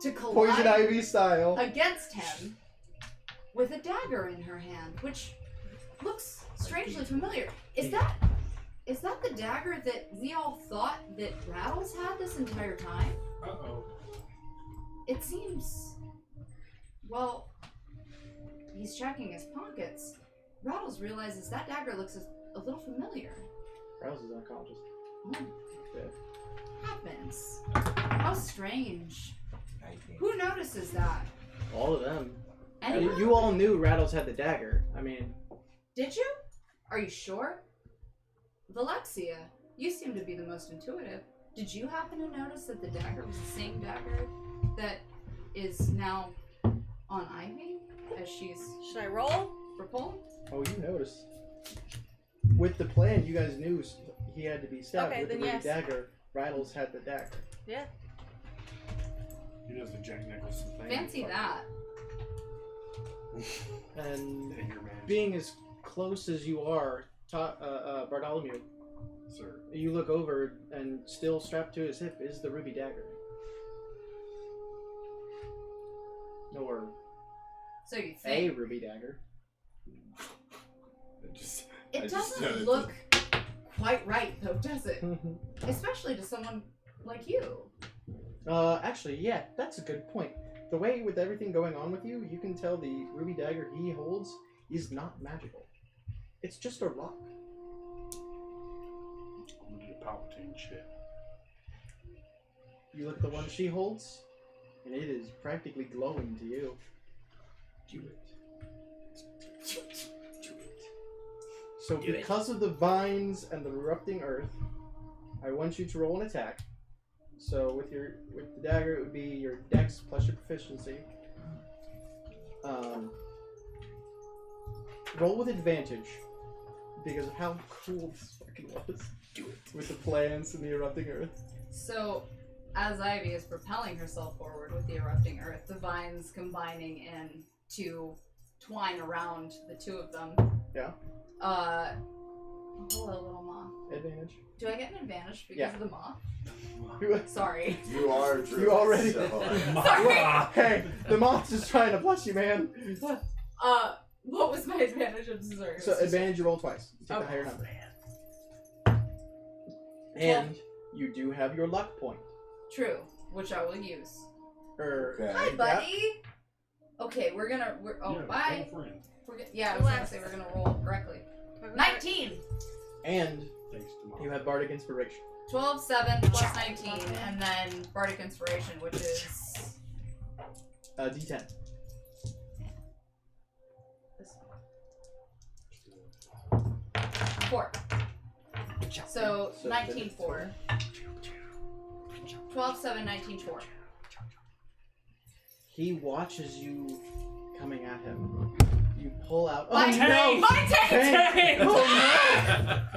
Speaker 5: to
Speaker 10: Poison
Speaker 5: collide
Speaker 10: ivy style.
Speaker 5: against him with a dagger in her hand, which looks strangely familiar. Is that the dagger that we all thought that Rattles had this entire time?
Speaker 4: Uh-oh.
Speaker 5: It seems, well, he's checking his pockets. Rattles realizes that dagger looks a little familiar.
Speaker 10: Rouse is unconscious.
Speaker 5: Oh,
Speaker 10: Yeah.
Speaker 5: happens. How strange. Who notices that?
Speaker 10: All of them.
Speaker 5: Anyone?
Speaker 10: You all knew Rattles had the dagger. I mean,
Speaker 5: Did you? Are you sure? Valexia, you seem to be the most intuitive. Did you happen to notice that the dagger was the same dagger that is now on Ivy as she's
Speaker 6: Should I roll?
Speaker 5: repulsed?
Speaker 10: oh, you noticed. With the plan, you guys knew he had to be stabbed
Speaker 6: Okay,
Speaker 10: with the
Speaker 6: then
Speaker 10: ruby
Speaker 6: yes.
Speaker 10: dagger. Rattles had the dagger.
Speaker 6: Yeah.
Speaker 4: He does the Jack Nicholson thing.
Speaker 5: Fancy that.
Speaker 10: And
Speaker 4: Anger man.
Speaker 10: being as close as you are, Bartholomew,
Speaker 4: Sir.
Speaker 10: you look over and still strapped to his hip is the ruby dagger. Or
Speaker 5: So you
Speaker 10: a
Speaker 5: think.
Speaker 10: ruby dagger.
Speaker 5: It doesn't look quite right, though, does it? Especially to someone like you.
Speaker 10: Actually, yeah, that's a good point. The way with everything going on with you, you can tell the ruby dagger he holds is not magical. It's just a rock.
Speaker 4: I'm gonna do the Palpatine shit.
Speaker 10: You look at the one she holds, and it is practically glowing to you.
Speaker 3: Do it.
Speaker 10: So
Speaker 3: Do it.
Speaker 10: because of the vines and the erupting earth, I want you to roll an attack. So with the dagger, it would be your dex plus your proficiency. Roll with advantage because of how cool this fucking was.
Speaker 3: Do it.
Speaker 10: With the plants and the erupting earth.
Speaker 5: So, as Ivy is propelling herself forward with the erupting earth, the vines combining in to twine around the two of them.
Speaker 10: Yeah.
Speaker 5: Hello, little moth.
Speaker 10: Advantage.
Speaker 5: Do I get an advantage because
Speaker 10: Yeah.
Speaker 5: of the moth?
Speaker 10: You
Speaker 5: Sorry.
Speaker 2: You are true.
Speaker 10: already.
Speaker 2: So,
Speaker 10: Hey, the moth's just trying to bless you, man.
Speaker 5: What was my advantage? I'm sorry.
Speaker 10: So advantage, you roll twice. You take the
Speaker 5: Okay.
Speaker 10: higher number. And you do have your luck point.
Speaker 5: True, which I will use.
Speaker 2: okay.
Speaker 5: Hi, buddy. Okay, we're oh,
Speaker 4: Yeah,
Speaker 5: bye.
Speaker 4: old friend.
Speaker 5: I was gonna say we're gonna roll correctly. 19.
Speaker 10: And
Speaker 4: Thanks to Mom.
Speaker 10: you have Bardic Inspiration.
Speaker 5: 12, 7, plus 19, and then Bardic Inspiration, which is
Speaker 10: D10.
Speaker 5: this one. 4. So 19, 4. 12, 7, 19, 4.
Speaker 10: He watches you coming at him. You pull out. Oh
Speaker 5: My
Speaker 10: no!
Speaker 5: tank! My tank!
Speaker 10: Tank! Oh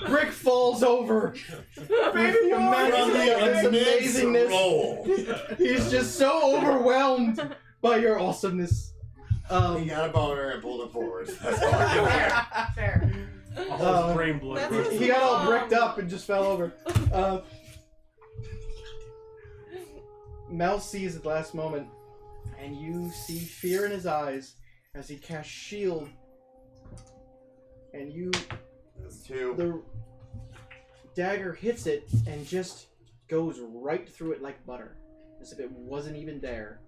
Speaker 10: no! Brick falls over. Baby,
Speaker 2: From the
Speaker 10: amazingness.
Speaker 2: roll.
Speaker 10: He's just so overwhelmed by your awesomeness.
Speaker 2: He got a boner and pulled it forward. That's all I can
Speaker 5: Fair.
Speaker 4: All his brain blood.
Speaker 6: That's
Speaker 4: rushed.
Speaker 10: He got all bricked up and just fell over. Mel sees at the last moment, and you see fear in his eyes as he casts shield. And you,
Speaker 2: That's 2.
Speaker 10: the dagger hits it and just goes right through it like butter, as if it wasn't even there.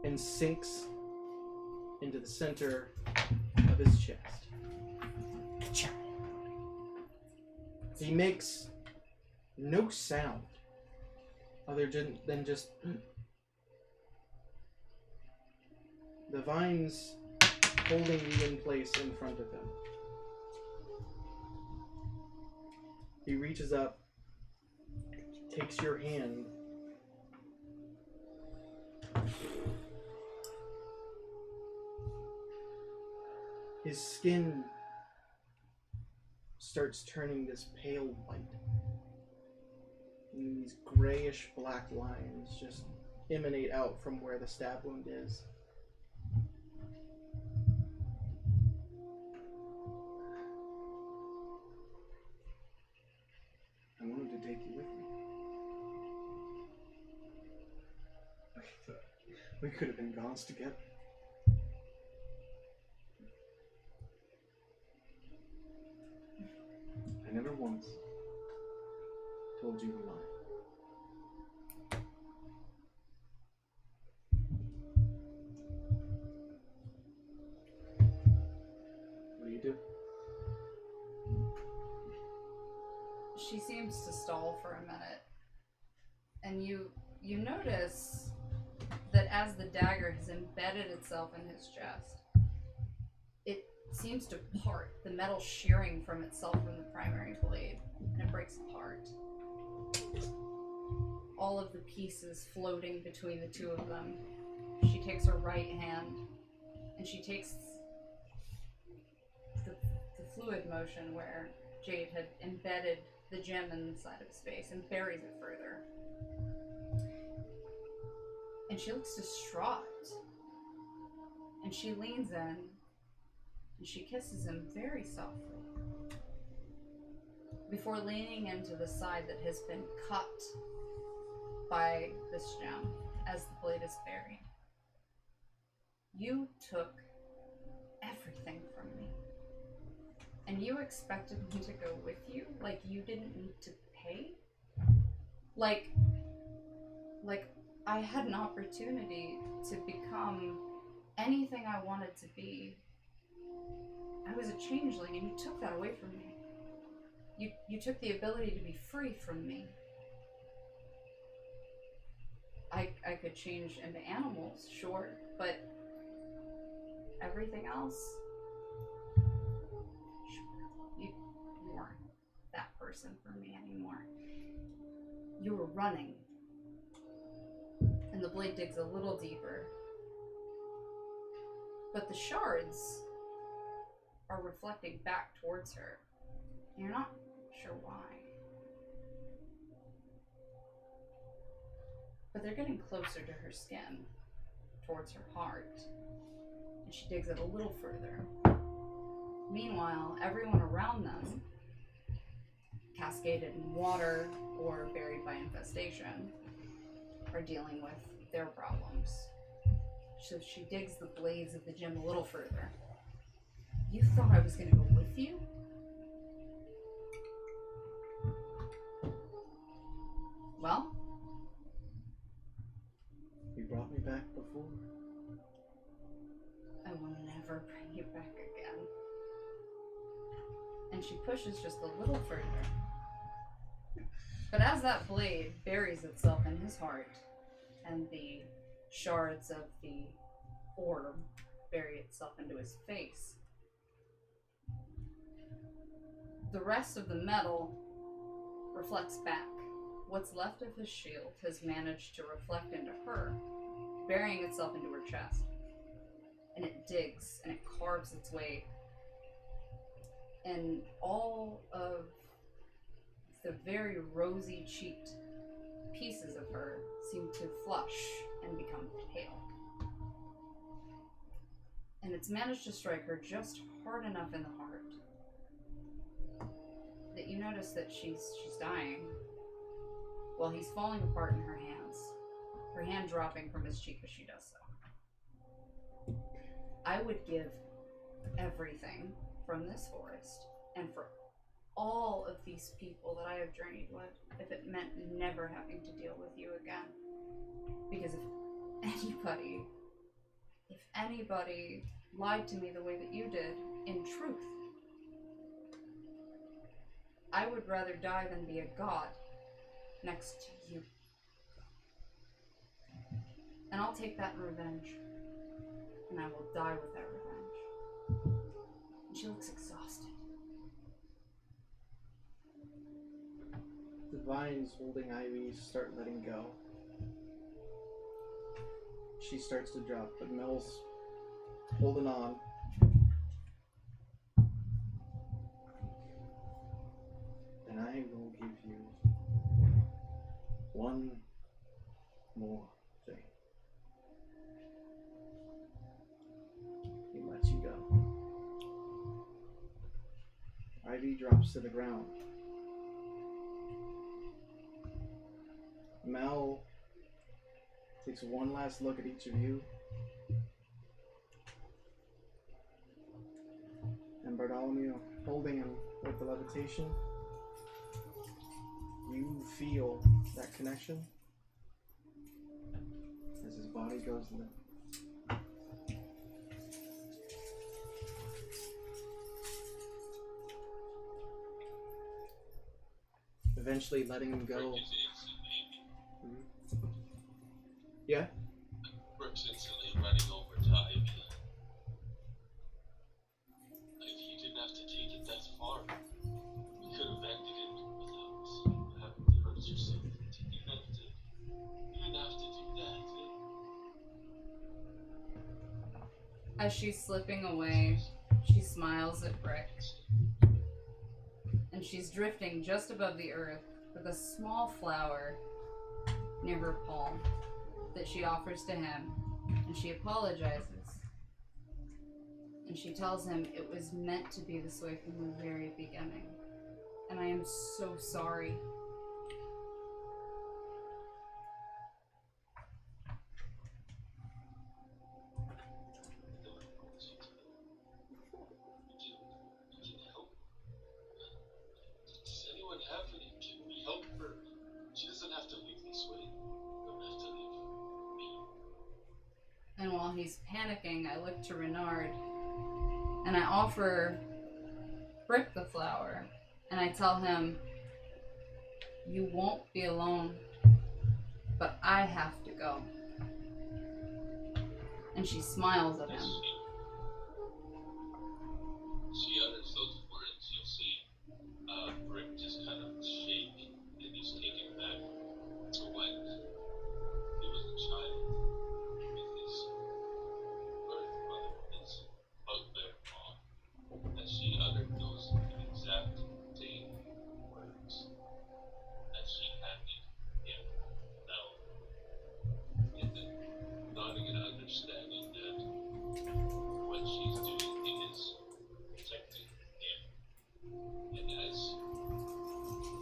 Speaker 1: and sinks into the center of his chest. He makes no sound other than just the vines holding you in place in front of him. He reaches up, takes your hand, his skin starts turning this pale white. And these grayish black lines just emanate out from where the stab wound is. I wanted to take you with me. We could have been gods together. I never once told you a lie. What do you do?
Speaker 5: She seems to stall for a minute, and you notice that as the dagger has embedded itself in his chest, it seems to part, the metal shearing from itself from the primary blade, and it breaks apart. All of the pieces floating between the two of them. She takes her right hand, and she takes the fluid motion where Jade had embedded the gem inside of his face and buries it further. And she looks distraught. And she leans in and she kisses him very softly before leaning into the side that has been cut by this gem as the blade is buried. You took everything from me. And you expected me to go with you? Like you didn't need to pay? Like I had an opportunity to become anything I wanted to be. I was a changeling and you took that away from me. You took the ability to be free from me. I could change into animals, sure, but everything else, you weren't that person for me anymore. You were running. And the blade digs a little deeper. But the shards are reflecting back towards her. You're not sure why. But they're getting closer to her skin, towards her heart. And she digs it a little further. Meanwhile, everyone around them, cascaded in water or buried by infestation, are dealing with their problems. So she digs the blades of the gem a little further. You thought I was going to go with you? Well?
Speaker 1: You brought me back before.
Speaker 5: I will never bring you back again. And she pushes just a little further. But as that blade buries itself in his heart, and the shards of the orb bury itself into his face, the rest of the metal reflects back. What's left of his shield has managed to reflect into her, burying itself into her chest. And it digs and it carves its way. And all of the very rosy-cheeked pieces of her seem to flush and become pale. And it's managed to strike her just hard enough in the heart that you notice that she's dying while he's falling apart in her hands, her hand dropping from his cheek as she does so. I would give everything from this forest and for all of these people that I have journeyed with if it meant never having to deal with you again. Because if anybody if anybody lied to me the way that you did, in truth, I would rather die than be a god next to you. And I'll take that revenge. And I will die with that revenge. And she looks exhausted.
Speaker 10: The vines holding Ivy start letting go. She starts to drop, but Mel's holding on. And I will give you one more thing. He lets you go. Ivy drops to the ground. Mel takes one last look at each of you. And Bartholomew, holding him with the levitation, you feel that connection as his body goes limp. Eventually letting him go. Yeah?
Speaker 7: Brooks instantly running over to Ivy. Ivy, you didn't have to take it that far. We could have ended it without having to hurt yourself. You didn't have to do that.
Speaker 5: As she's slipping away, she smiles at Brick. And she's drifting just above the earth with a small flower near her palm that she offers to him, and she apologizes. And she tells him it was meant to be this way from the very beginning. And I am so sorry.
Speaker 7: Does anyone have any? Can we help her? She doesn't have to leave this way. You don't have to leave me.
Speaker 5: And while he's panicking, I look to Renard and I offer Brick the flower. And I tell him, you won't be alone, but I have to go. And she smiles at him.
Speaker 7: She utters those words, you'll see Brick just kind of shake, and he's taken back to when he was a child with his birth mother, his bugbear mom, as she uttered those exact same words as she handed him Mel. And then nodding and understanding that what she's doing is protecting him. And as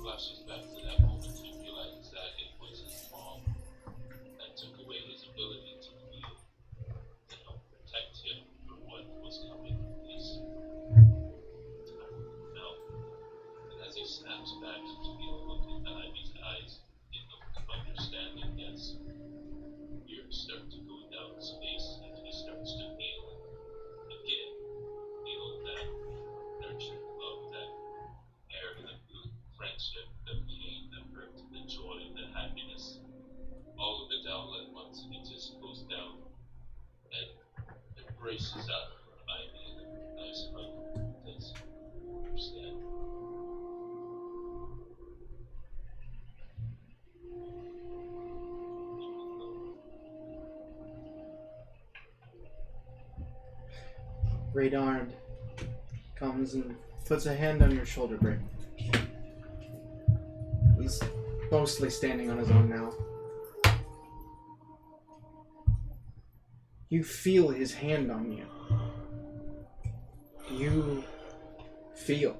Speaker 7: flashes back to that moment, he realizes that it was his mom that took away his ability to feel, to help protect him from what was coming. His Mel. And as he snaps back, you feel a look in Ivy's eyes, in the look of understanding as years start to go down space and he starts to feel again. Feel that nurture, love, that air, the friendship, the pain, the hurt, the joy, the happiness, all of it all at once. It just goes down and embraces Ivy in a nice hug. Does understand.
Speaker 10: Radard comes and puts a hand on your shoulder, Brick. He's mostly standing on his own now. You feel his hand on you. You feel.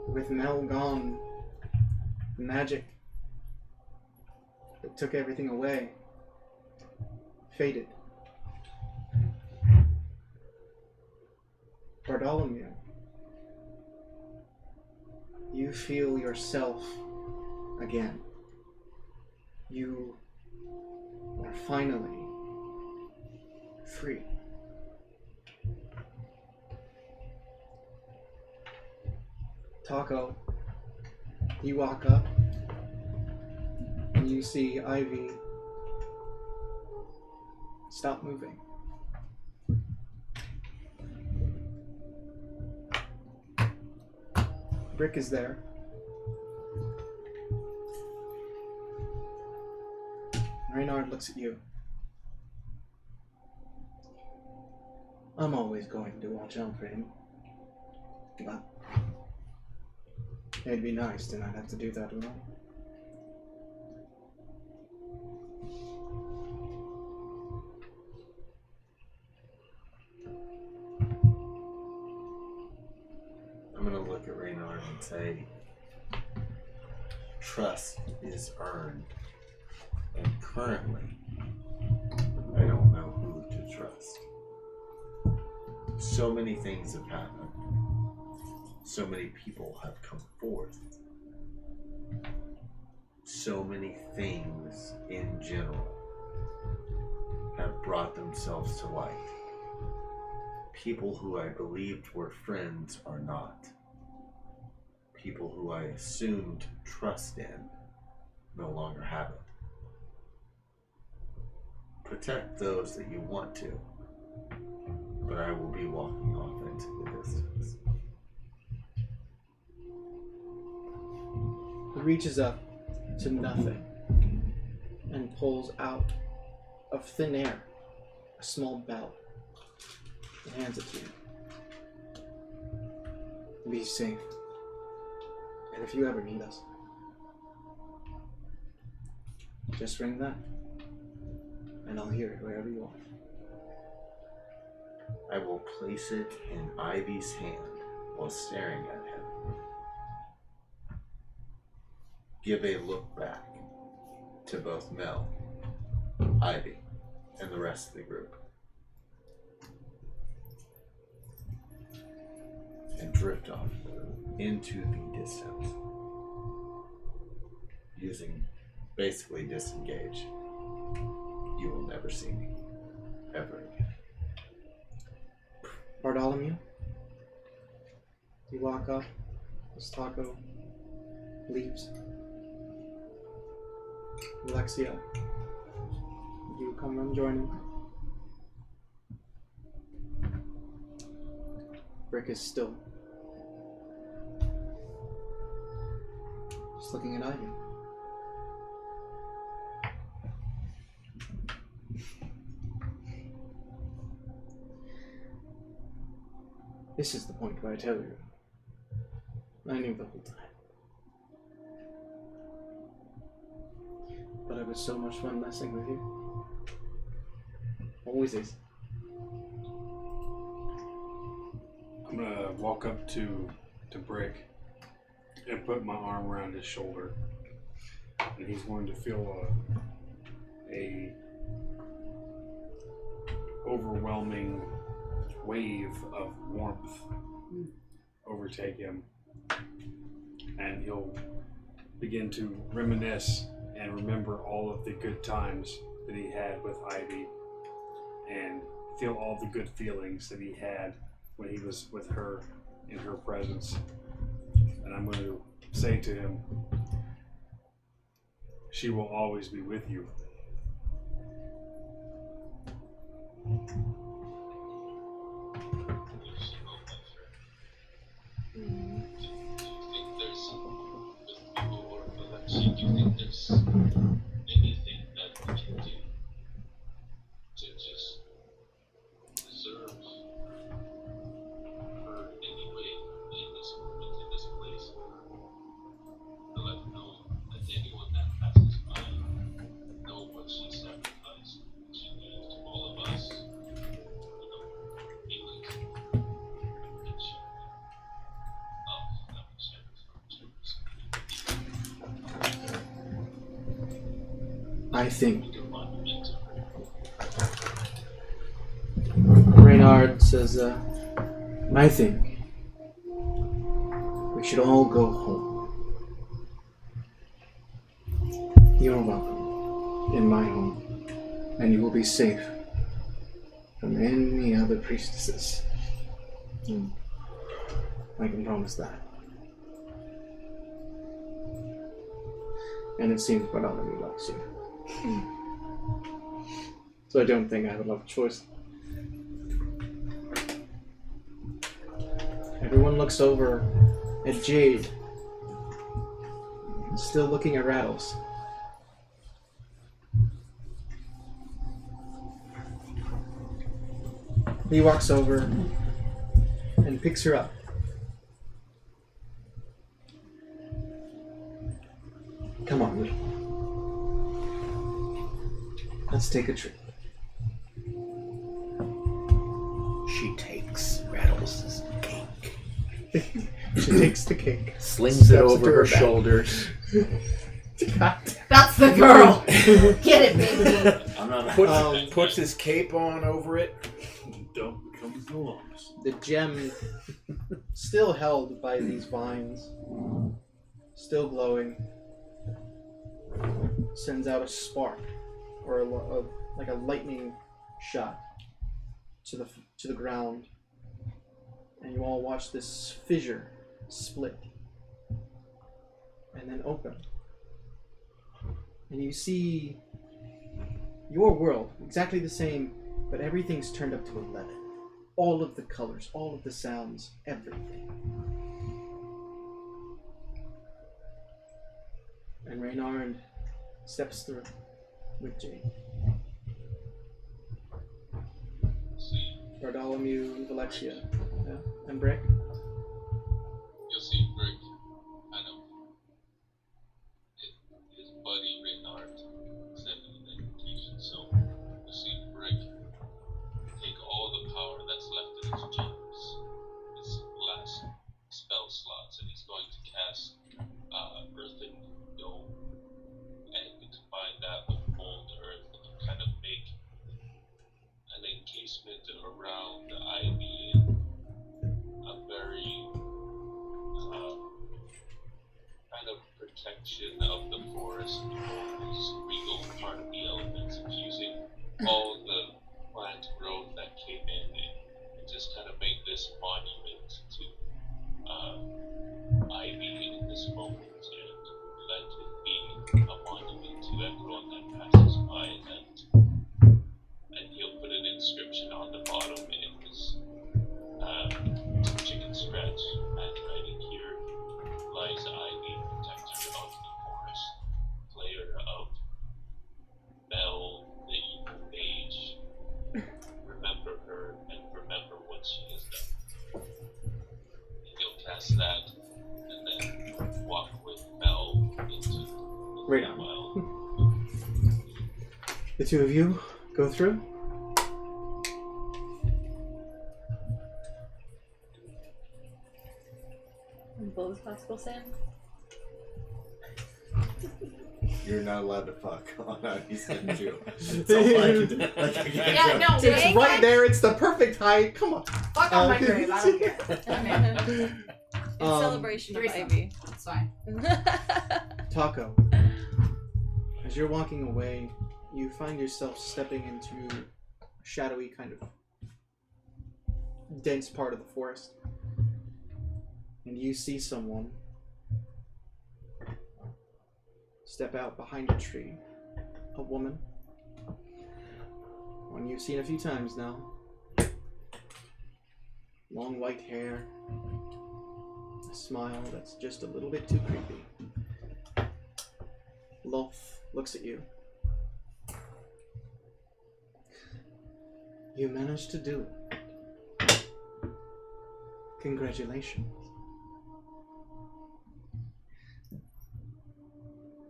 Speaker 10: With Mel gone, the magic that took everything away faded. Bartholomew, you feel yourself again. You finally free. Taco, you walk up and you see Ivy stop moving. Brick is there. Reynard looks at you. I'm always going to watch out for him. But it'd be nice to not have to do that alone.
Speaker 2: I'm gonna look at Reynard and say, trust is earned, and currently, I don't know who to trust. So many things have happened. So many people have come forth. So many things in general have brought themselves to light. People who I believed were friends are not. People who I assumed trust in no longer have it. Protect those that you want to, but I will be walking off into the distance.
Speaker 10: He reaches up to nothing and pulls out of thin air a small bell and hands it to you. Be safe. And if you ever need us, just ring that and I'll hear it wherever you are.
Speaker 2: I will place it in Ivy's hand while staring at him. Give a look back to both Mel, Ivy, and the rest of the group. And drift off into the distance. Using basically disengage. You will never see me. Ever again.
Speaker 10: Bartholomew, you walk up as Taco leaves. Alexia, you come and join him. Brick is still just looking at Ivy. This is the point where I tell you, I knew the whole time. But it was so much fun messing with you. Always is.
Speaker 4: I'm gonna walk up to Brick and put my arm around his shoulder, and he's going to feel a overwhelming wave of warmth overtake him, and he'll begin to reminisce and remember all of the good times that he had with Ivy, and feel all the good feelings that he had when he was with her in her presence. And I'm going to say to him, she will always be with you.
Speaker 7: Do you think there's, with people or Alexia, do you think there's anything that we can do to just preserve her anyway in this moment, in this place? To let her know that anyone that passes by know what she sacrificed, what she did to all of us, feelings, and she love that we share with her.
Speaker 10: I think
Speaker 7: We can monument to her.
Speaker 10: Reynard says, I think we should all go home. You're welcome in my home.
Speaker 1: And you will be safe from any other priestesses. I can promise that. And it seems Bartholomew loves you. So I don't think I have a lot of choice. Everyone looks over at Jade, still looking at Rattles. He walks over and picks her up. Come on, little. Let's take a trip.
Speaker 3: She takes Rattles' cake.
Speaker 1: She takes the cake.
Speaker 3: Slings it
Speaker 1: Steps
Speaker 3: over
Speaker 1: into
Speaker 3: her
Speaker 1: her back.
Speaker 3: shoulders.
Speaker 5: That's the girl. Get it, baby.
Speaker 3: Puts his cape on over it.
Speaker 4: Don't become the lumps.
Speaker 1: The gem, still held by these vines, still glowing, sends out a spark, or like a lightning shot to the ground, and you all watch this fissure split and then open, and you see your world exactly the same, but everything's turned up to 11. All of the colors, all of the sounds, everything. And Reynard steps through with Jade. Bartholomew and Valexia. Yeah. And Brick.
Speaker 7: You'll see Brick kind of his buddy Reynard extended an invitation, so you'll see Brick take all the power that's left in his gems, his last spell slots, and he's going to cast Earthen Dome, and combine that with Mold Earth and kind of make an encasement around the ivy and a very kind of protection of the forest, this regal part of the elements, infusing all the plant growth that came in and just kind of make this monument to ivy in this moment, and let it be a monument to everyone that passes by, and he'll put an inscription on the bottom in his chicken scratch handwriting here: lies ivy, protector of the forest, player of Mel, the evil mage. Remember her and remember what she has done. And he'll cast that and then walk with Mel into the
Speaker 1: Right on.
Speaker 7: wild.
Speaker 1: The two of you go through.
Speaker 6: Both is possible, Sam?
Speaker 2: You're not allowed to fuck on Ivy's head too. That's all I can do. Like, I can't
Speaker 5: Yeah,
Speaker 2: jump.
Speaker 5: no,
Speaker 1: It's right there. It's the perfect height. Come on.
Speaker 5: Fuck on my grave. I don't care. I'm in.
Speaker 6: In celebration of
Speaker 5: threesome.
Speaker 6: Ivy.
Speaker 5: It's fine.
Speaker 1: Taco. As you're walking away, you find yourself stepping into a shadowy kind of dense part of the forest. And you see someone step out behind a tree. A woman. One you've seen a few times now. Long white hair. A smile that's just a little bit too creepy. Lolth looks at you. You managed to do it. Congratulations.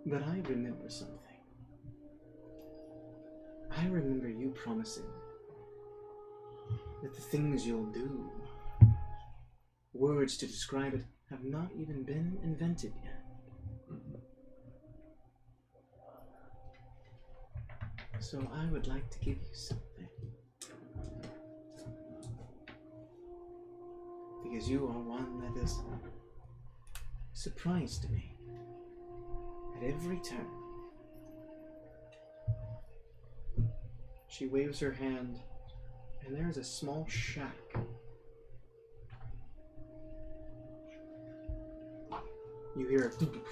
Speaker 1: But I remember something. I remember you promising that the things you'll do, words to describe it, have not even been invented yet. So I would like to give you something. Because you are one that is surprised me at every turn.
Speaker 10: She waves her hand, and there's a small shack. You hear a thump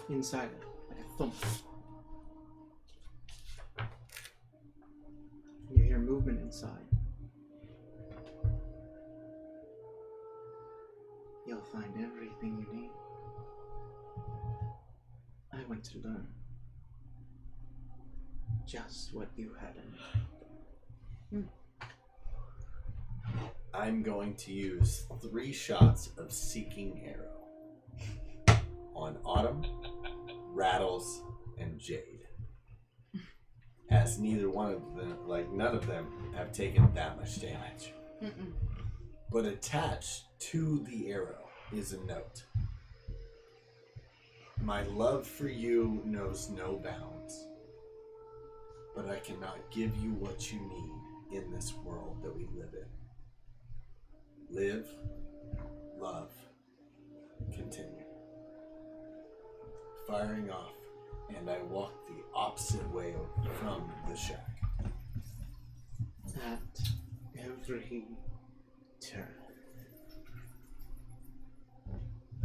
Speaker 10: inside it, like a thump. You hear movement inside. You'll find everything you need. I want to learn just what you had in mind.
Speaker 2: I'm going to use 3 shots of Seeking Arrow on Autumn, Rattles, and Jade. As neither one of them, none of them have taken that much damage. But attached to the arrow is a note. My love for you knows no bounds, but I cannot give you what you need in this world that we live in. Live, love, continue. Firing off, and I walk the opposite way from the shack.
Speaker 10: At every turn.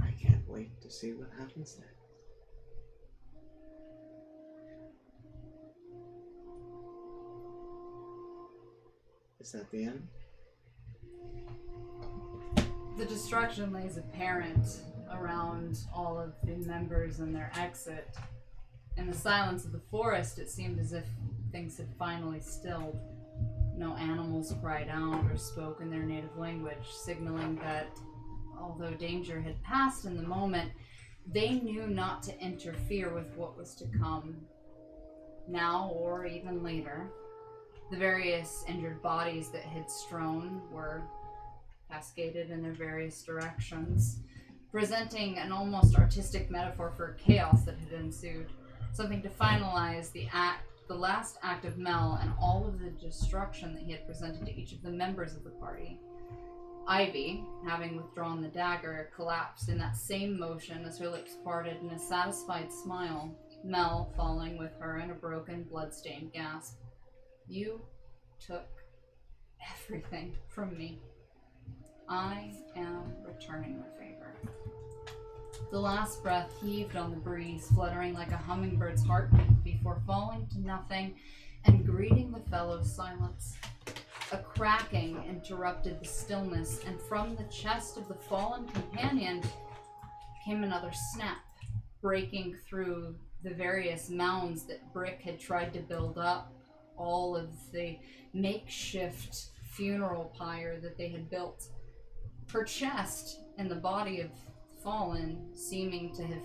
Speaker 10: I can't wait to see what happens next. Is that the end?
Speaker 5: The destruction lays apparent around all of the members and their exit. In the silence of the forest, it seemed as if things had finally stilled. No animals cried out or spoke in their native language, signaling that although danger had passed in the moment, they knew not to interfere with what was to come, now or even later. The various injured bodies that had strewn were cascaded in their various directions, presenting an almost artistic metaphor for chaos that had ensued, something to finalize the last act of Mel and all of the destruction that he had presented to each of the members of the party. Ivy, having withdrawn the dagger, collapsed in that same motion as her lips parted in a satisfied smile, Mel falling with her in a broken, blood-stained gasp. You took everything from me. I am returning the favor. The last breath heaved on the breeze, fluttering like a hummingbird's heartbeat before falling to nothing and greeting the fellow's silence. A cracking interrupted the stillness, and from the chest of the fallen companion came another snap, breaking through the various mounds that Brick had tried to build up, all of the makeshift funeral pyre that they had built. Her chest and the body of Fallen seeming to have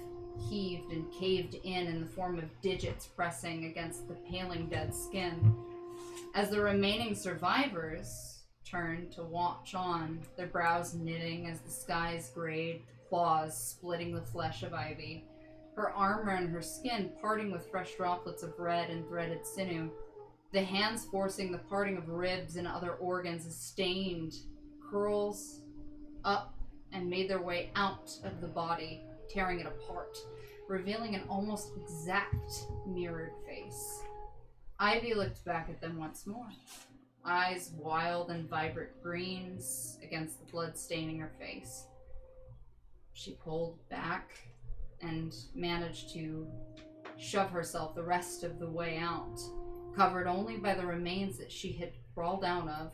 Speaker 5: heaved and caved in the form of digits pressing against the paling dead skin. As the remaining survivors turned to watch on, their brows knitting as the skies grayed, claws splitting the flesh of Ivy, her armor and her skin parting with fresh droplets of red and threaded sinew, the hands forcing the parting of ribs and other organs as stained curls up and made their way out of the body, tearing it apart, revealing an almost exact mirrored face. Ivy looked back at them once more, eyes wild and vibrant greens against the blood staining her face. She pulled back and managed to shove herself the rest of the way out, covered only by the remains that she had crawled out of,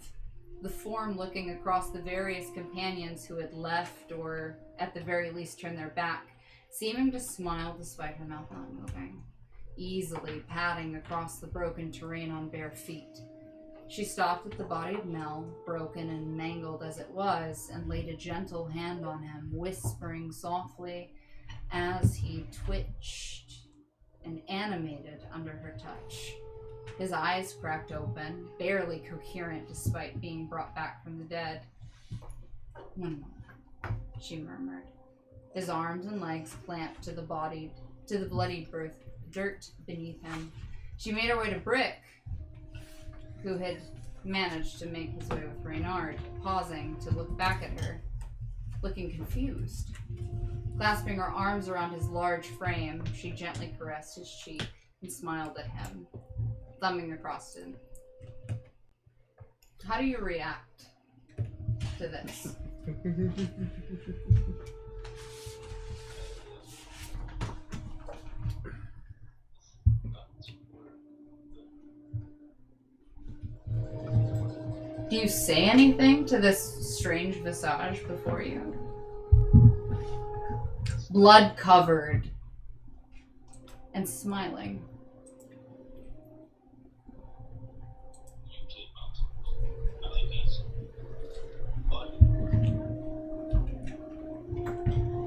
Speaker 5: the form looking across the various companions who had left or at the very least turned their back, seeming to smile despite her mouth not moving, easily padding across the broken terrain on bare feet. She stopped at the body of Mel, broken and mangled as it was, and laid a gentle hand on him, whispering softly as he twitched and animated under her touch. His eyes cracked open, barely coherent despite being brought back from the dead. "One moment," she murmured. His arms and legs clamped to the bloodied dirt beneath him. She made her way to Brick, who had managed to make his way with Reynard, pausing to look back at her, looking confused. Clasping her arms around his large frame, she gently caressed his cheek and smiled at him, thumbing across How do you react to this? Do you say anything to this strange visage before you? Blood covered and smiling.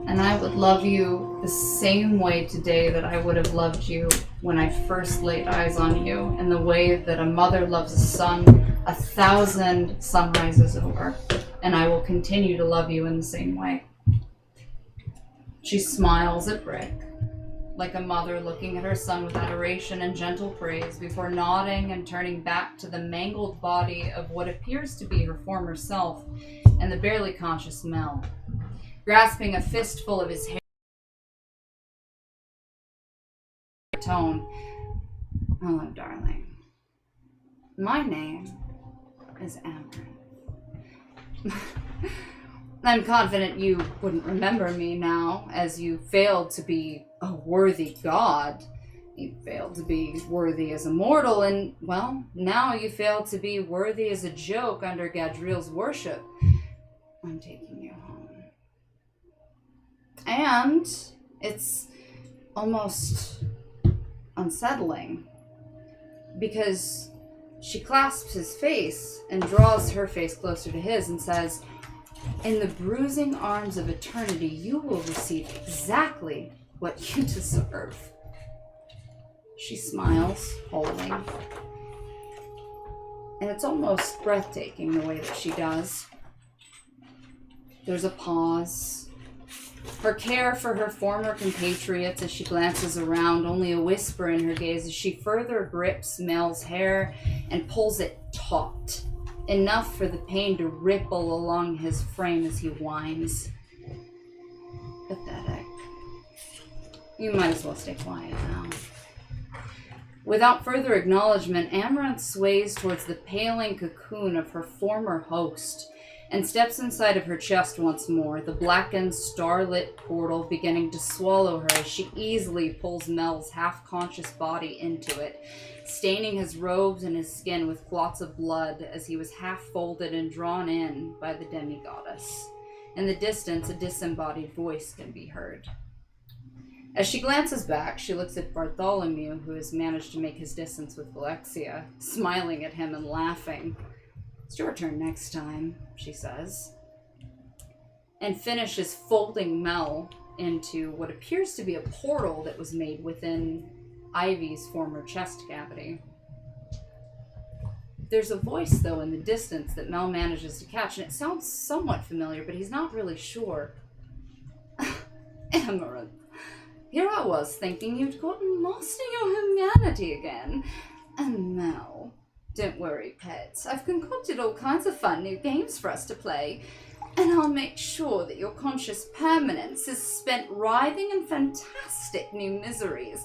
Speaker 5: And I would love you the same way today that I would have loved you when I first laid eyes on you, in the way that a mother loves a son 1,000 sunrises over, and I will continue to love you in the same way. She smiles at Brick, like a mother looking at her son with adoration and gentle praise, before nodding and turning back to the mangled body of what appears to be her former self and the barely conscious Mel. Grasping a fistful of his hair, tone, "Hello, darling. My name is Amaranth. I'm confident you wouldn't remember me now, as you failed to be a worthy god. You failed to be worthy as a mortal, and, well, now you failed to be worthy as a joke under Gadriel's worship. I'm taking you home. And it's almost unsettling, because she clasps his face and draws her face closer to his and says, 'In the bruising arms of eternity, you will receive exactly what you deserve.'" She smiles, holding. And it's almost breathtaking the way that she does. There's a pause. Her care for her former compatriots as she glances around, only a whisper in her gaze as she further grips Mel's hair and pulls it taut, enough for the pain to ripple along his frame as he whines. Pathetic. You might as well stay quiet now. Without further acknowledgement, Amaranth sways towards the paling cocoon of her former host and steps inside of her chest once more, the blackened, starlit portal beginning to swallow her as she easily pulls Mel's half-conscious body into it, staining his robes and his skin with clots of blood as he was half-folded and drawn in by the demigoddess. In the distance, a disembodied voice can be heard. As she glances back, she looks at Bartholomew, who has managed to make his distance with Alexia, smiling at him and laughing. "It's your turn next time," she says, and finishes folding Mel into what appears to be a portal that was made within Ivy's former chest cavity. There's a voice, though, in the distance that Mel manages to catch, and it sounds somewhat familiar, but he's not really sure. "Amaranth, here I was thinking you'd gotten lost in your humanity again. And Mel, don't worry, pet. I've concocted all kinds of fun new games for us to play, and I'll make sure that your conscious permanence is spent writhing in fantastic new miseries,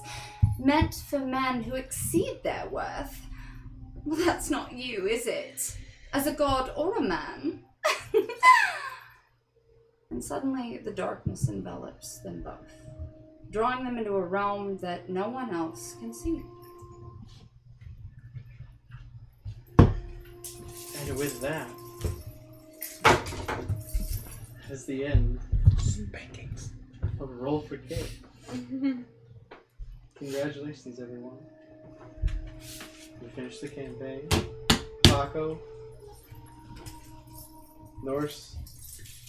Speaker 5: meant for men who exceed their worth. Well, that's not you, is it? As a god or a man?" And suddenly the darkness envelops them both, drawing them into a realm that no one else can see.
Speaker 1: And with that, is the end of Roll for Kid. Congratulations, everyone. We finished the campaign. Taco, Norse,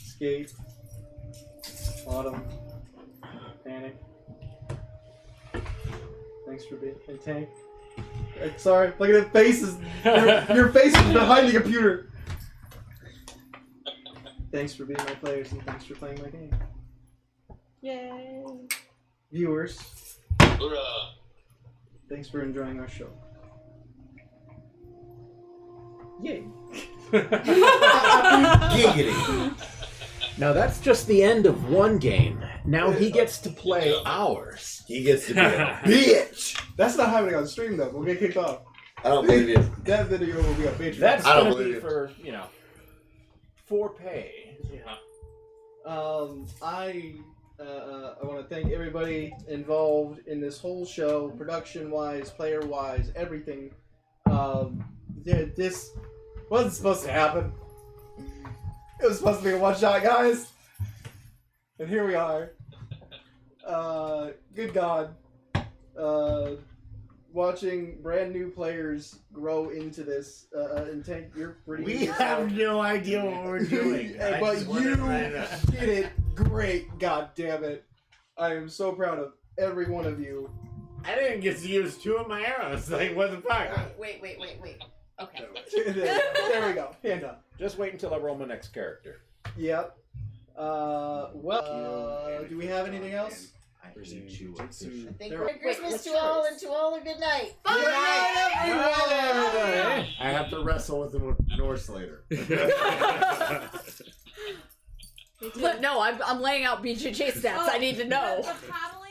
Speaker 1: Skate, Autumn, Panic. Thanks for being a Tank. Sorry, look at the faces. Your face is behind the computer. Thanks for being my players, and thanks for playing my game.
Speaker 6: Yay.
Speaker 1: Viewers,
Speaker 7: Hoorah!
Speaker 1: thanks for enjoying our show. Yay.
Speaker 11: Giggity. Now that's just the end of one game. Now he gets to play ours.
Speaker 2: He gets to be a bitch.
Speaker 1: That's not happening on stream, though. We'll get kicked off.
Speaker 2: I don't believe you.
Speaker 1: That video will be on Patreon.
Speaker 11: That's
Speaker 2: I don't
Speaker 11: gonna
Speaker 2: believe
Speaker 11: be
Speaker 2: you.
Speaker 11: for for pay.
Speaker 9: Yeah.
Speaker 1: I want to thank everybody involved in this whole show, production-wise, player-wise, everything. This wasn't supposed to happen. It was supposed to be a one-shot, guys. And here we are. Good God. Watching brand new players grow into this, and Tank, you're pretty.
Speaker 12: We have no idea what we're doing.
Speaker 1: Hey, but you did it great. God damn it! I am so proud of every one of you.
Speaker 12: I didn't get to use 2 of my arrows. Like, what the fuck?
Speaker 5: Wait. Okay.
Speaker 1: There we go. Hand up.
Speaker 11: Just wait until I roll my next character.
Speaker 1: Yep. Do we have anything else?
Speaker 13: I think
Speaker 1: There-
Speaker 13: Merry Christmas to all and to all a good night.
Speaker 1: Good night, everyone!
Speaker 12: I have to wrestle with the Norse later.
Speaker 6: No, I'm laying out BJJ stats. I need to know.
Speaker 5: The paddle